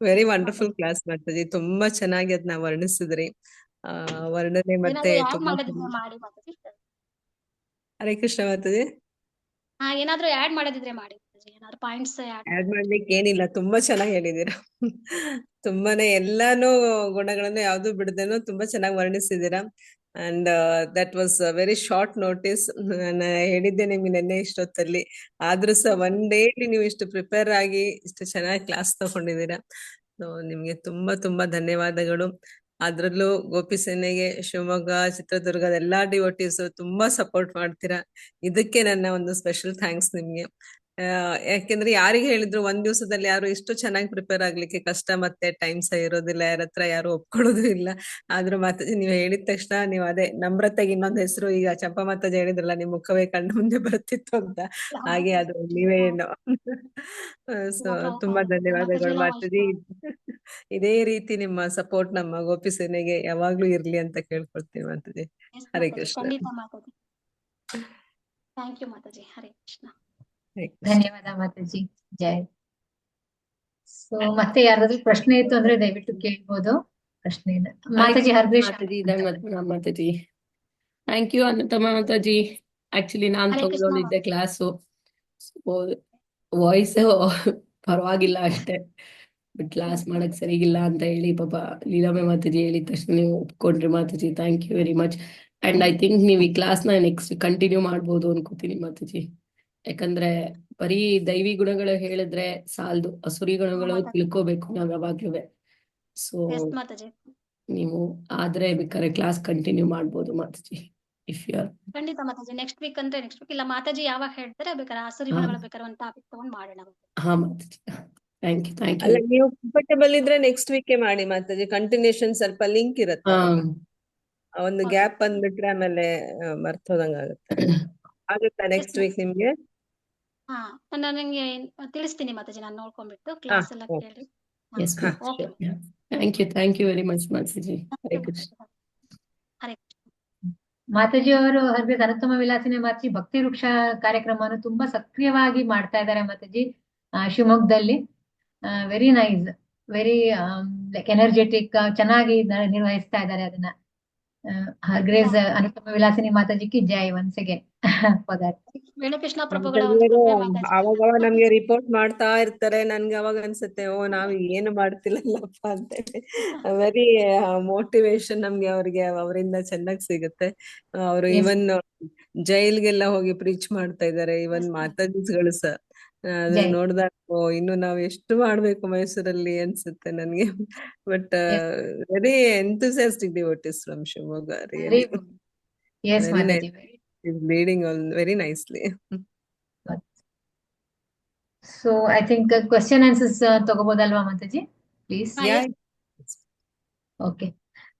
Very wonderful class Mataji. ತುಂಬಾ ಚೆನ್ನಾಗಿ ಅದನ್ನ ವರ್ಣಿಸಿದ್ರಿ. ವರ್ಣನೆ ಮತ್ತೆ ಹರೇ ಕೃಷ್ಣ ಮಾತಾಜಿ. ಏನಾದ್ರೂ ಆಡ್ ಮಾಡೋದಿದ್ರೆ ಮಾಡಿ. ಮಾತಾಜಿ. ಏನಾದ್ರು ಪಾಯಿಂಟ್ಸ್ ಆಡ್ ಮಾಡ್ಲಿಕ್ಕೆ ಏನಿಲ್ಲ, ತುಂಬಾ ಚೆನ್ನಾಗಿ ಹೇಳಿದೀರಾ. ತುಂಬಾನೇ ಎಲ್ಲಾನು ಗುಣಗಳನ್ನು ಯಾವ್ದು ಬಿಡದೇನು ತುಂಬಾ ಚೆನ್ನಾಗಿ ವರ್ಣಿಸಿದೀರಾ. And that was very short notice. ನಾನು ಹೇಳಿದ್ದೆ ನಿಮ್ಗೆ ನೆನ್ನೆ ಇಷ್ಟೊತ್ತಲ್ಲಿ, ಆದ್ರೂ ಸಹ ಒನ್ ಡೇಲಿ ನೀವು ಇಷ್ಟು ಪ್ರಿಪೇರ್ ಆಗಿ ಇಷ್ಟು ಚೆನ್ನಾಗಿ ಕ್ಲಾಸ್ ತಗೊಂಡಿದ್ದೀರಾ. ಸೊ ನಿಮ್ಗೆ ತುಂಬಾ ತುಂಬಾ ಧನ್ಯವಾದಗಳು. ಅದ್ರಲ್ಲೂ ಗೋಪಿ ಸೇನೆಗೆ ಶಿವಮೊಗ್ಗ, ಚಿತ್ರದುರ್ಗದ ಎಲ್ಲಾ ಡಿವೋಟೀಸ್ ತುಂಬಾ ಸಪೋರ್ಟ್ ಮಾಡ್ತೀರಾ. ಇದಕ್ಕೆ ನನ್ನ ಒಂದು ಸ್ಪೆಷಲ್ ಥ್ಯಾಂಕ್ಸ್ ನಿಮ್ಗೆ. ಯಾಕೆಂದ್ರೆ ಯಾರಿಗೆ ಹೇಳಿದ್ರು ಒಂದ್ ದಿವಸದಲ್ಲಿ ಯಾರು ಇಷ್ಟು ಚೆನ್ನಾಗಿ ಪ್ರಿಪೇರ್ ಆಗ್ಲಿಕ್ಕೆ ಕಷ್ಟ, ಮತ್ತೆ ಟೈಮ್ ಸಹ ಇರೋದಿಲ್ಲ, ಯಾರ ಹತ್ರ ಯಾರು ಒಪ್ಕೊಳ್ಳೋದು ಇಲ್ಲ. ಆದ್ರೂ ಮಾತಾಜಿ ನೀವು ಹೇಳಿದ ತಕ್ಷಣ ನೀವು ಅದೇ ನಮ್ರತೆಗೆ ಇನ್ನೊಂದ್ ಹೆಸರು, ಈಗ ಚಂಪಾ ಮಾತಾಜಿ ಹೇಳಿದ್ರಲ್ಲ ನಿಮ್ ಮುಖವೇ ಕಣ್ಣು ಮುಂದೆ ಬರ್ತಿತ್ತು ಅಂತ, ಹಾಗೆ ಅದು ನೀವೇ ಏನೋ. ಸೊ ತುಂಬಾ ಧನ್ಯವಾದಗಳು ಮಾತಾಜಿ. ಇದೇ ರೀತಿ ನಿಮ್ಮ ಸಪೋರ್ಟ್ ನಮ್ಮ ಗೋಪಿ ಸೇನೆಗೆ ಯಾವಾಗ್ಲೂ ಇರ್ಲಿ ಅಂತ ಕೇಳ್ಕೊಳ್ತೀನಿ ಮಾತಾಜಿ. ಹರೇ ಕೃಷ್ಣ. ಖಂಡಿತ ಮಾತಾಜಿ. Thank you Mataji. ಹರೇ ಕೃಷ್ಣ. ಧನ್ಯವಾದ ಮಾತಾಜಿ. ಜೈ. ಸೊ ಮತ್ತೆ ಯಾರಾದ್ರೂ ಪ್ರಶ್ನೆ ಇತ್ತು ಅಂದ್ರೆ ದಯವಿಟ್ಟು ಕೇಳ್ಬೋದು ಪ್ರಶ್ನೆನ. ಮಾತಾಜಿ ಹರ್ಷ ಮಾತಾಜಿ ಧನ್ಯವಾದ Mataji. Thank you Anuttama Mataji. Actually ನಾನ್ ತಗೊಂಡಿದ್ದೆ ಕ್ಲಾಸು, ವಾಯ್ಸ್ ಪರವಾಗಿಲ್ಲ ಅಷ್ಟೇ, ಬಟ್ ಕ್ಲಾಸ್ ಮಾಡಕ್ ಸರಿಗಿಲ್ಲ ಅಂತ ಹೇಳಿ ಪಾಪ ಲೀಲಾಮೆ ಮಾತಾಜಿ ಹೇಳಿದ ತಕ್ಷಣ ನೀವು ಒಪ್ಕೊಂಡ್ರಿ Mataji. Thank you very much. And I think ನೀವು ಈ ಕ್ಲಾಸ್ ನ ನೆಕ್ಸ್ಟ್ ಕಂಟಿನ್ಯೂ ಮಾಡ್ಬೋದು ಅನ್ಕೋತೀನಿ ಮಾತಾಜಿ. ಯಾಕಂದ್ರೆ ಬರೀ ದೈವಿ ಗುಣಗಳು ಹೇಳಿದ್ರೆ ಸಾಲದು, ಅಸುರಿ ಗುಣಗಳು ತಿಳ್ಕೋಬೇಕು ನಾವ್ ಯಾವಾಗ್ಲೂ. ಸೊ ನೀವು ಆದ್ರೆ ಬೇಕಾದ್ರೆ ಕ್ಲಾಸ್ ಕಂಟಿನ್ಯೂ ಮಾಡ್ಬೋದು ಮಾತಾಜಿ, ಇಫ್ ಯು ಆರ್. ಖಂಡಿತ ಮಾತಾಜಿ. ನೆಕ್ಸ್ಟ್ ವೀಕ್ ಅಂದ್ರೆ ನೆಕ್ಸ್ಟ್ ವೀಕ್ ಇಲ್ಲ, ಮಾತಾಜಿ ಯಾವಾಗ ಹೇಳ್ತಾರೆ ಬೇಕಾದ್ರೆ ಆಸುರಿ ಗುಣಗಳು ಬೇಕಾದ್ರೆ ಒಂದು ಟಾಪಿಕ್ ತಗೊಂಡ್ ಮಾಡೋಣ. ಹಾ Mataji, thank you thank you. ಅಲ್ಲ, ನೀವು ಕಂಫರ್ಟಬಲ್ ಇದ್ರೆ ನೆಕ್ಸ್ಟ್ ವೀಕ್ ಮಾಡಿ ಮಾತಾಜಿ. ಕಂಟಿನ್ಯೂಷನ್ ಸ್ವಲ್ಪ ಲಿಂಕ್ ಇರುತ್ತೆ, ಒಂದು ಗ್ಯಾಪ್ ಬಂದ್ಬಿಟ್ರೆ ಆಮೇಲೆ ಮರ್ತೋದಂಗ ಆಗುತ್ತೆ. ಆಗುತ್ತಾ ನೆಕ್ಸ್ಟ್ ವೀಕ್ ನಿಮ್ಗೆ? ಹಾ, ನಾನು ನಿಮ್ಗೆ ತಿಳಿಸ್ತೀನಿ ಮಾತಾಜಿ, ನಾನು ನೋಡ್ಕೊಂಡ್ಬಿಟ್ಟು ಕ್ಲಾಸ್ ಎಲ್ಲ ಕೇಳಿ. Thank you very much Mataji. Hare Krishna. Hare Mataji ಅವರು ಹರ್ಬಿ ಅನುತ್ತಮ ವಿಲಾಸಿನಿ ಮಾತಾಜಿ ಭಕ್ತಿ ವೃಕ್ಷ ಕಾರ್ಯಕ್ರಮವನ್ನು ತುಂಬಾ ಸಕ್ರಿಯವಾಗಿ ಮಾಡ್ತಾ ಇದ್ದಾರೆ ಮಾತಾಜಿ ಶಿವಮೊಗ್ಗದಲ್ಲಿ. Very nice, very like energetic, ಚೆನ್ನಾಗಿ ನಿರ್ವಹಿಸ್ತಾ ಇದ್ದಾರೆ ಅದನ್ನ. ಹರ್ಗ್ರೇಸ್ ಅನುತ್ತಮ ವಿಲಾಸಿನಿ ಮಾತಾಜಿಗೆ ಜೈ ಒನ್ಸ್ ಅಗೇನ್ ಫಾರ್ ದಟ್. ವೇಣುಕೃಷ್ಣ ಪ್ರಭುಗಳ ಅವಾಗ ನಮ್ಗೆ ರಿಪೋರ್ಟ್ ಮಾಡ್ತಾ ಇರ್ತಾರೆ. ನನ್ಗೆ ಅವಾಗ ಅನ್ಸುತ್ತೆ, ಓ ನಾವ್ ಏನು ಮಾಡ್ತಿಲ್ಲಪ್ಪ ಅಂತ. ವೆರಿ ಮೋಟಿವೇಶನ್ ನಮ್ಗೆ ಅವ್ರಿಗೆ ಅವರಿಂದ ಚೆನ್ನಾಗಿ ಸಿಗುತ್ತೆ. ಅವರು ಇವನ್ ಜೈಲ್ಗೆಲ್ಲ ಹೋಗಿ ಪ್ರೀಚ್ ಮಾಡ್ತಾ ಇದ್ದಾರೆ, ಇವನ್ ಮಾತಾಜಿಗಳು ಸಹ. ಅದನ್ನ ನೋಡಿದಾಗ ಇನ್ನು ನಾವ್ ಎಷ್ಟು ಮಾಡ್ಬೇಕು ಮೈಸೂರಲ್ಲಿ ಅನ್ಸುತ್ತೆ ನನ್ಗೆ. But very enthusiastic devotees from Shivamogga, really very nice, leading all very nicely. So I think question answers ತಗೋಬಹುದಲ್ವಾ ಮಾತಾಜಿ, ಪ್ಲೀಸ್? ಓಕೆ,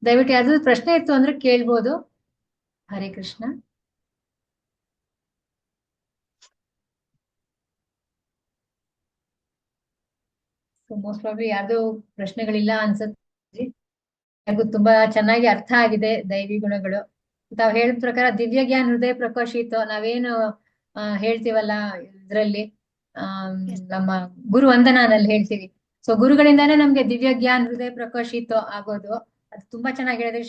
ದಯವಿಟ್ಟು ಯಾವ್ದಾದ್ರು ಪ್ರಶ್ನೆ ಇತ್ತು ಅಂದ್ರೆ ಕೇಳ್ಬೋದು. ಹರೇ ಕೃಷ್ಣ. ಮೋಸ್ಟ್ ಪ್ರಾಬಬ್ಲಿ ಯಾವ್ದು ಪ್ರಶ್ನೆಗಳಿಲ್ಲ ಅನ್ಸುತ್ತೆ. ಯಾರಿಗೂ ತುಂಬಾ ಚೆನ್ನಾಗಿ ಅರ್ಥ ಆಗಿದೆ ದೈವಿ ಗುಣಗಳು. ತಾವ್ ಹೇಳಿದ ಪ್ರಕಾರ ದಿವ್ಯ ಜ್ಞಾನ ಹೃದಯ ಪ್ರಕಾಶಿತ ನಾವೇನು ಹೇಳ್ತೀವಲ್ಲ ಇದ್ರಲ್ಲಿ, ನಮ್ಮ ಗುರು ವಂದನಾನಲ್ಲಿ ಹೇಳ್ತೀವಿ. ಸೊ ಗುರುಗಳಿಂದಾನೇ ನಮ್ಗೆ ದಿವ್ಯ ಜ್ಞಾನ ಹೃದಯ ಪ್ರಕಾಶಿತ ಆಗೋದು. ಅದು ತುಂಬಾ ಚೆನ್ನಾಗಿ ಹೇಳಿದ್ರಿ.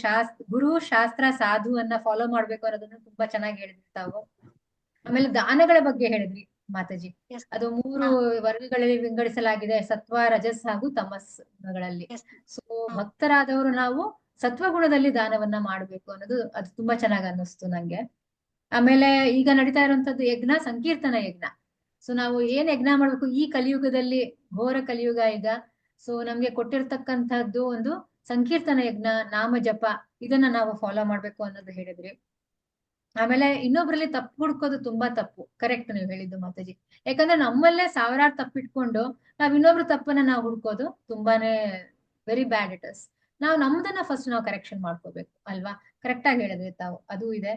ಗುರು ಶಾಸ್ತ್ರ ಸಾಧು ಅನ್ನ ಫಾಲೋ ಮಾಡ್ಬೇಕು ಅನ್ನೋದನ್ನ ತುಂಬಾ ಚೆನ್ನಾಗಿ ಹೇಳಿದ್ರಿ ತಾವು. ಆಮೇಲೆ ದಾನಗಳ ಬಗ್ಗೆ ಹೇಳಿದ್ರಿ ಮಾತಾಜಿ. ಅದು 3 ವರ್ಗಗಳಲ್ಲಿ ವಿಂಗಡಿಸಲಾಗಿದೆ, ಸತ್ವ, ರಜಸ್ ಹಾಗೂ ತಮಸ್ ಗುಣಗಳಲ್ಲಿ. ಸೊ ಭಕ್ತರಾದವರು ನಾವು ಸತ್ವಗುಣದಲ್ಲಿ ದಾನವನ್ನ ಮಾಡ್ಬೇಕು ಅನ್ನೋದು ಅದು ತುಂಬಾ ಚೆನ್ನಾಗಿ ಅನ್ನಿಸ್ತು ನಂಗೆ. ಆಮೇಲೆ ಈಗ ನಡೀತಾ ಇರುವಂತದ್ದು ಯಜ್ಞ, ಸಂಕೀರ್ತನ ಯಜ್ಞ. ಸೊ ನಾವು ಏನ್ ಯಜ್ಞ ಮಾಡ್ಬೇಕು ಈ ಕಲಿಯುಗದಲ್ಲಿ, ಘೋರ ಕಲಿಯುಗ ಈಗ. ಸೊ ನಮ್ಗೆ ಕೊಟ್ಟಿರ್ತಕ್ಕಂಥದ್ದು ಒಂದು ಸಂಕೀರ್ತನ ಯಜ್ಞ, ನಾಮ ಜಪ, ಇದನ್ನ ನಾವು ಫಾಲೋ ಮಾಡ್ಬೇಕು ಅನ್ನೋದು ಹೇಳಿದ್ರಿ. ಆಮೇಲೆ ಇನ್ನೊಬ್ರಲ್ಲಿ ತಪ್ಪು ಹುಡ್ಕೋದು ತುಂಬಾ ತಪ್ಪು. ಕರೆಕ್ಟ್ ನೀವು ಹೇಳಿದ್ದು ಮಾತಾಜಿ. ಯಾಕಂದ್ರೆ ನಮ್ಮಲ್ಲೇ ಸಾವಿರಾರು ತಪ್ಪಿಟ್ಕೊಂಡು ನಾವ್ ಇನ್ನೊಬ್ರು ತಪ್ಪನ್ನ ನಾವು ಹುಡ್ಕೋದು ತುಂಬಾನೇ ವೆರಿ ಬ್ಯಾಡ್ ಇಟ್ ಇಸ್. ನಾವು ನಮ್ದನ್ನ ಫಸ್ಟ್ ನಾವು ಕರೆಕ್ಷನ್ ಮಾಡ್ಕೋಬೇಕು ಅಲ್ವಾ? ಕರೆಕ್ಟ್ ಆಗಿ ಹೇಳಿದ್ವಿ ತಾವು, ಅದು ಇದೆ.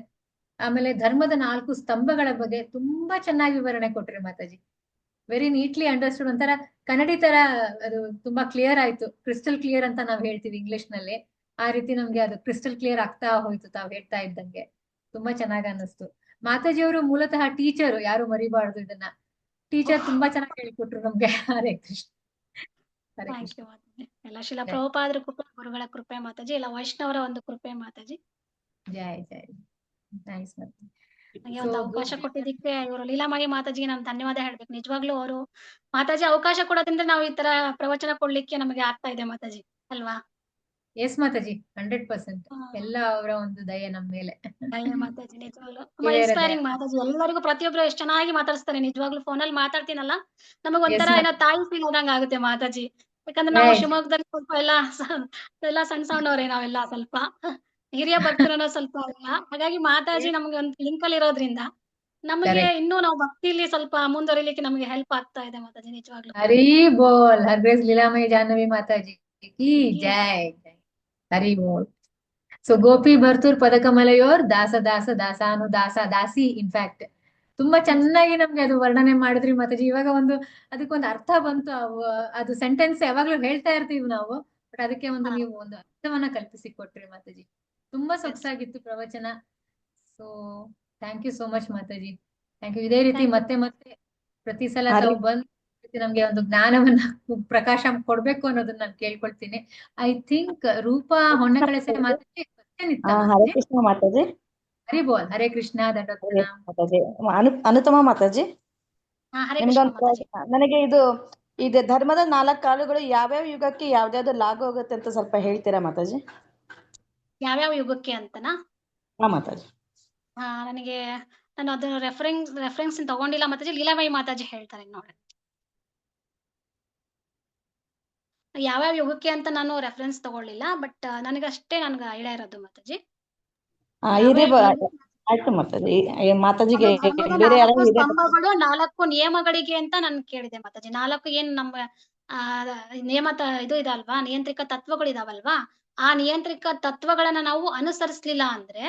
ಆಮೇಲೆ ಧರ್ಮದ 4 ಸ್ತಂಭಗಳ ಬಗ್ಗೆ ತುಂಬಾ ಚೆನ್ನಾಗಿ ವಿವರಣೆ ಕೊಟ್ರಿ ಮಾತಾಜಿ. Very neatly understood. ಒಂಥರ ಕನ್ನಡಿ ತರ ಅದು ತುಂಬಾ ಕ್ಲಿಯರ್ ಆಯ್ತು, ಕ್ರಿಸ್ಟಲ್ ಕ್ಲಿಯರ್ ಅಂತ ನಾವ್ ಹೇಳ್ತೀವಿ ಇಂಗ್ಲಿಷ್ ನಲ್ಲಿ. ಆ ರೀತಿ ನಮ್ಗೆ ಅದು ಕ್ರಿಸ್ಟಲ್ ಕ್ಲಿಯರ್ ಆಗ್ತಾ ಹೋಯ್ತು ತಾವ್ ಹೇಳ್ತಾ ಇದ್ದಂಗೆ. ತುಂಬಾ ಚೆನ್ನಾಗಿ ಅನ್ನಿಸ್ತು. ಮಾತಾಜಿಯವರು ಮೂಲತಃ ಟೀಚರ್, ಯಾರು ಮರಿಬಾರ್ದು ಇದನ್ನ. ಟೀಚರ್ ತುಂಬಾ ಚೆನ್ನಾಗಿ ಹೇಳಿಕೊಟ್ರು ನಮ್ಗೆ. ಹರೇ ಕೃಷ್ಣ. ಎಲ್ಲ ಶಿಲಾ ಪ್ರಭುಪಾದರ ಕೃಪೆ, ಗುರುಗಳ ಕೃಪೆ ಮಾತಾಜಿ, ಎಲ್ಲ ವೈಷ್ಣವರ ಒಂದು ಕೃಪೆ ಮಾತಾಜಿ. ಜೈ ಜೈ. ನೈಸ್ ಮಾತಾಜಿ. ನನಗೆ ಸೊ ಒಂದು ಅವಕಾಶ ಗೋಪಿ ಕೊಟ್ಟಿದ್ದಕ್ಕೆ ಇವರು ಲೀಲಾಮಯಿ ಮಾತಾಜಿಗೆ ನಾನು ಧನ್ಯವಾದ ಹೇಳ್ಬೇಕು. ನಿಜವಾಗ್ಲೂ ಅವರು ಮಾತಾಜಿ ಅವಕಾಶ ಕೊಡೋದ್ರಿಂದ ನಾವು ಈ ತರ ಪ್ರವಚನ ಕೊಡ್ಲಿಕ್ಕೆ ನಮಗೆ ಆಗ್ತಾ ಇದೆ ಮಾತಾಜಿ ಅಲ್ವಾ. ಎಸ್ ಮಾತಾಜಿ 100% ಹಾ. ಎಲ್ಲ ಅವರ ಒಂದು ದಯೆ ನಮ್ಮ ಮೇಲೆ. ದಯೆ ಮಾತಾಜಿ ನಿಜವಾಗ್ಲೂ ತುಂಬಾ ದೇವರ ದಯೆ. ಇನ್ಸ್ಪೈರಿಂಗ್ ಮಾತಾಜಿ. ಎಲ್ಲರಿಗೂ ಪ್ರತಿಯೊಬ್ರು ಎಷ್ಟು ಚೆನ್ನಾಗಿ ಮಾತಾಡಿಸ್ತಾರೆ. ನಿಜವಾಗ್ಲೂ ಫೋನಲ್ಲಿ ಮಾತಾಡ್ತೀನಲ್ಲ ನಮಗ್ ಎಸ್ ಒಂಥರ ಏನೋ ತಾಯಿ ಫೀಲ್ ಆದಂಗ ಆಗುತ್ತೆ ಮಾತಾಜಿ. ಯಾಕಂದ್ರೆ ನಾವು ಶಿವಮೊಗ್ಗದಲ್ಲಿ ಸ್ವಲ್ಪ ಎಲ್ಲ ಸಣ್ಣ ಸಣ್ಣವ್ರೆ ನಾವೆಲ್ಲ ಸ್ವಲ್ಪ ಹಿರಿಯ ಭಕ್ತರನ್ನ ಸ್ವಲ್ಪ ಇಲ್ಲ. ಹಾಗಾಗಿ ಮಾತಾಜಿ ನಮ್ಗೆ ಒಂದು ಲಿಂಕ್ ಅಲ್ಲಿ ಇರೋದ್ರಿಂದ ನಮಗೆ ಕರೆಕ್ಟ್. ಇನ್ನೂ ನಾವು ಭಕ್ತಿಲಿ ಸ್ವಲ್ಪ ಮುಂದುವರಿಲಿಕ್ಕೆ ನಮಗೆ ಹೆಲ್ಪ್ ಆಗ್ತಾ ಇದೆ ಮಾತಾಜಿ ನಿಜವಾಗ್ಲೂ. ಹರಿ ಬೋಲ್ ಹರ್ ಗ್ರೇಸ್ ಲೀಲಾಮಯಿ ಜಾಹ್ನವಿ ಮಾತಾಜಿ ಕಿ ಜೈ ಜೈ. ಹರಿ ಬೋಲ್. ಸೊ ಗೋಪಿ ಭರ್ತೂರ್ ಪದಕಮಲಯೋರ್ ದಾಸ ದಾಸ ದಾಸಾನು ದಾಸ ದಾಸಿ ಇನ್ಫ್ಯಾಕ್ಟ್ ತುಂಬಾ ಚೆನ್ನಾಗಿ ನಮ್ಗೆ ಅದು ವರ್ಣನೆ ಮಾಡಿದ್ರಿ ಮಾತಾಜಿ. ಇವಾಗ ಅದಕ್ಕೊಂದು ಅರ್ಥ ಬಂತು. ಅದು ಸೆಂಟೆನ್ಸ್ ಯಾವಾಗ್ಲೂ ಹೇಳ್ತಾ ಇರ್ತೀವಿ ನಾವು, ಬಟ್ ಅದಕ್ಕೆ ಹಾ. ನೀವು ಒಂದು ಅರ್ಥವನ್ನ ಕಲ್ಪಿಸಿ ಕೊಟ್ರಿ ಮಾತಾಜಿ. ತುಂಬಾ ಸೊಗಸಾಗಿತ್ತು ಪ್ರವಚನ. So thank you so much Mataji. Thank you. ಇದೇ ರೀತಿ Thank you. ಮತ್ತೆ ಮತ್ತೆ ಪ್ರತಿ ಸಲ ಹರಿ ತಾವು ಬಂದು ನಮ್ಗೆ ಒಂದು ಜ್ಞಾನವನ್ನ ಪ್ರಕಾಶ ಕೊಡ್ಬೇಕು ಅನ್ನೋದನ್ನ ನಾನು ಕೇಳ್ಕೊಳ್ತೀನಿ. I think Rupa Honnakalase Mataji question ಇತ್ತ ಹರೇ ಮಾತಾಜಿ? ಕೃಷ್ಣ ಮಾತಾಜಿ. ಹರಿ ಬೋಲ್. ಹರೇ ಕೃಷ್ಣ ದಂಡೋತ್ ಹರೇ ಪ್ರಣಾಮ್. ಮಾತಾಜಿ. ಅನುತಮ ಮಾತಾಜಿ, ಹಾ, ಹರೇ ಕೃಷ್ಣ ನಿಮ್ಗೊಂದು ಮಾತಾಜಿ. ನನಗೆ ಇದು ಧರ್ಮದ 4 ಕಾಲುಗಳು ಯಾವ್ಯಾವ ಯುಗಕ್ಕೆ ಯಾವ್ದಾವ್ದು ಲಾಗು ಹೋಗುತ್ತೆ ಅಂತ ಸ್ವಲ್ಪ ಹೇಳ್ತೀರಾ ಮಾತಾಜಿ? ಯಾವ್ಯಾವ ಯುಗಕ್ಕೆ ಅಂತನಾ? ಹಾ ಮಾತಾಜಿ. ನನಗೆ ನಾನು ಅದು ರೆಫರೆನ್ಸ್ ತಗೊಂಡಿಲ್ಲ ಮಾತಾಜಿ. ಲೀಲಾಮಯಿ ಮಾತಾಜಿ ಹೇಳ್ತಾರೆ ನೋಡಿ. ಯಾವ್ಯಾವ ಯುಗಕ್ಕೆ ಅಂತ ನಾನು ರೆಫರೆನ್ಸ್ ತಗೊಳ್ಳಿಲ್ಲ, ಬಟ್ ನನಗಷ್ಟೇ ಐಡಿಯಾ ಇರೋದು ಮಾತಾಜಿ. ಹಿರಿಯ ಯಾವ್ಯಾವ ಆಯ್ತು ಮಾತಾಜಿ. ಮಾತಾಜಿಗೆ ಅದು ಧರ್ಮದ ಬೇರೆ ಯಾರು 4 ಹಿರಿಯ ಸ್ತಂಭಗಳು 4 ನಿಯಮಗಳಿಗೆ ಅಂತ ನಾನು ಕೇಳಿದೆ ಮಾತಾಜಿ. 4 ಏನ್ ನಮ್ಮ ಆ ಇದು ಇದಲ್ವಾ, ನಿಯಂತ್ರಿತ ತತ್ವಗಳು ಇದಾವಲ್ವಾ, ಆ ನಿಯಂತ್ರಿತ ತತ್ವಗಳನ್ನ ನಾವು ಅನುಸರಿಸ್ಲಿಲ್ಲ ಅಂದ್ರೆ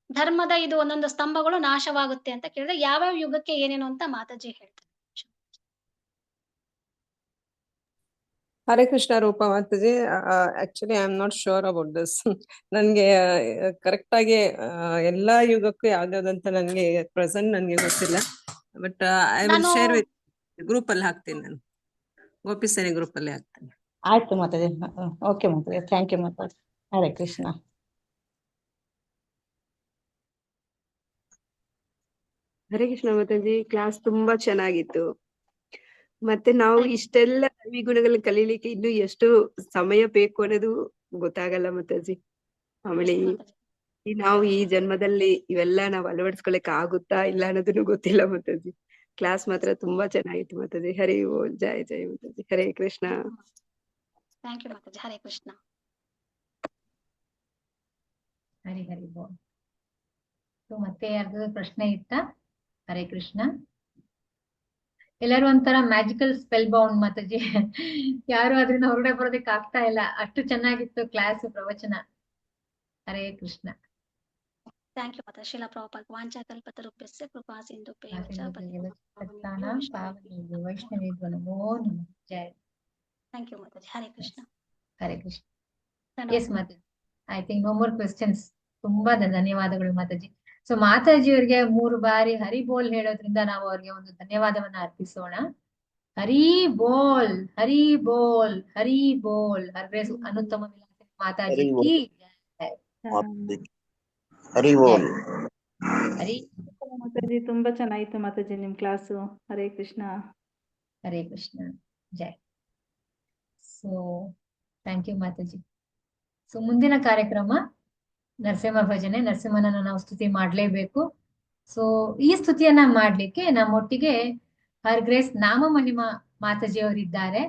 ಧರ್ಮದ ಇದು ಒಂದೊಂದು ಸ್ತಂಭಗಳು ನಾಶವಾಗುತ್ತೆ ಅಂತ ಕೇಳಿದ್ರೆ ಯಾವ್ಯಾವ ಯುಗಕ್ಕೆ ಏನೇನು ಅಂತ ಮಾತಾಜಿ ಹೇಳ್ತಾರೆ. Hare Krishna Roopa Mataji. Actually I am not sure about this. ನನ್ಗೆ ಕರೆಕ್ಟ್ ಆಗಿ ಎಲ್ಲಾ ಯುಗಕ್ಕೂ ಯಾವ್ದಾವ್ದಂತ ನನ್ಗೆ ಪ್ರೆಸೆಂಟ್ ನನ್ಗೆ ಗೊತ್ತಿಲ್ಲ. ಬಟ್ ಐ ವಿಲ್ ನಾನು ಶೇರ್ ವಿತ್ ಗ್ರೂಪ್ ಅಲ್ಲಿ ಹಾಕ್ತೀನಿ. ನಾನು ಗೋಪಿ ಸೇನೆ ಗ್ರೂಪ್ ಅಲ್ಲಿ ಹಾಕ್ತೀನಿ. ಆಯ್ತು Mataji. Okay Mataji, thank you Mataji. Hare Krishna. Hare Krishna Mataji. Class ತುಂಬಾ ಚೆನ್ನಾಗಿತ್ತು. ಮತ್ತೆ ನಾವು ಇಷ್ಟೆಲ್ಲ ದೈವಿ ಗುಣಗಳನ್ನ ಕಲೀಲಿಕ್ಕೆ ಇನ್ನು ಎಷ್ಟು ಸಮಯ ಬೇಕು ಅನ್ನೋದು ಗೊತ್ತಾಗಲ್ಲ ಮಾತಾಜಿ. ಆಮೇಲೆ ನಾವು ಈ ಜನ್ಮದಲ್ಲಿ ಇವೆಲ್ಲ ನಾವು ಅಳವಡಿಸ್ಕೊಳಕ್ ಆಗುತ್ತಾ ಇಲ್ಲ ಅನ್ನೋದನ್ನು ಗೊತ್ತಿಲ್ಲ ಮಾತಾಜಿ. ಕ್ಲಾಸ್ ಮಾತ್ರ ತುಂಬಾ ಚೆನ್ನಾಗಿತ್ತು ಮಾತಾಜಿ. ಹರಿ ಓಂ. ಜೈ ಜೈ ಮಾತಾಜಿ. ಹರೇ ಕೃಷ್ಣ. Thank you Mataji. ಹರೇ ಕೃಷ್ಣ. ಹರಿ ಹರಿ ಬೋಲ್. ಮತ್ತೆ ಯಾರ್ದು ಪ್ರಶ್ನೆ ಇತ್ತ? ಹರೇ ಕೃಷ್ಣ. ಎಲ್ಲರೂ ಒಂಥರ ಮ್ಯಾಜಿಕಲ್ ಸ್ಪೆಲ್ ಬೌಂಡ್ ಮಾತಾಜಿ. ಯಾರು ಅದರಿಂದ ಹೊರಗಡೆ ಬರೋದಕ್ಕೆ ಆಗ್ತಾ ಇಲ್ಲ, ಅಷ್ಟು ಚೆನ್ನಾಗಿತ್ತು ಕ್ಲಾಸ್ ಪ್ರವಚನ. ಹರೇ ಕೃಷ್ಣ. Thank you Mataji. ಶ್ರೀಲ ಪ್ರಭುಪಾದ ವಾಂಛಾಕಲ್ಪತರುಭ್ಯಸ್ಯ ಕೃಪಾ ಸಿಂಧುಭ್ಯೋ ಚ ವೈಷ್ಣವೇಭ್ಯೋ ನಮೋ ನಮಃ. ಜೈ. Thank you Mataji. Hare Krishna. Hare Krishna. Yes Mataji. I think no more questions. ತುಂಬಾ ಧನ್ಯವಾದಗಳು ಮಾತಾಜಿ. ಸೊ ಮಾತಾಜಿ ಅವರಿಗೆ 3 ಬಾರಿ ಹರಿ ಬೋಲ್ ಹೇಳೋದ್ರಿಂದ ನಾವು ಅವ್ರಿಗೆ ಒಂದು ಧನ್ಯವಾದವನ್ನ ಅರ್ಪಿಸೋಣ. ಹರಿ ಬೋಲ್, ಹರಿ ಬೋಲ್, ಹರಿ ಬೋಲ್. ಹರ್ಗ್ರೇಸ್ ಅನುತ್ತಮ ವಿಲಾಸ ಮಾತಾಜಿ ಕಿ ಜೈ. ಹರಿ ಬೋಲ್. ಹರಿ ಮಾತಾಜಿ, ತುಂಬಾ ಚೆನ್ನಾಗಿತ್ತು ಮಾತಾಜಿ ನಿಮ್ ಕ್ಲಾಸು. ಹರೇ ಕೃಷ್ಣ. ಹರೇ ಕೃಷ್ಣ. ಜೈ. So thank you Mataji. So ಮುಂದಿನ ಕಾರ್ಯಕ್ರಮ ನರಸಿಂಹ ಭಜನೆ. ನರಸಿಂಹನನ್ನ ನಾವು ಸ್ತುತಿ ಮಾಡ್ಲೇಬೇಕು. ಸೊ ಈ ಸ್ತುತಿಯನ್ನ ಮಾಡ್ಲಿಕ್ಕೆ ನಮ್ಮೊಟ್ಟಿಗೆ ಹರ್ ಗ್ರೇಸ್ ನಾಮ ಮಹಿಮಾ ಮಾತಾಜಿ ಅವರಿದ್ದಾರೆ.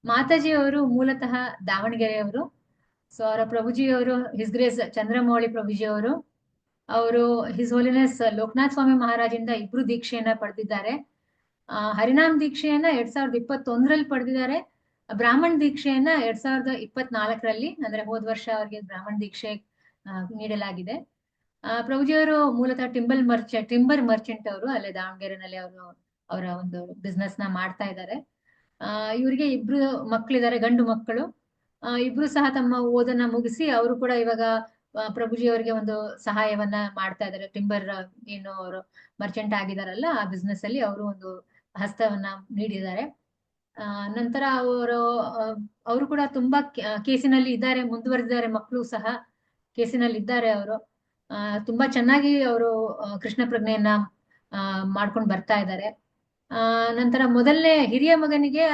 ಮಾತಾಜಿ ಅವರು ಮೂಲತಃ ದಾವಣಗೆರೆಯವರು. ಸೊ ಅವರ ಪ್ರಭುಜಿಯವರು ಹಿಸ್ ಗ್ರೇಸ್ ಚಂದ್ರಮೌಳಿ ಪ್ರಭುಜಿಯವರು. ಅವರು ಹಿಸ್ ಹೋಲಿನೆಸ್ ಲೋಕನಾಥ್ ಸ್ವಾಮಿ ಮಹಾರಾಜಿಂದ 2 ದೀಕ್ಷೆಯನ್ನ ಪಡೆದಿದ್ದಾರೆ. ಹರಿನಾಮ್ ದೀಕ್ಷೆಯನ್ನ 2021ರಲ್ಲಿ ಪಡೆದಿದ್ದಾರೆ. ಬ್ರಾಹ್ಮಣ್ ದೀಕ್ಷೆಯನ್ನ 2024ರಲ್ಲಿ, ಅಂದ್ರೆ ಹೋದ ವರ್ಷ ಅವರಿಗೆ ಬ್ರಾಹ್ಮಣ್ ದೀಕ್ಷೆ ನೀಡಲಾಗಿದೆ. ಪ್ರಭುಜಿಯವರು ಮೂಲತಃ ಟಿಂಬರ್ ಮರ್ಚೆಂಟ್ ಅವರು. ಅಲ್ಲೇ ದಾವಣಗೆರೆನಲ್ಲಿ ಅವರು ಅವರ ಒಂದು ಬಿಸ್ನೆಸ್ ನ ಮಾಡ್ತಾ ಇದ್ದಾರೆ. ಇವರಿಗೆ 2 ಮಕ್ಕಳಿದ್ದಾರೆ, ಗಂಡು ಮಕ್ಕಳು. ಇಬ್ರು ಸಹ ತಮ್ಮ ಓದನ್ನ ಮುಗಿಸಿ ಅವರು ಕೂಡ ಇವಾಗ ಪ್ರಭುಜಿ ಅವರಿಗೆ ಒಂದು ಸಹಾಯವನ್ನ ಮಾಡ್ತಾ ಇದ್ದಾರೆ. ಟಿಂಬರ್ ಏನು ಅವರು ಮರ್ಚೆಂಟ್ ಆಗಿದಾರಲ್ಲ, ಆ ಬಿಸ್ನೆಸ್ ಅಲ್ಲಿ ಅವರು ಒಂದು ಹಸ್ತವನ್ನ ನೀಡಿದ್ದಾರೆ. ನಂತರ ಅವರು ಕೂಡ ತುಂಬಾ ಕೇಸಿನಲ್ಲಿ ಇದ್ದಾರೆ, ಮುಂದುವರೆದಿದ್ದಾರೆ. ಮಕ್ಕಳು ಸಹ ಕೇಸಿನಲ್ಲಿ ಇದ್ದಾರೆ ಅವರು. ತುಂಬಾ ಚೆನ್ನಾಗಿ ಅವರು ಕೃಷ್ಣ ಪ್ರಜ್ಞೆಯನ್ನ ಮಾಡ್ಕೊಂಡು ಬರ್ತಾ ಇದ್ದಾರೆ. ನಂತರ ಮೊದಲನೇ ಹಿರಿಯ ಮಗನಿಗೆ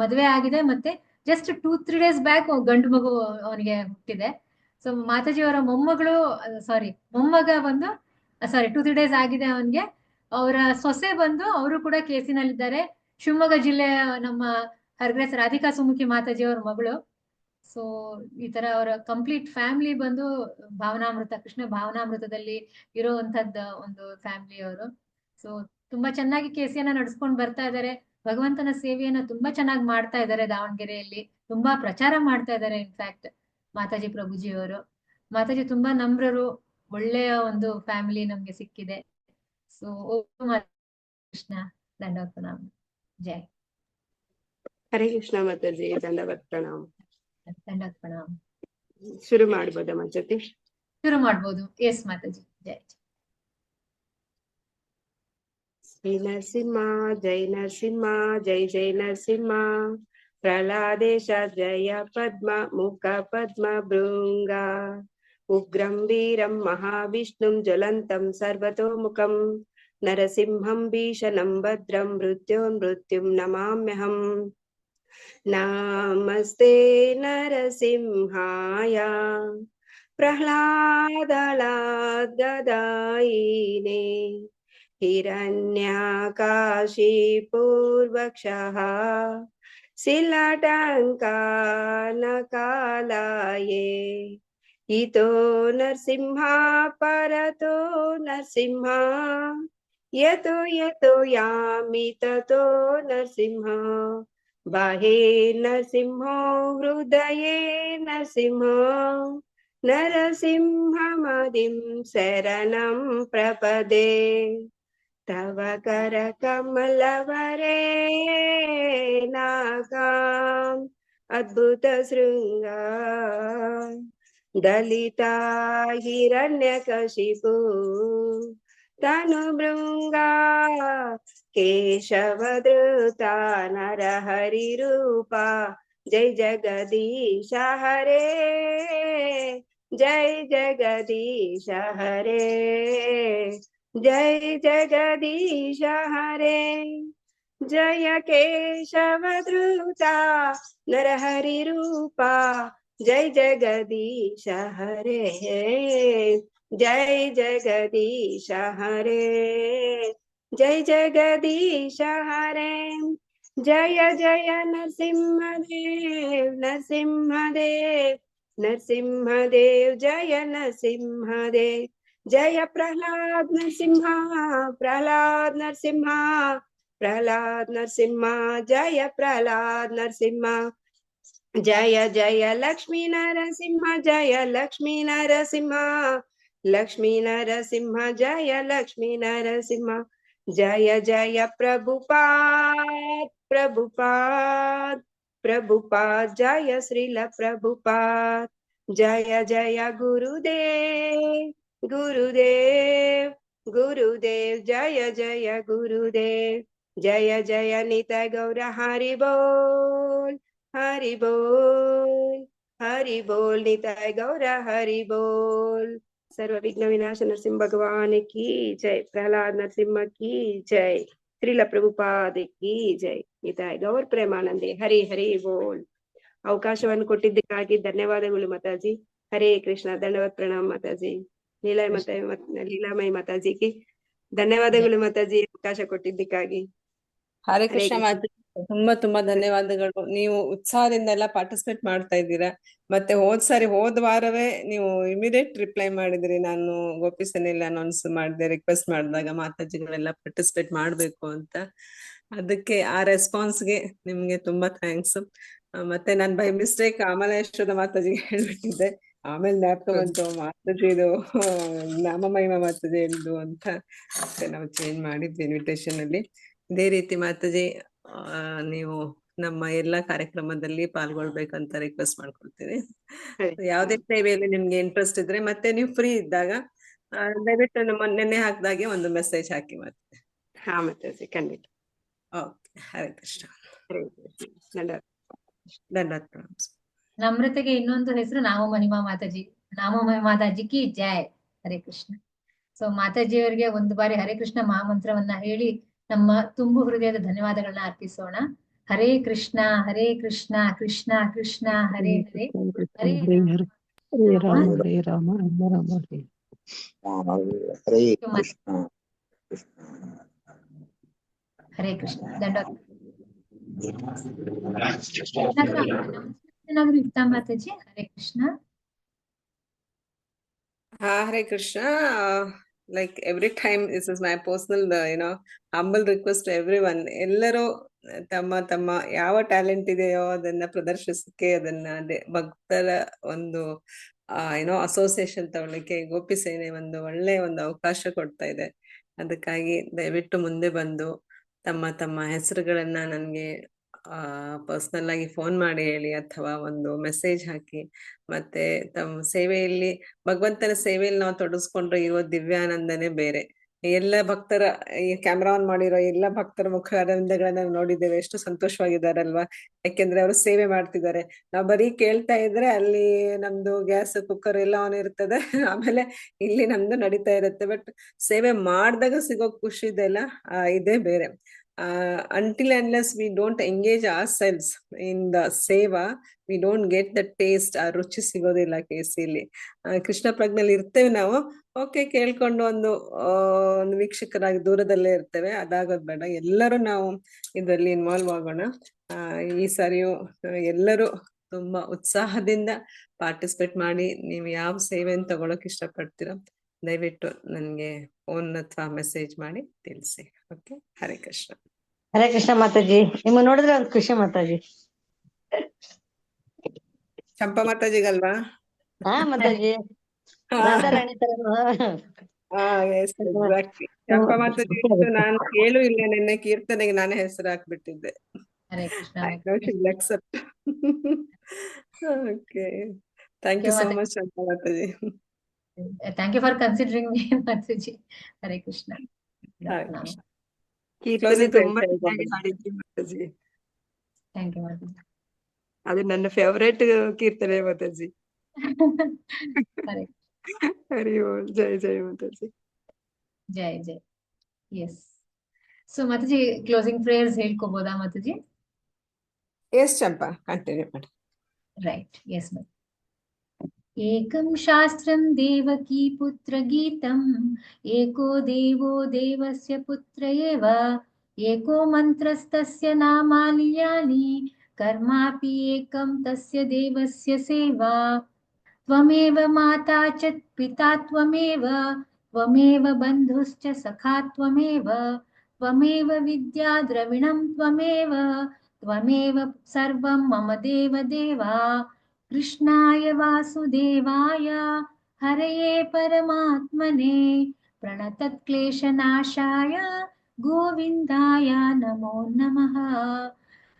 ಮದುವೆ ಆಗಿದೆ, ಮತ್ತೆ ಜಸ್ಟ್ 2-3 ಡೇಸ್ ಬ್ಯಾಕ್ ಗಂಡು ಮಗು ಅವನಿಗೆ ಹುಟ್ಟಿದೆ. ಸೊ ಮಾತಾಜಿಯವರ ಮೊಮ್ಮಗ ಬಂದು 2-3 ಡೇಸ್ ಆಗಿದೆ ಅವನಿಗೆ. ಅವರ ಸೊಸೆ ಬಂದು ಅವರು ಕೂಡ ಕೇಸಿನಲ್ಲಿದ್ದಾರೆ. ಶಿವಮೊಗ್ಗ ಜಿಲ್ಲೆಯ ನಮ್ಮ ಹರ್ಗ್ರೇಸ್ ರಾಧಿಕಾ ಸುಮುಖಿ ಮಾತಾಜಿಯವರ ಮಗಳು. ಸೊ ಈ ತರ ಅವರ ಕಂಪ್ಲೀಟ್ ಫ್ಯಾಮಿಲಿ ಬಂದು ಕೃಷ್ಣ ಭಾವನಾಮೃತದಲ್ಲಿ ಇರುವಂತದ್ದ ಒಂದು ಫ್ಯಾಮಿಲಿ ಅವರು. ಸೊ ತುಂಬಾ ಚೆನ್ನಾಗಿ ಕೇಸಿಯನ್ನ ನಡ್ಸ್ಕೊಂಡು ಬರ್ತಾ ಇದ್ದಾರೆ. ಭಗವಂತನ ಸೇವೆಯನ್ನ ತುಂಬಾ ಚೆನ್ನಾಗಿ ಮಾಡ್ತಾ ಇದ್ದಾರೆ. ದಾವಣಗೆರೆಯಲ್ಲಿ ತುಂಬಾ ಪ್ರಚಾರ ಮಾಡ್ತಾ ಇದ್ದಾರೆ. ಇನ್ಫ್ಯಾಕ್ಟ್ ಮಾತಾಜಿ ಪ್ರಭುಜಿ ಅವರು, ಮಾತಾಜಿ ತುಂಬಾ ನಮ್ರರು, ಒಳ್ಳೆಯ ಒಂದು ಫ್ಯಾಮಿಲಿ ನಮ್ಗೆ ಸಿಕ್ಕಿದೆ. ಸೊ ಕೃಷ್ಣ ದಂಡವತ್ ಪ್ರಣಾಮ. ಜೈ ಹರೇ ಕೃಷ್ಣ ಮಾತಾಜಿ, ದಂಡವತ್ ಪ್ರಣಾಮ. ದಂಡವತ್ ಪ್ರಣಾಮ. ಶುರು ಮಾಡ್ಬೋದಾ ಮಾತಾಜಿ? ಶುರು ಮಾಡ್ಬೋದು. ಎಸ್ ಮಾತಾಜಿ. ಜೈ ಶ್ರೀ ನರಸಿಂಹ ಜೈ ನರಸಿಂಹ, ಜೈ ಜೈ ನರಸಿಂಹ. ಪ್ರಹ್ಲಾದೇಶ ಜಯ ಪದ್ಮ ಮುಖ ಪದ್ಮ ಭೃಂಗ. ಉಗ್ರಂ ವೀರಂ ಮಹಾವಿಷ್ಣುಂ ಜ್ವಲಂತಂ ಸರ್ವತೋಮುಖಂ. ನರಸಿಂಹಂ ಭೀಷಣಂ ಭದ್ರಂ ಮೃತ್ಯುಂ ನಮಾಮ್ಯಹಂ. ನಮಸ್ತೆ ನರಸಿಂಹಾಯ ಪ್ರಹ್ಲಾದಲಾದ್ಗದಾಯಿನೇ. ಹಿರಣ್ಯಕಾಶಿಪೂರ್ವಕ್ಷಃ ಶಿಲಾಟಂಕಾನಕಾಲಾಯೇ. ಇತೋ ನರಸಿಂಹ ಪರತೋ ನರಸಿಂಹ, ಯತೋ ಯತೋ ಯಾಮಿ ತತೋ ನರಸಿಂಹ. ಬಾಹೇ ನರಸಿಂಹೋ ಹೃದಯೇ ನರಸಿಂಹ. ನರಸಿಂಹಮದಿಂ ಶರಣಂ ಪ್ರಪದೇ. ತವ ಕರ ಕಮಲವರೇ ನಾಗಾಂ ಅದ್ಭುತ ಶೃಂಗ. ದಲಿತ ಹಿರಣ್ಯಕಶಿಪು ತನು ಭೃಂಗ. ಕೇಶವಧೃತ ನರಹರಿ ರೂಪ. ಜೈ ಜಗದೀಶ ಹರೇ, ಜೈ ಜಗದೀಶ ಹರೇ, ಜೈ ಜಗದೀಶ ಹರೇ. ಜಯ ಕೇಶವಧೃತ ನರಹರಿ ರೂಪ. ಜೈ ಜಗದೀಶ ಹರೇ, ಜೈ ಜಗದೀಶ ಹರೇ, ಜೈ ಜಗದೀಶ ಹರೇ. ಜಯ ಜಯ ನರಸಿಂಹದೇವ್ ನರಸಿಂಹದೇವ್ ನರಸಿಂಹದೇವ್. ಜಯ ನರಸಿಂಹದೇವ್. ಜಯ ಪ್ರಹ್ಲಾದ್ ನರಸಿಂಹ ಪ್ರಹ್ಲಾದ್ ನರಸಿಂಹ ಪ್ರಹ್ಲಾದ್ ನರಸಿಂಹ. ಜಯ ಪ್ರಹ್ಲಾದ್ ನರಸಿಂಹ. ಜಯ ಜಯ ಲಕ್ಷ್ಮೀ ನರಸಿಂಹ. ಜಯ ಲಕ್ಷ್ಮೀ ನರಸಿಂಹ ಲಕ್ಷ್ಮೀ ನರಸಿಂಹ. ಜಯ ಲಕ್ಷ್ಮೀ ನರಸಿಂಹ. ಜಯ ಜಯ ಪ್ರಭುಪಾದ್ ಪ್ರಭುಪಾದ್ ಪ್ರಭುಪಾದ್. ಜಯ ಶ್ರೀಲ ಪ್ರಭುಪಾದ್. ಜಯ ಜಯ ಗುರುದೇವ್ ಗುರುದೇವ್ ಗುರುದೇವ್. ಜಯ ಜಯ ಗುರುದೇವ್. ಜಯ ಜಯ ನಿತಾಯ ಗೌರ ಹರಿ ಬೋಲ್ ಹರಿ ಬೋಲ್ ಹರಿ ಬೋಲ್. ನಿತಾಯ ಗೌರ ಹರಿ ಬೋಲ್. सर्व विघ्न विनाश नरसिंह भगवान की जय. प्रहलाद नरसिंह की जय. श्रील प्रभुपाद की जय. ನಿತಾಯ ಗೌರ್ ಪ್ರೇಮಾನಂದೇ. ಹರಿ ಹರಿ ಬೋಲ್. ಅವಕಾಶವನ್ನು ಕೊಟ್ಟಿದ್ದಕ್ಕಾಗಿ ಧನ್ಯವಾದಗಳು ಮಾತಾಜಿ. ಹರೇ ಕೃಷ್ಣ. ದಂಡವತ್ ಪ್ರಣಾಮ ಮಾತಾಜಿ. ಲೀಲಾಮಯಿ ಮಾತಾಜಿಗೆ ಧನ್ಯವಾದಗಳು ಮಾತಾಜಿ, ಅವಕಾಶ ಕೊಟ್ಟಿದ್ದಕ್ಕಾಗಿ. ಹರೇ ಕೃಷ್ಣ ಮಾತಾಜಿ, ತುಂಬಾ ಧನ್ಯವಾದಗಳು. ನೀವು ಉತ್ಸಾಹದಿಂದ ಎಲ್ಲ ಪಾರ್ಟಿಸಿಪೇಟ್ ಮಾಡ್ತಾ ಇದ್ದೀರಾ. ಮತ್ತೆ ಹೋದ ವಾರವೇ ನೀವು ಇಮಿಡಿಯೇಟ್ ರಿಪ್ಲೈ ಮಾಡಿದ್ರಿ. ನಾನು ಗೋಪಿಸನೆಲ್ಲ ಅನೌನ್ಸ್ ಮಾಡಿದೆ, ರಿಕ್ವೆಸ್ಟ್ ಮಾಡಿದಾಗ ಮಾತಾಜಿಗಳೆಲ್ಲ ಪಾರ್ಟಿಸಿಪೇಟ್ ಮಾಡ್ಬೇಕು ಅಂತ. ಅದಕ್ಕೆ ಆ ರೆಸ್ಪಾನ್ಸ್ಗೆ ನಿಮ್ಗೆ ತುಂಬಾ ಥ್ಯಾಂಕ್ಸ್. ಮತ್ತೆ ನಾನು ಬೈ ಮಿಸ್ಟೇಕ್ ಅಮಲೇಶ್ವರದ ಮಾತಾಜಿಗೆ ಹೇಳ್ಬಿಟ್ಟಿದ್ದೆ. ಆಮೇಲೆ ಜ್ಞಾಪಕ ಬಂತು ಮಾತಾಜಿದು ನಾಮಮಹಿಮ ಮಾತಾಜಿ ಎಂದು ಅಂತ. ಮತ್ತೆ ನಾವು ಚೇಂಜ್ ಮಾಡಿದ್ವಿ ಇನ್ವಿಟೇಷನ್ ಅಲ್ಲಿ. ಇದೇ ರೀತಿ ಮಾತಾಜಿ ನೀವು ನಮ್ಮ ಎಲ್ಲಾ ಕಾರ್ಯಕ್ರಮದಲ್ಲಿ ಪಾಲ್ಗೊಳ್ಬೇಕಂತ ರಿಕ್ವೆಸ್ಟ್ ಮಾಡ್ಕೊಳ್ತೀನಿ. ಯಾವ್ದೇ ಸೇವೆಯಲ್ಲಿ ನಿಮ್ಗೆ ಇಂಟ್ರೆಸ್ಟ್ ಇದ್ರೆ ಮತ್ತೆ ನೀವು ಫ್ರೀ ಇದ್ದಾಗ ದಯವಿಟ್ಟು ನಮ್ಮ ನೆನ್ನೆ ಹಾಕ್ದಾಗೆ ಒಂದು ಮೆಸೇಜ್ ಹಾಕಿ ಮತ್ತೆ. ಹಾ ಮಾತಾಜಿ, ಖಂಡಿತ. ಓಕೆ. ಹರೇ ಕೃಷ್ಣ. ನಮ್ರತೆಗೆ ಇನ್ನೊಂದು ಹೆಸರು ನಾಮ ಮಹಿಮಾ ಮಾತಾಜಿ. ನಾಮ ಮಹಿಮಾ ಮಾತಾಜಿ ಕಿ ಜೈ. ಹರೇ ಕೃಷ್ಣ. ಸೊ ಮಾತಾಜಿಯವರಿಗೆ ಒಂದು ಬಾರಿ ಹರೇ ಕೃಷ್ಣ ಮಹಾಮಂತ್ರವನ್ನ ಹೇಳಿ ನಮ್ಮ ತುಂಬು ಹೃದಯದ ಧನ್ಯವಾದಗಳನ್ನ ಅರ್ಪಿಸೋಣ. ಹರೇ ಕೃಷ್ಣ ಕೃಷ್ಣ ಕೃಷ್ಣ ಹರೇ ಹರೇ ಹರೇ ರಾಮ ಹರೇ ರಾಮ ಹರೇ ಕೃಷ್ಣ ಕೃಷ್ಣ. ಹರೇ ಕೃಷ್ಣ. ದಂಡೋತ್ ಏನಾದ್ರು ಇರ್ತಾ Mataji? Hare Krishna. Hare Krishna. Like every time, this is my personal, humble request to everyone. ಎಲ್ಲರೂ ತಮ್ಮ ತಮ್ಮ ಯಾವ ಟ್ಯಾಲೆಂಟ್ ಇದೆಯೋ ಅದನ್ನ ಪ್ರದರ್ಶಿಸಕ್ಕೆ, ಅದನ್ನ ಭಕ್ತರ ಒಂದು ಅಸೋಸಿಯೇಷನ್ ತಗೊಳ್ಳಿಕ್ಕೆ ಗೋಪಿ ಸೇನೆ ಒಂದು ಒಳ್ಳೆ ಒಂದು ಅವಕಾಶ ಕೊಡ್ತಾ ಇದೆ. ಅದಕ್ಕಾಗಿ ದಯವಿಟ್ಟು ಮುಂದೆ ಬಂದು ತಮ್ಮ ತಮ್ಮ ಹೆಸರುಗಳನ್ನ ನನ್ಗೆ ಪರ್ಸನಲ್ ಆಗಿ ಫೋನ್ ಮಾಡಿ ಹೇಳಿ, ಅಥವಾ ಒಂದು ಮೆಸೇಜ್ ಹಾಕಿ. ಮತ್ತೆ ತಮ್ಮ ಸೇವೆಯಲ್ಲಿ, ಭಗವಂತನ ಸೇವೆಯಲ್ಲಿ ನಾವು ತೊಡಗಿಸ್ಕೊಂಡ್ರೆ ಇರೋ ದಿವ್ಯಾನಂದನೇ ಬೇರೆ. ಎಲ್ಲ ಭಕ್ತರ, ಈ ಕ್ಯಾಮ್ರಾ ಆನ್ ಮಾಡಿರೋ ಎಲ್ಲ ಭಕ್ತರ ಮುಖಾರವಿಂದಗಳನ್ನ ನೋಡಿದ್ದೇವೆ, ಎಷ್ಟು ಸಂತೋಷವಾಗಿದ್ದಾರಲ್ವಾ. ಯಾಕೆಂದ್ರೆ ಅವರು ಸೇವೆ ಮಾಡ್ತಿದ್ದಾರೆ. ನಾವು ಬರೀ ಕೇಳ್ತಾ ಇದ್ರೆ ಅಲ್ಲಿ ನಮ್ದು ಗ್ಯಾಸ್ ಕುಕ್ಕರ್ ಎಲ್ಲ ಆನ್ ಇರ್ತದೆ, ಆಮೇಲೆ ಇಲ್ಲಿ ನಮ್ದು ನಡೀತಾ ಇರುತ್ತೆ. ಬಟ್ ಸೇವೆ ಮಾಡಿದಾಗ ಸಿಗೋ ಖುಷಿ ಇದೆಲ್ಲ ಇದೇ ಬೇರೆ. Until unless we don't engage ourselves in the seva, we don't get the taste. ಆ ರುಚಿ ಸಿಗೋದಿಲ್ಲ ಕೇಸಿಲಿ. ಕೃಷ್ಣ ಪ್ರಜ್ಞೆಯಲ್ಲಿ ಇರ್ತೇವೆ ನಾವು, ಓಕೆ ಕೇಳ್ಕೊಂಡು ಒಂದು ವೀಕ್ಷಕರಾಗಿ ದೂರದಲ್ಲೇ ಇರ್ತೇವೆ, ಅದಾಗೋದ್ ಬೇಡ. ಎಲ್ಲರೂ ನಾವು ಇದರಲ್ಲಿ ಇನ್ವಾಲ್ವ್ ಆಗೋಣ. ಈ ಸಾರಿಯೂ ಎಲ್ಲರೂ ತುಂಬಾ ಉತ್ಸಾಹದಿಂದ ಪಾರ್ಟಿಸಿಪೇಟ್ ಮಾಡಿ. ನೀವು ಯಾವ ಸೇವೆಯನ್ನು ತಗೊಳಕ್ ಇಷ್ಟಪಡ್ತೀರೋ ದಯವಿಟ್ಟು ನನ್ಗೆ ಫೋನ್ ಅಥವಾ ಮೆಸೇಜ್ ಮಾಡಿ ತಿಳಿಸಿ. ಓಕೆ. ಹರೇ ಕೃಷ್ಣ. ಹರೇ ಕೃಷ್ಣ ಮಾತಾಜಿ. ನಿಮ್ಗೆ ನೋಡಿದ್ರೆ ಒಂದು ಖುಷಿ ಮಾತಾಜಿ. ಚಂಪಾ ಮಾತಾಜಿಗಲ್ವಾ? ಹಾ ಮಾತಾಜಿ, ರಾಧಾರಾಣಿ ತರ. ಚಂಪಾ ಮಾತಾಜಿ ನಾನು ಕೇಳು ಇಲ್ಲ, ನಿನ್ನೆ ಕೀರ್ತನೆಗೆ ನಾನೇ ಹೆಸರು ಹಾಕ್ಬಿಟ್ಟಿದ್ದೆ. Okay, thank you so much Champa Mataji. Thank you for considering me, Mataji. Hare Krishna. ಕೀರ್ತನೆ ತುಂಬಾ ಚೆನ್ನಾಗಿ ಹಾಡಿದ್ರಿ ಮಾತಾಜಿ. Thank you, Mataji. ಅದು ನನ್ನ ಫೇವರೇಟ್ ಕೀರ್ತನೆ ಮಾತಾಜಿ. ಹರಿ ಓಂ. ಜೈ ಜೈ ಮಾತಾಜಿ. ಜೈ ಜೈ. Yes. So Mataji closing prayers ಹೇಳ್ಕೋಬೋದಾ ಮಾತಾಜಿ? ಎಸ್ ಚಂಪಾ, ಕಂಟಿನ್ಯೂ ಮಾಡಿ. ರೈಟ್. Yes ma'am. ಏಕಂ ಶಾಸ್ತ್ರಂ ದೇವಕೀ ಪುತ್ರ ಗೀತಂ, ಏಕೋ ದೇವೋ ದೇವಸ್ಯ ಪುತ್ರ ಏವ, ಏಕೋ ಮಂತ್ರಸ್ತಸ್ಯ ನಾಮಾನಿ ಯಾನಿ, ಕರ್ಮಾಪಿ ಏಕಂ ತಸ್ಯ ದೇವಸ್ಯ ಸೇವಾ. ತ್ವಮೇವ ಮಾತಾ ಚ ಪಿತಾ ತ್ವಮೇವ, ತ್ವಮೇವ ಬಂಧುಶ್ಚ ಸಖಾ ತ್ವಮೇವ, ತ್ವಮೇವ ವಿದ್ಯಾ ದ್ರವಿಣಂ ತ್ವಮೇವ, ತ್ವಮೇವ ಸರ್ವಂ ಮಮ ದೇವ ದೇವಾ. ಕೃಷ್ಣಾಯ ವಾಸುದೇವಾಯ ಹರಯೇ ಪರಮಾತ್ಮನೆ, ಪ್ರಣತಕ್ಲೇಶನಾಶಾಯ ಗೋವಿಂದಾಯ ನಮೋ ನಮಃ.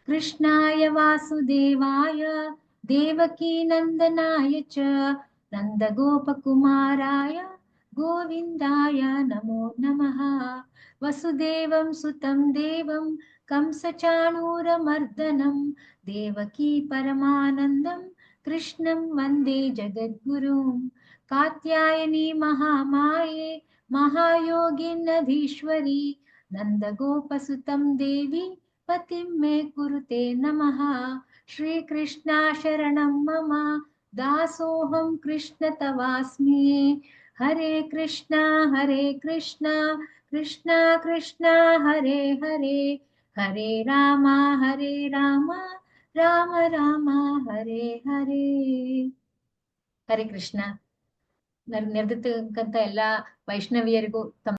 ಕೃಷ್ಣಾಯ ವಾಸುದೇವಾಯ ದೇವಕೀ ನಂದನಾಯ ಚ ನಂದಗೋಪಕುಮಾರಾಯ ಗೋವಿಂದಾಯ ನಮೋ ನಮಃ. ವಸುದೇವಂ ಸುತಂ ದೇವಂ ಕಂಸಚಾಣೂರಮರ್ದನಂ, ದೇವಕೀ ಪರಮಾನಂದಂ ಕೃಷ್ಣಂ ವಂದೇ ಜಗದ್ಗುರುಂ. ಕಾತ್ಯಾಯನಿ ಮಹಾಮಾಯೆ ಮಹಾಯೋಗಿನ್ನಧೀಶ್ವರಿ, ನಂದಗೋಪಸುತಂ ದೇವಿ ಪತಿಂ ಮೇ ಕುರುತೆ ನಮಃ. ಶ್ರೀಕೃಷ್ಣ ಶರಣಂ ಮಮ ದಾಸೋಹಂ ಕೃಷ್ಣ ತವಾಸ್ಮಿ. ಹರೇ ಕೃಷ್ಣ ಕೃಷ್ಣ ಕೃಷ್ಣ ಹರೇ ಹರೇ, ಹರೇ ರಾಮ ರಾಮ ರಾಮ ಹರೇ ಹರೇ. ಹರೇ ಕೃಷ್ಣ. ನೆರೆದಿರ್ತಕ್ಕಂಥ ಎಲ್ಲಾ ವೈಷ್ಣವಿಯರಿಗೂ